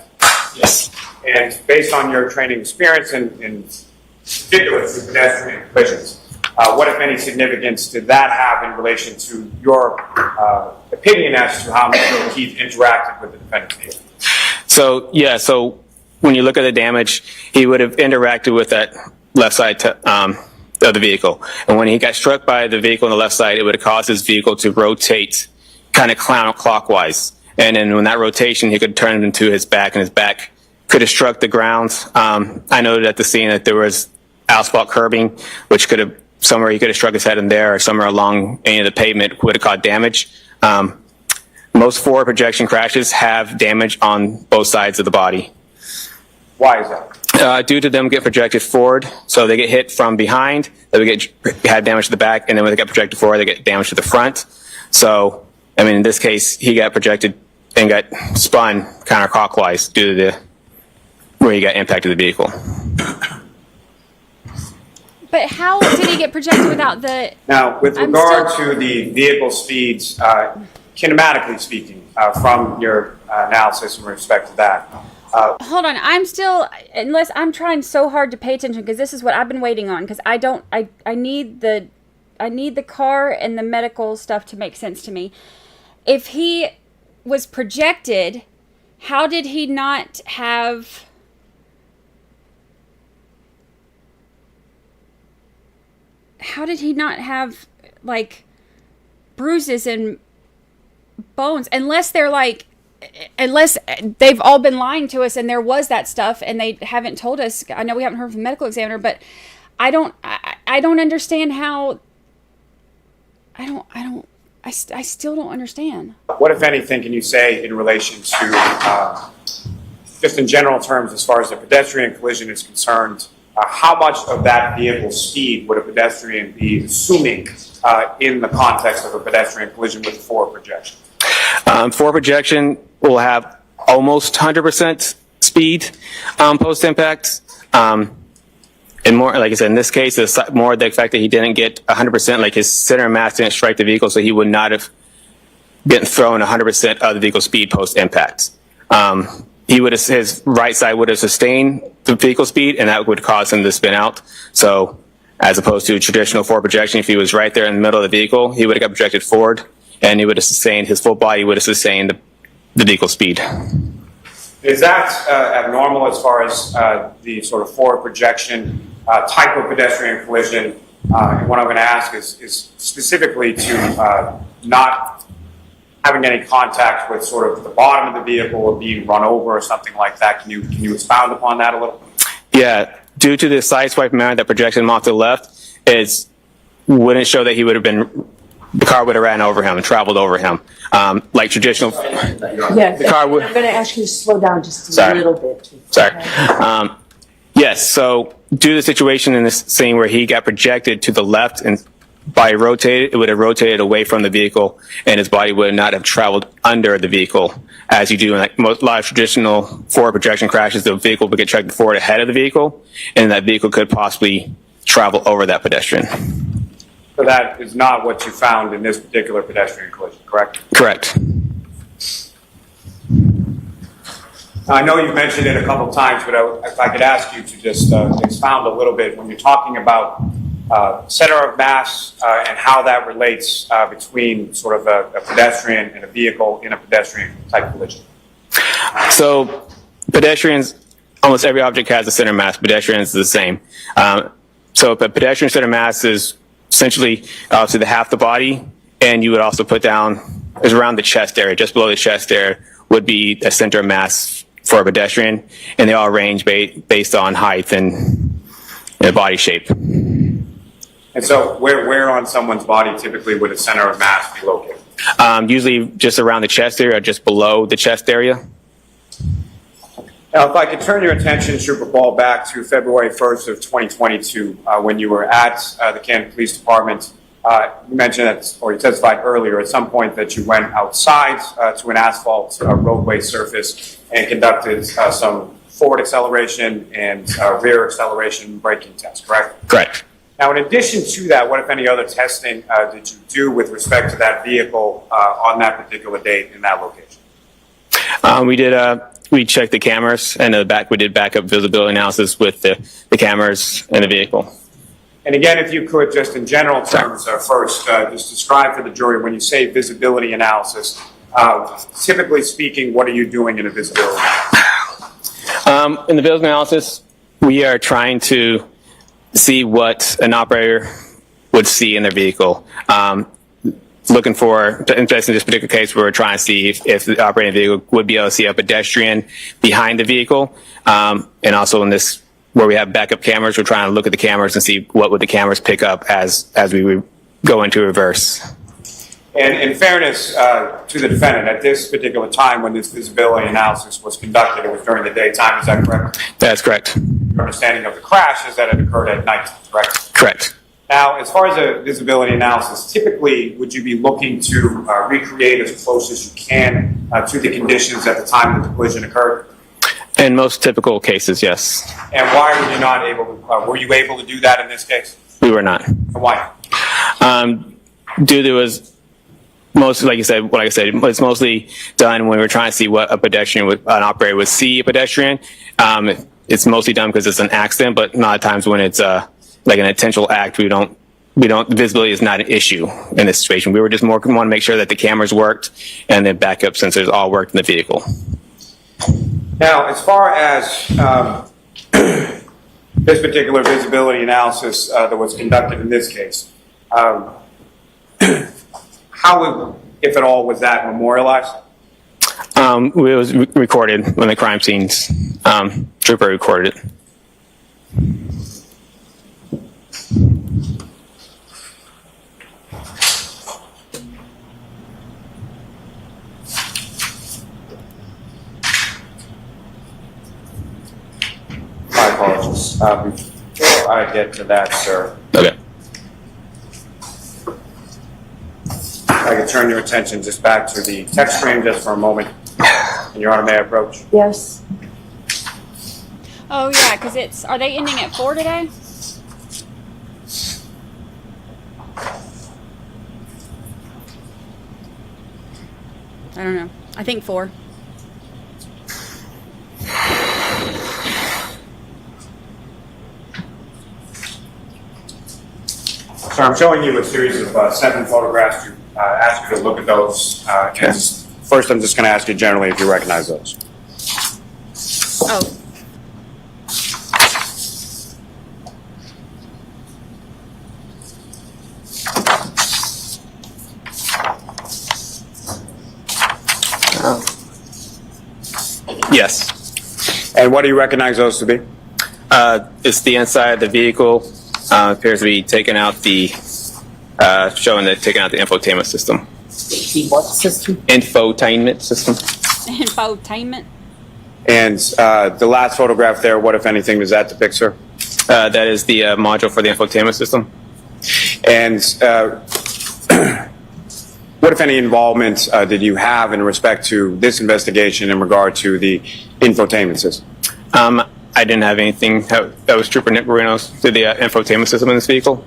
[SPEAKER 19] Yes.
[SPEAKER 21] And based on your training experience in particular with pedestrian collisions, what, if any, significance did that have in relation to your opinion as to how Mr. O'Keefe interacted with the defendant's vehicle?
[SPEAKER 19] So when you look at the damage, he would have interacted with that left side of the vehicle. And when he got struck by the vehicle on the left side, it would have caused his vehicle to rotate kind of counterclockwise. And then when that rotation, he could turn into his back, and his back could have struck the ground. I noted at the scene that there was asphalt curbing, which could have, somewhere he could have struck his head in there, or somewhere along any of the pavement would have caused damage. Most forward projection crashes have damage on both sides of the body.
[SPEAKER 21] Why is that?
[SPEAKER 19] Due to them get projected forward, so they get hit from behind, they would have damage to the back, and then when they get projected forward, they get damage to the front. So, I mean, in this case, he got projected and got spun counterclockwise due to where he got impacted the vehicle.
[SPEAKER 10] But how did he get projected without the...
[SPEAKER 21] Now, with regard to the vehicle speeds, kinematically speaking, from your analysis in respect to that.
[SPEAKER 10] Hold on, I'm still, unless I'm trying so hard to pay attention, because this is what I've been waiting on, because I need the car and the medical stuff to make sense to me. If he was projected, how did he not have... How did he not have, like, bruises and bones? Unless they've all been lying to us and there was that stuff and they haven't told us. I know we haven't heard from the medical examiner, but I don't understand how... I still don't understand.
[SPEAKER 21] What, if anything, can you say in relation to, just in general terms, as far as the pedestrian collision is concerned, how much of that vehicle speed would a pedestrian be assuming in the context of a pedestrian collision with forward projection?
[SPEAKER 19] Forward projection will have almost 100% speed post-impact. And more, like I said, in this case, it's more the fact that he didn't get 100%, like his center of mass didn't strike the vehicle, so he would not have been thrown 100% of the vehicle speed post-impact. His right side would have sustained the vehicle speed, and that would cause him to spin out. So, as opposed to traditional forward projection, if he was right there in the middle of the vehicle, he would have got projected forward, and he would have sustained, his full body would have sustained the vehicle speed.
[SPEAKER 21] Is that abnormal as far as the sort of forward projection type of pedestrian collision? And what I'm going to ask is specifically to not having any contact with sort of the bottom of the vehicle or being run over or something like that. Can you expound upon that a little?
[SPEAKER 19] Yeah, due to the side swipe manner that projection off to the left, it wouldn't show that he would have been, the car would have ran over him and traveled over him. Like traditional,
[SPEAKER 2] Yes,
[SPEAKER 19] the car would.
[SPEAKER 2] I'm going to ask you to slow down just a little bit.
[SPEAKER 19] Sorry. Yes, so due to the situation in this scene where he got projected to the left and body rotated, it would have rotated away from the vehicle, and his body would not have traveled under the vehicle, as you do in like a lot of traditional forward projection crashes. The vehicle would get tracked forward ahead of the vehicle, and that vehicle could possibly travel over that pedestrian.
[SPEAKER 21] So that is not what you found in this particular pedestrian collision, correct?
[SPEAKER 19] Correct.
[SPEAKER 21] I know you've mentioned it a couple of times, but if I could ask you to just expound a little bit when you're talking about center of mass and how that relates between sort of a pedestrian and a vehicle in a pedestrian type collision.
[SPEAKER 19] So pedestrians, almost every object has a center of mass. Pedestrians is the same. So a pedestrian center of mass is essentially to the half the body, and you would also put down, is around the chest area, just below the chest area would be a center of mass for a pedestrian, and they all range based on height and body shape.
[SPEAKER 21] And so where on someone's body typically would a center of mass be located?
[SPEAKER 19] Usually just around the chest area or just below the chest area.
[SPEAKER 21] Now, if I could turn your attention, Trooper Ball, back to February 1st of 2022, when you were at the Canton Police Department. You mentioned that, or you testified earlier, at some point that you went outside to an asphalt roadway surface and conducted some forward acceleration and rear acceleration braking tests, correct?
[SPEAKER 19] Correct.
[SPEAKER 21] Now, in addition to that, what, if any, other testing did you do with respect to that vehicle on that particular date in that location?
[SPEAKER 19] We checked the cameras, and we did backup visibility analysis with the cameras in the vehicle.
[SPEAKER 21] And again, if you could, just in general terms, first, just describe for the jury, when you say visibility analysis, typically speaking, what are you doing in a visibility analysis?
[SPEAKER 19] In the visibility analysis, we are trying to see what an operator would see in their vehicle. looking for, in this particular case, we were trying to see if the operating vehicle would be able to see a pedestrian behind the vehicle. And also in this, where we have backup cameras, we're trying to look at the cameras and see what would the cameras pick up as we would go into reverse.
[SPEAKER 21] And in fairness to the defendant, at this particular time when this visibility analysis was conducted, it was during the daytime, is that correct?
[SPEAKER 19] That's correct.
[SPEAKER 21] Your understanding of the crash is that it occurred at night, correct?
[SPEAKER 19] Correct.
[SPEAKER 21] Now, as far as a visibility analysis, typically would you be looking to recreate as close as you can to the conditions at the time that the collision occurred?
[SPEAKER 19] In most typical cases, yes.
[SPEAKER 21] And why were you not able to, were you able to do that in this case?
[SPEAKER 19] We were not.
[SPEAKER 21] And why?
[SPEAKER 19] Due to was most, like I said, it's mostly done when we're trying to see what a pedestrian would, an operator would see a pedestrian. It's mostly done because it's an accident, but a lot of times when it's like an intentional act, visibility is not an issue in this situation. We were just want to make sure that the cameras worked and the backup sensors all worked in the vehicle.
[SPEAKER 21] Now, as far as this particular visibility analysis that was conducted in this case, how, if at all, was that memorialized?
[SPEAKER 19] It was recorded when the crime scenes trooper recorded it.
[SPEAKER 21] My apologies. Before I get to that, sir.
[SPEAKER 19] Okay.
[SPEAKER 21] I can turn your attention just back to the text stream just for a moment. And Your Honor, may I approach?
[SPEAKER 2] Yes.
[SPEAKER 10] Oh yeah, because are they ending at 4 today? I don't know. I think 4.
[SPEAKER 21] So I'm showing you a series of 7 photographs. To ask you to look at those. First, I'm just going to ask you generally if you recognize those.
[SPEAKER 10] Oh.
[SPEAKER 19] Yes.
[SPEAKER 21] And what do you recognize those to be?
[SPEAKER 19] It's the inside of the vehicle. Appears to be taking out the, showing that taking out the infotainment system.
[SPEAKER 2] The what system?
[SPEAKER 19] Infotainment system.
[SPEAKER 10] Infotainment.
[SPEAKER 21] And the last photograph there, what, if anything, does that depict, sir?
[SPEAKER 19] That is the module for the infotainment system.
[SPEAKER 21] And what, if any, involvement did you have in respect to this investigation in regard to the infotainment system?
[SPEAKER 19] I didn't have anything. That was Trooper Nick Marino's did the infotainment system in this vehicle.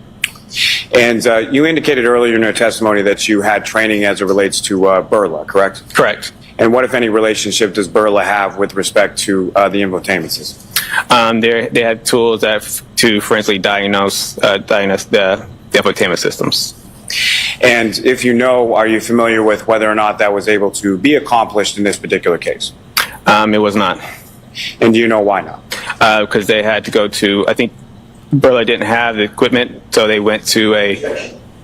[SPEAKER 21] And you indicated earlier in your testimony that you had training as it relates to Burla, correct?
[SPEAKER 19] Correct.
[SPEAKER 21] And what, if any, relationship does Burla have with respect to the infotainment system?
[SPEAKER 19] They had tools to forensically diagnose the infotainment systems.
[SPEAKER 21] And if you know, are you familiar with whether or not that was able to be accomplished in this particular case?
[SPEAKER 19] It was not.
[SPEAKER 21] And do you know why not?
[SPEAKER 19] Because they had to go to, I think Burla didn't have the equipment, so they went to a...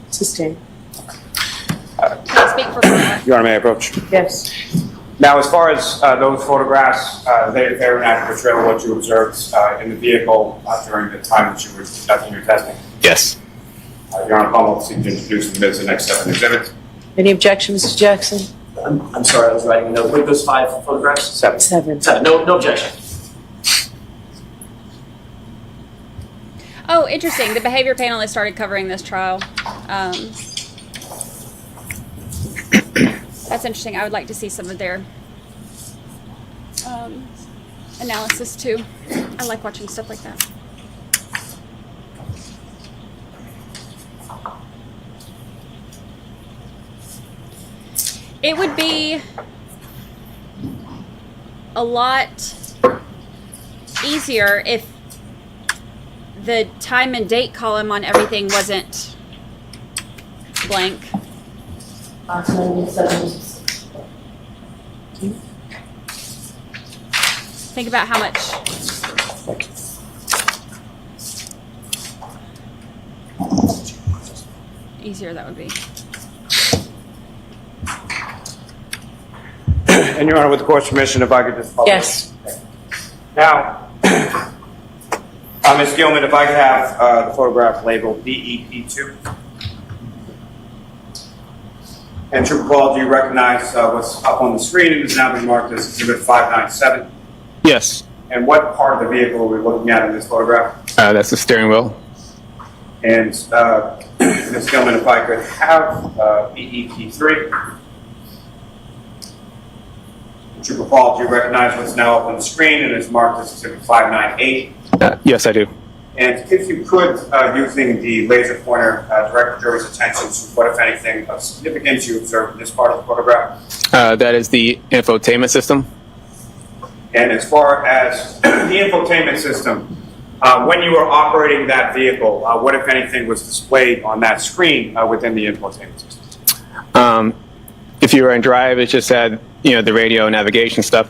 [SPEAKER 2] Sustain.
[SPEAKER 10] Speak for Burla.
[SPEAKER 21] Your Honor, may I approach?
[SPEAKER 2] Yes.
[SPEAKER 21] Now, as far as those photographs, they're an accurate portrayal of what you observed in the vehicle during the time that you were conducting your testing?
[SPEAKER 19] Yes.
[SPEAKER 21] Your Honor, I'll seek to introduce them as the next step in exhibit.
[SPEAKER 2] Any objection, Mr. Jackson?
[SPEAKER 3] I'm sorry, I was writing a note. What are those 5 photographs? 7.
[SPEAKER 2] 7.
[SPEAKER 3] No objection.
[SPEAKER 10] Oh, interesting. The behavior panel has started covering this trial. That's interesting. I would like to see some of their analysis too. I like watching stuff like that. It would be a lot easier if the time and date column on everything wasn't blank. Think about how much easier that would be.
[SPEAKER 21] And Your Honor, with the court's permission, if I could just...
[SPEAKER 2] Yes.
[SPEAKER 21] Now, Ms. Gilman, if I could have the photograph labeled BEP2. And Trooper Paul, do you recognize what's up on the screen? It has now been marked as Exhibit 597.
[SPEAKER 19] Yes.
[SPEAKER 21] And what part of the vehicle are we looking at in this photograph?
[SPEAKER 19] That's the steering wheel.
[SPEAKER 21] And Ms. Gilman, if I could have BEP3. Trooper Paul, do you recognize what's now up on the screen and is marked as Exhibit 598?
[SPEAKER 19] Yes, I do.
[SPEAKER 21] And if you could, using the laser pointer, direct the jury's attention to what, if anything, of significance you observed in this part of the photograph.
[SPEAKER 19] That is the infotainment system.
[SPEAKER 21] And as far as the infotainment system, when you were operating that vehicle, what, if anything, was displayed on that screen within the infotainment system?
[SPEAKER 19] If you were in drive, it just had, the radio navigation stuff.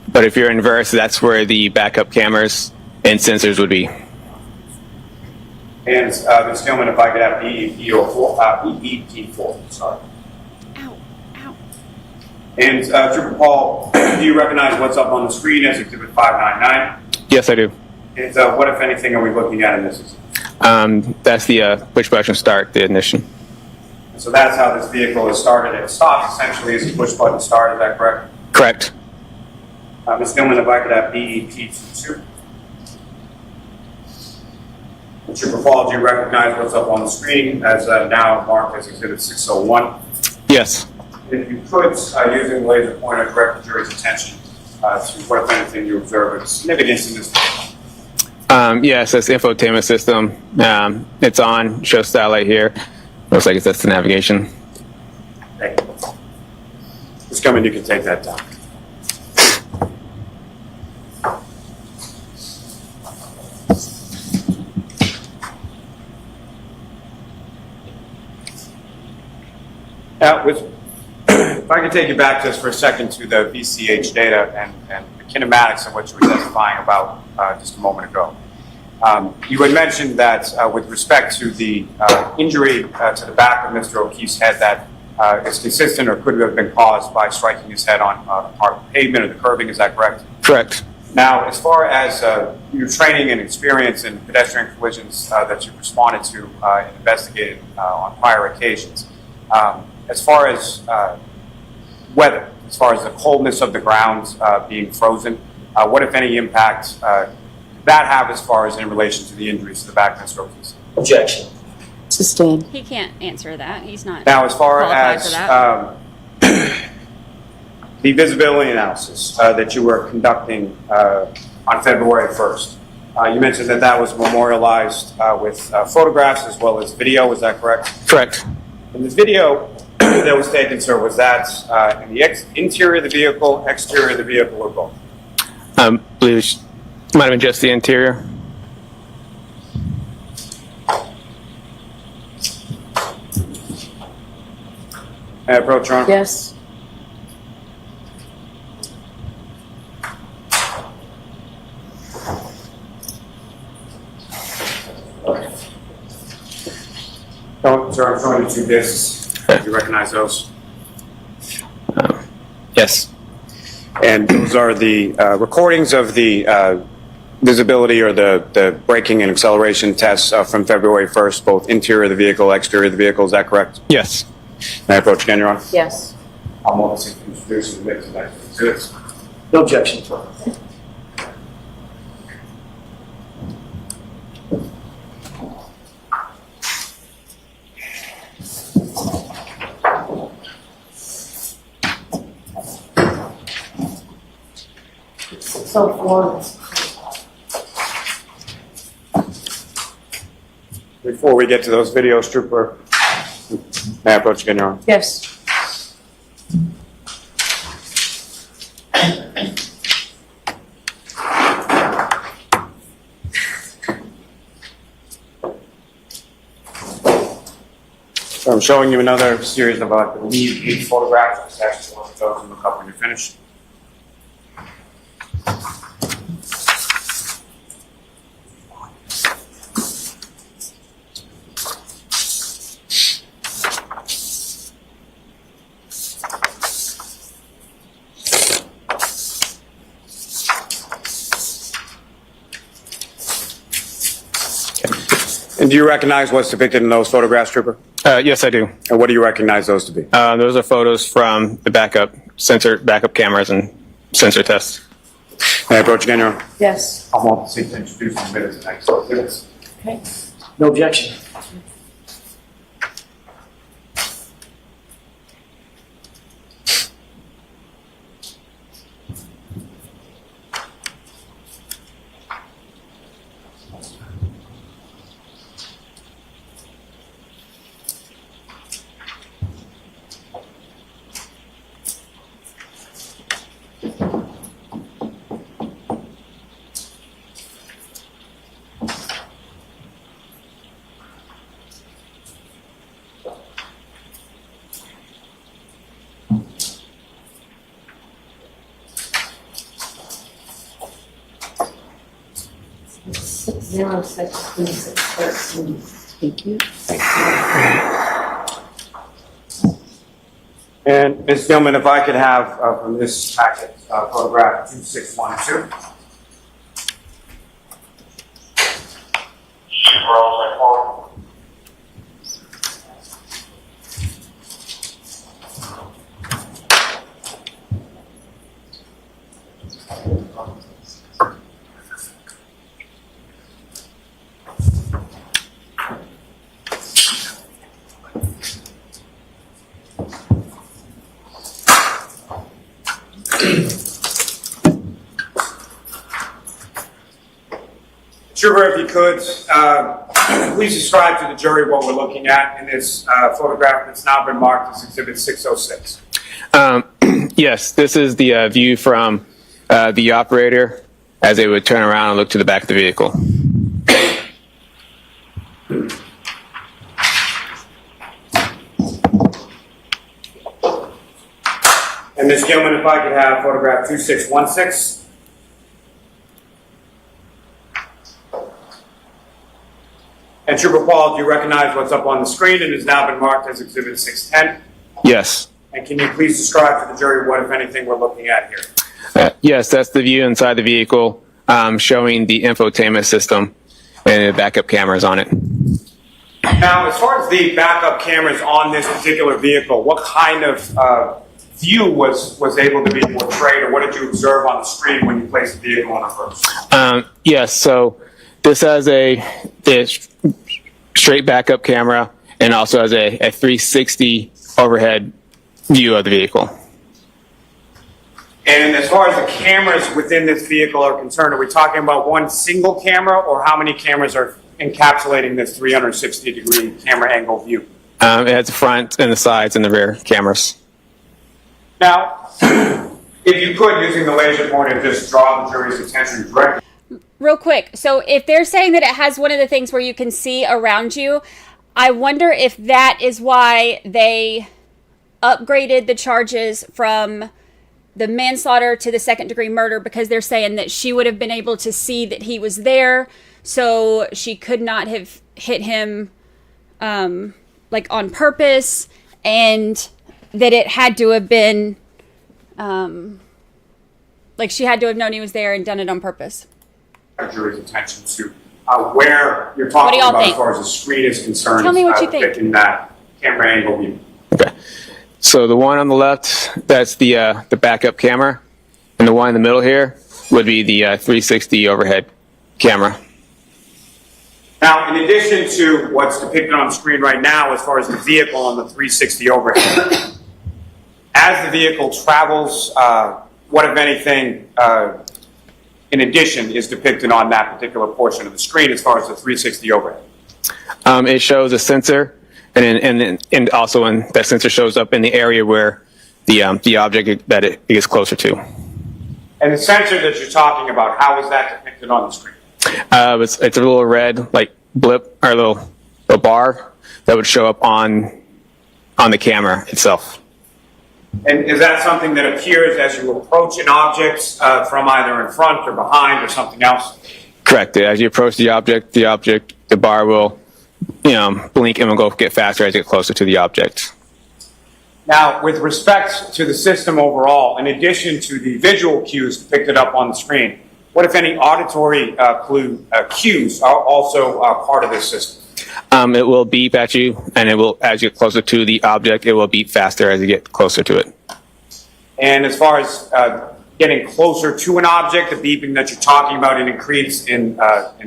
[SPEAKER 19] But if you're in reverse, that's where the backup cameras and sensors would be.
[SPEAKER 21] And Ms. Gilman, if I could have BEP4, sorry.
[SPEAKER 6] Ow, ow.
[SPEAKER 21] And Trooper Paul, do you recognize what's up on the screen as Exhibit 599?
[SPEAKER 19] Yes, I do.
[SPEAKER 21] And what, if anything, are we looking at in this?
[SPEAKER 19] That's the push button start, the ignition.
[SPEAKER 21] So that's how this vehicle is started. It stops essentially as a push button start, is that correct?
[SPEAKER 19] Correct.
[SPEAKER 21] Ms. Gilman, if I could have BEP2. Trooper Paul, do you recognize what's up on the screen as now marked as Exhibit 601?
[SPEAKER 19] Yes.
[SPEAKER 21] If you could, using the laser pointer, direct the jury's attention to what, if anything, you observe of significance in this vehicle.
[SPEAKER 19] Yes, that's the infotainment system. It's on, show satellite here. Looks like that's the navigation.
[SPEAKER 21] Thank you. Ms. Gilman, you can take that down. If I could take you back just for a second to the VCH data and the kinematics of what you were testifying about just a moment ago. You had mentioned that with respect to the injury to the back of Mr. O'Keefe's head that is consistent or could have been caused by striking his head on part of the pavement or the curbing, is that correct?
[SPEAKER 19] Correct.
[SPEAKER 21] Now, as far as your training and experience in pedestrian collisions that you've responded to and investigated on prior occasions, as far as weather, as far as the coldness of the ground being frozen, what, if any, impact that have as far as in relation to the injuries to the back of Mr. O'Keefe's?
[SPEAKER 2] Objection. Sustained.
[SPEAKER 10] He can't answer that. He's not.
[SPEAKER 21] Now, as far
[SPEAKER 10] qualified
[SPEAKER 21] as
[SPEAKER 10] for that.
[SPEAKER 21] the visibility analysis that you were conducting on February 1st, you mentioned that that was memorialized with photographs as well as video. Is that correct?
[SPEAKER 19] Correct.
[SPEAKER 21] In the video that was taken, sir, was that in the interior of the vehicle, exterior of the vehicle, or both?
[SPEAKER 19] I believe it might have been just the interior.
[SPEAKER 21] May I approach, Your Honor?
[SPEAKER 2] Yes.
[SPEAKER 21] Sir, I'm showing you two discs. Do you recognize those?
[SPEAKER 19] Yes.
[SPEAKER 21] And those are the recordings of the visibility or the braking and acceleration tests from February 1st, both interior of the vehicle, exterior of the vehicle. Is that correct?
[SPEAKER 19] Yes.
[SPEAKER 21] May I approach again, Your Honor?
[SPEAKER 2] Yes.
[SPEAKER 21] I'm also introducing the witness.
[SPEAKER 3] No objection.
[SPEAKER 12] So forward.
[SPEAKER 21] Before we get to those videos, Trooper, may I approach again, Your Honor?
[SPEAKER 2] Yes.
[SPEAKER 21] So I'm showing you another series of, I believe, 8 photographs. It's actually one of those in the cup when you're finished. And do you recognize what's depicted in those photographs, Trooper?
[SPEAKER 19] Yes, I do.
[SPEAKER 21] And what do you recognize those to be?
[SPEAKER 19] Those are photos from the backup cameras and sensor tests.
[SPEAKER 21] May I approach again, Your Honor?
[SPEAKER 2] Yes.
[SPEAKER 21] I want to seek to introduce the minutes next. Minutes.
[SPEAKER 2] Okay.
[SPEAKER 3] No objection.
[SPEAKER 2] Thank you.
[SPEAKER 21] And Ms. Gilman, if I could have from this packet photograph 2612. Trooper, if you could, please describe to the jury what we're looking at in this photograph that's now been marked as Exhibit 606.
[SPEAKER 19] Yes, this is the view from the operator as they would turn around and look to the back of the vehicle.
[SPEAKER 21] And Ms. Gilman, if I could have photograph 2616. And Trooper Paul, do you recognize what's up on the screen and has now been marked as Exhibit 610?
[SPEAKER 19] Yes.
[SPEAKER 21] And can you please describe to the jury what, if anything, we're looking at here?
[SPEAKER 19] Yes, that's the view inside the vehicle showing the infotainment system and the backup cameras on it.
[SPEAKER 21] Now, as far as the backup cameras on this particular vehicle, what kind of view was able to be portrayed, or what did you observe on the screen when you placed the vehicle on reverse?
[SPEAKER 19] Yes, so this has a straight backup camera and also has a 360 overhead view of the vehicle.
[SPEAKER 21] And as far as the cameras within this vehicle are concerned, are we talking about one single camera, or how many cameras are encapsulating this 360-degree camera angle view?
[SPEAKER 19] It has the front and the sides and the rear cameras.
[SPEAKER 21] Now, if you could, using the laser pointer, just draw the jury's attention directly.
[SPEAKER 10] Real quick, so if they're saying that it has one of the things where you can see around you, I wonder if that is why they upgraded the charges from the manslaughter to the second-degree murder, because they're saying that she would have been able to see that he was there, so she could not have hit him like on purpose, and that it had to have been like she had to have known he was there and done it on purpose.
[SPEAKER 21] Jury's attention to where you're talking about think? As far as the screen is concerned.
[SPEAKER 10] Tell me what you think.
[SPEAKER 21] In that camera angle view.
[SPEAKER 19] Okay. So the one on the left, that's the backup camera, and the one in the middle here would be the 360 overhead camera.
[SPEAKER 21] Now, in addition to what's depicted on the screen right now, as far as the vehicle on the 360 overhead, as the vehicle travels, what, if anything, in addition, is depicted on that particular portion of the screen as far as the 360 overhead?
[SPEAKER 19] It shows a sensor, and also when that sensor shows up in the area where the object that it gets closer to.
[SPEAKER 21] And the sensor that you're talking about, how is that depicted on the screen?
[SPEAKER 19] It's a little red like blip or a little bar that would show up on the camera itself.
[SPEAKER 21] And is that something that appears as you approach an object from either in front or behind or something else?
[SPEAKER 19] Correct. As you approach the object, the bar will, blink and will go get faster as you get closer to the object.
[SPEAKER 21] Now, with respect to the system overall, in addition to the visual cues depicted up on the screen, what, if any, auditory cues are also part of this system?
[SPEAKER 19] It will beep at you, and it will, as you get closer to the object, it will beep faster as you get closer to it.
[SPEAKER 21] And as far as getting closer to an object, the beeping that you're talking about, an increase in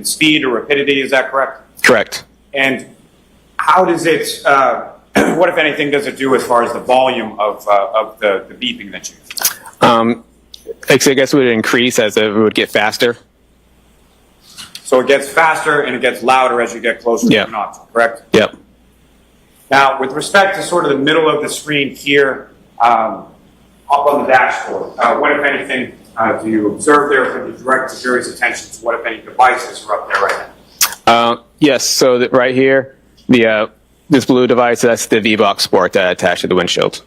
[SPEAKER 21] speed or rapidity, is that correct?
[SPEAKER 19] Correct.
[SPEAKER 21] And how does it, what if anything does it do as far as the volume of the beeping that you use?
[SPEAKER 19] I guess it would increase as it would get faster.
[SPEAKER 21] So it gets faster and it gets louder as you get closer to an object, correct?
[SPEAKER 19] Yep.
[SPEAKER 21] Now, with respect to sort of the middle of the screen here, up on the dashboard, what, if anything, do you observe there for the direct the jury's attention to what, if any, devices are up there right now?
[SPEAKER 19] Yes, so that right here, this blue device, that's the V-Box Sport that attached to the windshield.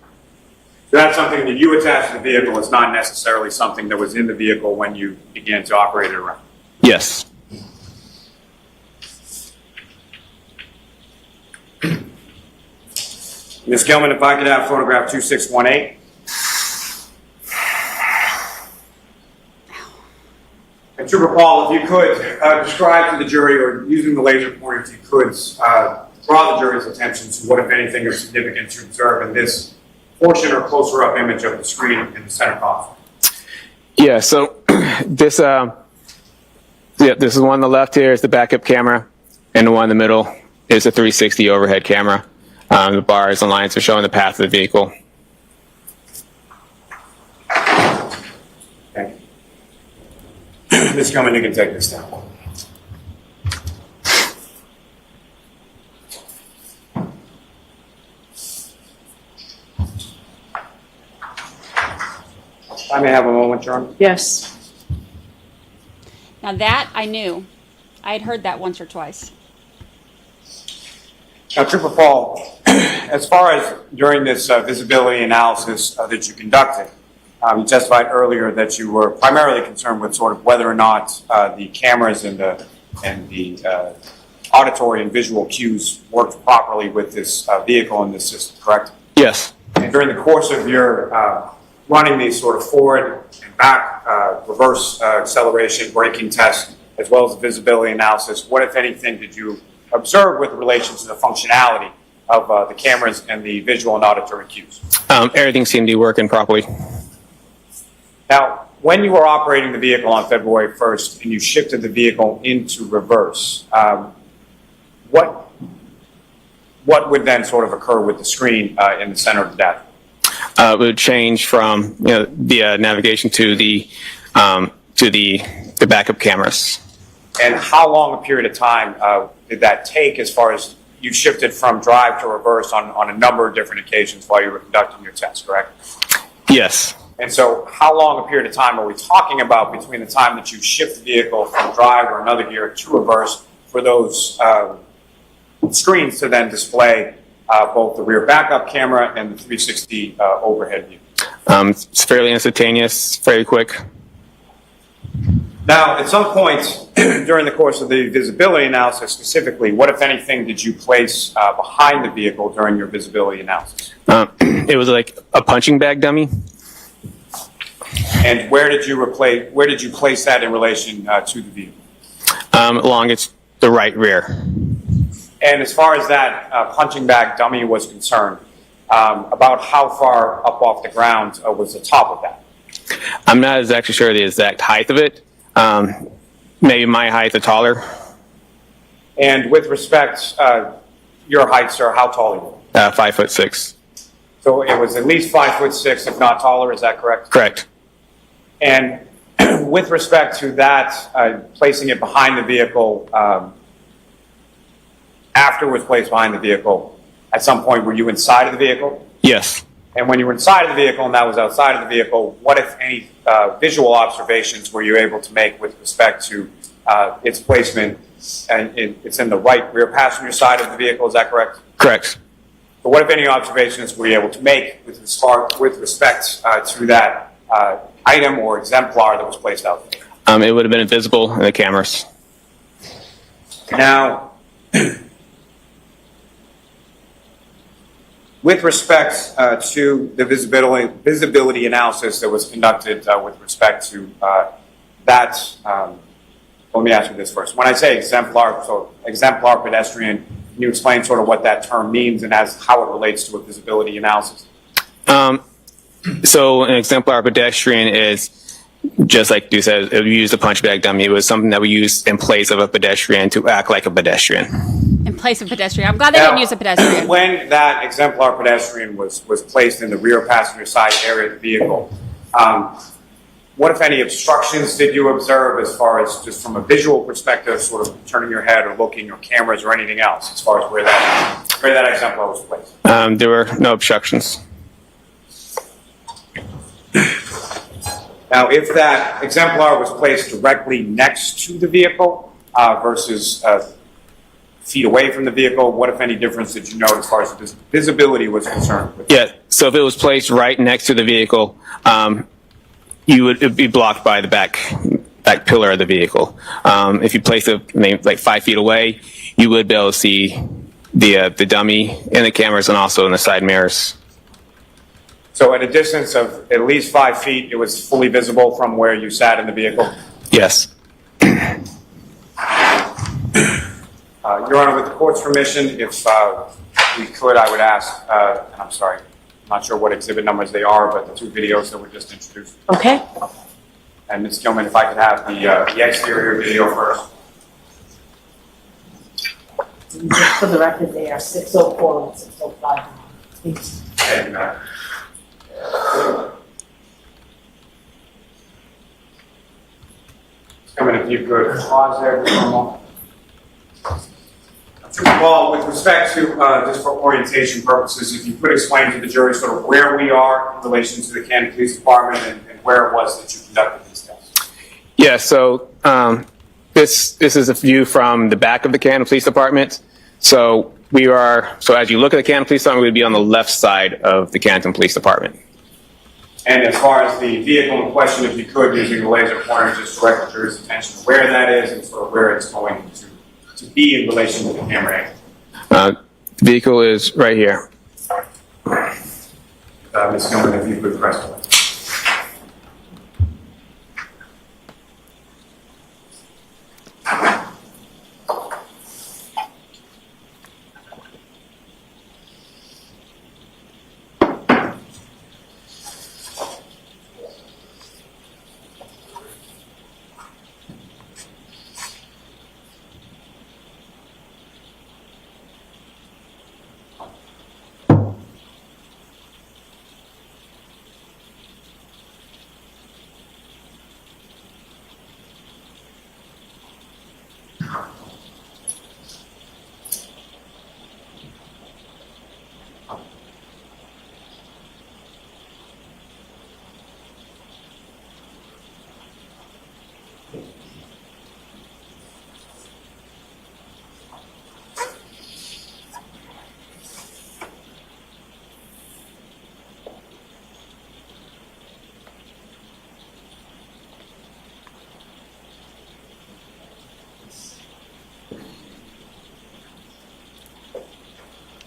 [SPEAKER 21] So that's something that you attached to the vehicle. It's not necessarily something that was in the vehicle when you began to operate it around.
[SPEAKER 19] Yes.
[SPEAKER 21] Ms. Gilman, if I could have photograph 2618. And Trooper Paul, if you could describe to the jury, or using the laser pointer, if you could draw the jury's attention to what, if anything, is significant to observe in this portion or closer up image of the screen in the center console.
[SPEAKER 19] Yeah, so this is one on the left here is the backup camera, and the one in the middle is the 360 overhead camera. The bars and lines are showing the path of the vehicle.
[SPEAKER 21] Okay. Ms. Gilman, you can take this down. I may have a moment, John.
[SPEAKER 2] Yes.
[SPEAKER 10] Now that I knew. I had heard that once or twice.
[SPEAKER 21] Now, Trooper Paul, as far as during this visibility analysis that you conducted, you testified earlier that you were primarily concerned with sort of whether or not the cameras and the auditory and visual cues worked properly with this vehicle and this system, correct?
[SPEAKER 19] Yes.
[SPEAKER 21] And during the course of your running these sort of forward and back reverse acceleration braking tests, as well as the visibility analysis, what, if anything, did you observe with relation to the functionality of the cameras and the visual and auditory cues?
[SPEAKER 19] Everything seemed to be working properly.
[SPEAKER 21] Now, when you were operating the vehicle on February 1st and you shifted the vehicle into reverse, what would then sort of occur with the screen in the center of the data?
[SPEAKER 19] It would change from the navigation to the backup cameras.
[SPEAKER 21] And how long a period of time did that take as far as you shifted from drive to reverse on a number of different occasions while you were conducting your test, correct?
[SPEAKER 19] Yes.
[SPEAKER 21] And so how long a period of time are we talking about between the time that you shift the vehicle from drive or another gear to reverse for those screens to then display both the rear backup camera and the 360 overhead view?
[SPEAKER 19] It's fairly instantaneous, very quick.
[SPEAKER 21] Now, at some point during the course of the visibility analysis specifically, what, if anything, did you place behind the vehicle during your visibility analysis?
[SPEAKER 19] It was like a punching bag dummy.
[SPEAKER 21] And where did you place that in relation to the vehicle?
[SPEAKER 19] Along the right rear.
[SPEAKER 21] And as far as that punching bag dummy was concerned, about how far up off the ground was the top of that?
[SPEAKER 19] I'm not exactly sure the exact height of it. Maybe my height or taller.
[SPEAKER 21] And with respect, your height, sir, how tall are you?
[SPEAKER 19] 5'6".
[SPEAKER 21] So it was at least 5'6", if not taller. Is that correct?
[SPEAKER 19] Correct.
[SPEAKER 21] And with respect to that, placing it behind the vehicle, after it was placed behind the vehicle, at some point were you inside of the vehicle?
[SPEAKER 19] Yes.
[SPEAKER 21] And when you were inside of the vehicle and that was outside of the vehicle, what, if any, visual observations were you able to make with respect to its placement? And it's in the right rear passenger side of the vehicle, is that correct?
[SPEAKER 19] Correct.
[SPEAKER 21] So what, if any, observations were you able to make with respect to that item or exemplar that was placed out there?
[SPEAKER 19] It would have been invisible in the cameras.
[SPEAKER 21] Now, with respect to the visibility analysis that was conducted with respect to that, let me ask you this first. When I say exemplar, so exemplar pedestrian, Can you explain sort of what that term means and how it relates to a visibility analysis?
[SPEAKER 19] So an exemplar pedestrian is just like you said, we used a punch bag dummy. It was something that we used in place of a pedestrian to act like a pedestrian.
[SPEAKER 10] In place of pedestrian. I'm glad they didn't use a pedestrian.
[SPEAKER 21] When that exemplar pedestrian was placed in the rear passenger side area of the vehicle, what, if any, obstructions did you observe as far as just from a visual perspective, sort of turning your head or looking or cameras or anything else as far as where that exemplar was placed?
[SPEAKER 19] There were no obstructions.
[SPEAKER 21] Now, if that exemplar was placed directly next to the vehicle versus feet away from the vehicle, what, if any, difference did you note as far as visibility was concerned?
[SPEAKER 19] Yeah, so if it was placed right next to the vehicle, it'd be blocked by the back pillar of the vehicle. If you place it maybe like 5 feet away, you would be able to see the dummy in the cameras and also in the side mirrors.
[SPEAKER 21] So at a distance of at least 5 feet, it was fully visible from where you sat in the vehicle?
[SPEAKER 19] Yes.
[SPEAKER 21] Your Honor, with the court's permission, if we could, I would ask, and I'm sorry, I'm not sure what exhibit numbers they are, but the 2 videos that were just introduced.
[SPEAKER 2] Okay.
[SPEAKER 21] And Ms. Gilman, if I could have the exterior video first.
[SPEAKER 18] Just for the record, they are 604 and 605. Thanks.
[SPEAKER 21] Thank you, ma'am. Gilman, if you could pause there for a moment. Well, with respect to, just for orientation purposes, if you could explain to the jury sort of where we are in relation to the Canton Police Department and where it was that you conducted these tests.
[SPEAKER 19] Yeah, so this is a view from the back of the Canton Police Department. So as you look at the Canton Police Department, we'd be on the left side of the Canton Police Department.
[SPEAKER 21] And as far as the vehicle in question, if you could, using the laser pointer, just direct the jury's attention to where that is and sort of where it's going to be in relation to the camera angle.
[SPEAKER 19] The vehicle is right here.
[SPEAKER 21] Ms. Gilman, if you could press play.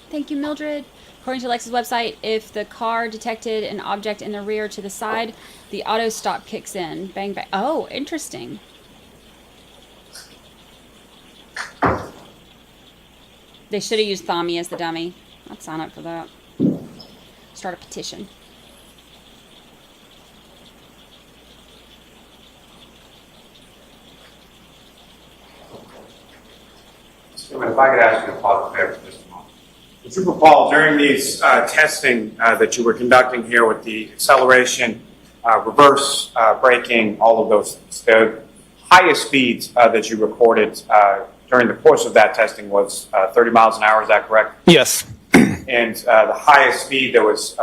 [SPEAKER 10] Thank you, Mildred. According to Alexa's website, if the car detected an object in the rear to the side, the auto stop kicks in. Bang, bang. Oh, interesting. They should have used Thami as the dummy. I'd sign up for that. Start a petition.
[SPEAKER 21] So if I could ask you to pause there for just a moment. Trooper Paul, during these testing that you were conducting here with the acceleration, reverse braking, all of those things, the highest speeds that you recorded during the course of that testing was 30 miles an hour, is that correct?
[SPEAKER 19] Yes.
[SPEAKER 21] And the highest speed that was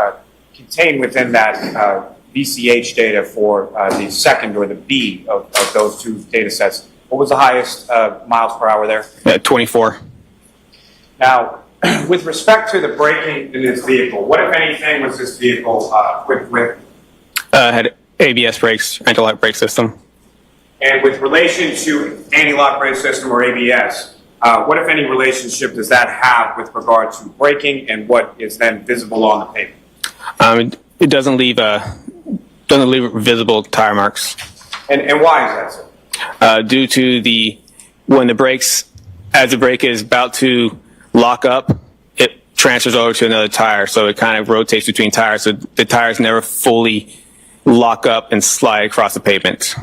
[SPEAKER 21] contained within that VCH data for the second or the B of those 2 data sets, what was the highest miles per hour there?
[SPEAKER 19] 24.
[SPEAKER 21] Now, with respect to the braking in this vehicle, what, if anything, was this vehicle equipped with?
[SPEAKER 19] Had ABS brakes, anti-lock brake system.
[SPEAKER 21] And with relation to anti-lock brake system or ABS, what, if any, relationship does that have with regard to braking and what is then visible on the pavement?
[SPEAKER 19] It doesn't leave visible tire marks.
[SPEAKER 21] And why is that so?
[SPEAKER 19] Due to as the brake is about to lock up, it transfers over to another tire. So it kind of rotates between tires. So the tires never fully lock up and slide across the pavement.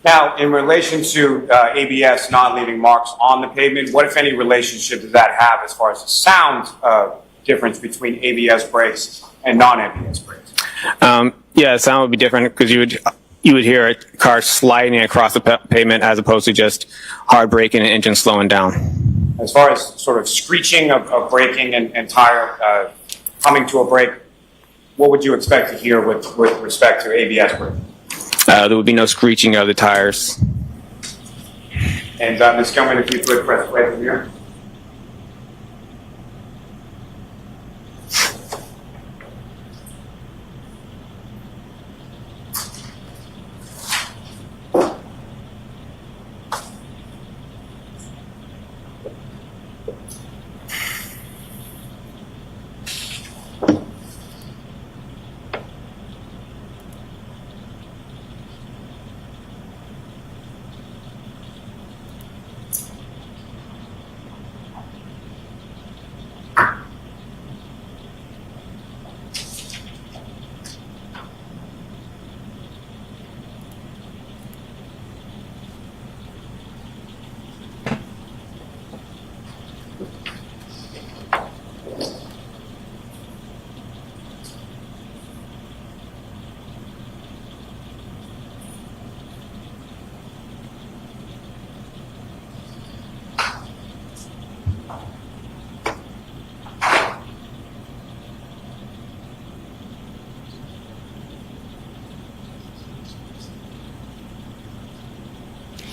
[SPEAKER 21] Now, in relation to ABS not leaving marks on the pavement, what, if any, relationship does that have as far as the sound difference between ABS brakes and non-ABS brakes?
[SPEAKER 19] Yeah, the sound would be different because you would hear a car sliding across the pavement as opposed to just hard braking and engine slowing down.
[SPEAKER 21] As far as sort of screeching of braking and tire coming to a brake, what would you expect to hear with respect to ABS braking?
[SPEAKER 19] There would be no screeching of the tires.
[SPEAKER 21] And Ms. Gilman, if you could press play from here.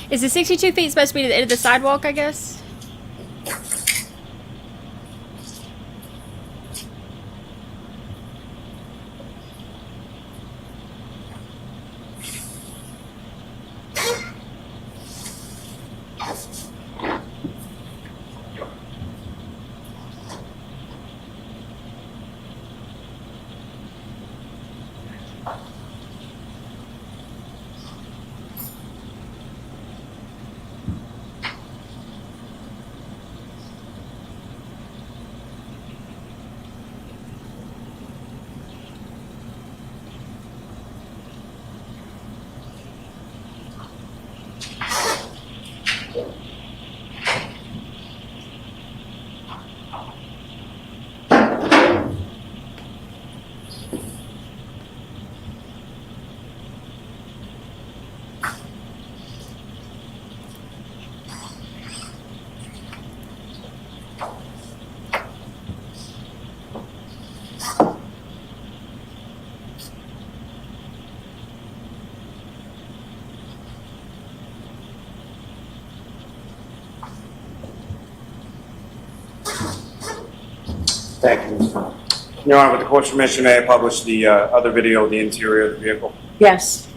[SPEAKER 10] Is the 62 feet supposed to be to the end of the sidewalk, I guess?
[SPEAKER 21] Thank you, Ms. Gilman. Your Honor, with the court's permission, may I publish the other video of the interior of the vehicle?
[SPEAKER 2] Yes.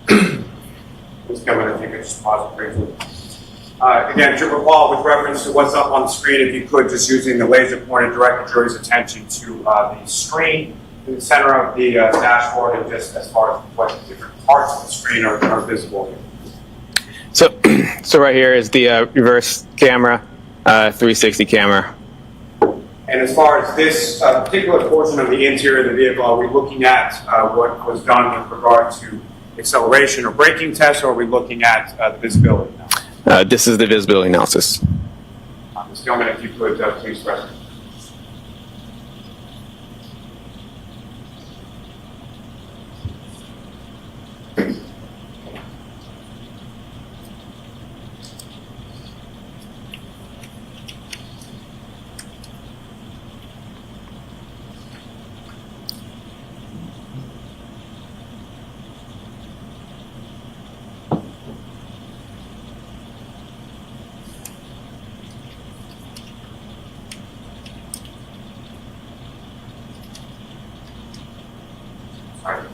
[SPEAKER 21] Ms. Gilman, I think I just paused it briefly. Again, to recall, with reference to what's up on the screen, if you could, just using the laser pointer, direct the jury's attention to the screen in the center of the dashboard, and just as far as what different parts of the screen are visible here.
[SPEAKER 19] So right here is the reverse camera, 360 camera.
[SPEAKER 21] And as far as this particular portion of the interior of the vehicle, are we looking at what was done with regard to acceleration or braking tests, or are we looking at the visibility now?
[SPEAKER 19] This is the visibility analysis.
[SPEAKER 21] Ms. Gilman, if you could please press.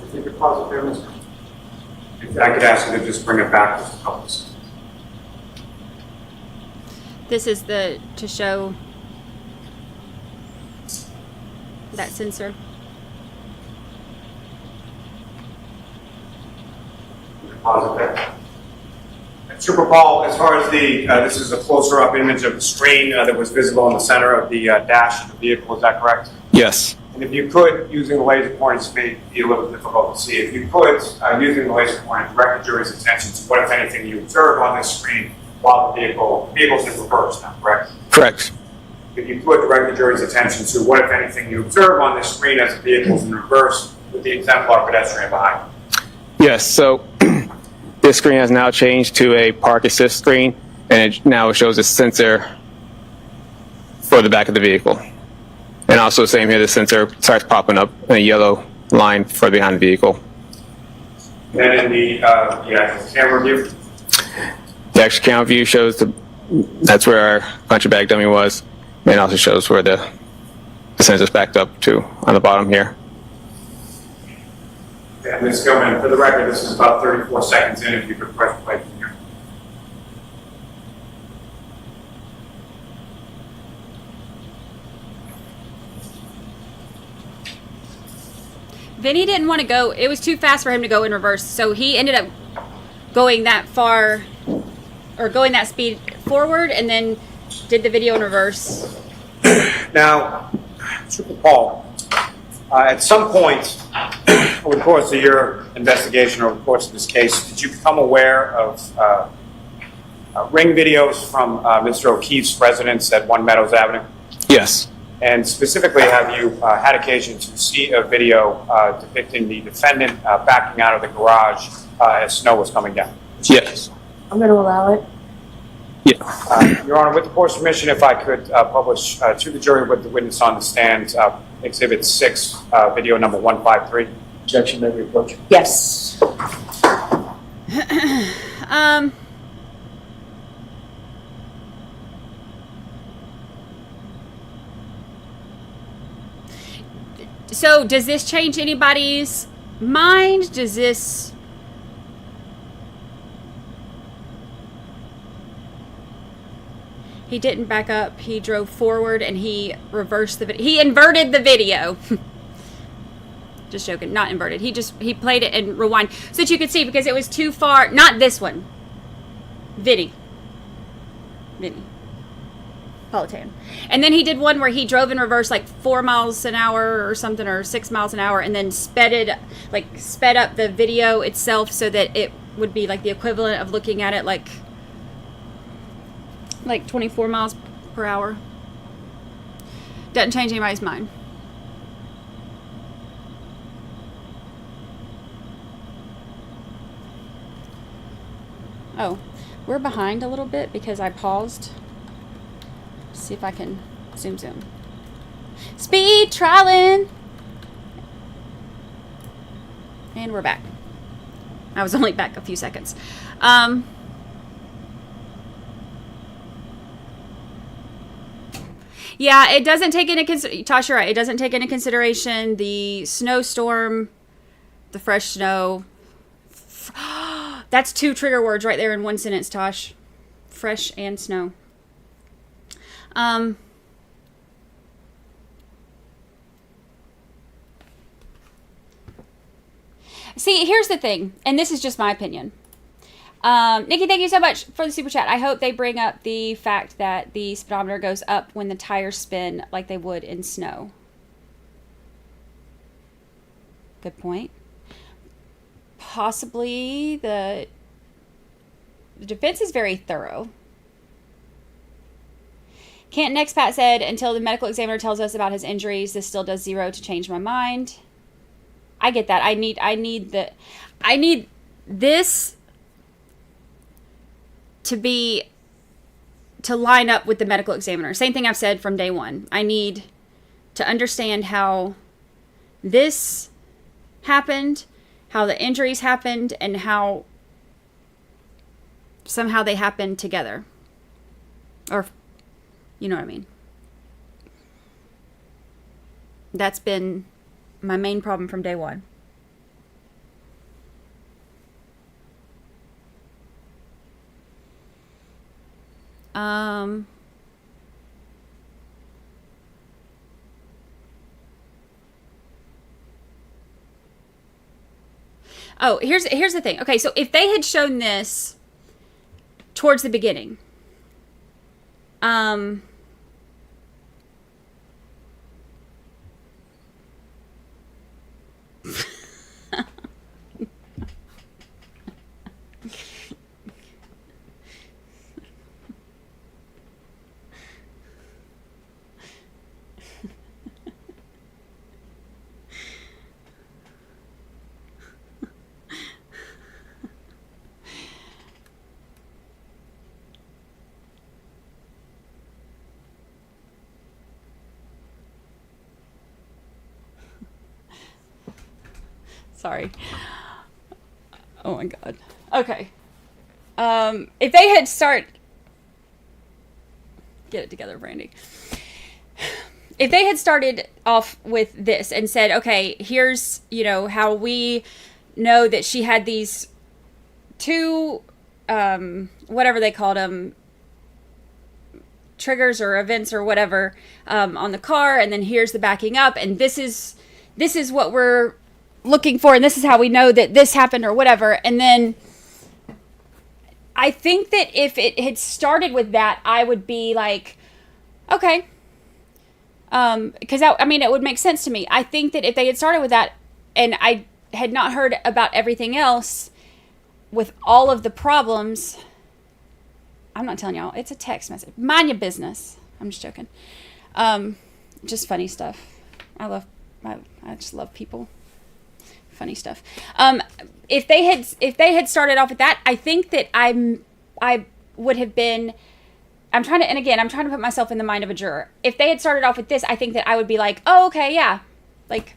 [SPEAKER 21] If you could pause it there, Mr. If I could ask you to just bring it back just a couple of seconds.
[SPEAKER 10] This is to show that sensor.
[SPEAKER 21] Pause it there. Super Paul, as far as this is a closer up image of the screen that was visible in the center of the dash of the vehicle, is that correct?
[SPEAKER 19] Yes.
[SPEAKER 21] And if you could, using the laser pointers may be a little difficult to see, if you could, using the laser pointer, direct the jury's attention to what, if anything, you observe on this screen while the vehicle's in reverse now, correct?
[SPEAKER 19] Correct.
[SPEAKER 21] If you could, direct the jury's attention to what, if anything, you observe on this screen as the vehicle's in reverse with the exemplar pedestrian behind.
[SPEAKER 19] Yes, so this screen has now changed to a park assist screen, and it now shows a sensor for the back of the vehicle. And also same here, the sensor starts popping up in a yellow line for behind the vehicle.
[SPEAKER 21] Then in the camera view?
[SPEAKER 19] The extra camera view shows that's where our punching bag dummy was, and also shows where the sensor's backed up to on the bottom here.
[SPEAKER 21] And Ms. Gilman, for the record, this is about 34 seconds in, if you could press play from here.
[SPEAKER 10] Vinny didn't want to go. It was too fast for him to go in reverse, so he ended up going that far, or going that speed forward, and then did the video in reverse.
[SPEAKER 21] Now, Super Paul, at some point over the course of your investigation, over the course of this case, did you become aware of ring videos from Mr. O'Keefe's residence at 1 Meadows Avenue?
[SPEAKER 19] Yes.
[SPEAKER 21] And specifically, have you had occasion to see a video depicting the defendant backing out of the garage as snow was coming down?
[SPEAKER 19] Yes.
[SPEAKER 12] I'm going to allow it.
[SPEAKER 21] Yeah. Your Honor, with the court's permission, if I could publish to the jury with the witness on the stand, Exhibit 6, video number 153.
[SPEAKER 3] Objection, may we approach?
[SPEAKER 12] Yes.
[SPEAKER 10] So does this change anybody's mind? Does this... He didn't back up. He drove forward and he reversed the video. He inverted the video. Just joking. Not inverted. He played it and rewind so that you could see, because it was too far. Not this one. Vinny. Politan. And then he did one where he drove in reverse like 4 miles an hour or something, or 6 miles an hour, and then sped up the video itself so that it would be like the equivalent of looking at it like 24 miles per hour. Doesn't change anybody's mind. Oh, we're behind a little bit because I paused. See if I can zoom. Speed trialing. And we're back. I was only back a few seconds. Yeah, it doesn't take into consideration, Tasha, right, it doesn't take into consideration the snowstorm, the fresh snow. That's 2 trigger words right there in one sentence, Tosh. Fresh and snow. See, here's the thing, and this is just my opinion. Nikki, thank you so much for the super chat. I hope they bring up the fact that the speedometer goes up when the tires spin like they would in snow. Good point. Possibly the defense is very thorough. Can't next Pat said, until the medical examiner tells us about his injuries, this still does 0 to change my mind. I get that. I need this to line up with the medical examiner. Same thing I've said from day one. I need to understand how this happened, how the injuries happened, and how somehow they happened together. Or, you know what I mean. That's been my main problem from day one. Oh, here's the thing. Okay, so if they had shown this towards the beginning. Sorry. Oh my God. Okay. If they had get it together, Brandi. If they had started off with this and said, okay, here's, how we know that she had these two, whatever they called them, triggers or events or whatever, on the car, and then here's the backing up, and this is what we're looking for, and this is how we know that this happened or whatever. And then I think that if it had started with that, I would be like, okay, because it would make sense to me. I think that if they had started with that and I had not heard about everything else with all of the problems, I'm not telling y'all, it's a text message, mind your business. I'm just joking. Just funny stuff. I just love people. Funny stuff. If they had started off with that, I think that I would have been. I'm trying to put myself in the mind of a juror. If they had started off with this, I think that I would be like, oh, okay, yeah, like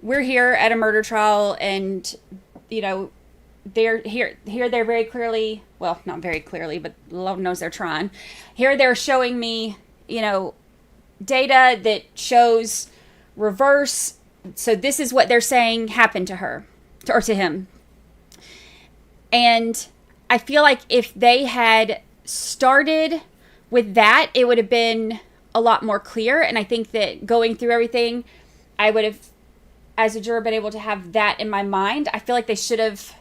[SPEAKER 10] we're here at a murder trial, and they're here. They're very clearly, well, not very clearly, but Lord knows they're trying. Here they're showing me, data that shows reverse. So this is what they're saying happened to her, or to him. And I feel like if they had started with that, it would have been a lot more clear. And I think that going through everything, I would have, as a juror, been able to have that in my mind. I feel like they should have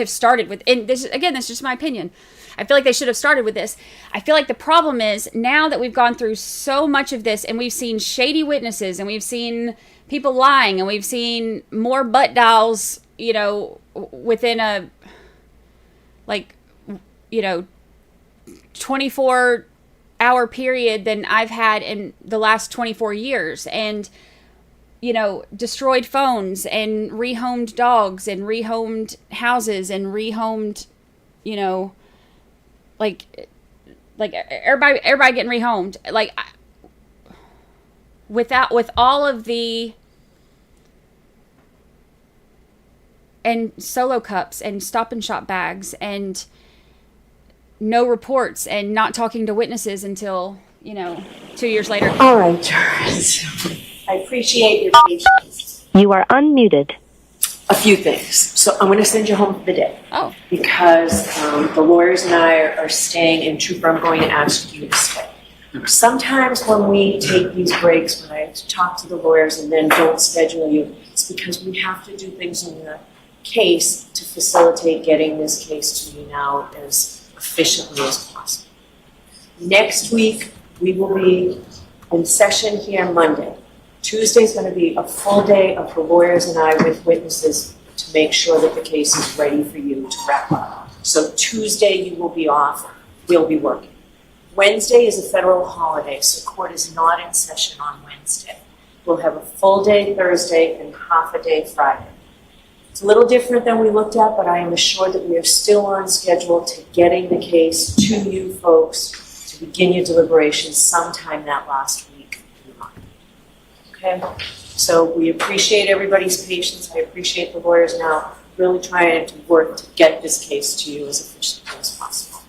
[SPEAKER 10] started with, and this is just my opinion. I feel like they should have started with this. I feel like the problem is, now that we've gone through so much of this, and we've seen shady witnesses, and we've seen people lying, and we've seen more butt dials, within a 24-hour period than I've had in the last 24 years. And, destroyed phones, and rehomed dogs, and rehomed houses, and rehomed, everybody getting rehomed. With all of the, and solo cups, and stop and shop bags, and no reports, and not talking to witnesses until 2 years later.
[SPEAKER 12] All right, jurors. I appreciate your patience.
[SPEAKER 15] You are unmuted.
[SPEAKER 12] A few things. So I'm going to send you home for the day.
[SPEAKER 10] Oh.
[SPEAKER 12] Because the lawyers and I are staying, and Trooper, I'm going to ask you to stay. Sometimes when we take these breaks, when I talk to the lawyers and then don't schedule you, it's because we have to do things in the case to facilitate getting this case to you now as efficiently as possible. Next week, we will be in session here Monday. Tuesday's going to be a full day of the lawyers and I with witnesses to make sure that the case is ready for you to wrap up. So Tuesday you will be off, we'll be working. Wednesday is a federal holiday, so court is not in session on Wednesday. We'll have a full day Thursday and half a day Friday. It's a little different than we looked at, but I am assured that we are still on schedule to getting the case to you folks to begin your deliberations sometime that last week. Okay? So we appreciate everybody's patience. I appreciate the lawyers now really trying to work to get this case to you as efficiently as possible.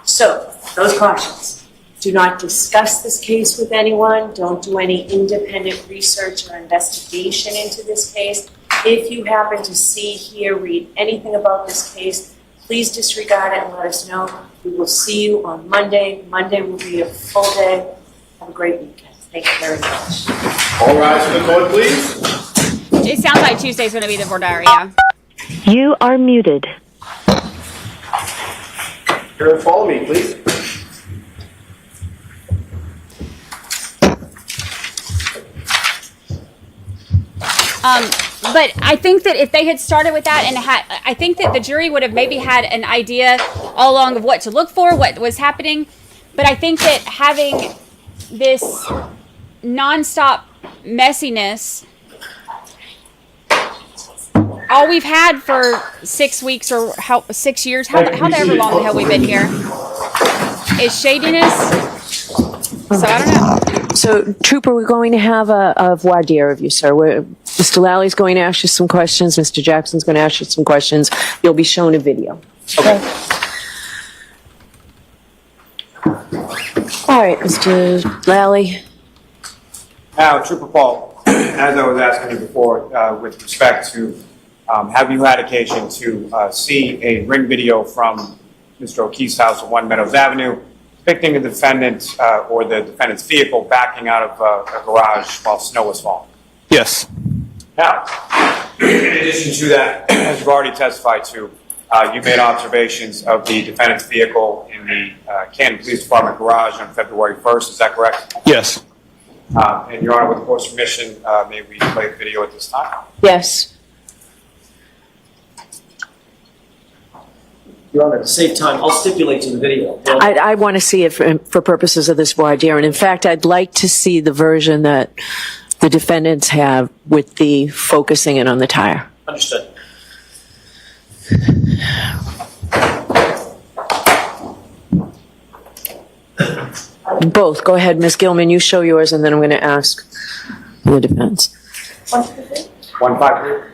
[SPEAKER 12] So, those cautions. Do not discuss this case with anyone. Don't do any independent research or investigation into this case. If you happen to see, hear, read anything about this case, please disregard it and let us know. We will see you on Monday. Monday will be a full day. Have a great weekend. Thank you very much.
[SPEAKER 5] All rise for the court, please.
[SPEAKER 10] It sounds like Tuesday's going to be the voir dire, yeah.
[SPEAKER 15] You are muted.
[SPEAKER 21] Here, follow me, please.
[SPEAKER 10] But I think that if they had started with that and I think that the jury would have maybe had an idea all along of what to look for, what was happening. But I think that having this nonstop messiness, all we've had for 6 weeks or 6 years, however long the hell we've been here, is shadiness. So I don't know.
[SPEAKER 2] So, Trooper, we're going to have a voir dire of you, sir. Mr. Lally's going to ask you some questions. Mr. Jackson's going to ask you some questions. You'll be shown a video.
[SPEAKER 21] Okay.
[SPEAKER 2] All right, Mr. Lally.
[SPEAKER 21] Now, Trooper Paul, as I was asking you before, with respect to, have you had occasion to see a ring video from Mr. O'Keefe's house on 1 Meadows Avenue depicting a defendant or the defendant's vehicle backing out of a garage while snow was falling?
[SPEAKER 19] Yes.
[SPEAKER 21] Now, in addition to that, as you've already testified to, you made observations of the defendant's vehicle in the Canton Police Department garage on February 1st. Is that correct?
[SPEAKER 19] Yes.
[SPEAKER 21] And Your Honor, with the court's permission, may we play the video at this time?
[SPEAKER 2] Yes.
[SPEAKER 3] Your Honor, to save time, I'll stipulate to the video.
[SPEAKER 2] I want to see it for purposes of this voir dire. And in fact, I'd like to see the version that the defendants have with the focusing in on the tire.
[SPEAKER 3] Understood.
[SPEAKER 2] Both. Go ahead, Ms. Gilman. You show yours, and then I'm going to ask the defense.
[SPEAKER 21] 153.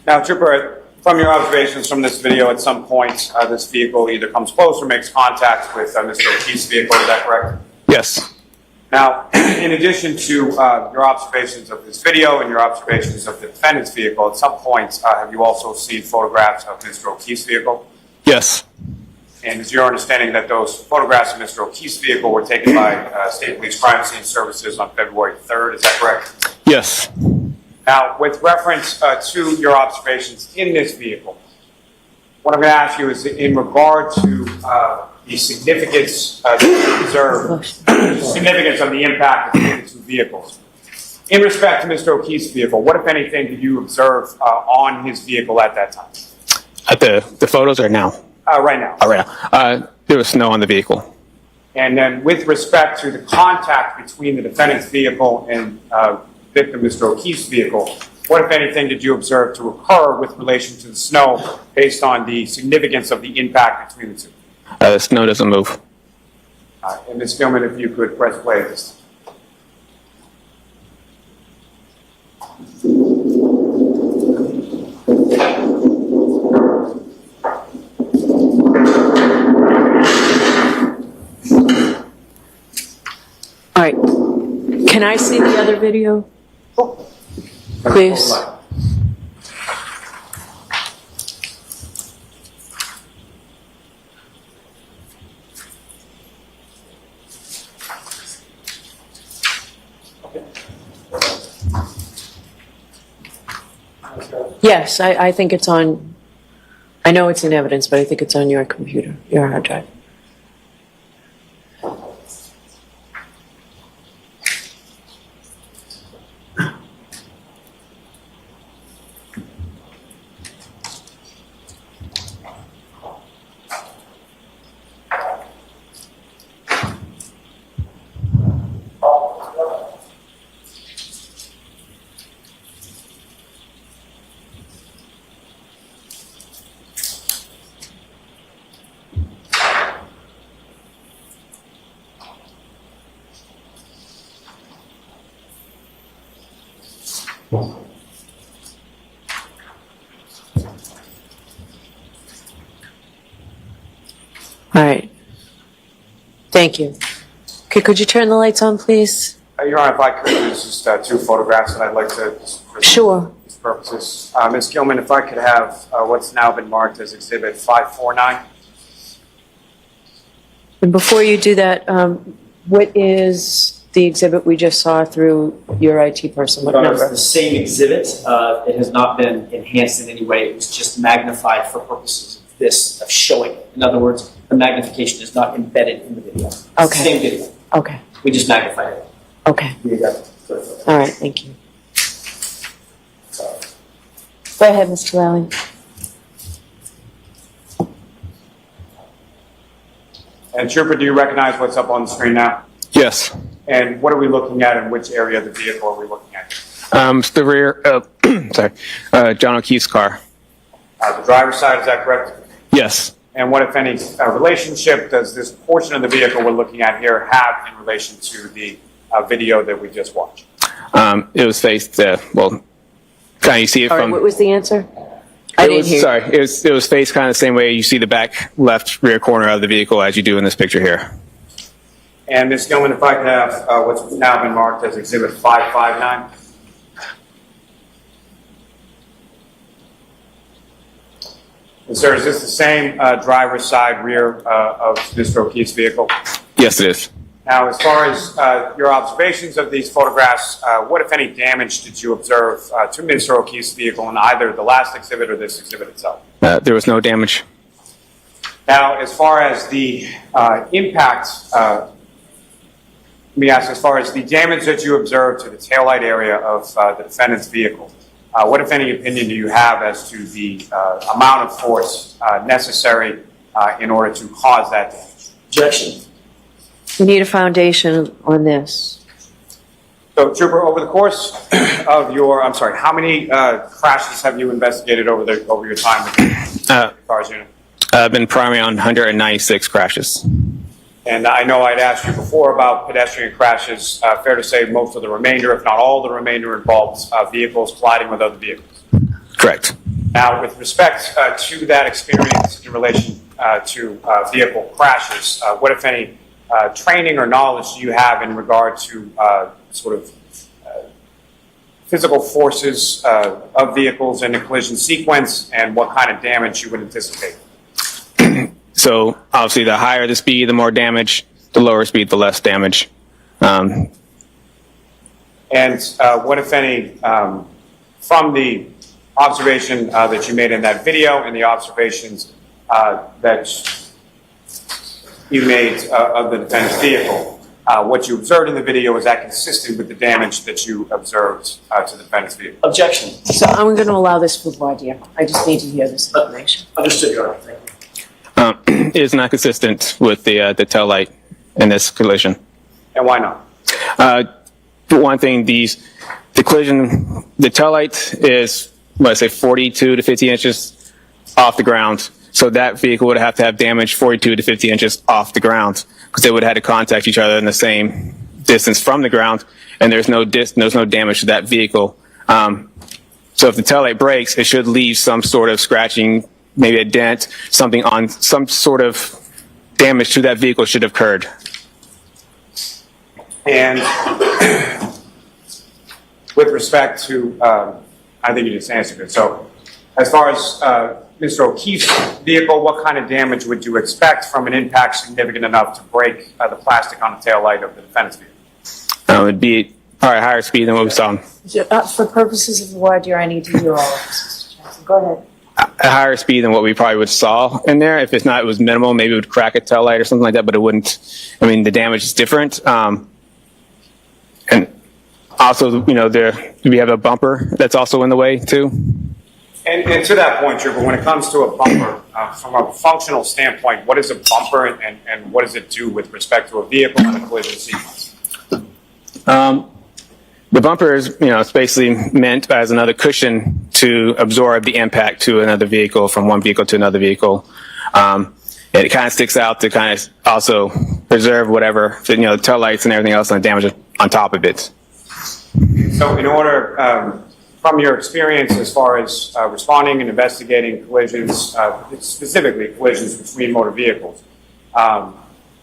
[SPEAKER 21] Now, Trooper, from your observations from this video, at some point, this vehicle either comes close or makes contact with Mr. O'Keefe's vehicle. Is that correct?
[SPEAKER 19] Yes.
[SPEAKER 21] Now, in addition to your observations of this video and your observations of the defendant's vehicle, at some point, have you also seen photographs of Mr. O'Keefe's vehicle?
[SPEAKER 19] Yes.
[SPEAKER 21] And is your understanding that those photographs of Mr. O'Keefe's vehicle were taken by State Police Crime Scene Services on February 3rd? Is that correct?
[SPEAKER 19] Yes.
[SPEAKER 21] Now, with reference to your observations in this vehicle, what I'm going to ask you is in regard to the significance that you observe, significance of the impact between the two vehicles. In respect to Mr. O'Keefe's vehicle, what, if anything, did you observe on his vehicle at that time?
[SPEAKER 19] At the photos or now?
[SPEAKER 21] Right now.
[SPEAKER 19] Right now. There was snow on the vehicle.
[SPEAKER 21] And then with respect to the contact between the defendant's vehicle and victim Mr. O'Keefe's vehicle, what, if anything, did you observe to occur with relation to the snow based on the significance of the impact between the two?
[SPEAKER 19] The snow doesn't move.
[SPEAKER 21] And Ms. Gilman, if you could press play at this.
[SPEAKER 2] All right. Can I see the other video? Please. Yes, I think it's on, I know it's in evidence, but I think it's on your computer, your hard drive. All right. Thank you. Okay, could you turn the lights on, please?
[SPEAKER 21] Your Honor, if I could, there's just two photographs that I'd like to...
[SPEAKER 2] Sure.
[SPEAKER 21] purposes. Ms. Gilman, if I could have what's now been marked as Exhibit 549.
[SPEAKER 2] And before you do that, what is the exhibit we just saw through your IT person? What
[SPEAKER 3] It's
[SPEAKER 2] number?
[SPEAKER 3] the same exhibit. It has not been enhanced in any way. It was just magnified for purposes of this, of showing it. In other words, the magnification is not embedded in the video. It's the same video.
[SPEAKER 2] Okay.
[SPEAKER 3] We just magnified it.
[SPEAKER 2] Okay.
[SPEAKER 3] You got it.
[SPEAKER 2] All right. Thank you. Go ahead, Mr. Lally.
[SPEAKER 21] And Trooper, do you recognize what's up on the screen now?
[SPEAKER 19] Yes.
[SPEAKER 21] And what are we looking at, and which area of the vehicle are we looking at?
[SPEAKER 19] The rear, John O'Keefe's car.
[SPEAKER 21] The driver's side, is that correct?
[SPEAKER 19] Yes.
[SPEAKER 21] And what, if any, relationship does this portion of the vehicle we're looking at here have in relation to the video that we just watched?
[SPEAKER 19] It was faced, well, kind of you see it
[SPEAKER 2] All right,
[SPEAKER 19] from.
[SPEAKER 2] what was the answer? I didn't hear.
[SPEAKER 19] Sorry, it was faced kind of the same way you see the back left rear corner of the vehicle as you do in this picture here.
[SPEAKER 21] And Ms. Gilman, if I could have what's now been marked as Exhibit 559. And sir, is this the same driver's side rear of Mr. O'Keefe's vehicle?
[SPEAKER 19] Yes, it is.
[SPEAKER 21] Now, as far as your observations of these photographs, what, if any, damage did you observe to Mr. O'Keefe's vehicle in either the last exhibit or this exhibit itself?
[SPEAKER 19] There was no damage.
[SPEAKER 21] Now, as far as the impact, let me ask, as far as the damage that you observed to the taillight area of the defendant's vehicle, what, if any, opinion do you have as to the amount of force necessary in order to cause that damage?
[SPEAKER 3] Objection.
[SPEAKER 2] We need a foundation on this.
[SPEAKER 21] So, Trooper, over the course of your, I'm sorry, how many crashes have you investigated over your time with the cars unit?
[SPEAKER 19] I've been primarily on 196 crashes.
[SPEAKER 21] And I know I'd asked you before about pedestrian crashes. Fair to say most of the remainder, if not all the remainder, involves vehicles colliding with other vehicles.
[SPEAKER 19] Correct.
[SPEAKER 21] Now, with respect to that experience in relation to vehicle crashes, what, if any, training or knowledge do you have in regard to sort of physical forces of vehicles in a collision sequence, and what kind of damage you would anticipate?
[SPEAKER 19] So obviously the higher the speed, the more damage, the lower speed, the less damage.
[SPEAKER 21] And what, if any, from the observation that you made in that video and the observations that you made of the defendant's vehicle, what you observed in the video, is that consistent with the damage that you observed to the defendant's vehicle?
[SPEAKER 3] Objection.
[SPEAKER 2] So I'm going to allow this for voir dire. I just need to hear this information.
[SPEAKER 3] Understood, Your Honor. Thank you.
[SPEAKER 19] It is not consistent with the tail light in this collision.
[SPEAKER 21] And why not?
[SPEAKER 19] For one thing, the collision, the tail light is, let's say, 42 to 50 inches off the ground. So that vehicle would have to have damage 42 to 50 inches off the ground, because they would have had to contact each other in the same distance from the ground, and there's no damage to that vehicle. So if the taillight breaks, it should leave some sort of scratching, maybe a dent, something on some sort of damage to that vehicle should have occurred.
[SPEAKER 21] And with respect to, I think you just answered it. So as far as Mr. O'Keefe's vehicle, what kind of damage would you expect from an impact significant enough to break the plastic on the taillight of the defendant's vehicle?
[SPEAKER 19] It would be probably higher speed than what we saw.
[SPEAKER 2] For purposes of voir dire, I need to hear all of this, Mr. Johnson. Go ahead.
[SPEAKER 19] A higher speed than what we probably would saw in there. If it's not, it was minimal. Maybe it would crack a tail light or something like that, but it wouldn't. I mean, the damage is different. And also, you know, we have a bumper that's also in the way too.
[SPEAKER 21] And to that point, Trooper, when it comes to a bumper, from a functional standpoint, what is a bumper, and what does it do with respect to a vehicle and a collision sequence?
[SPEAKER 19] The bumper is, you know, it's basically meant as another cushion to absorb the impact to another vehicle, from one vehicle to another vehicle. It kind of sticks out to kind of also preserve whatever, you know, the tail lights and everything else and the damage on top of it.
[SPEAKER 21] So in order, from your experience as far as responding and investigating collisions, specifically collisions between motor vehicles,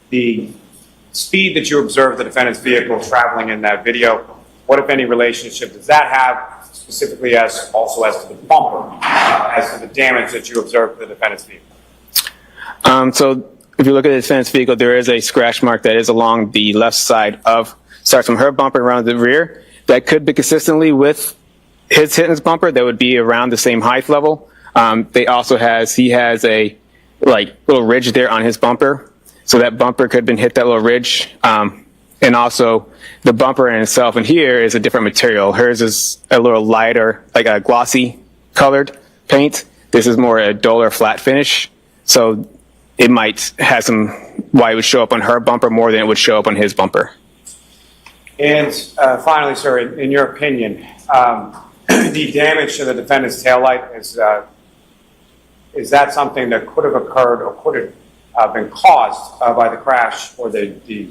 [SPEAKER 21] the speed that you observed the defendant's vehicle traveling in that video, what, if any, relationship does that have, specifically as to the bumper, as to the damage that you observed to the defendant's vehicle?
[SPEAKER 19] So if you look at the defendant's vehicle, there is a scratch mark that is along the left side starts from her bumper around the rear. That could be consistently with his hitting his bumper. That would be around the same height level. He has a little ridge there on his bumper. So that bumper could have been hit that little ridge. And also the bumper in itself, and here is a different material. Hers is a little lighter, like a glossy colored paint. This is more a duller flat finish. So it might have why it would show up on her bumper more than it would show up on his bumper.
[SPEAKER 21] And finally, sir, in your opinion, the damage to the defendant's taillight is that something that could have occurred or could have been caused by the crash or the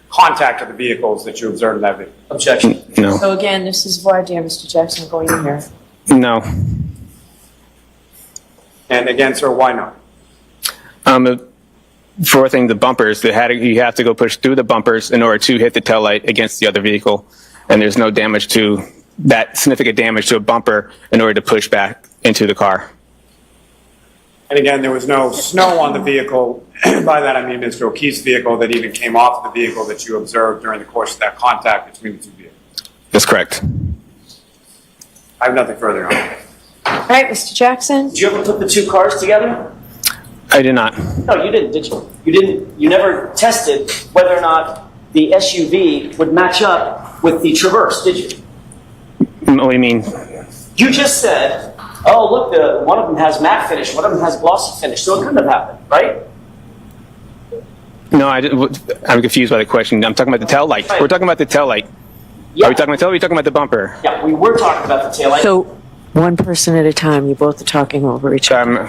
[SPEAKER 21] contact of the vehicles that you observed in that video?
[SPEAKER 3] Objection.
[SPEAKER 19] No.
[SPEAKER 2] So again, this is voir dire, Mr. Jackson, going in here.
[SPEAKER 19] No.
[SPEAKER 21] And again, sir, why not?
[SPEAKER 19] For thing, the bumpers, you have to go push through the bumpers in order to hit the taillight against the other vehicle. And there's no damage to that, significant damage to a bumper in order to push back into the car.
[SPEAKER 21] And again, there was no snow on the vehicle. By that, I mean Mr. O'Keefe's vehicle that even came off the vehicle that you observed during the course of that contact between the two vehicles.
[SPEAKER 19] That's correct.
[SPEAKER 21] I have nothing further on it.
[SPEAKER 2] All right, Mr. Jackson.
[SPEAKER 3] Did you ever put the two cars together?
[SPEAKER 19] I did not.
[SPEAKER 3] No, you didn't, did you? You never tested whether or not the SUV would match up with the Traverse, did you?
[SPEAKER 19] What do you mean? You
[SPEAKER 3] just said, oh, look, one of them has matte finish, one of them has glossy finish, so it couldn't have happened, right?
[SPEAKER 19] No, I'm confused by the question. I'm talking about the tail light. We're talking about the tail light.
[SPEAKER 3] Yeah.
[SPEAKER 19] Are we talking about the tail light? Or are we talking about the bumper?
[SPEAKER 3] Yeah, we were talking about the tail light.
[SPEAKER 2] So one person at a time, you both are talking over each other.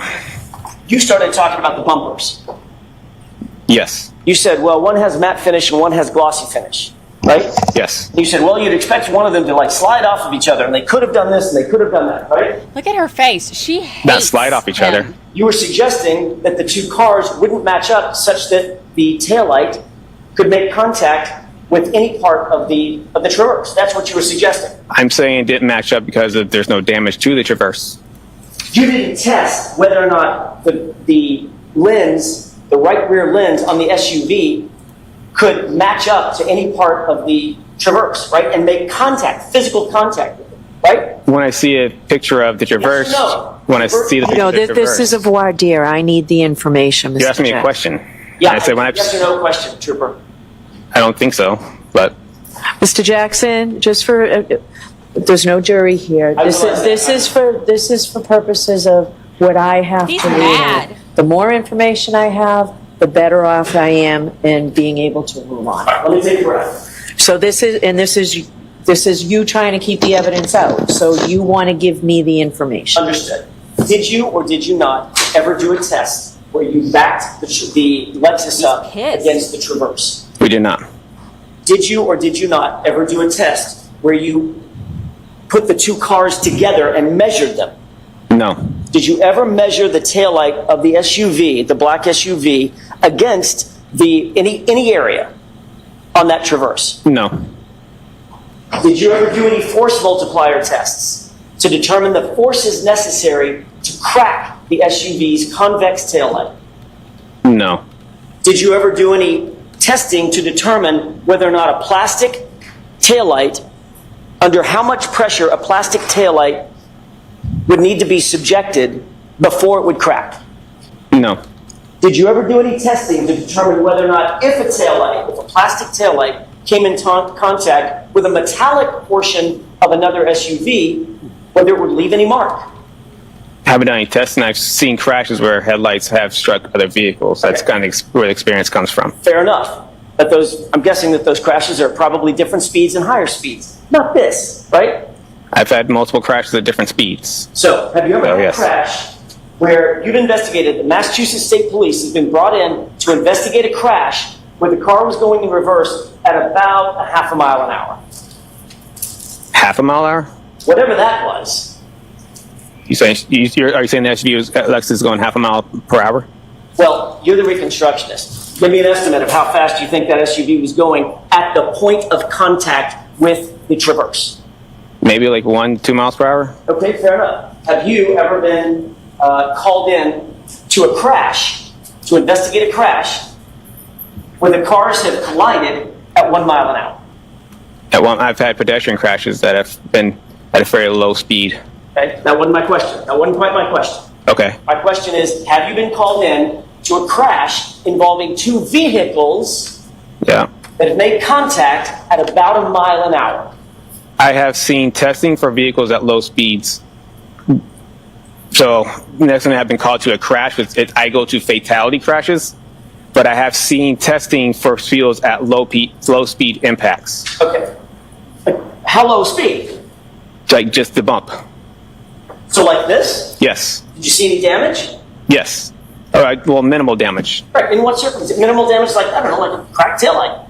[SPEAKER 3] You started talking about the bumpers.
[SPEAKER 19] Yes.
[SPEAKER 3] You said, well, one has matte finish and one has glossy finish, right?
[SPEAKER 19] Yes.
[SPEAKER 3] You said, well, you'd expect one of them to slide off of each other, and they could have done this and they could have done that, right?
[SPEAKER 10] Look at her face. She hates
[SPEAKER 19] not slide off each other.
[SPEAKER 3] You were suggesting that the two cars wouldn't match up such that the taillight could make contact with any part of the Traverse. That's what you were suggesting.
[SPEAKER 19] I'm saying it didn't match up because there's no damage to the Traverse.
[SPEAKER 3] You didn't test whether or not the lens, the right rear lens on the SUV could match up to any part of the Traverse, right? And make contact, physical contact with it, right?
[SPEAKER 19] When I see a picture of the Traverse,
[SPEAKER 3] yes or no?
[SPEAKER 19] When I see the picture of the Traverse.
[SPEAKER 2] This is a voir dire. I need the information, Mr.
[SPEAKER 19] You asked me a
[SPEAKER 2] Jackson.
[SPEAKER 19] question.
[SPEAKER 3] Yeah,
[SPEAKER 19] I said
[SPEAKER 3] yes or no question, Trooper.
[SPEAKER 19] I don't think so, but.
[SPEAKER 2] Mr. Jackson, just for, there's no jury here. This is for purposes of what I have
[SPEAKER 10] He's
[SPEAKER 2] to
[SPEAKER 10] mad.
[SPEAKER 2] read. The more information I have, the better off I am in being able to rule on.
[SPEAKER 3] Let me take a breath.
[SPEAKER 2] So this is you trying to keep the evidence out. So you want to give me the information.
[SPEAKER 3] Understood. Did you or did you not ever do a test where you backed the Lexus up against the Traverse?
[SPEAKER 19] We did not.
[SPEAKER 3] Did you or did you not ever do a test where you put the two cars together and measured them?
[SPEAKER 19] No.
[SPEAKER 3] Did you ever measure the taillight of the SUV, the black SUV, against any area on that Traverse?
[SPEAKER 19] No.
[SPEAKER 3] Did you ever do any force multiplier tests to determine the forces necessary to crack the SUV's convex taillight?
[SPEAKER 19] No.
[SPEAKER 3] Did you ever do any testing to determine whether or not a plastic taillight, under how much pressure a plastic taillight would need to be subjected before it would crack?
[SPEAKER 19] No.
[SPEAKER 3] Did you ever do any testing to determine whether or not if a plastic taillight came in contact with a metallic portion of another SUV, whether it would leave any mark?
[SPEAKER 19] I haven't done any tests, and I've seen crashes where headlights have struck other vehicles. That's kind of where the experience comes from.
[SPEAKER 3] Fair enough. But I'm guessing that those crashes are probably different speeds and higher speeds. Not this, right?
[SPEAKER 19] I've had multiple crashes at different speeds.
[SPEAKER 3] So, have you ever had
[SPEAKER 19] yes.
[SPEAKER 3] a crash where you've investigated, the Massachusetts State Police has been brought in to investigate a crash where the car was going in reverse at about a half a mile an hour?
[SPEAKER 19] Half a mile an hour?
[SPEAKER 3] Whatever that was.
[SPEAKER 19] Are you saying the SUV Lexus is going half a mile per hour?
[SPEAKER 3] Well, you're the Reconstructionist. Give me an estimate of how fast you think that SUV was going at the point of contact with the traverse?
[SPEAKER 19] Maybe like 1-2 miles per hour.
[SPEAKER 3] Okay, fair enough. Have you ever been called in to a crash, to investigate a crash, where the cars have collided at 1 mile an hour?
[SPEAKER 19] I've had pedestrian crashes that have been at a very low speed.
[SPEAKER 3] Okay, that wasn't my question. That wasn't quite my question.
[SPEAKER 19] Okay.
[SPEAKER 3] My question is, have you been called in to a crash involving two vehicles
[SPEAKER 19] Yeah.
[SPEAKER 3] that have made contact at about 1 mile an hour?
[SPEAKER 19] I have seen testing for vehicles at low speeds. So next time I've been called to a crash, I go to fatality crashes, but I have seen testing for vehicles at low speed impacts.
[SPEAKER 3] Okay. How low speed?
[SPEAKER 19] Like just the bump.
[SPEAKER 3] So like this?
[SPEAKER 19] Yes.
[SPEAKER 3] Did you see any damage?
[SPEAKER 19] Yes. All right. Well, minimal damage.
[SPEAKER 3] Right. In what circumstances? Minimal damage, like, I don't know, like a cracked taillight.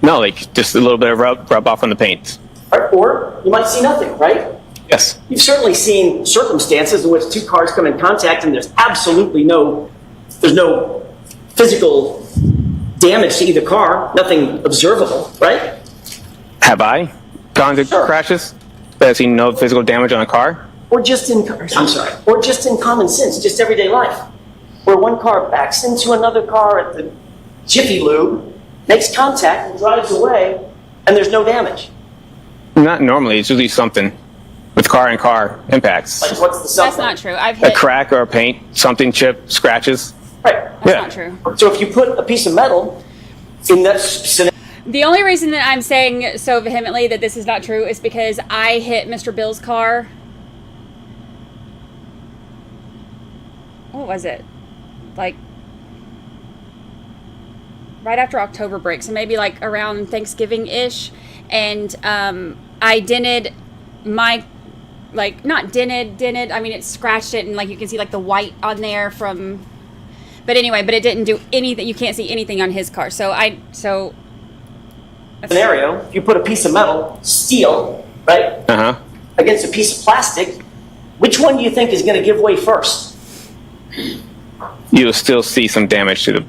[SPEAKER 19] No, like just a little bit of rub off on the paint.
[SPEAKER 3] Right. Or you might see nothing, right?
[SPEAKER 19] Yes.
[SPEAKER 3] You've certainly seen circumstances in which two cars come in contact and there's absolutely no physical damage to either car, nothing observable, right?
[SPEAKER 19] Have I gone to crashes that I've seen no physical damage on a car?
[SPEAKER 3] Or just in common sense, just everyday life, where one car backs into another car at the Jiffy Lube, makes contact and drives away, and there's no damage.
[SPEAKER 19] Not normally. It's usually something with car-and-car impacts.
[SPEAKER 3] Like what's the something?
[SPEAKER 10] That's not true. I've
[SPEAKER 19] A
[SPEAKER 10] hit.
[SPEAKER 19] crack or a paint, something chip, scratches.
[SPEAKER 3] Right.
[SPEAKER 10] That's not true.
[SPEAKER 3] So if you put a piece of metal in that scenario.
[SPEAKER 10] The only reason that I'm saying so vehemently that this is not true is because I hit Mr. Bill's car. What was it? Like right after October break, so maybe like around Thanksgiving-ish. And I dented my, like, not dented, I mean, it scratched it, and like you can see like the white on there from, but anyway, but it didn't do anything. You can't see anything on his car. Scenario,
[SPEAKER 3] if you put a piece of metal, steel, right, against a piece of plastic, which one do you think is going to give way first?
[SPEAKER 19] You'll still see some damage to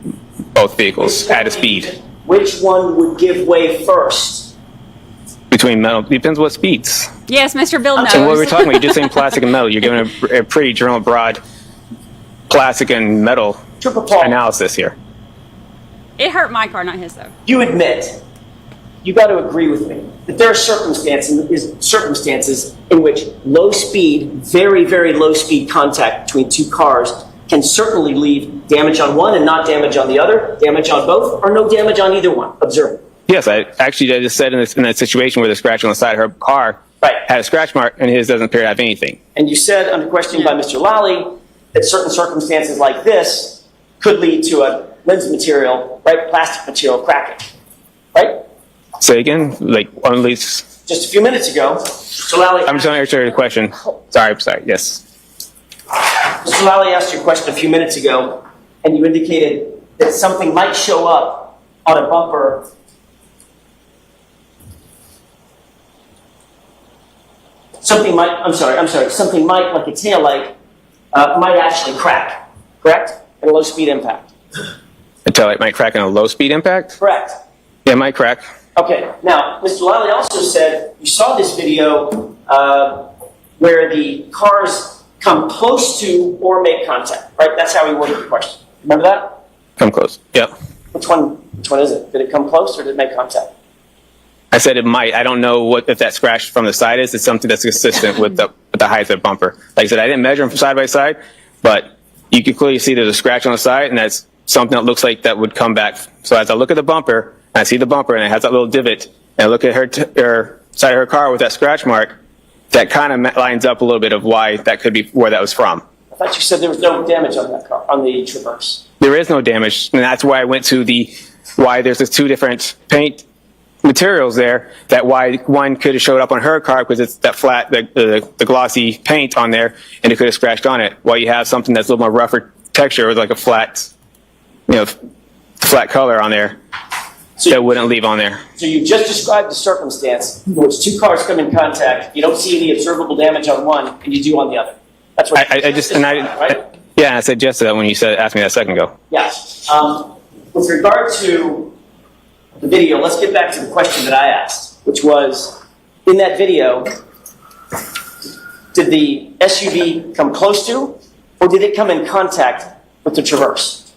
[SPEAKER 19] both vehicles at a speed.
[SPEAKER 3] Which one would give way first?
[SPEAKER 19] Between metal, depends what speeds.
[SPEAKER 10] Yes, Mr. Bill knows.
[SPEAKER 19] And what we're talking about, you're just saying plastic and metal. You're giving a pretty general, broad plastic and metal analysis here.
[SPEAKER 10] It hurt my car, not his, though.
[SPEAKER 3] You admit, you got to agree with me, that there are circumstances in which low speed, very, very low speed contact between two cars can certainly leave damage on one and not damage on the other, damage on both, or no damage on either one. Observe.
[SPEAKER 19] Yes, I just said in that situation where the scratch on the side of her car had a scratch mark and his doesn't appear to have anything.
[SPEAKER 3] And you said under questioning by Mr. Lally that certain circumstances like this could lead to a lens material, right, plastic material cracking, right?
[SPEAKER 19] Say again, like on least.
[SPEAKER 3] Just a few minutes ago, Mr. Lally.
[SPEAKER 19] I'm just trying to answer your question. Sorry, yes.
[SPEAKER 3] Mr. Lally asked you a question a few minutes ago, and you indicated that something might show up on a bumper. Something might, like a taillight, might actually crack, correct? In a low-speed impact.
[SPEAKER 19] A taillight might crack in a low-speed impact?
[SPEAKER 3] Correct.
[SPEAKER 19] Yeah, it might crack.
[SPEAKER 3] Okay, now, Mr. Lally also said you saw this video where the cars come close to or make contact, right? That's how he worded the question. Remember that?
[SPEAKER 19] Come close, yep.
[SPEAKER 3] Which one is it? Did it come close or did it make contact?
[SPEAKER 19] I said it might. I don't know if that scratch from the side is. It's something that's consistent with the height of the bumper. Like I said, I didn't measure them from side by side, but you can clearly see there's a scratch on the side, and that's something that looks like that would come back. So as I look at the bumper, and I see the bumper, and it has that little divot, and I look at her side of her car with that scratch mark, that kind of lines up a little bit of why that could be where that was from.
[SPEAKER 3] I thought you said there was no damage on that car, on the Traverse.
[SPEAKER 19] There is no damage, and that's why I went to why there's two different paint materials there, that why one could have showed up on her car because it's that flat, the glossy paint on there, and it could have scratched on it, while you have something that's a little more rougher texture with like a flat, flat color on there that wouldn't leave on there.
[SPEAKER 3] So you just described the circumstance in which two cars come in contact, you don't see any observable damage on one, and you do on the other. That's what I
[SPEAKER 19] said yes to that when you asked me that a second ago.
[SPEAKER 3] Yes. With regard to the video, let's get back to the question that I asked, which was, in that video, did the SUV come close to, or did it come in contact with the Traverse?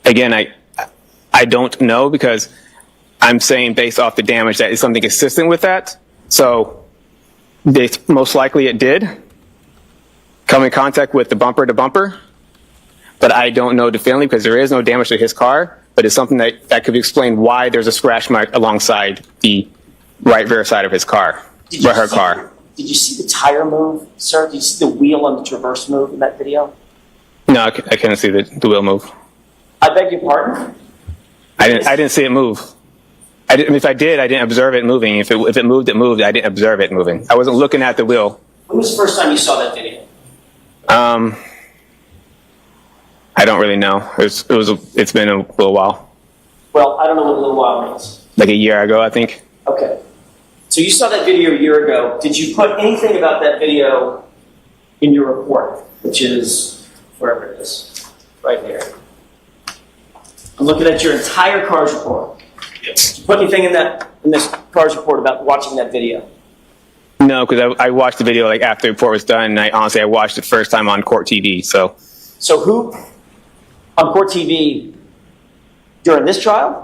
[SPEAKER 19] Again, I don't know, because I'm saying based off the damage that is something consistent with that. So most likely it did come in contact with the bumper to bumper, but I don't know definitively because there is no damage to his car, but it's something that could explain why there's a scratch mark alongside the right rear side of his car, or her car.
[SPEAKER 3] Did you see the tire move, sir? Did you see the wheel on the Traverse move in that video?
[SPEAKER 19] No, I couldn't see the wheel move.
[SPEAKER 3] I beg your pardon?
[SPEAKER 19] I didn't see it move. If I did, I didn't observe it moving. If it moved, it moved. I didn't observe it moving. I wasn't looking at the wheel.
[SPEAKER 3] When was the first time you saw that video?
[SPEAKER 19] I don't really know. It's been a little while.
[SPEAKER 3] Well, I don't know what a little while means.
[SPEAKER 19] Like a year ago, I think.
[SPEAKER 3] Okay. So you saw that video a year ago. Did you put anything about that video in your report, which is wherever it is, right here? I'm looking at your entire CARS report. Yes. Did you put anything in this CARS report about watching that video?
[SPEAKER 19] No, because I watched the video like after the report was done, and I watched it first time on court TV. So
[SPEAKER 3] who on court TV during this trial?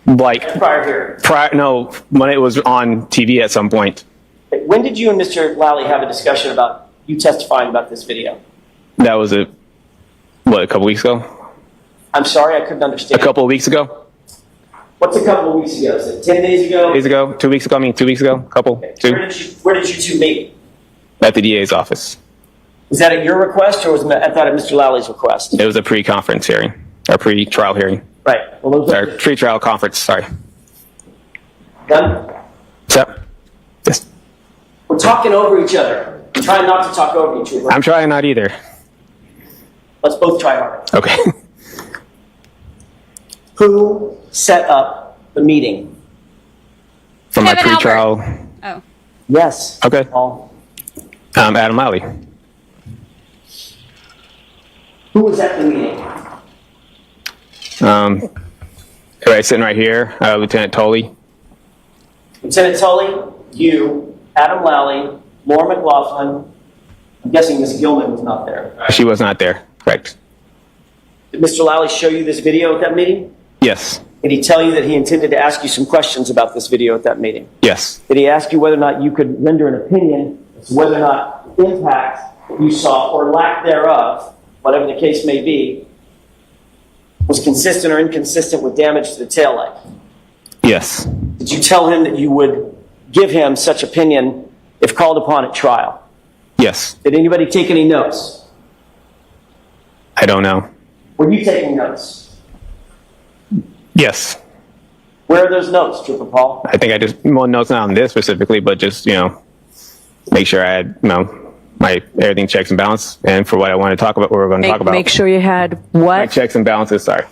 [SPEAKER 19] Like
[SPEAKER 3] prior hearing?
[SPEAKER 19] No, when it was on TV at some point.
[SPEAKER 3] When did you and Mr. Lally have a discussion about you testifying about this video?
[SPEAKER 19] That was a couple weeks ago?
[SPEAKER 3] I'm sorry, I couldn't understand.
[SPEAKER 19] A couple of weeks ago?
[SPEAKER 3] What's a couple of weeks ago? Is it 10 days ago?
[SPEAKER 19] 2 days ago? 2 weeks ago? 2 weeks ago? Couple?
[SPEAKER 3] Okay.
[SPEAKER 19] Two?
[SPEAKER 3] Where did you two meet?
[SPEAKER 19] At the DA's office.
[SPEAKER 3] Was that at your request, or was that at Mr. Lally's request?
[SPEAKER 19] It was a pre-conference hearing, or pre-trial hearing.
[SPEAKER 3] Right. Well, those are
[SPEAKER 19] pre-trial conference, sorry.
[SPEAKER 3] Done?
[SPEAKER 19] Yep. Yes.
[SPEAKER 3] We're talking over each other. I'm trying not to talk over each other.
[SPEAKER 19] I'm trying not either.
[SPEAKER 3] Let's both try hard.
[SPEAKER 19] Okay.
[SPEAKER 3] Who set up the meeting?
[SPEAKER 19] For my pre-trial.
[SPEAKER 10] Oh.
[SPEAKER 3] Yes.
[SPEAKER 19] Okay. Adam Lally.
[SPEAKER 3] Who was at the meeting?
[SPEAKER 19] Right, sitting right here, Lieutenant Tolley.
[SPEAKER 3] Lieutenant Tolley, you, Adam Lally, Laura McLaughlin. I'm guessing Ms. Gilman was not there.
[SPEAKER 19] She was not there, correct.
[SPEAKER 3] Did Mr. Lally show you this video at that meeting?
[SPEAKER 19] Yes.
[SPEAKER 3] Did he tell you that he intended to ask you some questions about this video at that meeting?
[SPEAKER 19] Yes.
[SPEAKER 3] Did he ask you whether or not you could render an opinion as to whether or not the impact you saw or lack thereof, whatever the case may be, was consistent or inconsistent with damage to the taillight?
[SPEAKER 19] Yes.
[SPEAKER 3] Did you tell him that you would give him such opinion if called upon at trial?
[SPEAKER 19] Yes.
[SPEAKER 3] Did anybody take any notes?
[SPEAKER 19] I don't know.
[SPEAKER 3] Were you taking notes?
[SPEAKER 19] Yes.
[SPEAKER 3] Where are those notes, Trooper Paul?
[SPEAKER 19] I think I just, well, notes not on this specifically, but just, make sure I had, my everything checks and balance, and for what I want to talk about, what we're going to talk about.
[SPEAKER 2] Make sure you had what?
[SPEAKER 19] My checks and balances, sorry.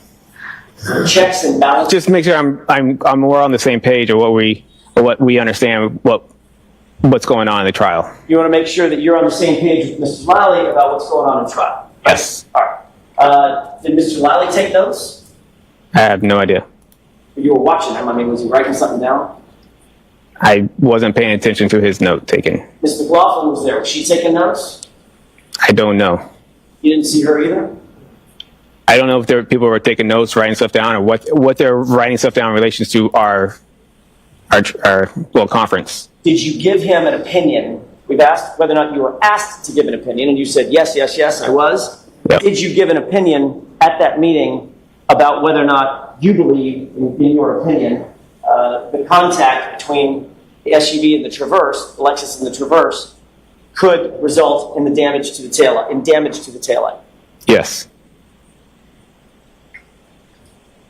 [SPEAKER 3] Checks and balances?
[SPEAKER 19] Just make sure we're on the same page of what we understand what's going on in the trial.
[SPEAKER 3] You want to make sure that you're on the same page with Mr. Lally about what's going on in the trial?
[SPEAKER 19] Yes.
[SPEAKER 3] All right. Did Mr. Lally take notes?
[SPEAKER 19] I have no idea.
[SPEAKER 3] You were watching him. I mean, was he writing something down?
[SPEAKER 19] I wasn't paying attention to his note taking.
[SPEAKER 3] Ms. McLaughlin was there. Was she taking notes?
[SPEAKER 19] I don't know.
[SPEAKER 3] You didn't see her either?
[SPEAKER 19] I don't know if there were people who were taking notes, writing stuff down, or what they're writing stuff down in relation to our conference.
[SPEAKER 3] Did you give him an opinion? We've asked whether or not you were asked to give an opinion, and you said, yes, yes, yes, I was.
[SPEAKER 19] Yep.
[SPEAKER 3] Did you give an opinion at that meeting about whether or not you believe, in your opinion, the contact between the SUV and the Traverse, the Lexus and the Traverse, could result in the damage to the taillight?
[SPEAKER 19] Yes.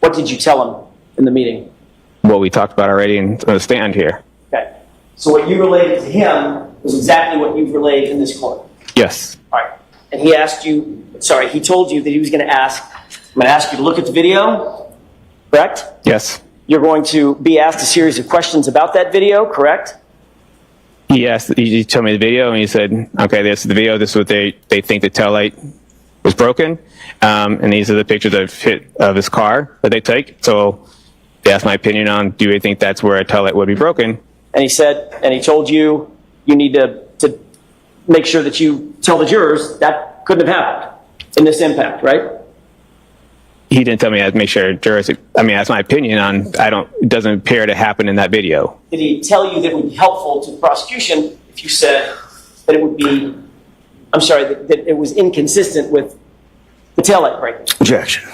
[SPEAKER 3] What did you tell him in the meeting?
[SPEAKER 19] What we talked about already in the stand here.
[SPEAKER 3] Okay. So what you related to him was exactly what you've relayed in this court?
[SPEAKER 19] Yes.
[SPEAKER 3] All right. And he told you that he was going to ask you to look at the video, correct?
[SPEAKER 19] Yes.
[SPEAKER 3] You're going to be asked a series of questions about that video, correct?
[SPEAKER 19] He told me the video, and he said, okay, this is the video. This is what they think the taillight was broken. And these are the pictures of his car that they take. So they asked my opinion on, do they think that's where a taillight would be broken?
[SPEAKER 3] and he told you need to make sure that you tell the jurors that couldn't have happened in this impact, right?
[SPEAKER 19] He didn't tell me I had to make sure jurors. I mean, that's my opinion on. It doesn't appear to happen in that video.
[SPEAKER 3] Did he tell you that it would be helpful to the prosecution if you said that it would be? I'm sorry, that it was inconsistent with the taillight braking?
[SPEAKER 16] Objection.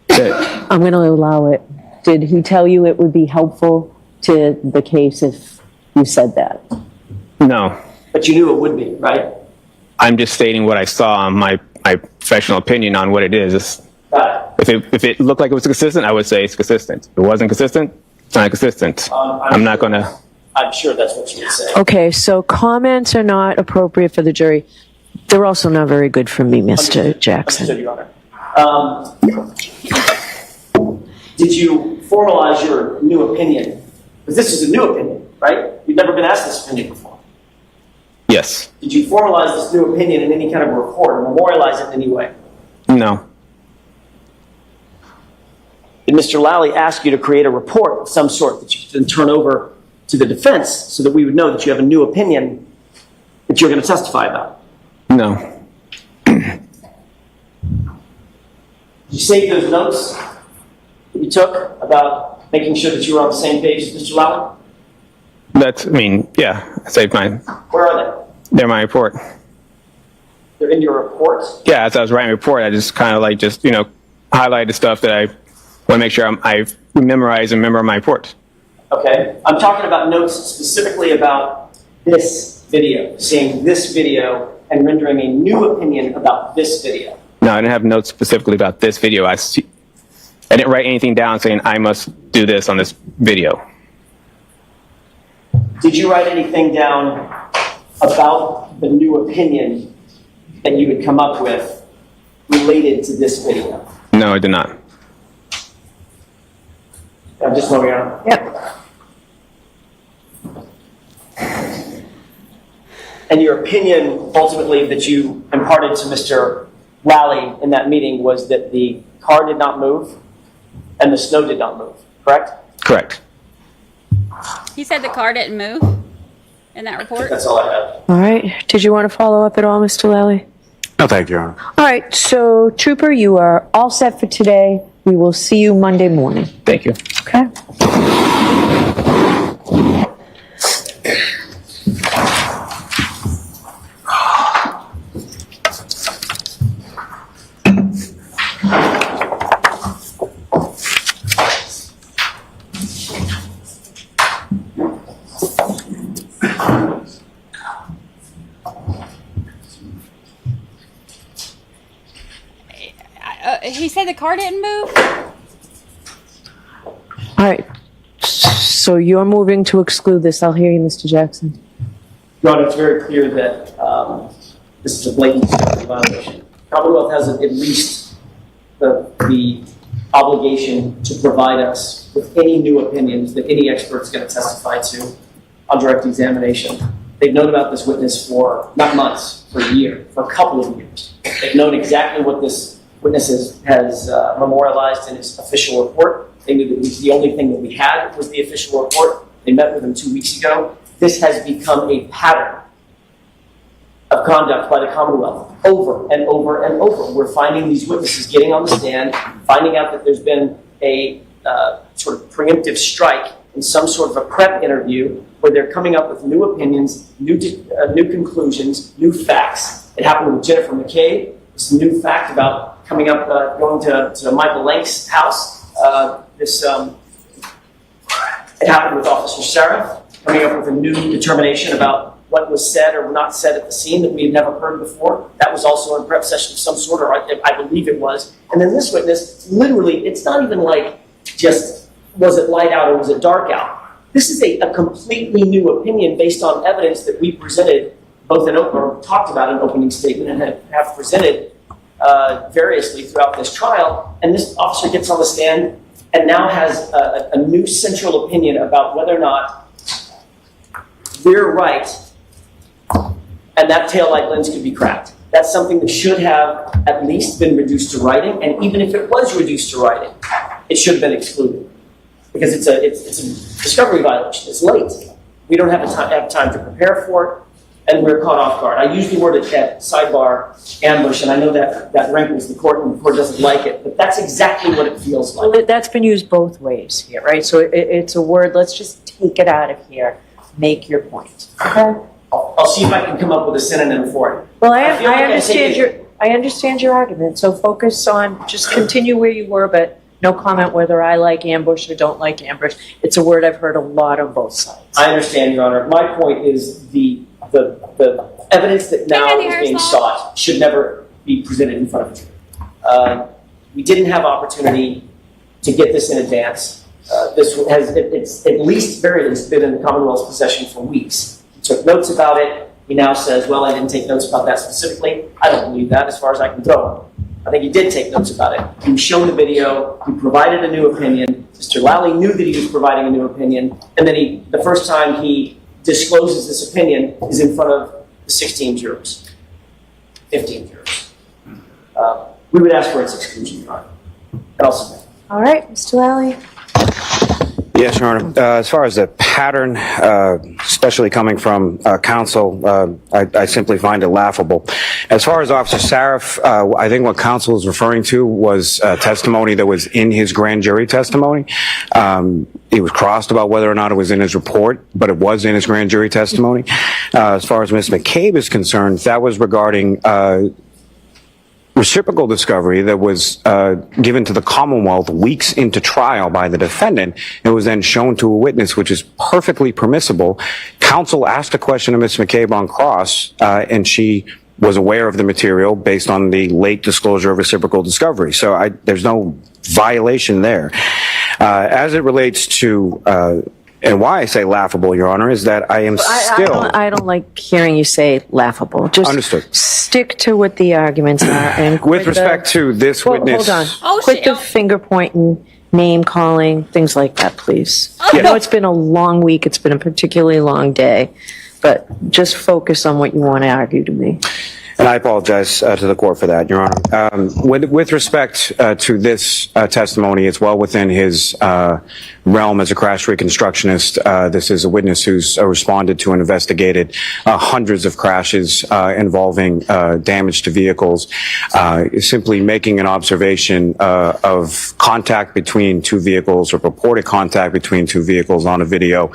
[SPEAKER 2] I'm going to allow it. Did he tell you it would be helpful to the case if you said that?
[SPEAKER 19] No.
[SPEAKER 3] But you knew it would be, right?
[SPEAKER 19] I'm just stating what I saw, my professional opinion on what it is. If it looked like it was consistent, I would say it's consistent. If it wasn't consistent, it's not consistent. I'm not going to.
[SPEAKER 3] I'm sure that's what you would say.
[SPEAKER 2] Okay, so comments are not appropriate for the jury. They're also not very good for me, Mr. Jackson.
[SPEAKER 3] Understood, Your Honor. Did you formalize your new opinion? Because this is a new opinion, right? You've never been asked this opinion before.
[SPEAKER 19] Yes.
[SPEAKER 3] Did you formalize this new opinion in any kind of report or memorialize it in any way?
[SPEAKER 19] No.
[SPEAKER 3] Did Mr. Lally ask you to create a report of some sort that you could then turn over to the defense so that we would know that you have a new opinion that you're going to testify about?
[SPEAKER 19] No.
[SPEAKER 3] Did you save those notes that you took about making sure that you were on the same page as Mr. Lally?
[SPEAKER 19] Yeah, I saved mine.
[SPEAKER 3] Where are they?
[SPEAKER 19] They're my report.
[SPEAKER 3] They're in your report?
[SPEAKER 19] Yeah, as I was writing a report, I just kind of highlighted stuff that I want to make sure I memorize and remember my report.
[SPEAKER 3] Okay. I'm talking about notes specifically about this video, seeing this video and rendering a new opinion about this video.
[SPEAKER 19] No, I didn't have notes specifically about this video. I didn't write anything down saying I must do this on this video.
[SPEAKER 3] Did you write anything down about the new opinion that you had come up with related to this video?
[SPEAKER 19] No, I did not.
[SPEAKER 3] I'm just moving on.
[SPEAKER 2] Yep.
[SPEAKER 3] And your opinion, ultimately, that you imparted to Mr. Lally in that meeting was that the car did not move and the snow did not move, correct?
[SPEAKER 19] Correct.
[SPEAKER 10] He said the car didn't move in that report?
[SPEAKER 3] That's all I have.
[SPEAKER 2] All right. Did you want to follow up at all, Mr. Lally?
[SPEAKER 16] No, thank you, Your Honor.
[SPEAKER 2] All right. So, Trooper, you are all set for today. We will see you Monday morning.
[SPEAKER 19] Thank you.
[SPEAKER 2] Okay.
[SPEAKER 10] He said the car didn't move?
[SPEAKER 2] All right. So you're moving to exclude this. I'll hear you, Mr. Jackson.
[SPEAKER 3] Your Honor, it's very clear that this is a blatant security violation. Commonwealth has at least the obligation to provide us with any new opinions that any expert is going to testify to on direct examination. They've known about this witness for not months, for a year, for a couple of years. They've known exactly what this witness has memorialized in his official report. They knew that the only thing that we had was the official report. They met with him 2 weeks ago. This has become a pattern of conduct by the Commonwealth over and over and over. We're finding these witnesses getting on the stand, finding out that there's been a sort of preemptive strike in some sort of a prep interview where they're coming up with new opinions, new conclusions, new facts. It happened with Jennifer McCabe. It's a new fact about coming up, going to Michael Lank's house. It happened with Officer Sarah, coming up with a new determination about what was said or not said at the scene that we had never heard before. That was also a prep session of some sort, or I believe it was. And then this witness, literally, it's not even like just, was it light out or was it dark out? This is a completely new opinion based on evidence that we presented, both or talked about in opening statement and have presented variously throughout this trial. And this officer gets on the stand and now has a new central opinion about whether or not we're right and that taillight lens could be cracked. That's something that should have at least been reduced to writing, and even if it was reduced to writing, it should have been excluded. because it's a discovery violation. It's late. We don't have time to prepare for it, and we're caught off guard. I use the word at sidebar ambush, and I know that rankles the court, and the court doesn't like it, but that's exactly what it feels like.
[SPEAKER 2] Well, that's been used both ways here, right? So it's a word, let's just take it out of here. Make your point. Okay?
[SPEAKER 3] I'll see if I can come up with a synonym for it.
[SPEAKER 2] Well, I understand your argument, so focus on, just continue where you were, but no comment whether I like ambush or don't like ambush. It's a word I've heard a lot on both sides.
[SPEAKER 3] I understand, Your Honor. My point is the evidence that now is being sought should never be presented in front of you. We didn't have opportunity to get this in advance. It's at least, very least, been in the Commonwealth's possession for weeks. He took notes about it. He now says, well, I didn't take notes about that specifically. I don't believe that as far as I can throw him. I think he did take notes about it. He was shown the video. He provided a new opinion. Mr. Lally knew that he was providing a new opinion. And then the first time he discloses this opinion is in front of the 16 jurors, 15 jurors. We would ask for its exclusion, Your Honor. And I'll submit.
[SPEAKER 2] All right, Mr. Lally.
[SPEAKER 4] Yes, Your Honor. As far as the pattern, especially coming from counsel, I simply find it laughable. As far as Officer Sarif, I think what counsel is referring to was testimony that was in his grand jury testimony. He was crossed about whether or not it was in his report, but it was in his grand jury testimony. As far as Ms. McCabe is concerned, that was regarding reciprocal discovery that was given to the Commonwealth weeks into trial by the defendant. It was then shown to a witness, which is perfectly permissible. Counsel asked a question of Ms. McCabe on cross, and she was aware of the material based on the late disclosure of reciprocal discovery. So there's no violation there. As it relates to and why I say laughable, Your Honor, is that I am still...
[SPEAKER 2] I don't like hearing you say laughable. Just
[SPEAKER 4] understood.
[SPEAKER 2] Stick to what the arguments are. And
[SPEAKER 4] with respect to this witness...
[SPEAKER 2] Hold on. Quit the finger pointing, name calling, things like that, please. I know it's been a long week. It's been a particularly long day. But just focus on what you want to argue to me.
[SPEAKER 4] And I apologize to the court for that, Your Honor. With respect to this testimony, it's well within his realm as a crash reconstructionist. This is a witness who's responded to and investigated hundreds of crashes involving damage to vehicles. Simply making an observation of contact between two vehicles or purported contact between two vehicles on a video.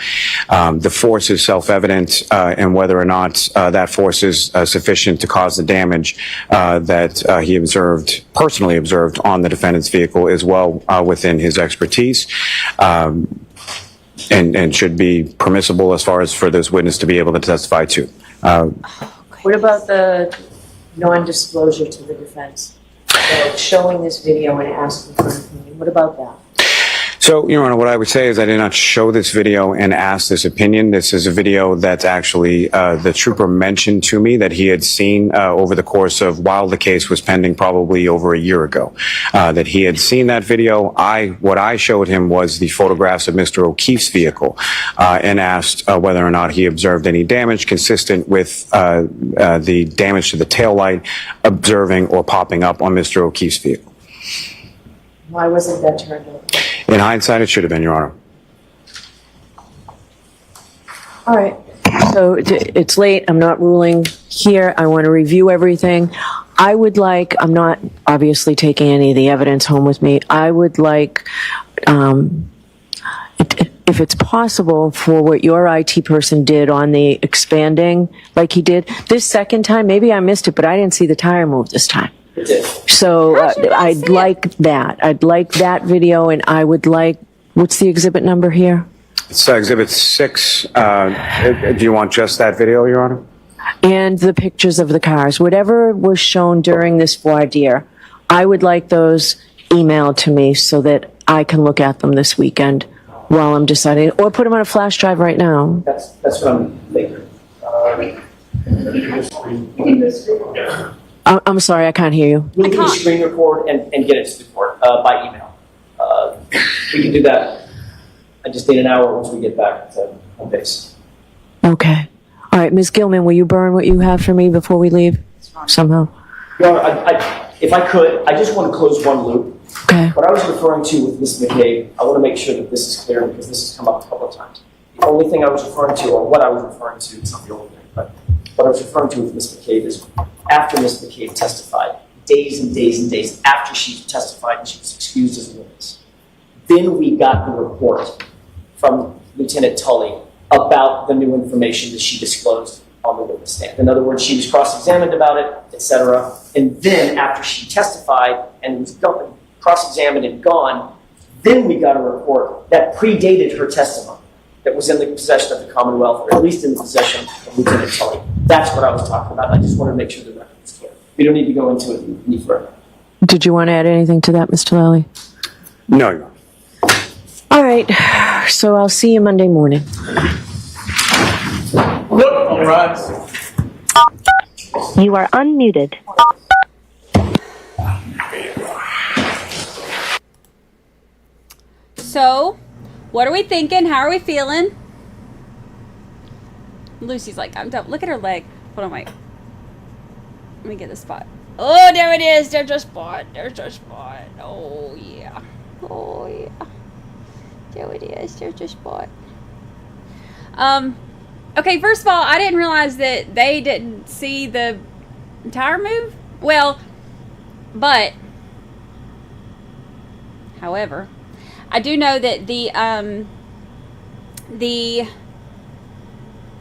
[SPEAKER 4] The force is self-evident, and whether or not that force is sufficient to cause the damage that he personally observed on the defendant's vehicle is well within his expertise, and should be permissible as far as for this witness to be able to testify to.
[SPEAKER 2] What about the non-disclosure to the defense? So showing this video and asking for an opinion. What about that?
[SPEAKER 4] So, Your Honor, what I would say is I did not show this video and ask this opinion. This is a video that actually the trooper mentioned to me that he had seen over the course of while the case was pending, probably over a year ago, that he had seen that video. What I showed him was the photographs of Mr. O'Keefe's vehicle and asked whether or not he observed any damage consistent with the damage to the taillight observing or popping up on Mr. O'Keefe's vehicle.
[SPEAKER 2] Why wasn't that turned over?
[SPEAKER 4] In hindsight, it should have been, Your Honor.
[SPEAKER 2] All right. So it's late. I'm not ruling here. I want to review everything. I would like, I'm not obviously taking any of the evidence home with me. I would like, if it's possible, for what your IT person did on the expanding, like he did this second time, maybe I missed it, but I didn't see the tire move this time. So I'd like that. I'd like that video, and I would like, what's the exhibit number here?
[SPEAKER 4] It's Exhibit 6. Do you want just that video, Your Honor?
[SPEAKER 2] And the pictures of the cars. Whatever was shown during this voir dire, I would like those emailed to me so that I can look at them this weekend while I'm deciding, or put them on a flash drive right now.
[SPEAKER 3] That's what I'm thinking.
[SPEAKER 2] I'm sorry, I can't hear you.
[SPEAKER 3] We can screen record and get it to the court by email. We can do that. I just need an hour once we get back to home base.
[SPEAKER 2] Okay. All right, Ms. Gilman, will you burn what you have for me before we leave somehow?
[SPEAKER 3] Your Honor, if I could, I just want to close one loop.
[SPEAKER 2] Okay.
[SPEAKER 3] What I was referring to with Ms. McCabe, I want to make sure that this is clear because this has come up a couple of times. The only thing I was referring to, or what I was referring to, it's not the only thing, but what I was referring to with Ms. McCabe is after Ms. McCabe testified, days and days and days after she testified and she was excused as a witness, then we got the report from Lieutenant Tully about the new information that she disclosed on the witness stand. In other words, she was cross-examined about it, etc. And then after she testified and was cross-examined and gone, then we got a report that predated her testimony that was in the possession of the Commonwealth, or at least in the possession of Lieutenant Tully. That's what I was talking about. I just wanted to make sure the record is clear. We don't need to go into it any further.
[SPEAKER 2] Did you want to add anything to that, Mr. Lally?
[SPEAKER 4] No.
[SPEAKER 2] All right. So I'll see you Monday morning.
[SPEAKER 5] Look, all rise.
[SPEAKER 7] You are unmuted.
[SPEAKER 10] So, what are we thinking? How are we feeling? Lucy's like, I'm done. Look at her leg. Hold on, wait. Let me get the spot. Oh, there it is. There's a spot. There's a spot. Oh, yeah. Oh, yeah. There it is. There's a spot. Okay, first of all, I didn't realize that they didn't see the entire move. Well, but, however, I do know that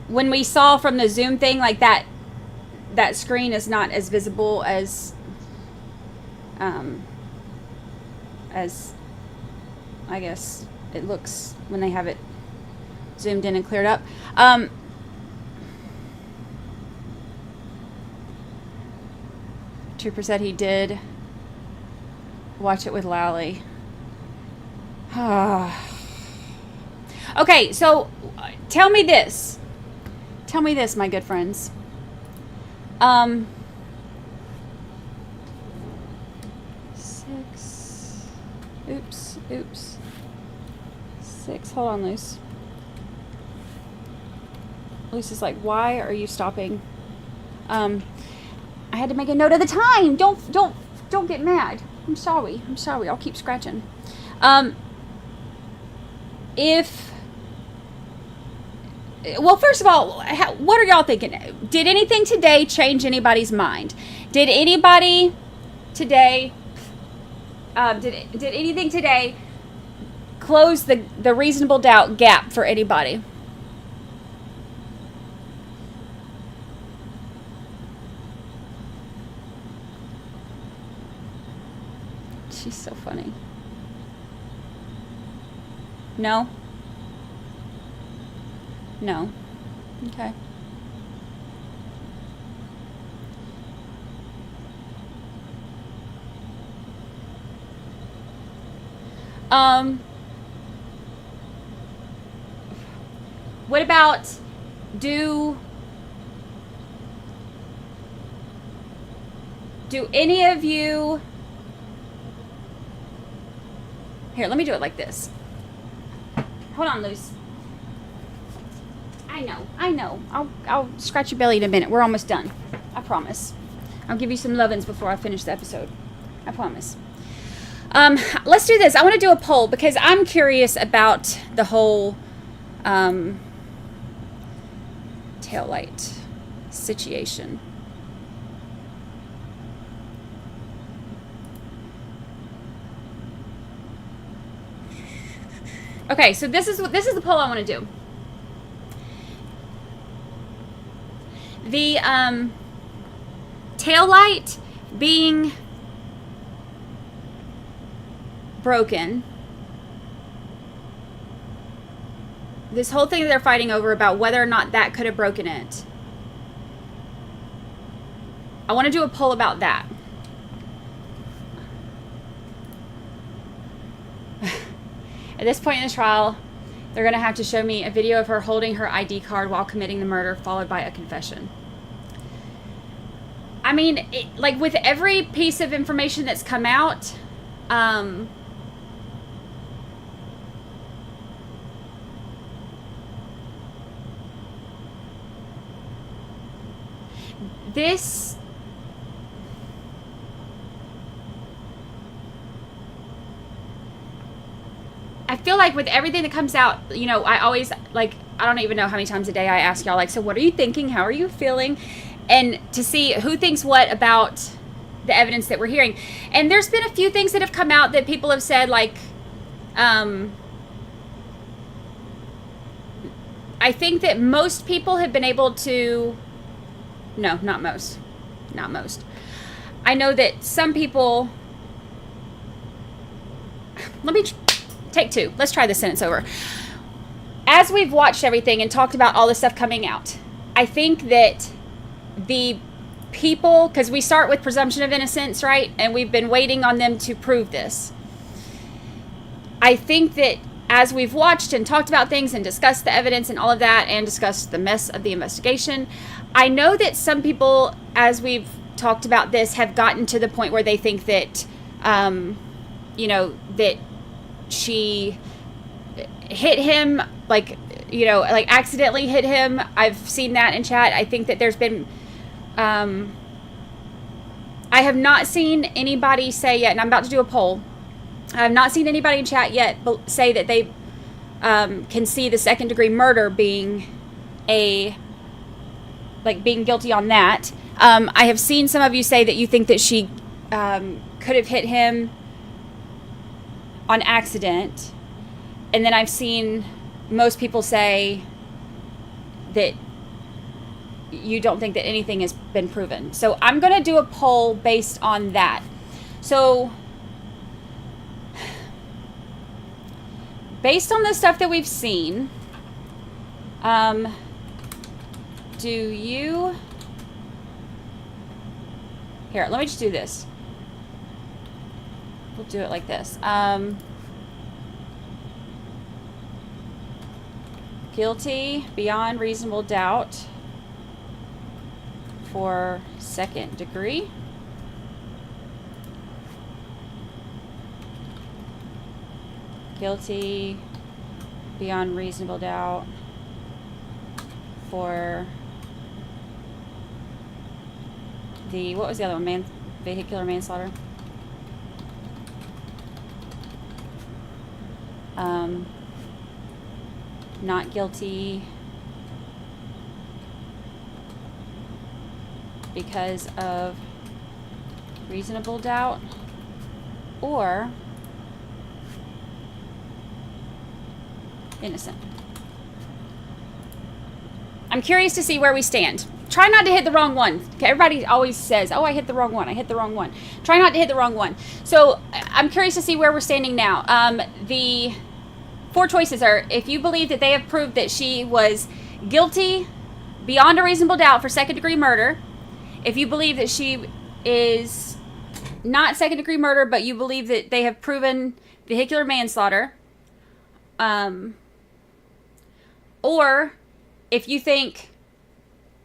[SPEAKER 10] when we saw from the Zoom thing, like that screen is not as visible as I guess it looks when they have it zoomed in and cleared up. Trooper said he did watch it with Lally. Okay, so tell me this. Tell me this, my good friends. Six. Oops. 6. Hold on, Luce. Luce is like, why are you stopping? I had to make a note of the time. Don't get mad. I'm sorry. I'll keep scratching. Well, first of all, what are y'all thinking? Did anything today change anybody's mind? Did anybody today, did anything today close the reasonable doubt gap for anybody? She's so funny. No? No. Okay. What about do any of you... Here, let me do it like this. Hold on, Luce. I know. I'll scratch your belly in a minute. We're almost done. I promise. I'll give you some lovin's before I finish the episode. I promise. Let's do this. I want to do a poll because I'm curious about the whole taillight situation. Okay, so this is the poll I want to do. The taillight being broken. This whole thing that they're fighting over about whether or not that could have broken it. I want to do a poll about that. At this point in the trial, they're going to have to show me a video of her holding her ID card while committing the murder, followed by a confession. I mean, like with every piece of information that's come out, feel like with everything that comes out, you know, I always, like, I don't even know how many times a day I ask y'all, like, so what are you thinking? How are you feeling? And to see who thinks what about the evidence that we're hearing. And there's been a few things that have come out that people have said, like, I think that most people have been able to, no, not most. I know that some people, let me take two. Let's try this sentence over. As we've watched everything and talked about all this stuff coming out, I think that the people, because we start with presumption of innocence, right? And we've been waiting on them to prove this. I think that as we've watched and talked about things and discussed the evidence and all of that and discussed the mess of the investigation, I know that some people, as we've talked about this, have gotten to the point where they think that, you know, that she hit him, like, you know, like accidentally hit him. I've seen that in chat. I think that there's been, I have not seen anybody say yet, and I'm about to do a poll. I have not seen anybody in chat yet say that they can see the second degree murder being being guilty on that. I have seen some of you say that you think that she could have hit him on accident. And then I've seen most people say that you don't think that anything has been proven. So I'm going to do a poll based on that. So based on the stuff that we've seen, do you... Here, let me just do this. We'll do it like this. Guilty beyond reasonable doubt for second degree. Guilty beyond reasonable doubt for the, what was the other one? Vehicular manslaughter. Not guilty because of reasonable doubt, or innocent. I'm curious to see where we stand. Try not to hit the wrong one. Everybody always says, oh, I hit the wrong one. I hit the wrong one. Try not to hit the wrong one. So I'm curious to see where we're standing now. The 4 choices are: if you believe that they have proved that she was guilty beyond a reasonable doubt for second degree murder, if you believe that she is not second degree murder, but you believe that they have proven vehicular manslaughter, or if you think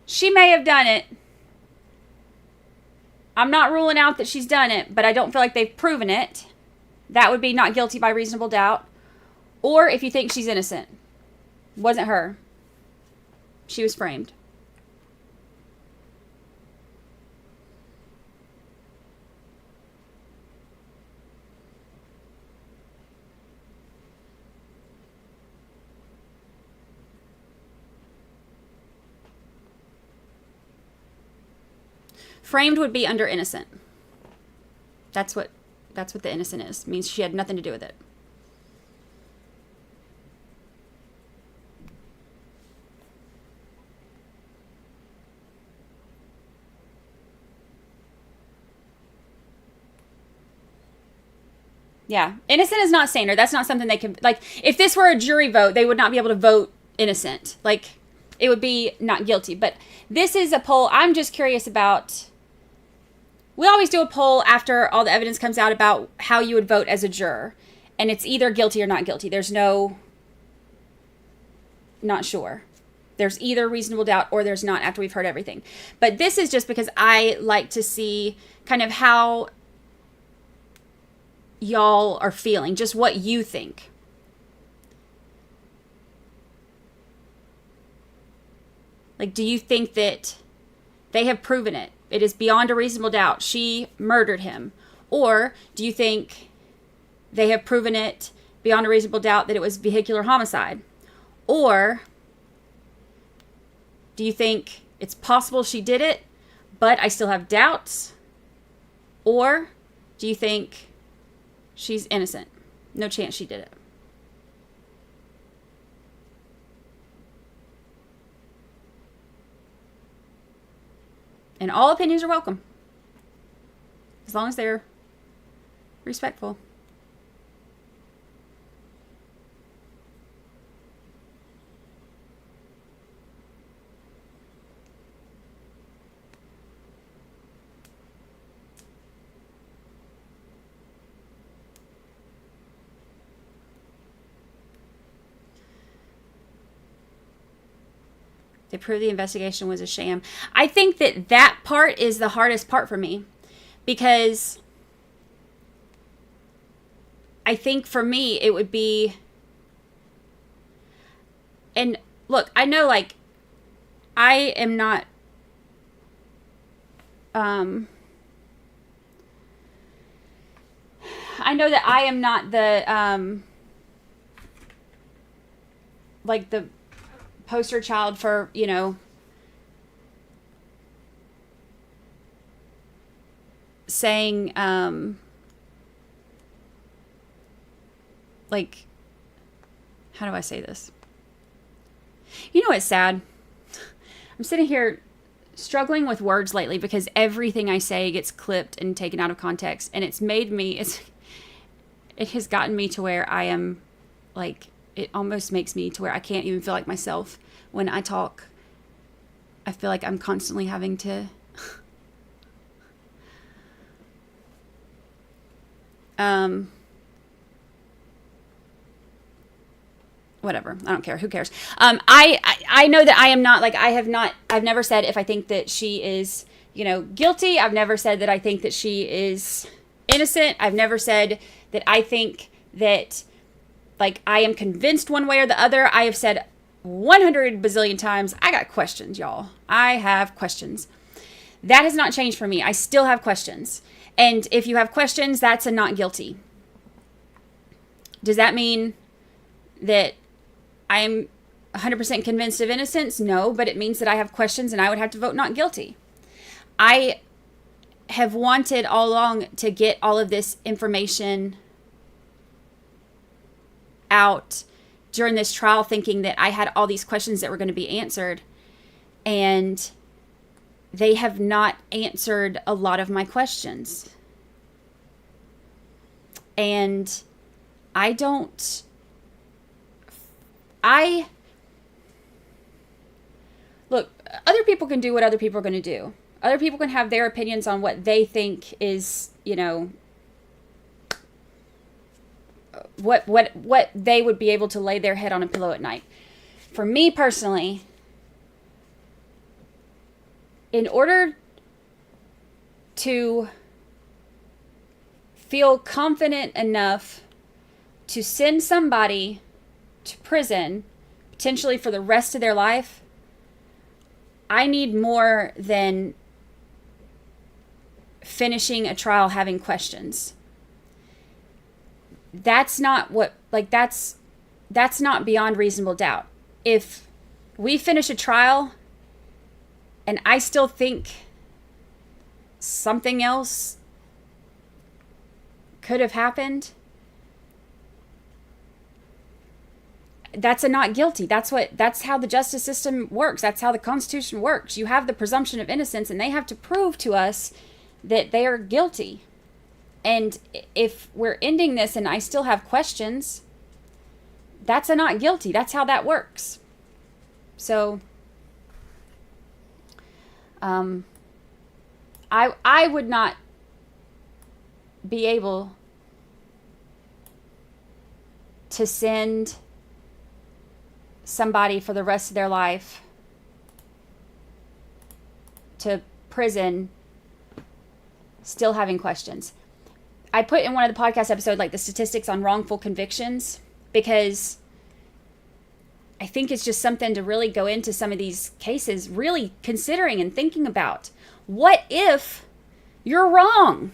[SPEAKER 10] she may have done it, I'm not ruling out that she's done it, but I don't feel like they've proven it, that would be not guilty by reasonable doubt. Or if you think she's innocent. Wasn't her. She was framed. Framed would be under innocent. That's what the innocent is. It means she had nothing to do with it. Yeah. Innocent is not saner. That's not something they can, like, if this were a jury vote, they would not be able to vote innocent. Like, it would be not guilty. But this is a poll. I'm just curious about, we always do a poll after all the evidence comes out about how you would vote as a juror. And it's either guilty or not guilty. There's no, not sure. There's either reasonable doubt or there's not after we've heard everything. But this is just because I like to see kind of how y'all are feeling, just what you think. Like, do you think that they have proven it? It is beyond a reasonable doubt she murdered him. Or do you think they have proven it beyond a reasonable doubt that it was vehicular homicide? Or do you think it's possible she did it, but I still have doubts? Or do you think she's innocent? No chance she did it. And all opinions are welcome, as long as they're respectful. They proved the investigation was a sham. I think that part is the hardest part for me, because I think for me it would be, and look, I know, like, I am not I know that I am not the like the poster child for, you know, saying, like, how do I say this? You know what's sad? I'm sitting here struggling with words lately because everything I say gets clipped and taken out of context, and it's made me, it has gotten me to where I am, like, it almost makes me to where I can't even feel like myself when I talk. I feel like I'm constantly having to whatever. I don't care. Who cares? I know that I am not, like, I've never said if I think that she is, you know, guilty. I've never said that I think that she is innocent. I've never said that I think that, like, I am convinced one way or the other. I have said 100 bazillion times, I got questions, y'all. I have questions. That has not changed for me. I still have questions. And if you have questions, that's a not guilty. Does that mean that I'm 100% convinced of innocence? No, but it means that I have questions and I would have to vote not guilty. I have wanted all along to get all of this information out during this trial, thinking that I had all these questions that were going to be answered, and they have not answered a lot of my questions. And look, other people can do what other people are going to do. Other people can have their opinions on what they think is, you know, what they would be able to lay their head on a pillow at night. For me personally, in order to feel confident enough to send somebody to prison, potentially for the rest of their life, I need more than finishing a trial having questions. That's not what, like, that's not beyond reasonable doubt. If we finish a trial and I still think something else could have happened, that's a not guilty. That's how the justice system works. That's how the Constitution works. You have the presumption of innocence, and they have to prove to us that they are guilty. And if we're ending this and I still have questions, that's a not guilty. That's how that works. So, I would not be able to send somebody for the rest of their life to prison still having questions. I put in one of the podcast episodes, like, the statistics on wrongful convictions, because I think it's just something to really go into some of these cases, really considering and thinking about. What if you're wrong?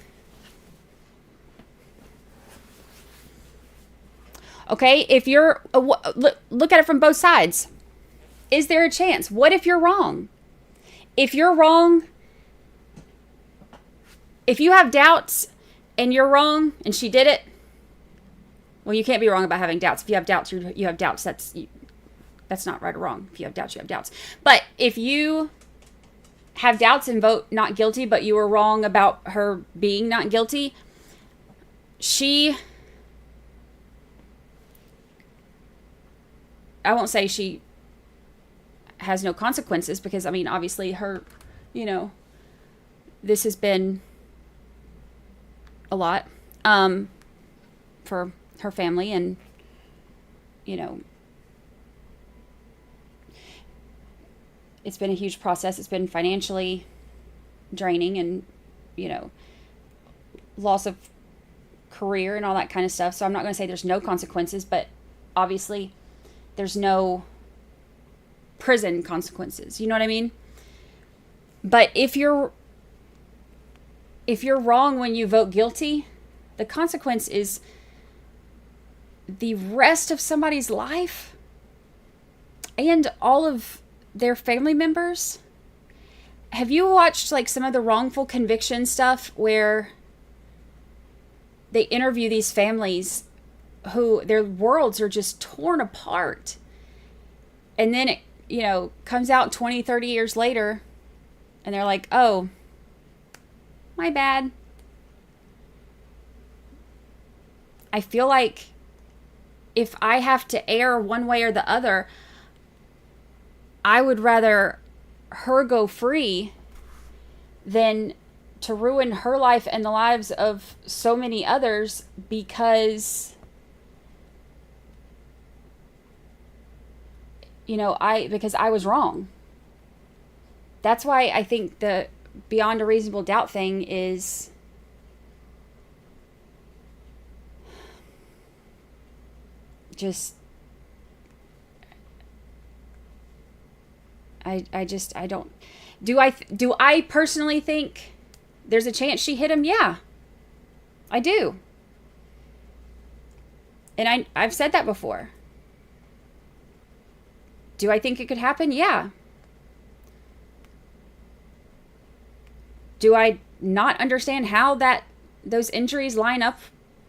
[SPEAKER 10] Okay, if you're, look at it from both sides. Is there a chance? What if you're wrong? If you're wrong, if you have doubts and you're wrong and she did it, well, you can't be wrong about having doubts. If you have doubts, you have doubts. That's not right or wrong. If you have doubts, you have doubts. But if you have doubts and vote not guilty, but you were wrong about her being not guilty, I won't say she has no consequences, because, I mean, obviously her, this has been a lot for her family, and, it's been a huge process. It's been financially draining, and, loss of career and all that kind of stuff. So I'm not going to say there's no consequences, but obviously there's no prison consequences. You know what I mean? But if you're wrong when you vote guilty, the consequence is the rest of somebody's life and all of their family members. Have you watched like some of the wrongful conviction stuff where they interview these families who their worlds are just torn apart, and then it comes out 20, 30 years later and they're like, oh, my bad. I feel like if I have to err one way or the other, I would rather her go free than to ruin her life and the lives of so many others because, because I was wrong. That's why I think the beyond a reasonable doubt thing is just, I don't, do I personally think there's a chance she hit him? Yeah, I do. And I've said that before. Do I think it could happen? Yeah. Do I not understand how those injuries line up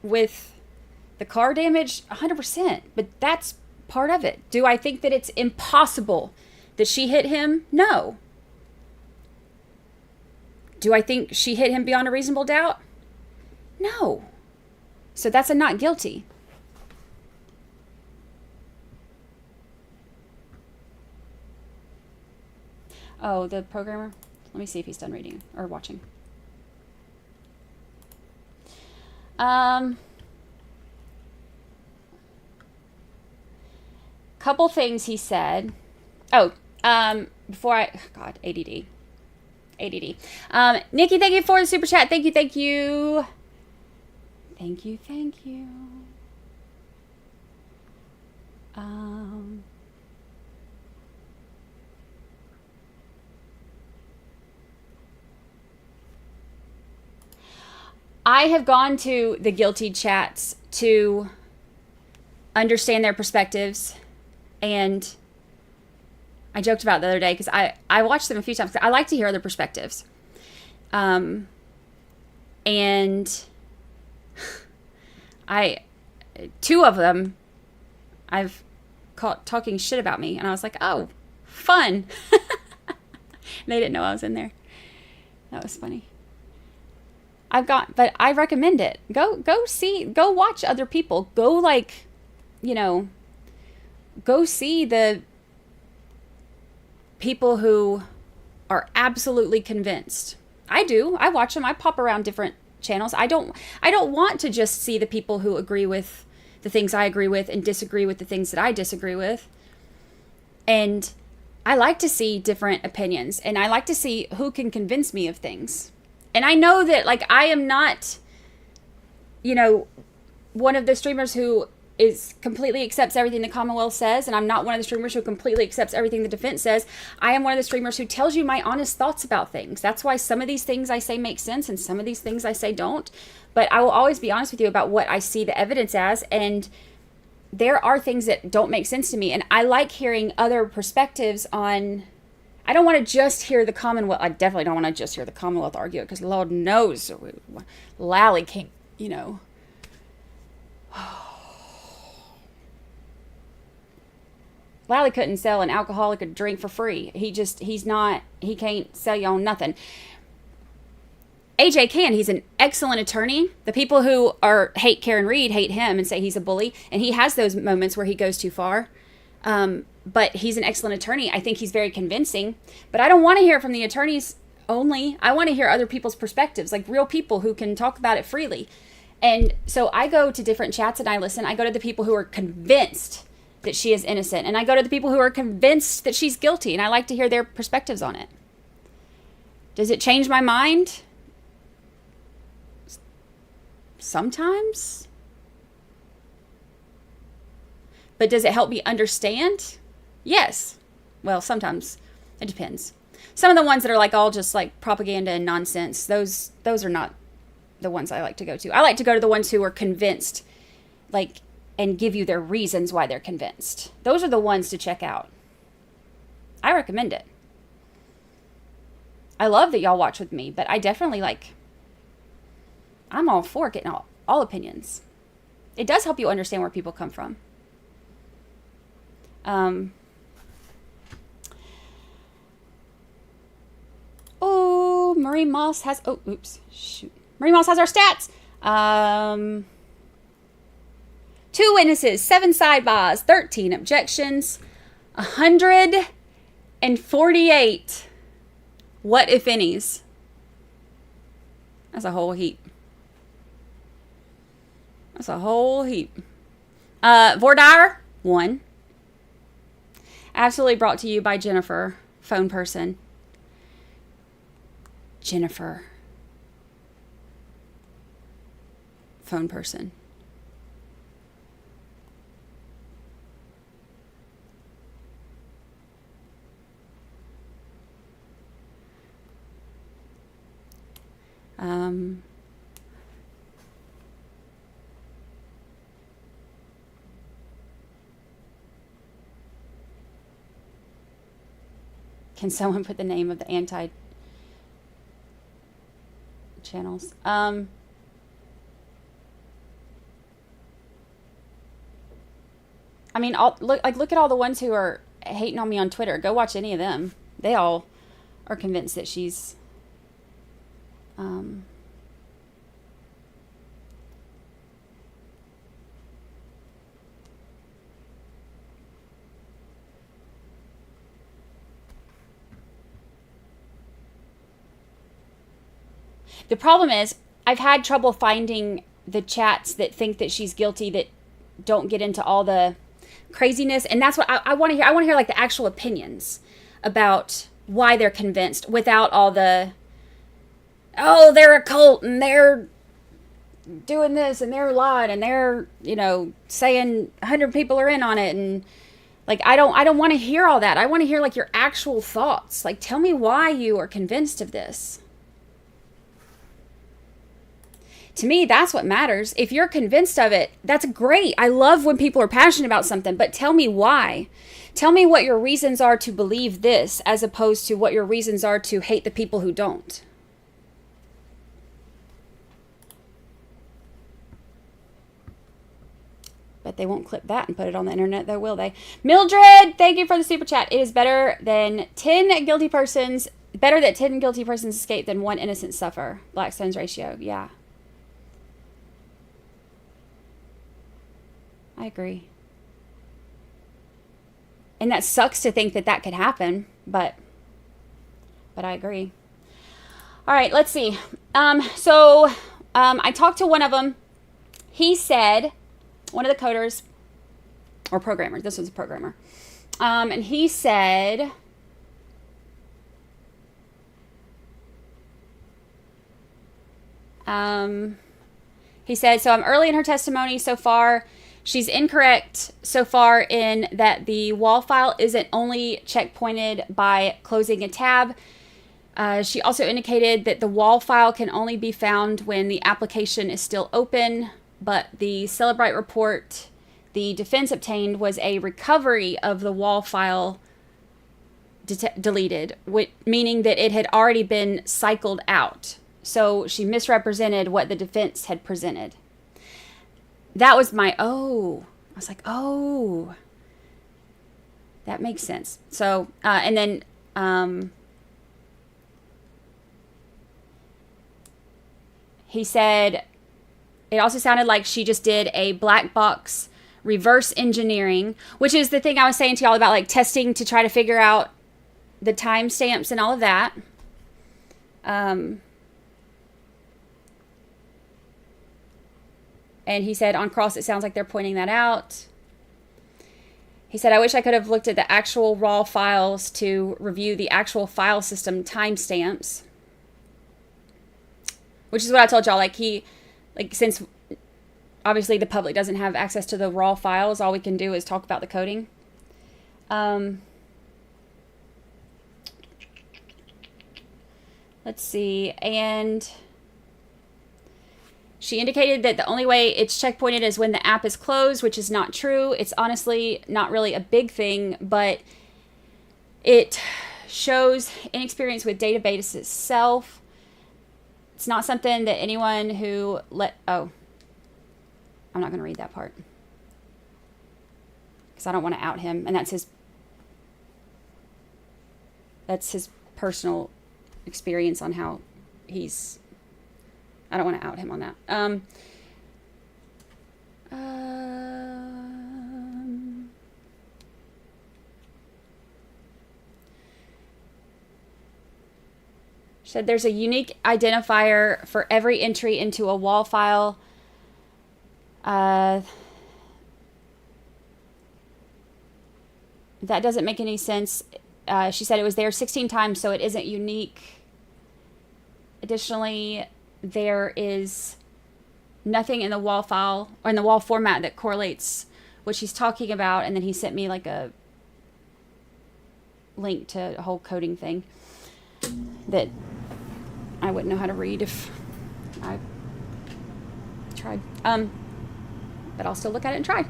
[SPEAKER 10] with the car damage? 100%. But that's part of it. Do I think that it's impossible that she hit him? No. Do I think she hit him beyond a reasonable doubt? No. So that's a not guilty. Oh, the programmer? Let me see if he's done reading or watching. Couple things he said. Before ADD. Nikki, thank you for the super chat. Thank you. Thank you. I have gone to the guilty chats to understand their perspectives, and I joked about it the other day because I watched them a few times. I like to hear other perspectives. And two of them I've caught talking shit about me, and I was like, oh, fun. They didn't know I was in there. That was funny. But I recommend it. Go watch other people. Go go see the people who are absolutely convinced. I do. I watch them. I pop around different channels. I don't want to just see the people who agree with the things I agree with and disagree with the things that I disagree with. And I like to see different opinions, and I like to see who can convince me of things. And I know that, I am not, one of the streamers who completely accepts everything the Commonwealth says, and I'm not one of the streamers who completely accepts everything the defense says. I am one of the streamers who tells you my honest thoughts about things. That's why some of these things I say make sense, and some of these things I say don't. But I will always be honest with you about what I see the evidence as, and there are things that don't make sense to me, and I like hearing other perspectives on. I don't want to just hear the Commonwealth. I definitely don't want to just hear the Commonwealth argue it, because Lord knows Lally can't, you know. Lally couldn't sell an alcoholic a drink for free. He can't sell you on nothing. AJ can. He's an excellent attorney. The people who hate Karen Reed hate him and say he's a bully, and he has those moments where he goes too far. But he's an excellent attorney. I think he's very convincing. But I don't want to hear from the attorneys only. I want to hear other people's perspectives, like real people who can talk about it freely. And so I go to different chats and I listen. I go to the people who are convinced that she is innocent, and I go to the people who are convinced that she's guilty, and I like to hear their perspectives on it. Does it change my mind? Sometimes. But does it help me understand? Yes. Well, sometimes. It depends. Some of the ones that are like all just like propaganda and nonsense, those are not the ones I like to go to. I like to go to the ones who are convinced, like, and give you their reasons why they're convinced. Those are the ones to check out. I recommend it. I love that y'all watch with me, but I definitely I'm all for getting all opinions. It does help you understand where people come from. Marie Moss has, Marie Moss has our stats. 2 witnesses, 7 sidebars, 13 objections, 148 what if any's. That's a whole heap. That's a whole heap. Vordire, 1. Absolutely brought to you by Jennifer, phone person. Jennifer, phone person. Can someone put the name of the anti-channels? I mean, look at all the ones who are hating on me on Twitter. Go watch any of them. They all are convinced that she's the problem is I've had trouble finding the chats that think that she's guilty, that don't get into all the craziness. And that's what I want to hear. I want to hear like the actual opinions about why they're convinced, without all the, oh, they're a cult and they're doing this and they're lying and they're, saying 100 people are in on it. And like, I don't want to hear all that. I want to hear like your actual thoughts. Like, tell me why you are convinced of this. To me, that's what matters. If you're convinced of it, that's great. I love when people are passionate about something, but tell me why. Tell me what your reasons are to believe this, as opposed to what your reasons are to hate the people who don't. But they won't clip that and put it on the internet, though, will they? Mildred, thank you for the super chat. It is better that 10 guilty persons escape than 1 innocent suffer. Blackstone's ratio, yeah. I agree. And that sucks to think that could happen, but I agree. All right, let's see. I talked to one of them. He said, one of the coders, or programmers, this was a programmer. And he said, so I'm early in her testimony so far. She's incorrect so far in that the wall file isn't only checkpointed by closing a tab. She also indicated that the wall file can only be found when the application is still open, but the Celebrite report the defense obtained was a recovery of the wall file deleted, meaning that it had already been cycled out. So she misrepresented what the defense had presented. That was I was like, oh, that makes sense. So, and then, he said, it also sounded like she just did a black box reverse engineering, which is the thing I was saying to y'all about, like, testing to try to figure out the timestamps and all of that. And he said, on cross, it sounds like they're pointing that out. He said, I wish I could have looked at the actual raw files to review the actual file system timestamps. Which is what I told y'all, since obviously the public doesn't have access to the raw files, all we can do is talk about the coding. Let's see, and she indicated that the only way it's checkpointed is when the app is closed, which is not true. It's honestly not really a big thing, but it shows inexperience with database itself. It's not something that anyone who I'm not going to read that part because I don't want to out him, and that's his personal experience on how he's. I don't want to out him on that. Said there's a unique identifier for every entry into a wall file. That doesn't make any sense. She said it was there 16 times, so it isn't unique. Additionally, there is nothing in the wall file or in the wall format that correlates what she's talking about. And then he sent me like a link to a whole coding thing that I wouldn't know how to read if I tried. But I'll still look at it and try.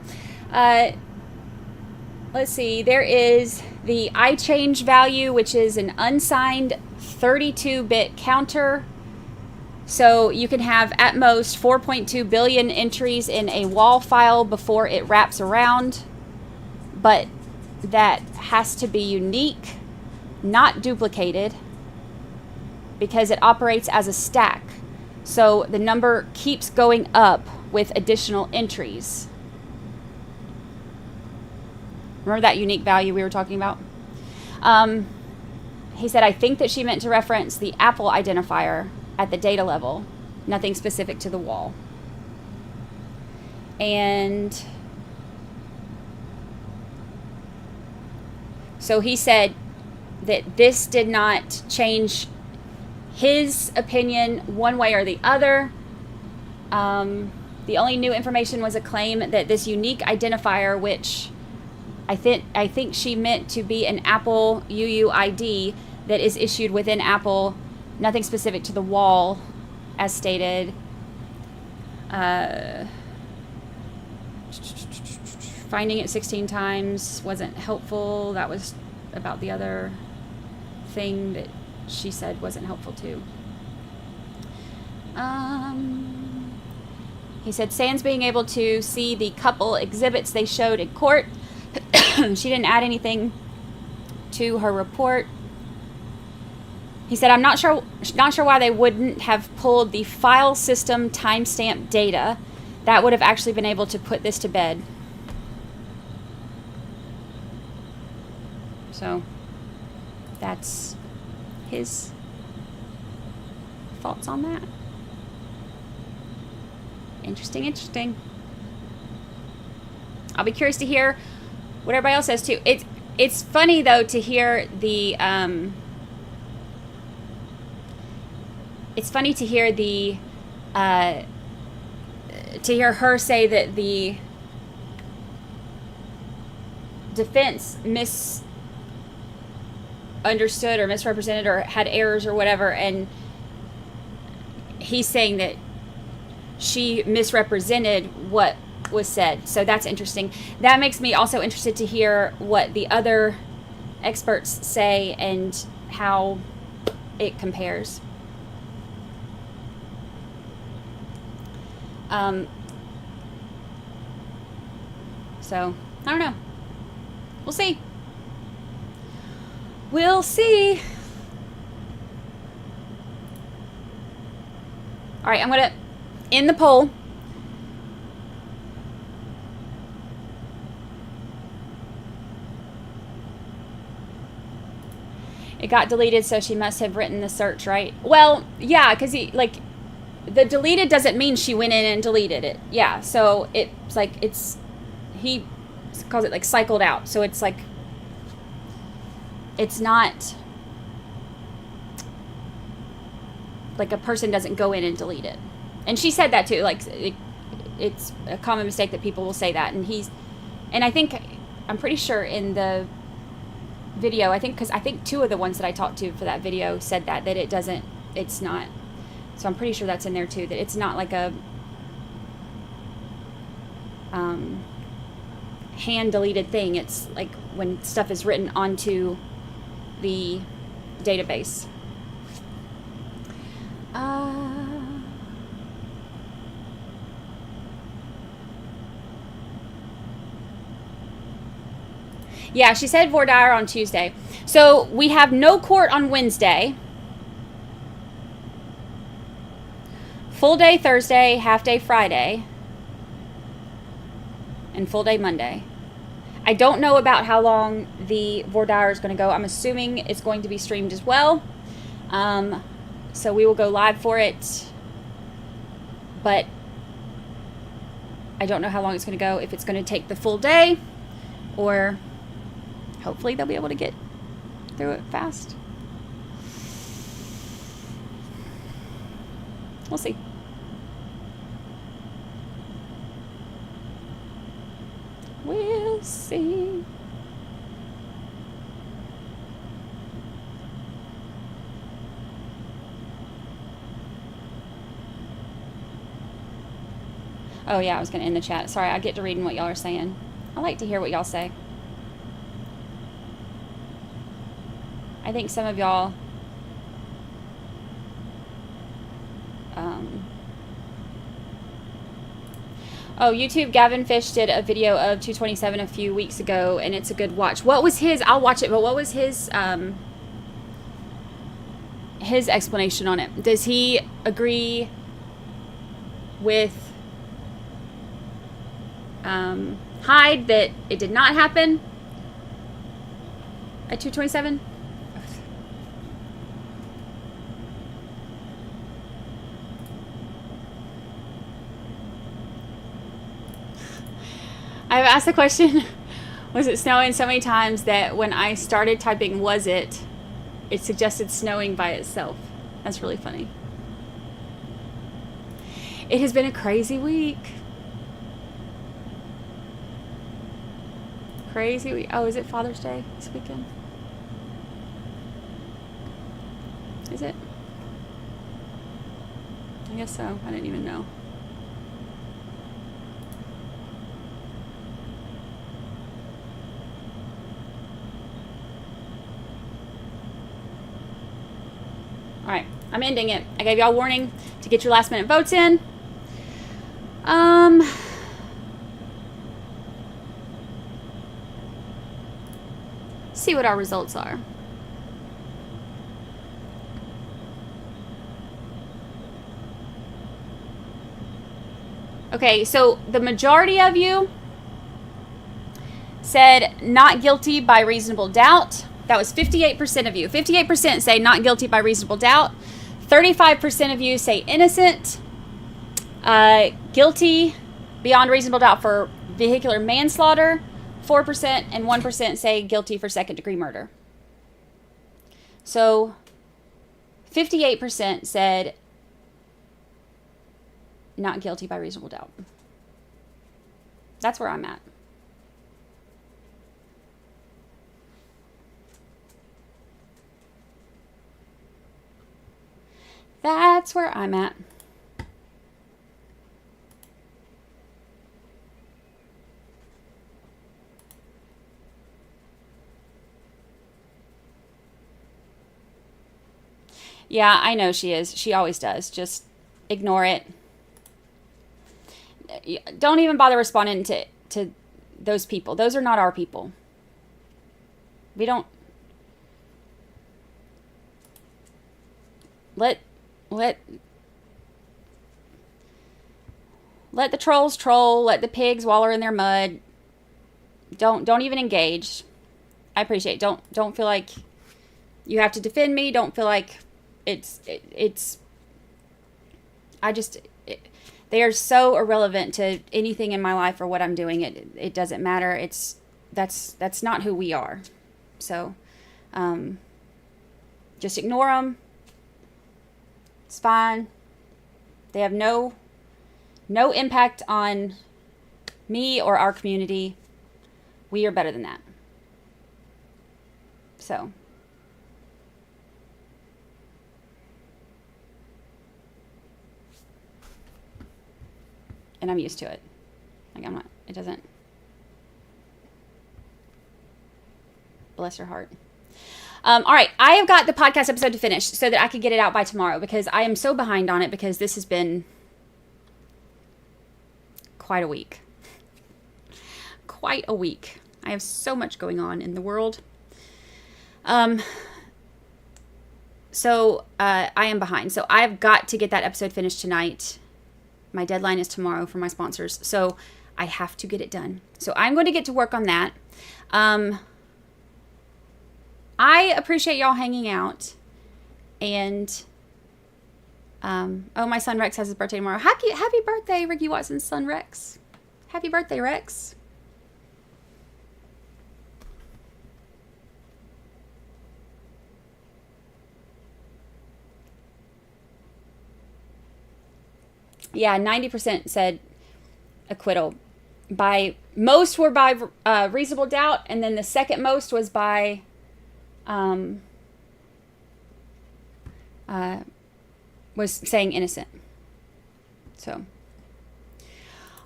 [SPEAKER 10] Let's see. There is the iChange value, which is an unsigned 32-bit counter. So you can have at most 4.2 billion entries in a wall file before it wraps around. But that has to be unique, not duplicated, because it operates as a stack. So the number keeps going up with additional entries. Remember that unique value we were talking about? He said, I think that she meant to reference the Apple identifier at the data level, nothing specific to the wall. And so he said that this did not change his opinion one way or the other. The only new information was a claim that this unique identifier, which I think she meant to be an Apple UUID that is issued within Apple, nothing specific to the wall, as stated. Finding it 16 times wasn't helpful. That was about the other thing that she said wasn't helpful too. He said, sans being able to see the couple exhibits they showed in court, she didn't add anything to her report. He said, I'm not sure why they wouldn't have pulled the file system timestamp data. That would have actually been able to put this to bed. So that's his thoughts on that. Interesting. I'll be curious to hear what everybody else says too. It's funny though to hear the to hear her say that the defense misunderstood or misrepresented or had errors or whatever, and he's saying that she misrepresented what was said. So that's interesting. That makes me also interested to hear what the other experts say and how it compares. So, I don't know. We'll see. We'll see. All right, I'm going to end the poll. It got deleted, so she must have written the search, right? Well, yeah, because the deleted doesn't mean she went in and deleted it. Yeah, so it's like he calls it like cycled out. So it's like, it's not like a person doesn't go in and delete it. And she said that too. Like it's a common mistake that people will say that. And I'm pretty sure in the video, because I think two of the ones that I talked to for that video said that it's not. So I'm pretty sure that's in there too, that it's not like a hand deleted thing. It's like when stuff is written onto the database. Yeah, she said voir dire on Tuesday. So we have no court on Wednesday. Full day Thursday, half day Friday, and full day Monday. I don't know about how long the voir dire is going to go. I'm assuming it's going to be streamed as well. So we will go live for it. But I don't know how long it's going to go, if it's going to take the full day, or hopefully they'll be able to get through it fast. We'll see. We'll see. Oh yeah, I was going to end the chat. Sorry, I get to reading what y'all are saying. I like to hear what y'all say. I think some of y'all YouTube, Gavin Fish did a video of 227 a few weeks ago, and it's a good watch. What was his, I'll watch it, but what was his explanation on it? Does he agree with Hyde that it did not happen at 227? I've asked the question, was it snowing, so many times that when I started typing was it suggested snowing by itself. That's really funny. It has been a crazy week. Crazy week. Oh, is it Father's Day this weekend? Is it? I guess so. I didn't even know. All right, I'm ending it. I gave y'all warning to get your last minute votes in. See what our results are. Okay, so the majority of you said not guilty by reasonable doubt. That was 58% of you. 58% say not guilty by reasonable doubt. 35% of you say innocent. Guilty beyond reasonable doubt for vehicular manslaughter. 4% and 1% say guilty for second-degree murder. So 58% said not guilty by reasonable doubt. That's where I'm at. That's where I'm at. Yeah, I know she is. She always does. Just ignore it. Don't even bother responding to those people. Those are not our people. We don't let the trolls troll, let the pigs waller in their mud. Don't even engage. I appreciate it. Don't feel like you have to defend me. Don't feel like they are so irrelevant to anything in my life or what I'm doing. It doesn't matter. That's not who we are. So, just ignore them. It's fine. They have no impact on me or our community. We are better than that. So. And I'm used to it. Like, it doesn't. Bless her heart. All right. I have got the podcast episode to finish so that I could get it out by tomorrow, because I am so behind on it, because this has been quite a week. Quite a week. I have so much going on in the world. So I am behind. So I've got to get that episode finished tonight. My deadline is tomorrow for my sponsors. So I have to get it done. So I'm going to get to work on that. I appreciate y'all hanging out. And, oh, my son Rex has his birthday tomorrow. Happy birthday, Ricky Watson's son Rex. Happy birthday, Rex. Yeah, 90% said acquittal. Most were by reasonable doubt, and then the second most was by was saying innocent. So,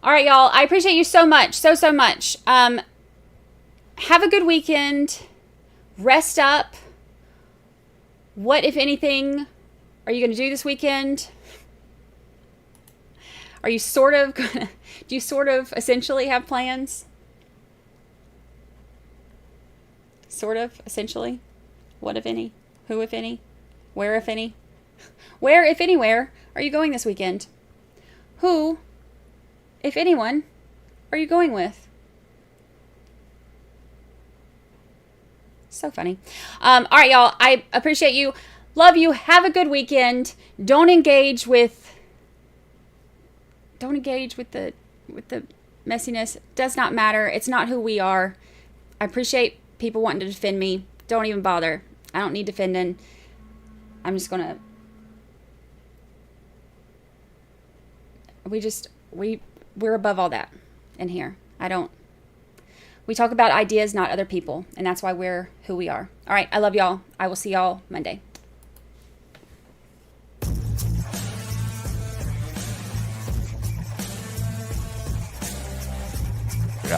[SPEAKER 10] all right, y'all. I appreciate you so much, so much. Have a good weekend. Rest up. What, if anything, are you going to do this weekend? Are you do you sort of essentially have plans? Sort of, essentially? What, if any? Who, if any? Where, if any? Where, if anywhere, are you going this weekend? Who, if anyone, are you going with? So funny. All right, y'all. I appreciate you. Love you. Have a good weekend. Don't engage with the messiness. It does not matter. It's not who we are. I appreciate people wanting to defend me. Don't even bother. I don't need defending. I'm just gonna. We're above all that in here. We talk about ideas, not other people, and that's why we're who we are. All right, I love y'all. I will see y'all Monday.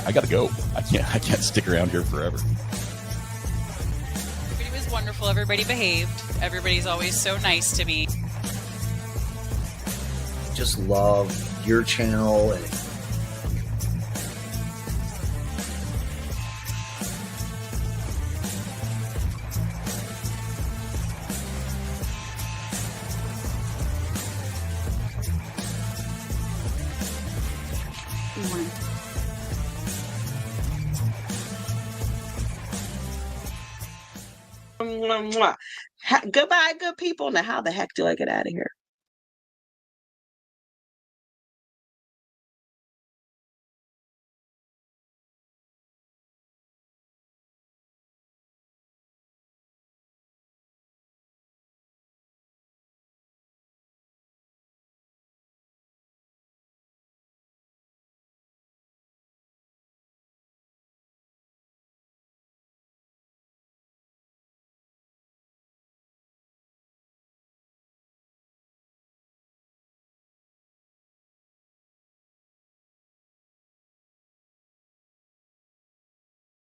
[SPEAKER 7] I gotta go. I can't stick around here forever.
[SPEAKER 22] Everybody was wonderful. Everybody behaved. Everybody's always so nice to me.
[SPEAKER 23] Just love your channel and
[SPEAKER 24] Goodbye, good people. Now, how the heck do I get out of here?